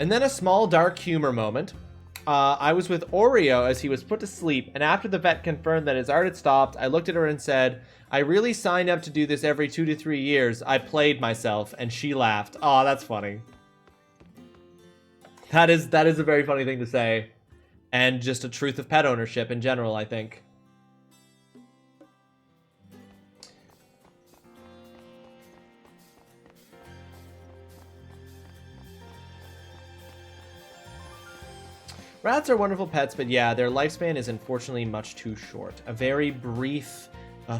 And then a small dark humor moment. I was with Oreo as he was put to sleep, and after the vet confirmed that his art had stopped, I looked at her and said, I really signed up to do this every 2 to 3 years. I played myself, and she laughed. Oh, that's funny. That is a very funny thing to say. And just a truth of pet ownership in general, I think. Rats are wonderful pets, but yeah, their lifespan is unfortunately much too short. A very brief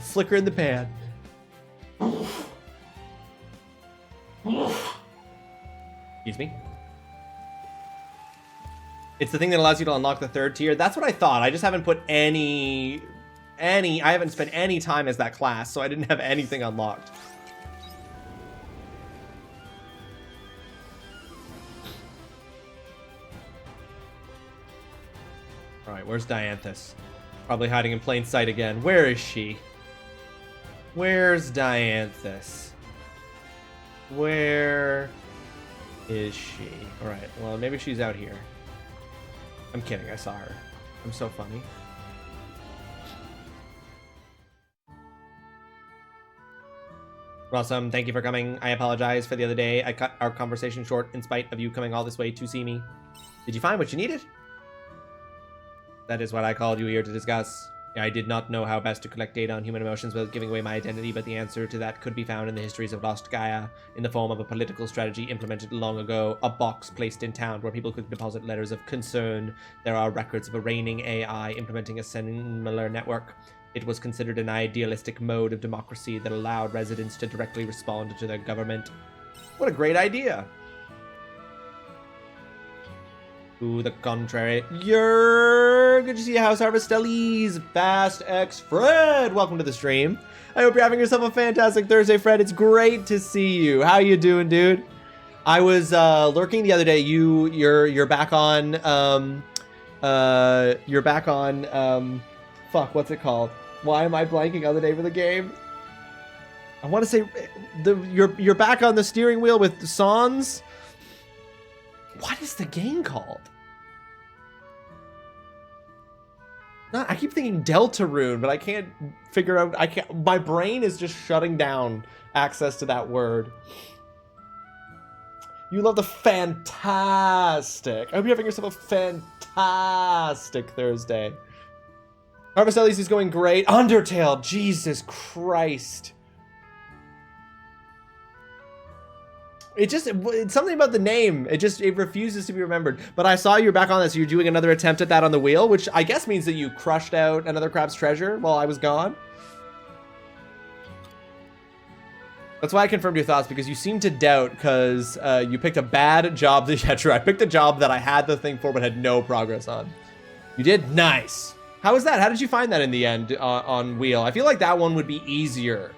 flicker in the pan. Excuse me. It's the thing that allows you to unlock the 3rd tier. That's what I thought. I just haven't put I haven't spent any time as that class, so I didn't have anything unlocked. Alright, where's Dianthus? Probably hiding in plain sight again. Where is she? Where's Dianthus? Where is she? Alright, well, maybe she's out here. I'm kidding, I saw her. I'm so funny. Rawesome, thank you for coming. I apologize for the other day. I cut our conversation short in spite of you coming all this way to see me. Did you find what you needed? That is what I called you here to discuss. I did not know how best to collect data on human emotions without giving away my identity, but the answer to that could be found in the histories of Lost Gaia, in the form of a political strategy implemented long ago, a box placed in town where people could deposit letters of concern. There are records of a reigning AI implementing a similar network. It was considered an idealistic mode of democracy that allowed residents to directly respond to their government. What a great idea! To the contrary. Good to see you, House Harvestellis. Fast X Fred, welcome to the stream. I hope you're having yourself a fantastic Thursday, Fred. It's great to see you. How you doing, dude? I was lurking the other day. You're back on fuck, what's it called? Why am I blanking on the name of the game? I want to say you're back on the steering wheel with Sans. What is the game called? I keep thinking Deltarune, but I can't figure out. My brain is just shutting down access to that word. You love the fantastic. I hope you're having yourself a fantastic Thursday. Harvestella is going great. Undertale, Jesus Christ. It's something about the name. It refuses to be remembered. But I saw you're back on this. You're doing another attempt at that on the wheel, which I guess means that you crushed out another crab's treasure while I was gone. That's why I confirmed your thoughts, because you seem to doubt because you picked a bad job. Yeah, true. I picked a job that I had the thing for but had no progress on. You did? Nice. How was that? How did you find that in the end on wheel? I feel like that one would be easier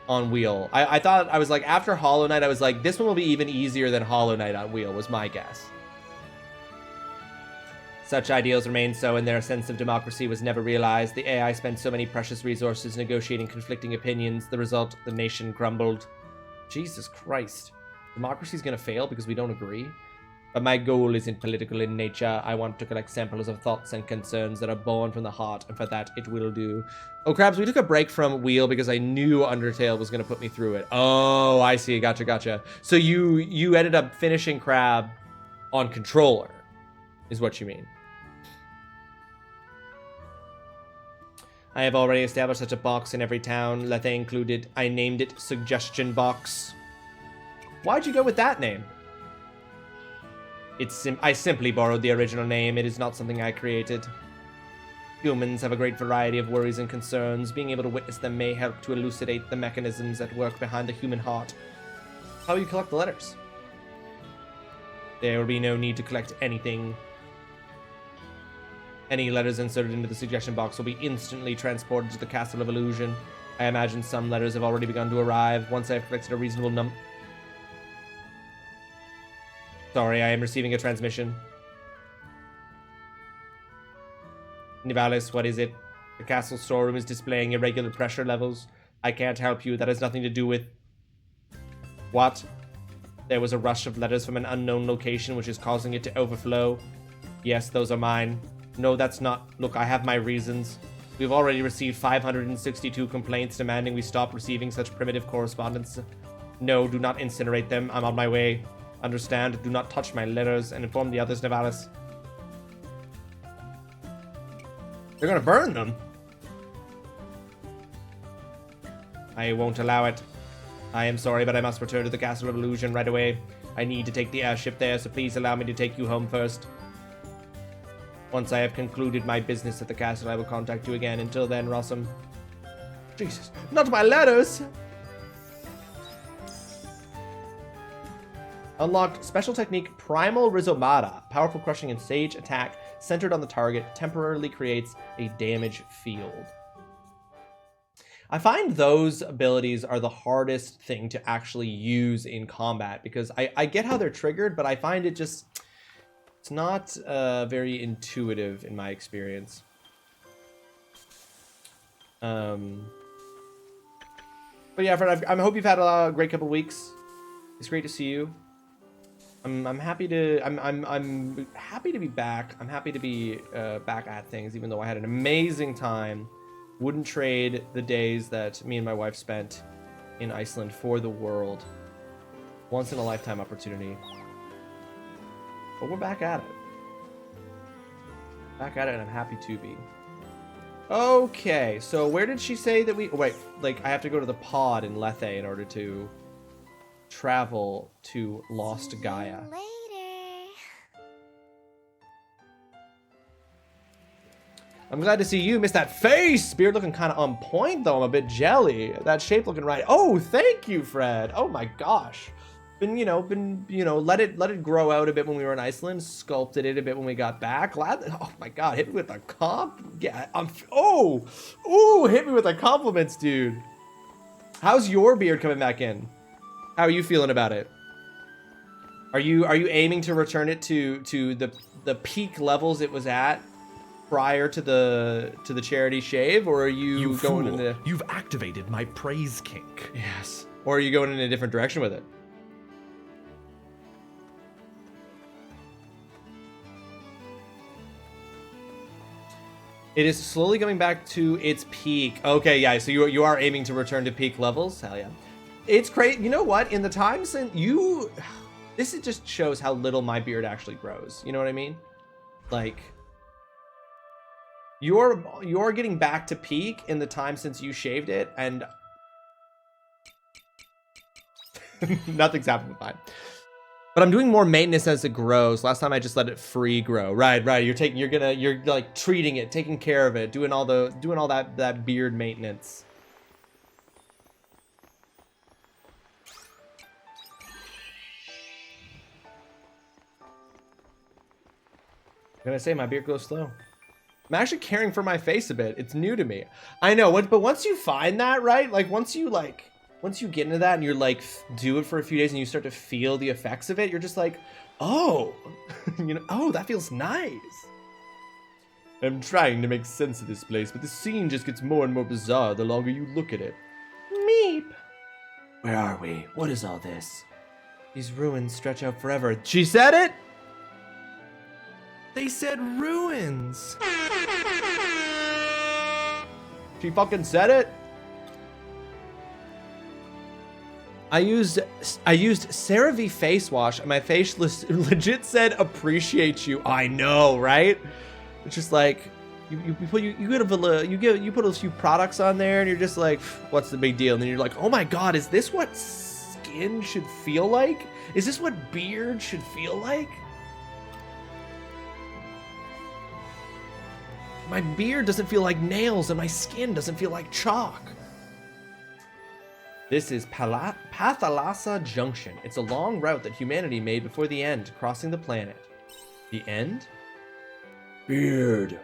on wheel. I thought, I was like, after Hollow Knight, I was like, this one will be even easier than Hollow Knight on wheel, was my guess. Such ideals remain so, and their sense of democracy was never realized. The AI spent so many precious resources negotiating conflicting opinions. The result, the nation crumbled. Jesus Christ. Democracy's gonna fail because we don't agree? But my goal isn't political in nature. I want to collect samples of thoughts and concerns that are born from the heart, and for that, it will do. Oh, Krabs, we took a break from wheel because I knew Undertale was gonna put me through it. Oh, I see. Gotcha. So you ended up finishing Crab on controller, is what you mean. I have already established such a box in every town, Lethe included. I named it Suggestion Box. Why'd you go with that name? I simply borrowed the original name. It is not something I created. Humans have a great variety of worries and concerns. Being able to witness them may help to elucidate the mechanisms at work behind the human heart. How will you collect the letters? There will be no need to collect anything. Any letters inserted into the suggestion box will be instantly transported to the Castle of Illusion. I imagine some letters have already begun to arrive. Once I've collected a reasonable number... Sorry, I am receiving a transmission. Nivalis, what is it? The castle storeroom is displaying irregular pressure levels. I can't help you. That has nothing to do with... What? There was a rush of letters from an unknown location which is causing it to overflow. Yes, those are mine. No, that's not. Look, I have my reasons. We've already received 562 complaints demanding we stop receiving such primitive correspondence. No, do not incinerate them. I'm on my way. Understand? Do not touch my letters, and inform the others, Nivalis. They're gonna burn them. I won't allow it. I am sorry, but I must return to the Castle of Illusion right away. I need to take the airship there, so please allow me to take you home first. Once I have concluded my business at the castle, I will contact you again. Until then, Rawesome. Jesus, not my letters! Unlocked special technique Primal Rizomata. Powerful crushing and sage attack centered on the target temporarily creates a damage field. I find those abilities are the hardest thing to actually use in combat because I get how they're triggered, but I find it just... It's not very intuitive in my experience. But yeah, Fred, I hope you've had a great couple weeks. It's great to see you. I'm happy to I'm happy to be back. I'm happy to be back at things, even though I had an amazing time. Wouldn't trade the days that me and my wife spent in Iceland for the world. Once in a lifetime opportunity. But we're back at it. Back at it, and I'm happy to be. Okay, so where did she say that we... Oh, wait, like, I have to go to the pod in Lethe in order to travel to Lost Gaia. I'm glad to see you. Miss that face! Beard looking kind of on point, though. I'm a bit jelly. That shape looking right. Oh, thank you, Fred. Oh, my gosh. Let it grow out a bit when we were in Iceland. Sculpted it a bit when we got back. Glad that, oh my god, hit me with a comp. Yeah, hit me with the compliments, dude. How's your beard coming back in? How are you feeling about it? Are you aiming to return it to the peak levels it was at prior to the charity shave, or are you going fool. into? You've activated my praise kink. Yes. Or are you going in a different direction with it? It is slowly coming back to its peak. Okay, yeah, so you are aiming to return to peak levels? Hell yeah. It's crazy. You know what? In the time since this just shows how little my beard actually grows. You know what I mean? Like, you're getting back to peak in the time since you shaved it, and nothing's happening fine. But I'm doing more maintenance as it grows. Last time I just let it free grow. Right. You're like treating it, taking care of it, doing all that beard maintenance. I'm gonna say my beard grows slow. I'm actually caring for my face a bit. It's new to me. I know, but once you find that, right? Like once you get into that and you're like, do it for a few days and you start to feel the effects of it, you're just like, oh, oh, that feels nice. I'm trying to make sense of this place, but the scene just gets more and more bizarre the longer you look at it. Meep. Where are we? What is all this? These ruins stretch out forever. She said it? They said ruins. She fucking said it? I used CeraVe face wash and my face legit said appreciate you. I know, right? It's just like you put a few products on there and you're just like, what's the big deal? And then you're like, oh my god, is this what skin should feel like? Is this what beard should feel like? My beard doesn't feel like nails and my skin doesn't feel like chalk. This is Pathalasa Junction. It's a long route that humanity made before the end, crossing the planet. The end? Beard.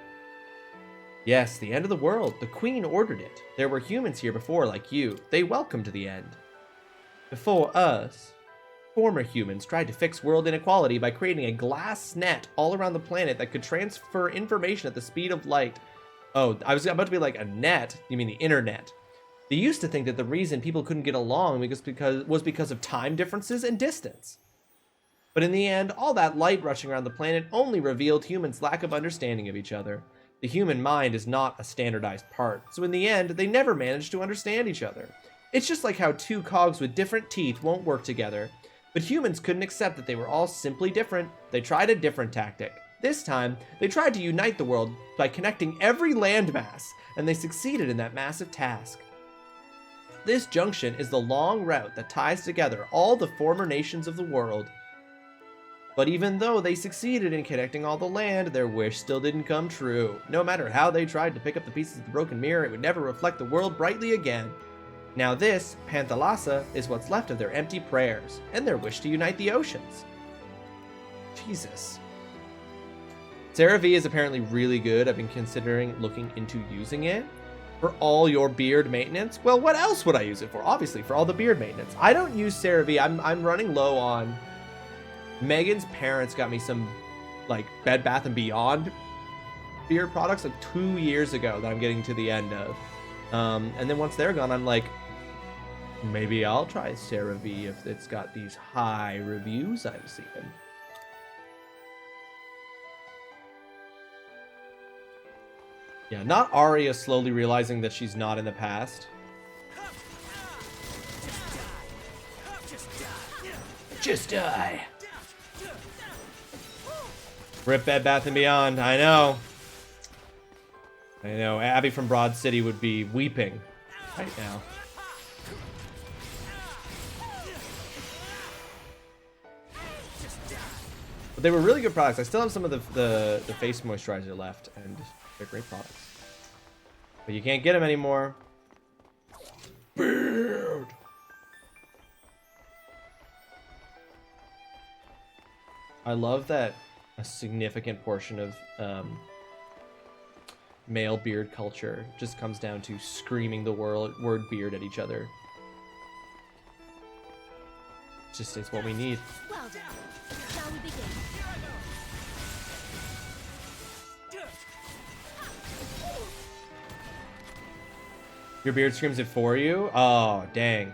Yes, the end of the world. The Queen ordered it. There were humans here before, like you. They welcomed the end. Before us, former humans tried to fix world inequality by creating a glass net all around the planet that could transfer information at the speed of light. Oh, I was about to be like, a net? You mean the internet? They used to think that the reason people couldn't get along was because of time differences and distance. But in the end, all that light rushing around the planet only revealed humans' lack of understanding of each other. The human mind is not a standardized part, so in the end, they never managed to understand each other. It's just like how two cogs with different teeth won't work together. But humans couldn't accept that they were all simply different. They tried a different tactic. This time, they tried to unite the world by connecting every landmass, and they succeeded in that massive task. This junction is the long route that ties together all the former nations of the world. But even though they succeeded in connecting all the land, their wish still didn't come true. No matter how they tried to pick up the pieces of the broken mirror, it would never reflect the world brightly again. Now this, Panthalassa, is what's left of their empty prayers, and their wish to unite the oceans. Jesus. CeraVe is apparently really good. I've been considering looking into using it for all your beard maintenance. Well, what else would I use it for? Obviously, for all the beard maintenance. I don't use CeraVe. I'm running low on... Megan's parents got me some, like, Bed Bath & Beyond beard products like 2 years ago that I'm getting to the end of. And then once they're gone, I'm like, maybe I'll try CeraVe if it's got these high reviews I've seen. Yeah, not Arya slowly realizing that she's not in the past. Just die. Rip Bed Bath & Beyond, I know. I know, Abby from Broad City would be weeping right now. But they were really good products. I still have some of the face moisturizer left, and they're great products. But you can't get them anymore. Beard. I love that a significant portion of male beard culture just comes down to screaming the word beard at each other. It's what we need. Well done. Shall we begin? Your beard screams it for you? Oh, dang.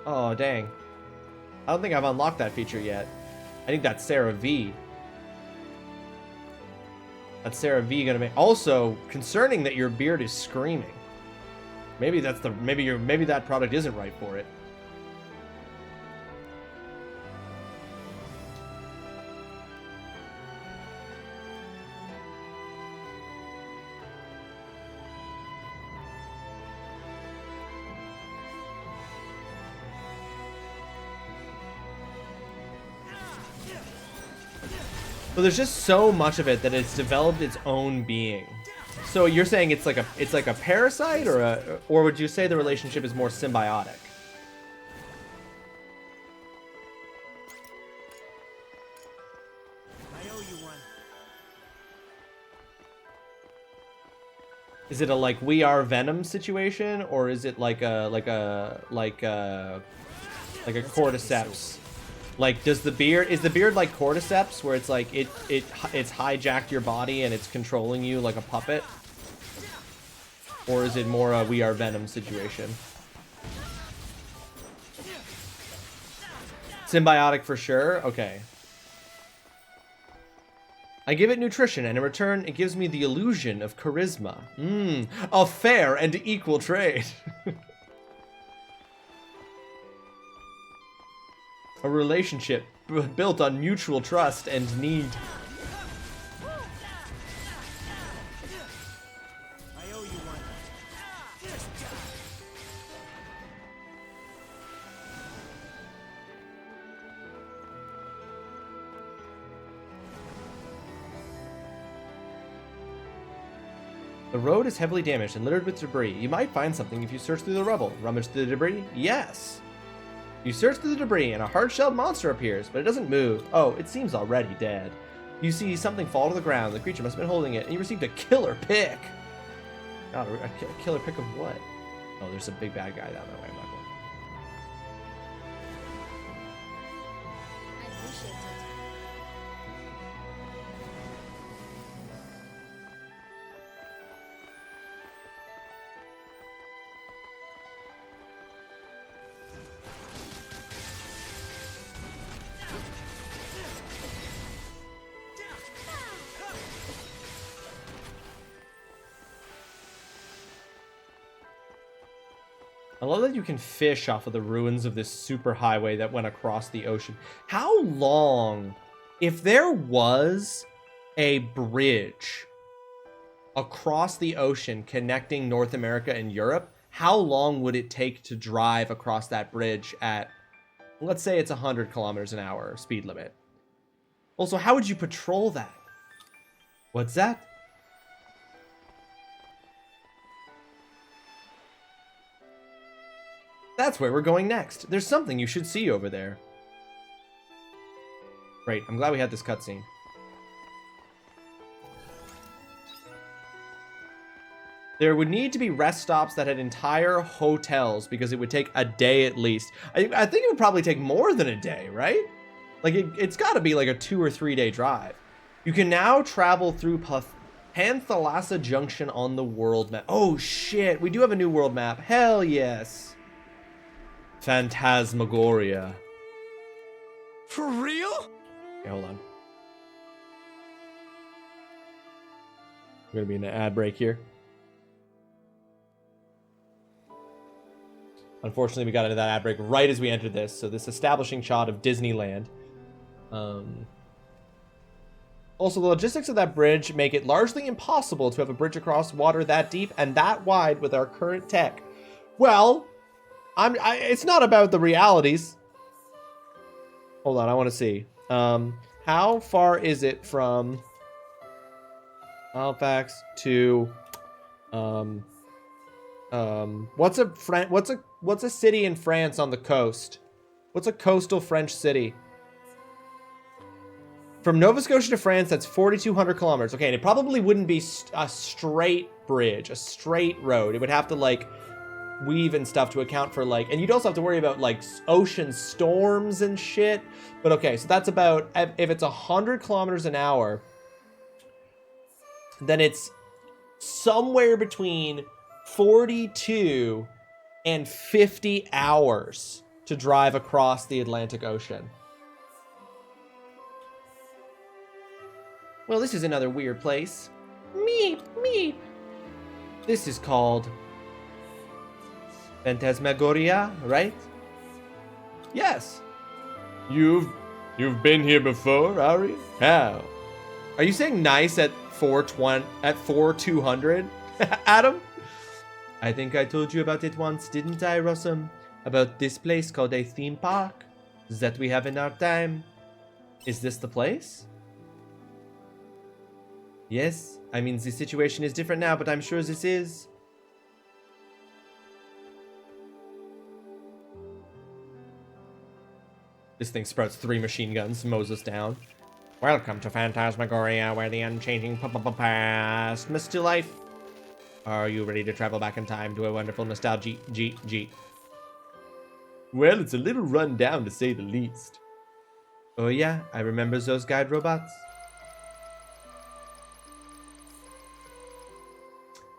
Oh, dang. I don't think I've unlocked that feature yet. I think that's Sarah V. That's Sarah V gonna make. Also, concerning that your beard is screaming. Maybe that's the maybe that product isn't right for it. But there's just so much of it that it's developed its own being. So you're saying it's like a parasite, or would you say the relationship is more symbiotic? I owe you one. Is it a like We Are Venom situation, or is it like a cordyceps? Like, is the beard like cordyceps, where it's like it's hijacked your body and it's controlling you like a puppet? Or is it more a We Are Venom situation? Symbiotic for sure? Okay. I give it nutrition, and in return, it gives me the illusion of charisma. A fair and equal trade. A relationship built on mutual trust and need. I owe you one. The road is heavily damaged and littered with debris. You might find something if you search through the rubble. Rummage through the debris? Yes. You search through the debris and a hard-shelled monster appears, but it doesn't move. Oh, it seems already dead. You see something fall to the ground. The creature must have been holding it, and you received a killer pick. God, a killer pick of what? Oh, there's a big bad guy down that way. I'm not going. I appreciate it. I love that you can fish off of the ruins of this super highway that went across the ocean. How long, if there was a bridge across the ocean connecting North America and Europe, how long would it take to drive across that bridge at, let's say it's 100 kilometers an hour speed limit? Also, how would you patrol that? What's that? That's where we're going next. There's something you should see over there. Great, I'm glad we had this cutscene. There would need to be rest stops that had entire hotels because it would take a day at least. I think it would probably take more than a day, right? Like, it's got to be like a 2 or 3 day drive. You can now travel through Panthalassa Junction on the world map. Oh, shit. We do have a new world map. Hell yes. Phantasmagoria. For real? Okay, hold on. We're going to be in an ad break here. Unfortunately, we got into that ad break right as we entered this. So this establishing shot of Disneyland. Also, the logistics of that bridge make it largely impossible to have a bridge across water that deep and that wide with our current tech. Well, it's not about the realities. Hold on, I want to see. How far is it from Halifax to what's a city in France on the coast? What's a coastal French city? From Nova Scotia to France, that's 4,200 kilometers. Okay, and it probably wouldn't be a straight bridge, a straight road. It would have to, like, weave and stuff to account for, like, and you'd also have to worry about, like, ocean storms and shit. But okay, so that's about, if it's 100 kilometers an hour, then it's somewhere between 42 and 50 hours to drive across the Atlantic Ocean. Well, this is another weird place. Meep, meep. This is called Phantasmagoria, right? Yes. You've been here before, Ari? How? Are you saying nice at 4200, Adam? I think I told you about it once, didn't I, Rossum? About this place called a theme park that we have in our time. Is this the place? Yes, I mean, the situation is different now, but I'm sure this is. This thing sprouts 3 machine guns, mows us down. Welcome to Phantasmagoria, where the unchanging past must to life. Are you ready to travel back in time to a wonderful nostalgia? Well, it's a little run down to say the least. Oh yeah, I remember those guide robots.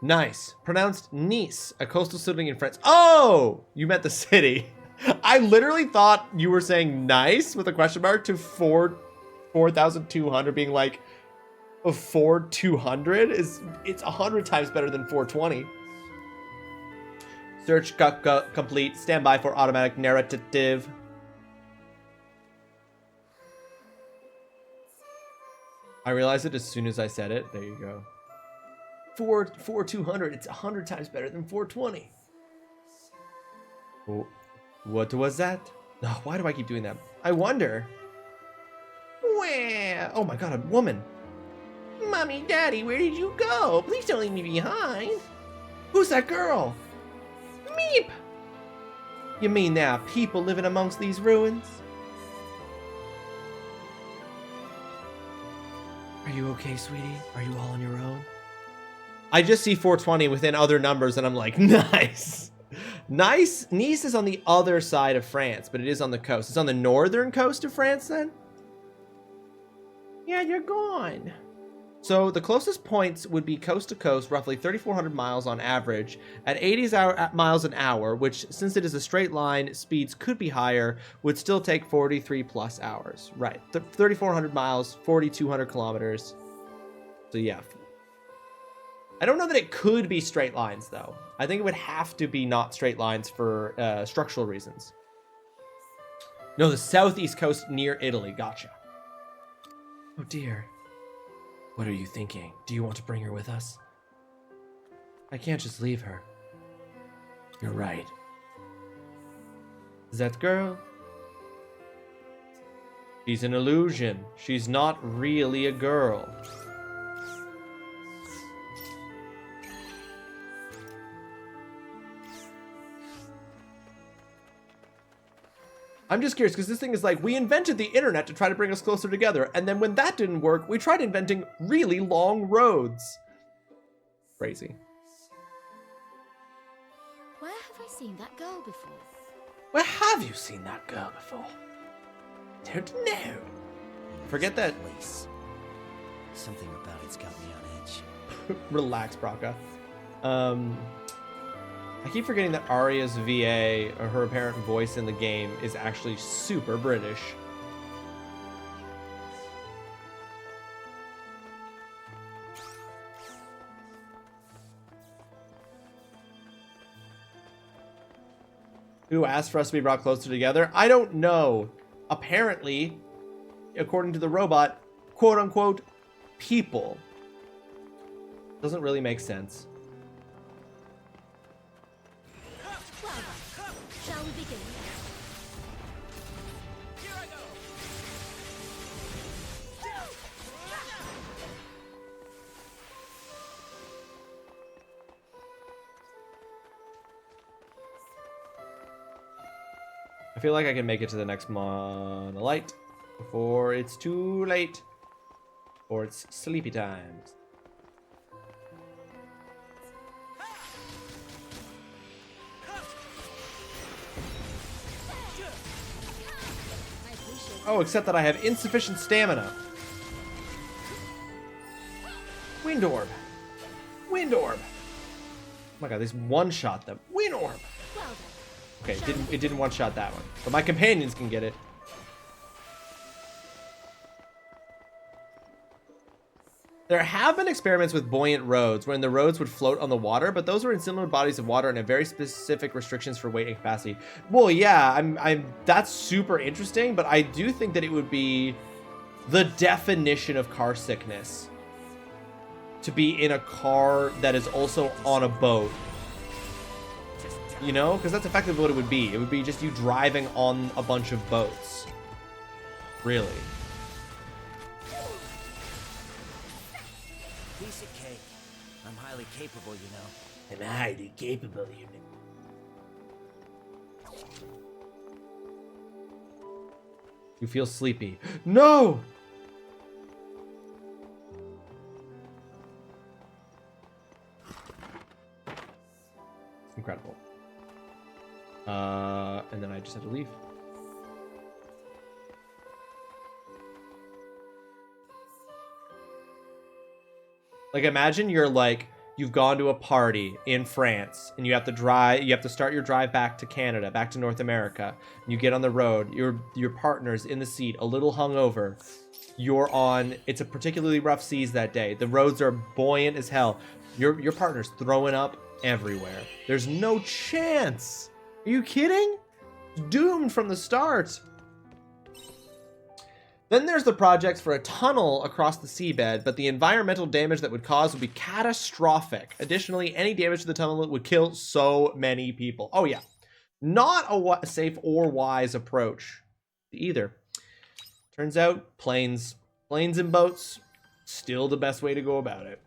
Nice. Pronounced Nice, a coastal city in France. Oh! You meant the city. I literally thought you were saying nice with a question mark to 4,200 being like, 4,200 it's 100 times better than 420. Search complete. Stand by for automatic narrative. I realized it as soon as I said it. There you go. 4,200. It's 100 times better than 420. Oh, what was that? Oh, why do I keep doing that? I wonder. Where? Oh my god, a woman. Mommy, Daddy, where did you go? Please don't leave me behind. Who's that girl? Meep. You mean there are people living amongst these ruins? Are you okay, sweetie? Are you all on your own? I just see 420 within other numbers and I'm like, nice. Nice. Nice is on the other side of France, but it is on the coast. It's on the northern coast of France then? Yeah, you're gone. So the closest points would be coast to coast, roughly 3,400 miles on average, at 80 miles an hour, which, since it is a straight line, speeds could be higher, would still take 43 plus hours. Right, 3,400 miles, 4,200 kilometers. So yeah. I don't know that it could be straight lines, though. I think it would have to be not straight lines for structural reasons. No, the southeast coast near Italy. Gotcha. Oh, dear. What are you thinking? Do you want to bring her with us? I can't just leave her. You're right. That girl? She's an illusion. She's not really a girl. I'm just curious because this thing is like, we invented the internet to try to bring us closer together. And then when that didn't work, we tried inventing really long roads. Crazy. Where have I seen that girl before? Where have you seen that girl before? Don't know. Forget that. Place. Something about it's got me on edge. Relax, Braca. I keep forgetting that Arya's VA, or her apparent voice in the game, is actually super British. Who asked for us to be brought closer together? I don't know. Apparently, according to the robot, quote unquote, people. Doesn't really make sense. Shall we begin? Here I go. I feel like I can make it to the next monolith before it's too late. Or it's sleepy times. Oh, except that I have insufficient stamina. Wind orb. Wind orb. my god, these one-shot them. Wind orb. Okay, it didn't one-shot that one. But my companions can get it. There have been experiments with buoyant roads, wherein the roads would float on the water, but those were in similar bodies of water and have very specific restrictions for weight and capacity. Well, yeah, that's super interesting, but I do think that it would be the definition of car sickness to be in a car that is also on a boat. You know, because that's effectively what it would be. It would be just you driving on a bunch of boats. Really. Piece of cake. I'm highly capable, you know. I'm highly capable, you know. You feel sleepy. No! Incredible. And then I just had to leave. Like, imagine you've gone to a party in France and you have to start your drive back to Canada, back to North America. And you get on the road, your partner's in the seat, a little hungover. It's a particularly rough seas that day. The roads are buoyant as hell. Your partner's throwing up everywhere. There's no chance. Are you kidding? Doomed from the start. Then there's the projects for a tunnel across the seabed, but the environmental damage that would cause would be catastrophic. Additionally, any damage to the tunnel would kill so many people. Oh yeah, not a safe or wise approach either. Turns out planes and boats, still the best way to go about it.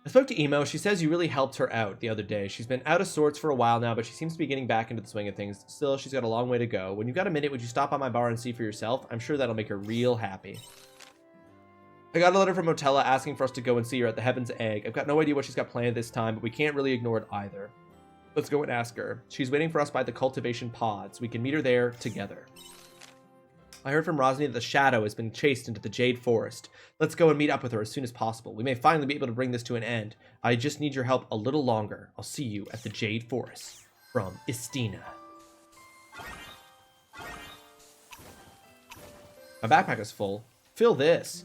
I spoke to Emo. She says you really helped her out the other day. She's been out of sorts for a while now, but she seems to be getting back into the swing of things. Still, she's got a long way to go. When you've got a minute, would you stop by my bar and see for yourself? I'm sure that'll make her real happy. I got a letter from Motella asking for us to go and see her at the Heaven's Egg. I've got no idea what she's got planned this time, but we can't really ignore it either. Let's go and ask her. She's waiting for us by the cultivation pods. We can meet her there together. I heard from Rosny that the Shadow has been chased into the Jade Forest. Let's go and meet up with her as soon as possible. We may finally be able to bring this to an end. I just need your help a little longer. I'll see you at the Jade Forest. From Istina. My backpack is full. Fill this.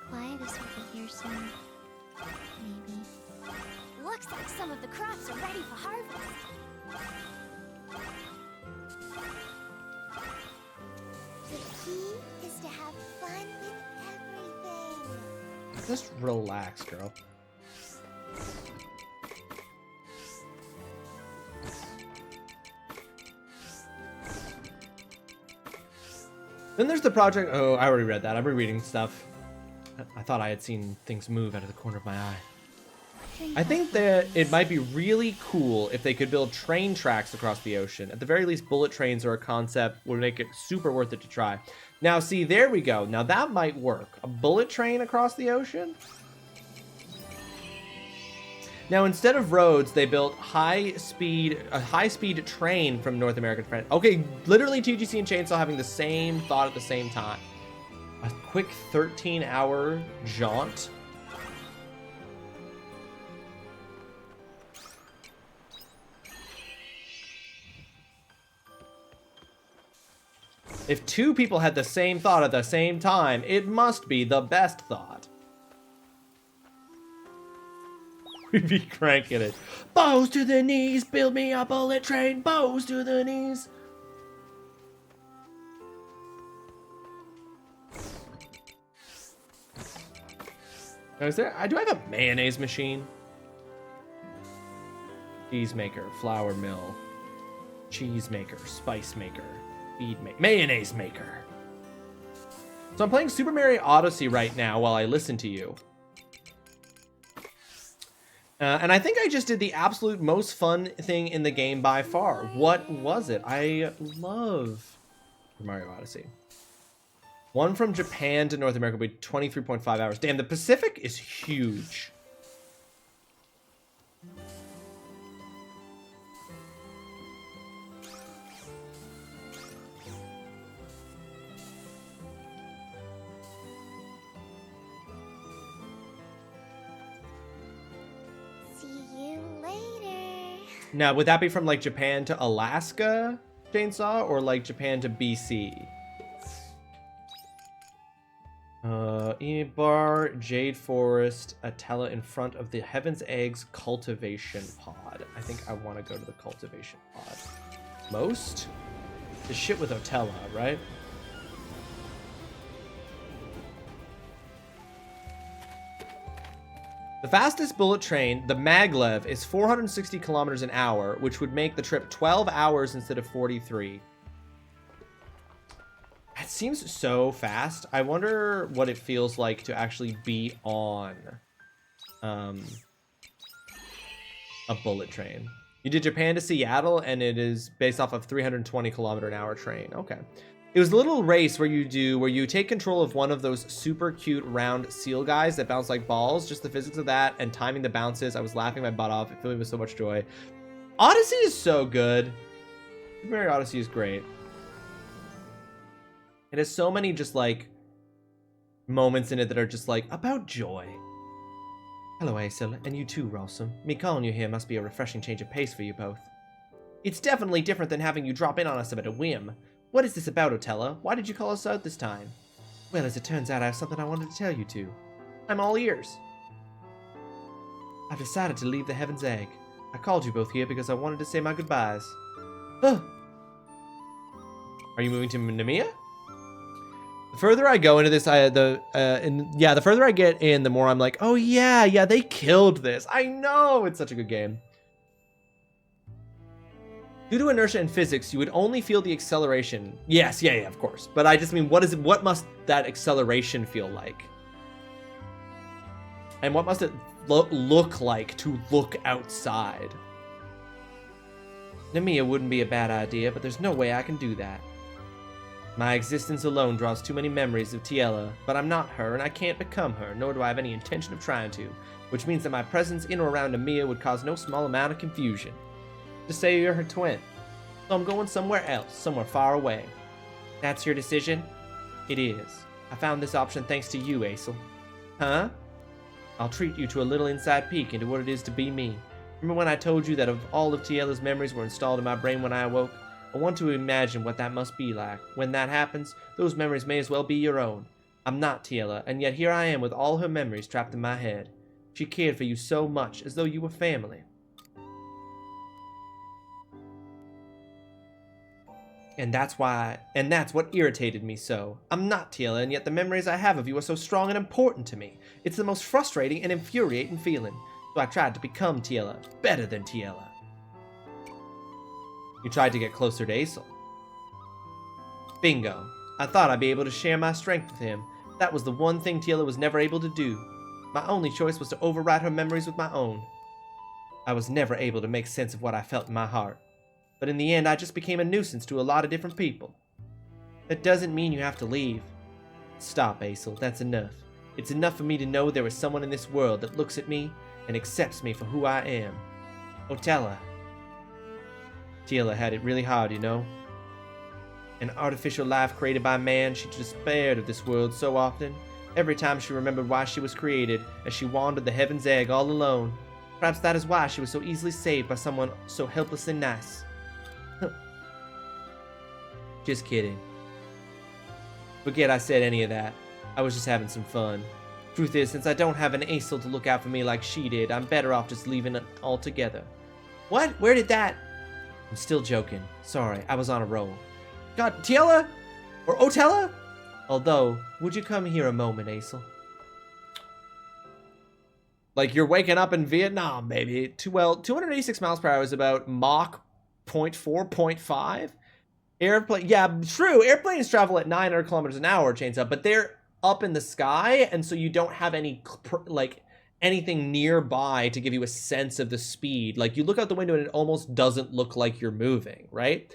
Quietus will be here soon. Maybe. Looks like some of the crops are ready for harvest. The key is to have fun with everything. Just relax, girl. Then there's the project. Oh, I already read that. I'm rereading stuff. I thought I had seen things move out of the corner of my eye. I think that it might be really cool if they could build train tracks across the ocean. At the very least, bullet trains are a concept would make it super worth it to try. Now, see, there we go. Now that might work. A bullet train across the ocean? Now, instead of roads, they built a high-speed train from North American France. Okay, literally TGC and Chainsaw having the same thought at the same time. A quick 13-hour jaunt. If two people had the same thought at the same time, it must be the best thought. We'd be cranking it. Bows to the knees, build me a bullet train. Bows to the knees. Now, do I have a mayonnaise machine? cheese maker, flour mill, cheese maker, spice maker, feed maker, mayonnaise maker. So I'm playing Super Mario Odyssey right now while I listen to you. And I think I just did the absolute most fun thing in the game by far. What was it? I love Super Mario Odyssey. One from Japan to North America will be 23.5 hours. Damn, the Pacific is huge. Now, would that be from like Japan to Alaska, Chainsaw, or like Japan to BC? Bar, Jade Forest, Atella in front of the Heaven's Eggs cultivation pod. I think I want to go to the cultivation pod. Most? The shit with Otella, right? The fastest bullet train, the maglev, is 460 kilometers an hour, which would make the trip 12 hours instead of 43. That seems so fast. I wonder what it feels like to actually be on a bullet train. You did Japan to Seattle, and it is based off of 320 kilometer an hour train. Okay. It was a little race where you take control of one of those super cute round seal guys that bounce like balls. Just the physics of that and timing the bounces. I was laughing my butt off, filling with so much joy. Odyssey is so good. Super Mario Odyssey is great. It has so many just like moments in it that are just like about joy. Hello, Aesel, and you too, Rawesome. Me calling you here must be a refreshing change of pace for you both. It's definitely different than having you drop in on us at a whim. What is this about, Otella? Why did you call us out this time? Well, as it turns out, I have something I wanted to tell you two. I'm all ears. I've decided to leave the Heaven's Egg. I called you both here because I wanted to say my goodbyes. Are you moving to Nemea? The further I go into this, the further I get in, the more I'm like, oh yeah, they killed this. I know, it's such a good game. Due to inertia in physics, you would only feel the acceleration. Yes, yeah, of course. But I just mean, what must that acceleration feel like? And what must it look like to look outside? Nemea wouldn't be a bad idea, but there's no way I can do that. My existence alone draws too many memories of Tiella, but I'm not her, and I can't become her, nor do I have any intention of trying to, which means that my presence in or around Nemea would cause no small amount of confusion. Just say you're her twin. So I'm going somewhere else, somewhere far away. That's your decision? It is. I found this option thanks to you, Aesel. Huh? I'll treat you to a little inside peek into what it is to be me. Remember when I told you that all of Tiella's memories were installed in my brain when I awoke? I want to imagine what that must be like. When that happens, those memories may as well be your own. I'm not Tiella, and yet here I am with all her memories trapped in my head. She cared for you so much, as though you were family. And that's what irritated me so. I'm not Tiella, and yet the memories I have of you are so strong and important to me. It's the most frustrating and infuriating feeling. So I tried to become Tiella, better than Tiella. You tried to get closer to Aesel. Bingo. I thought I'd be able to share my strength with him. That was the one thing Tiella was never able to do. My only choice was to override her memories with my own. I was never able to make sense of what I felt in my heart. But in the end, I just became a nuisance to a lot of different people. That doesn't mean you have to leave. Stop, Aesel. That's enough. It's enough for me to know there is someone in this world that looks at me and accepts me for who I am. Otella. Tiella had it really hard, you know. An artificial life created by man, she despaired of this world so often. Every time she remembered why she was created, as she wandered the Heaven's Egg all alone. Perhaps that is why she was so easily saved by someone so helplessly nice. Just kidding. Forget I said any of that. I was just having some fun. Truth is, since I don't have an Aesel to look out for me like she did, I'm better off just leaving it altogether. What? Where did that... I'm still joking. Sorry, I was on a roll. God, Tiella? Or Otella? Although, would you come here a moment, Aesel? Like you're waking up in Vietnam, baby. 286 miles per hour is about Mach 0.4, 0.5. Airplane, yeah, true. Airplanes travel at 900 kilometers an hour, chains up, but they're up in the sky, and so you don't have any like anything nearby to give you a sense of the speed. Like you look out the window and it almost doesn't look like you're moving, right?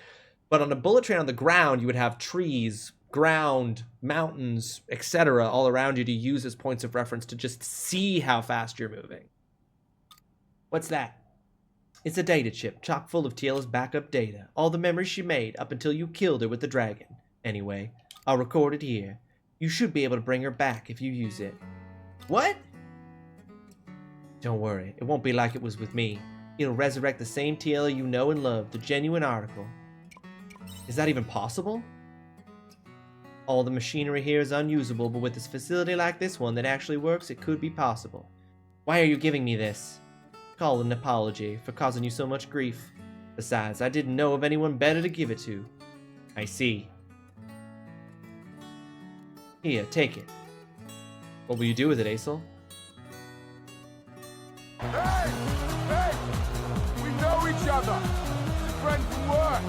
But on a bullet train on the ground, you would have trees, ground, mountains, etc. all around you to use as points of reference to just see how fast you're moving. What's that? It's a data chip chock full of Tiela's backup data. All the memories she made up until you killed her with the dragon. Anyway, I'll record it here. You should be able to bring her back if you use it. What? Don't worry, it won't be like it was with me. It'll resurrect the same Tiela you know and love, the genuine article. Is that even possible? All the machinery here is unusable, but with a facility like this one that actually works, it could be possible. Why are you giving me this? Call it an apology for causing you so much grief. Besides, I didn't know of anyone better to give it to. I see. Here, take it. What will you do with it, Aesel? Hey! Hey! We know each other! Friends from work!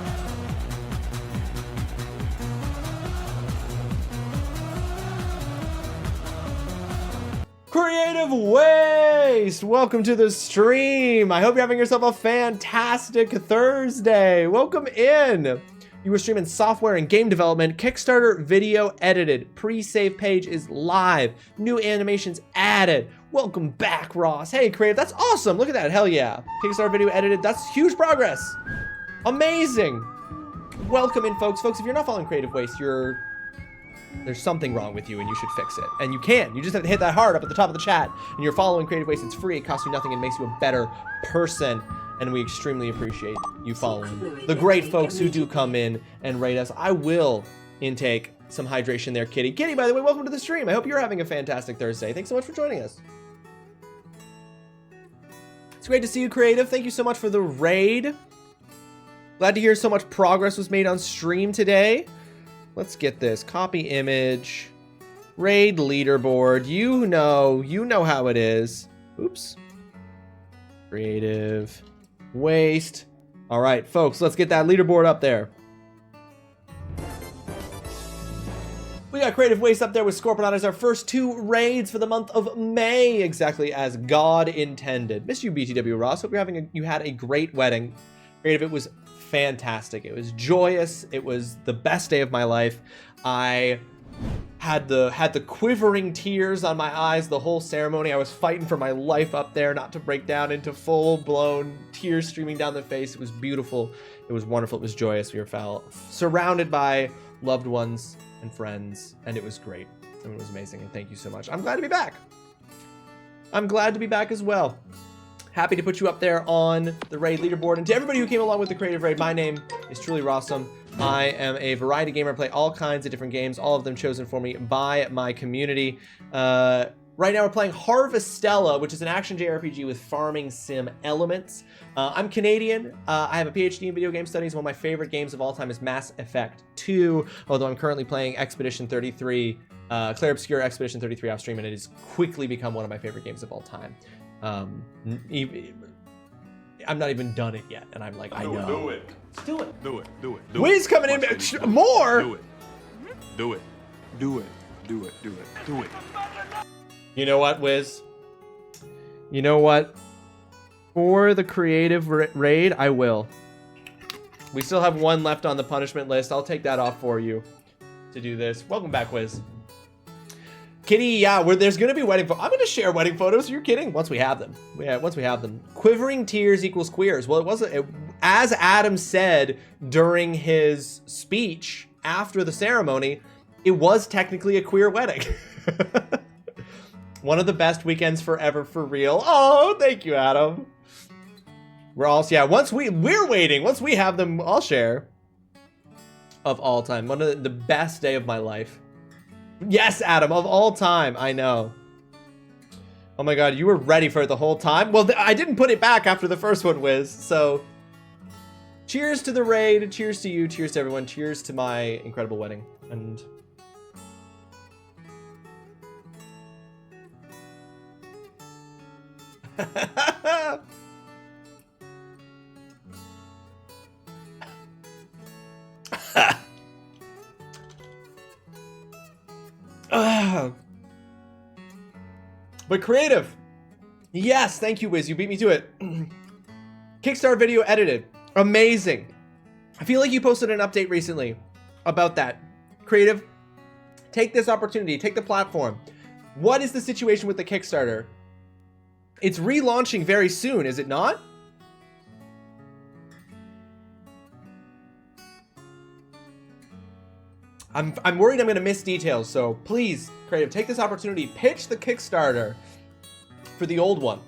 Creative Waste! Welcome to the stream. I hope you're having yourself a fantastic Thursday. Welcome in. You were streaming software and game development, Kickstarter video edited, pre-save page is live, new animations added. Welcome back, Ross. Hey, Creative, that's awesome. Look at that, hell yeah. Kickstarter video edited, that's huge progress. Amazing. Welcome in, folks. Folks, if you're not following Creative Waste, there's something wrong with you and you should fix it. And you can. You just have to hit that heart up at the top of the chat. And you're following Creative Waste. It's free. It costs you nothing and makes you a better person. And we extremely appreciate you following the great folks who do come in and rate us. I will intake some hydration there, Kitty. Kitty, by the way, welcome to the stream. I hope you're having a fantastic Thursday. Thanks so much for joining us. It's great to see you, Creative. Thank you so much for the raid. Glad to hear so much progress was made on stream today. Let's get this. Copy image. Raid leaderboard. You know how it is. Oops. Creative Waste. All right, folks, let's get that leaderboard up there. We got Creative Waste up there with Scorpion as our first 2 raids for the month of May, exactly as God intended. Miss you, BTW Ross. Hope you had a great wedding. Creative, it was fantastic. It was joyous. It was the best day of my life. I had the quivering tears on my eyes the whole ceremony. I was fighting for my life up there not to break down into full-blown tears streaming down the face. It was beautiful. It was wonderful. It was joyous. We were surrounded by loved ones and friends, and it was great. And it was amazing, and thank you so much. I'm glad to be back. I'm glad to be back as well. Happy to put you up there on the raid leaderboard. And to everybody who came along with the creative raid, my name is TrulyRawesome. I am a variety gamer. I play all kinds of different games, all of them chosen for me by my community. Right now we're playing Harvestella, which is an action JRPG with farming sim elements. I'm Canadian. I have a PhD in video game studies. One of my favorite games of all time is Mass Effect 2, although I'm currently playing Expedition 33, Clair Obscur Expedition 33 off stream, and it has quickly become one of my favorite games of all time. I'm not even done it yet, and I'm like, I know. Do it. Let's do it. Do it. Do it. Wiz coming in. More. Do it. Do it. Do it. Do it. Do it. Do it. You know what, Wiz? You know what? For the creative raid, I will. We still have 1 left on the punishment list. I'll take that off for you to do this. Welcome back, Wiz. Kitty, yeah, there's gonna be wedding photos. I'm gonna share wedding photos. You're kidding? Once we have them. Yeah, once we have them. Quivering tears equals queers. Well, it wasn't. As Adam said during his speech after the ceremony, it was technically a queer wedding. One of the best weekends forever, for real. Oh, thank you, Adam. We're also, yeah. We're waiting. Once we have them, I'll share. Of all time, one of the best day of my life. Yes, Adam, of all time. I know. Oh my god, you were ready for it the whole time? Well, I didn't put it back after the first one, Wiz. So, cheers to the raid. Cheers to you. Cheers to everyone. Cheers to my incredible wedding. And But creative. Yes, thank you, Wiz. You beat me to it. Kickstarter video edited. Amazing. I feel like you posted an update recently about that. Creative, take this opportunity. Take the platform. What is the situation with the Kickstarter? It's relaunching very soon, is it not? I'm worried I'm going to miss details, so please, Creative, take this opportunity. Pitch the Kickstarter for the old one.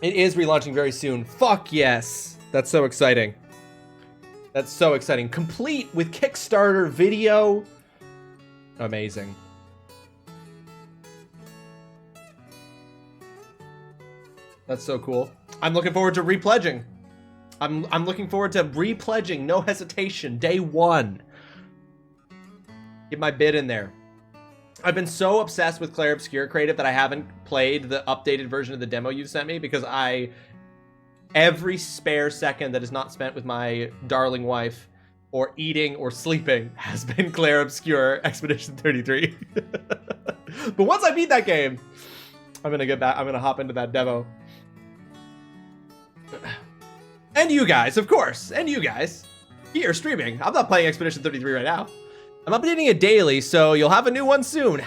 It is relaunching very soon. Fuck yes. That's so exciting. That's so exciting. Complete with Kickstarter video. Amazing. That's so cool. I'm looking forward to repledging. I'm looking forward to repledging. No hesitation. Day one. Get my bid in there. I've been so obsessed with Claire Obscure Creative that I haven't played the updated version of the demo you sent me because every spare second that is not spent with my darling wife or eating or sleeping has been Claire Obscure Expedition 33. But once I beat that game, I'm gonna get back. I'm gonna hop into that demo. And you guys, of course, and you guys here streaming. I'm not playing Expedition 33 right now. I'm updating it daily, so you'll have a new one soon.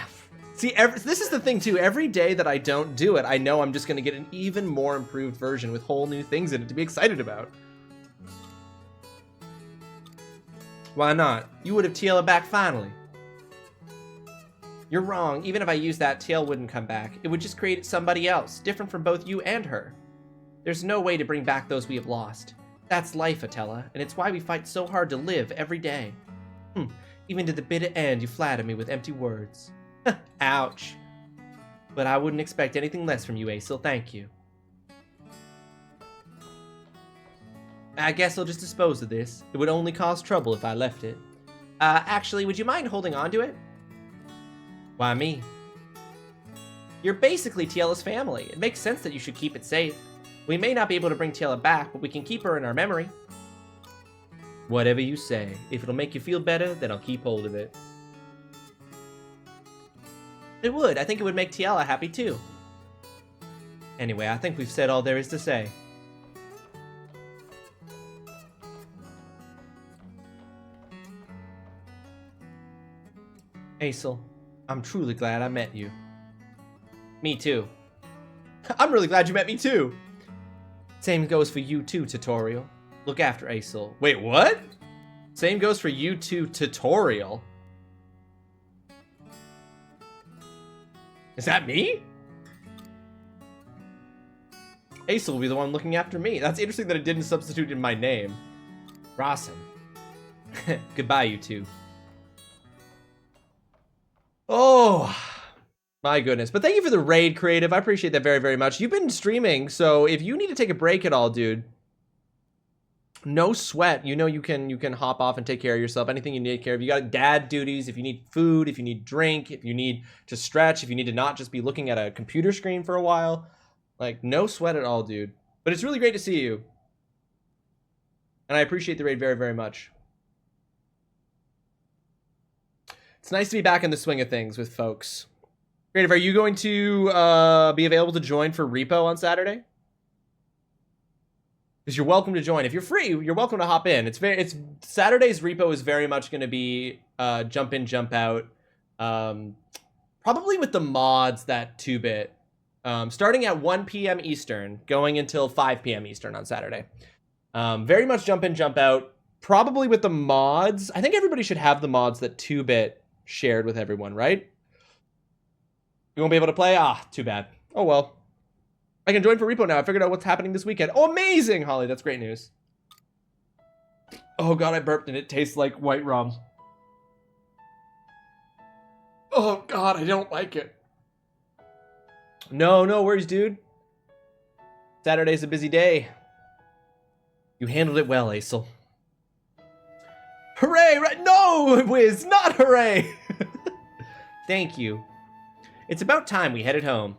See, this is the thing too. Every day that I don't do it, I know I'm just gonna get an even more improved version with whole new things in it to be excited about. Why not? You would have Tiela back finally. You're wrong. Even if I used that, Tiel wouldn't come back. It would just create somebody else, different from both you and her. There's no way to bring back those we have lost. That's life, Atella, and it's why we fight so hard to live every day. Even to the bitter end, you flatter me with empty words. Ouch. But I wouldn't expect anything less from you, Aesel. Thank you. I guess I'll just dispose of this. It would only cause trouble if I left it. Actually, would you mind holding on to it? Why me? You're basically Tiela's family. It makes sense that you should keep it safe. We may not be able to bring Tiela back, but we can keep her in our memory. Whatever you say. If it'll make you feel better, then I'll keep hold of it. It would. I think it would make Tiela happy too. Anyway, I think we've said all there is to say. Aesel, I'm truly glad I met you. Me too. I'm really glad you met me too. Same goes for you too, Tutorial. Look after Aesel. Wait, what? Same goes for you too, Tutorial. Is that me? Aesel will be the one looking after me. That's interesting that it didn't substitute in my name. Rawesome. Goodbye, you two. Oh, my goodness. But thank you for the raid, Creative. I appreciate that very, very much. You've been streaming, so if you need to take a break at all, dude, no sweat. You know you can hop off and take care of yourself. Anything you need to take care of. You got dad duties. If you need food, if you need drink, if you need to stretch, if you need to not just be looking at a computer screen for a while. Like, no sweat at all, dude. But it's really great to see you. And I appreciate the raid very, very much. It's nice to be back in the swing of things with folks. Creative, are you going to be available to join for repo on Saturday? Because you're welcome to join. If you're free, you're welcome to hop in. It's Saturday's repo is very much going to be jump in, jump out. Probably with the mods that 2-bit. Starting at 1 p.m. Eastern, going until 5 p.m. Eastern on Saturday. Very much jump in, jump out. Probably with the mods. I think everybody should have the mods that 2-bit shared with everyone, right? You won't be able to play? Ah, too bad. Oh well. I can join for repo now. I figured out what's happening this weekend. Oh, amazing, Holly. That's great news. Oh god, I burped and it tastes like white rum. Oh god, I don't like it. No worries, dude. Saturday's a busy day. You handled it well, Aesel. Hooray! Right? No, Wiz, not hooray! Thank you. It's about time we headed home.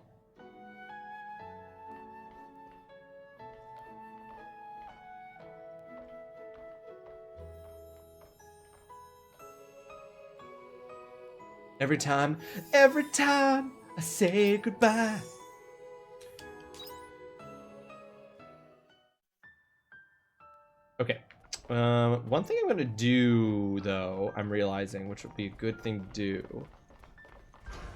Every time I say goodbye. Okay. One thing I'm gonna do, though, I'm realizing, which would be a good thing to do,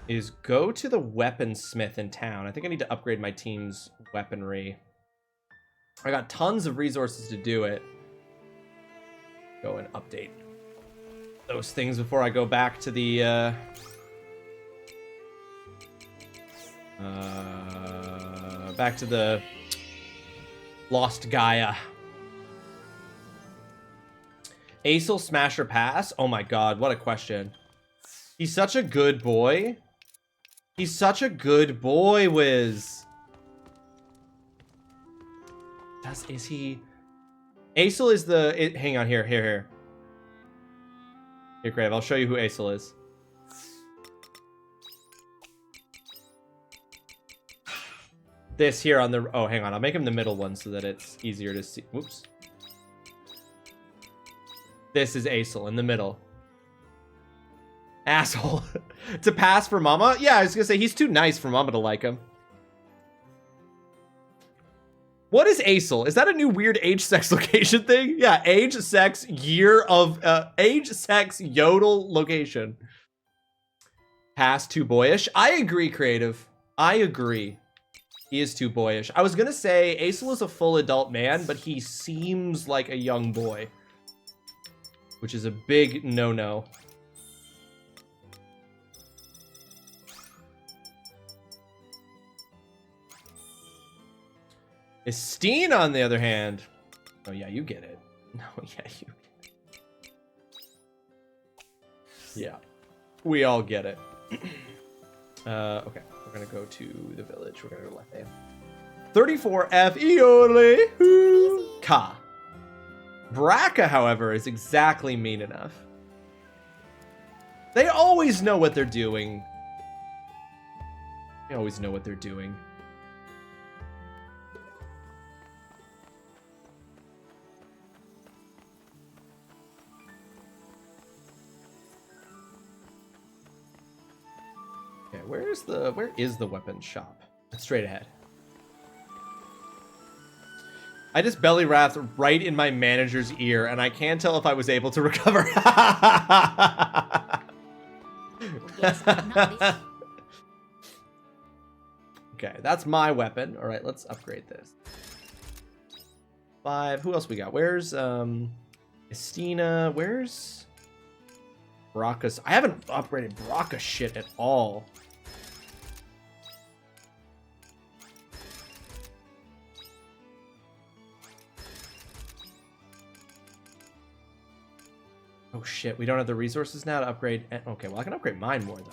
is go to the weaponsmith in town. I think I need to upgrade my team's weaponry. I got tons of resources to do it. Go and update those things before I go back to the Lost Gaia. Acel Smasher Pass? Oh my god, what a question. He's such a good boy. He's such a good boy, Wiz. Is he... Acel is the... hang on, here. Here, Grave, I'll show you who Acel is. This here on the... oh, hang on. I'll make him the middle one so that it's easier to see. Whoops. This is Acel in the middle. Asshole. To pass for Mama? Yeah, I was gonna say, he's too nice for Mama to like him. What is Acel? Is that a new weird age, sex, location thing? Yeah, age, sex, year of... age, sex, yodel, location. Pass, too boyish. I agree, Creative. I agree. He is too boyish. I was gonna say, Acel is a full adult man, but he seems like a young boy. Which is a big no-no. Estine, on the other hand. Oh, yeah, you get it. No, yeah, you get it. Yeah. We all get it. Okay. We're going to go to the village. We're going to go left hand. 34F Iole Ka. Braca, however, is exactly mean enough. They always know what they're doing. They always know what they're doing. Okay, where is the weapons shop? Straight ahead. I just belly wrapped right in my manager's ear, and I can't tell if I was able to recover. Okay, that's my weapon. All right, let's upgrade this. 5. Who else we got? Where's Estina? Where's Braca's? I haven't upgraded Braca shit at all. Oh shit, we don't have the resources now to upgrade. Okay, well I can upgrade mine more though.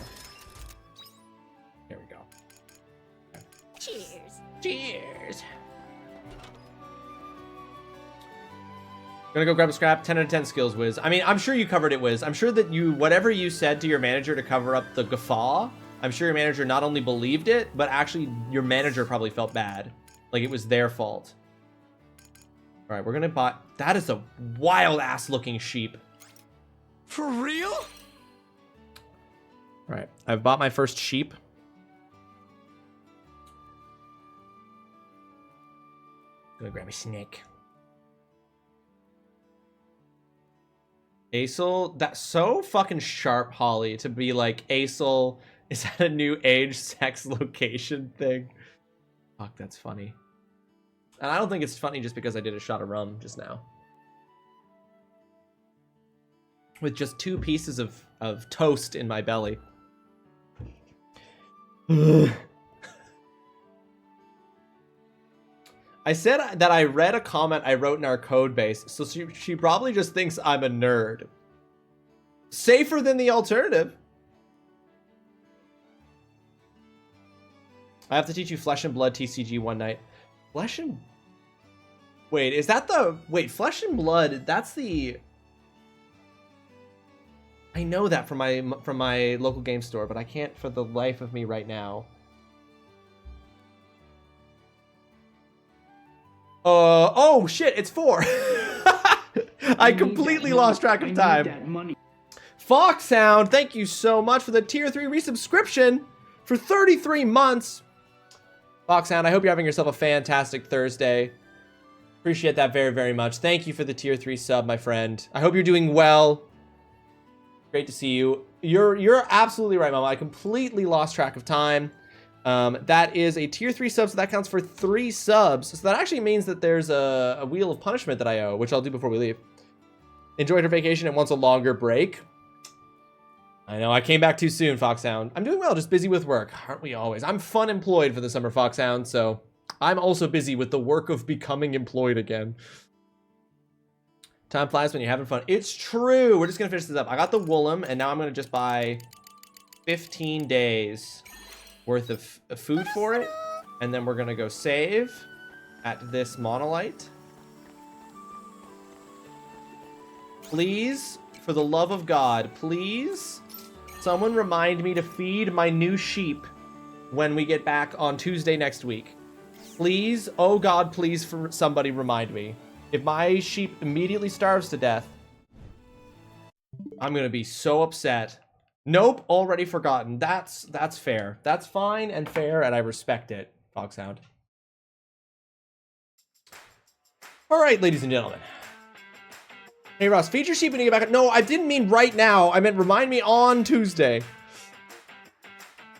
There we go. Okay. Cheers. Cheers. Gonna go grab a scrap. 10 out of 10 skills, Wiz. I mean, I'm sure you covered it, Wiz. I'm sure that whatever you said to your manager to cover up the guffaw, I'm sure your manager not only believed it, but actually your manager probably felt bad. Like it was their fault. All right, we're gonna buy... That is a wild ass looking sheep. For real? All right, I've bought my first sheep. Gonna grab a snake. Acel, that's so fucking sharp, Holly, to be like, Acel, is that a new age, sex, location thing? Fuck, that's funny. And I don't think it's funny just because I did a shot of rum just now. With just 2 pieces of toast in my belly. I said that I read a comment I wrote in our code base, so she probably just thinks I'm a nerd. Safer than the alternative. I have to teach you Flesh and Blood TCG one night. Flesh and... Wait, is that the... Wait, Flesh and Blood, that's the... I know that from my local game store, but I can't for the life of me right now. Oh shit, it's 4. I completely lost track of time. Fox Sound, thank you so much for the tier 3 resubscription for 33 months. Fox Sound, I hope you're having yourself a fantastic Thursday. Appreciate that very, very much. Thank you for the tier 3 sub, my friend. I hope you're doing well. Great to see you. You're absolutely right, Mama. I completely lost track of time. That is a tier 3 sub, so that counts for 3 subs. So that actually means that there's a wheel of punishment that I owe, which I'll do before we leave. Enjoyed her vacation and wants a longer break. I know, I came back too soon, Foxhound. I'm doing well, just busy with work. Aren't we always? I'm fun employed for the summer, Foxhound, so I'm also busy with the work of becoming employed again. Time flies when you're having fun. It's true. We're just going to finish this up. I got the Wool'em, and now I'm going to just buy 15 days worth of food for it. And then we're going to go save at this monolite. Please, for the love of God, please, someone remind me to feed my new sheep when we get back on Tuesday next week. Please, oh God, please, for somebody remind me. If my sheep immediately starves to death, I'm going to be so upset. Nope, already forgotten. That's fair. That's fine and fair, and I respect it, Foxhound. All right, ladies and gentlemen. Hey, Ross, feed your sheep when you get back. No, I didn't mean right now. I meant remind me on Tuesday.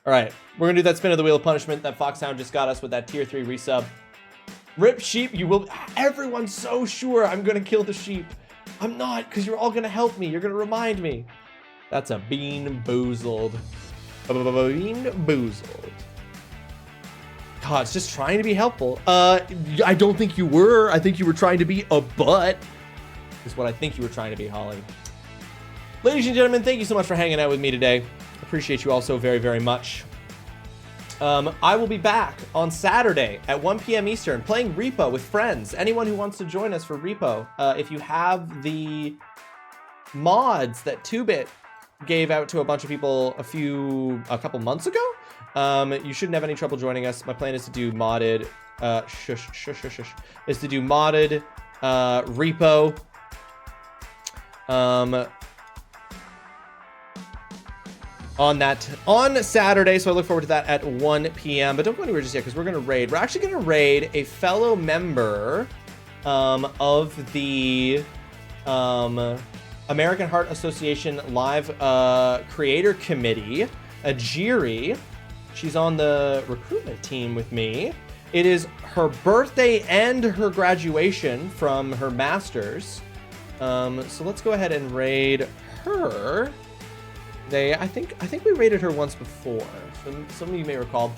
All right, we're going to do that spin of the wheel of punishment that Foxhound just got us with that tier 3 resub. Rip sheep, you will. Everyone's so sure I'm going to kill the sheep. I'm not, because you're all going to help me. You're going to remind me. That's a bean boozled. Bean boozled. God, it's just trying to be helpful. I don't think you were. I think you were trying to be a butt. Is what I think you were trying to be, Holly. Ladies and gentlemen, thank you so much for hanging out with me today. Appreciate you all so very, very much. I will be back on Saturday at 1 p.m. Eastern playing Repo with friends. Anyone who wants to join us for Repo, if you have the mods that 2-Bit gave out to a bunch of people a couple months ago, you shouldn't have any trouble joining us. My plan is to do modded, is to do modded Repo. On Saturday, so I look forward to that at 1 p.m. But don't go anywhere just yet, because we're going to raid. We're actually going to raid a fellow member of the American Heart Association Live Creator Committee, Ajiri. She's on the recruitment team with me. It is her birthday and her graduation from her master's. So let's go ahead and raid her. I think we raided her once before. Some of you may recall.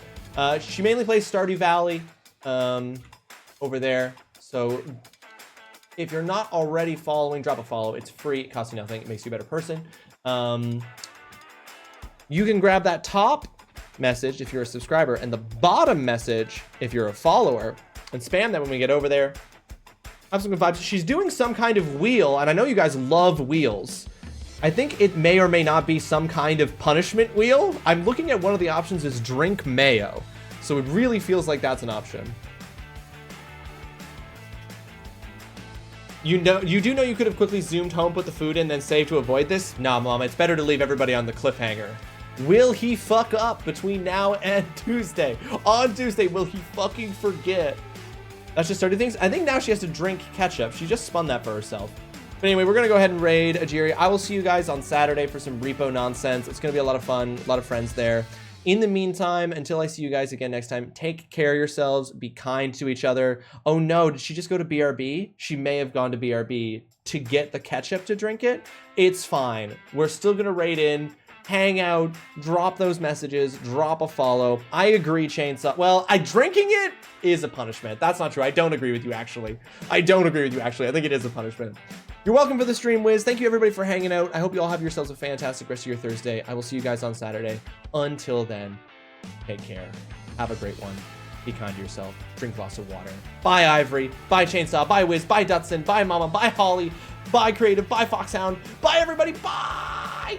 She mainly plays Stardew Valley over there. So if you're not already following, drop a follow. It's free. It costs you nothing. It makes you a better person. You can grab that top message if you're a subscriber and the bottom message if you're a follower and spam that when we get over there. Have some good vibes. She's doing some kind of wheel, and I know you guys love wheels. I think it may or may not be some kind of punishment wheel. I'm looking at one of the options is drink mayo. So it really feels like that's an option. You do know you could have quickly zoomed home, put the food in, then saved to avoid this? Nah, Mom, it's better to leave everybody on the cliffhanger. Will he fuck up between now and Tuesday? On Tuesday, will he fucking forget? That's just starting things. I think now she has to drink ketchup. She just spun that for herself. But anyway, we're going to go ahead and raid Ajiri. I will see you guys on Saturday for some repo nonsense. It's going to be a lot of fun, a lot of friends there. In the meantime, until I see you guys again next time, take care of yourselves. Be kind to each other. Oh no, did she just go to BRB? She may have gone to BRB to get the ketchup to drink it. It's fine. We're still going to raid in, hang out, drop those messages, drop a follow. I agree, Chainsaw. Well, drinking it is a punishment. That's not true. I don't agree with you, actually. I think it is a punishment. You're welcome for the stream, Wiz. Thank you, everybody, for hanging out. I hope you all have yourselves a fantastic rest of your Thursday. I will see you guys on Saturday. Until then, take care. Have a great one. Be kind to yourself. Drink lots of water. Bye, Ivory. Bye, Chainsaw. Bye, Wiz. Bye, Dutson. Bye, Mama. Bye, Holly. Bye, Creative. Bye, Foxhound. Bye, everybody. Bye!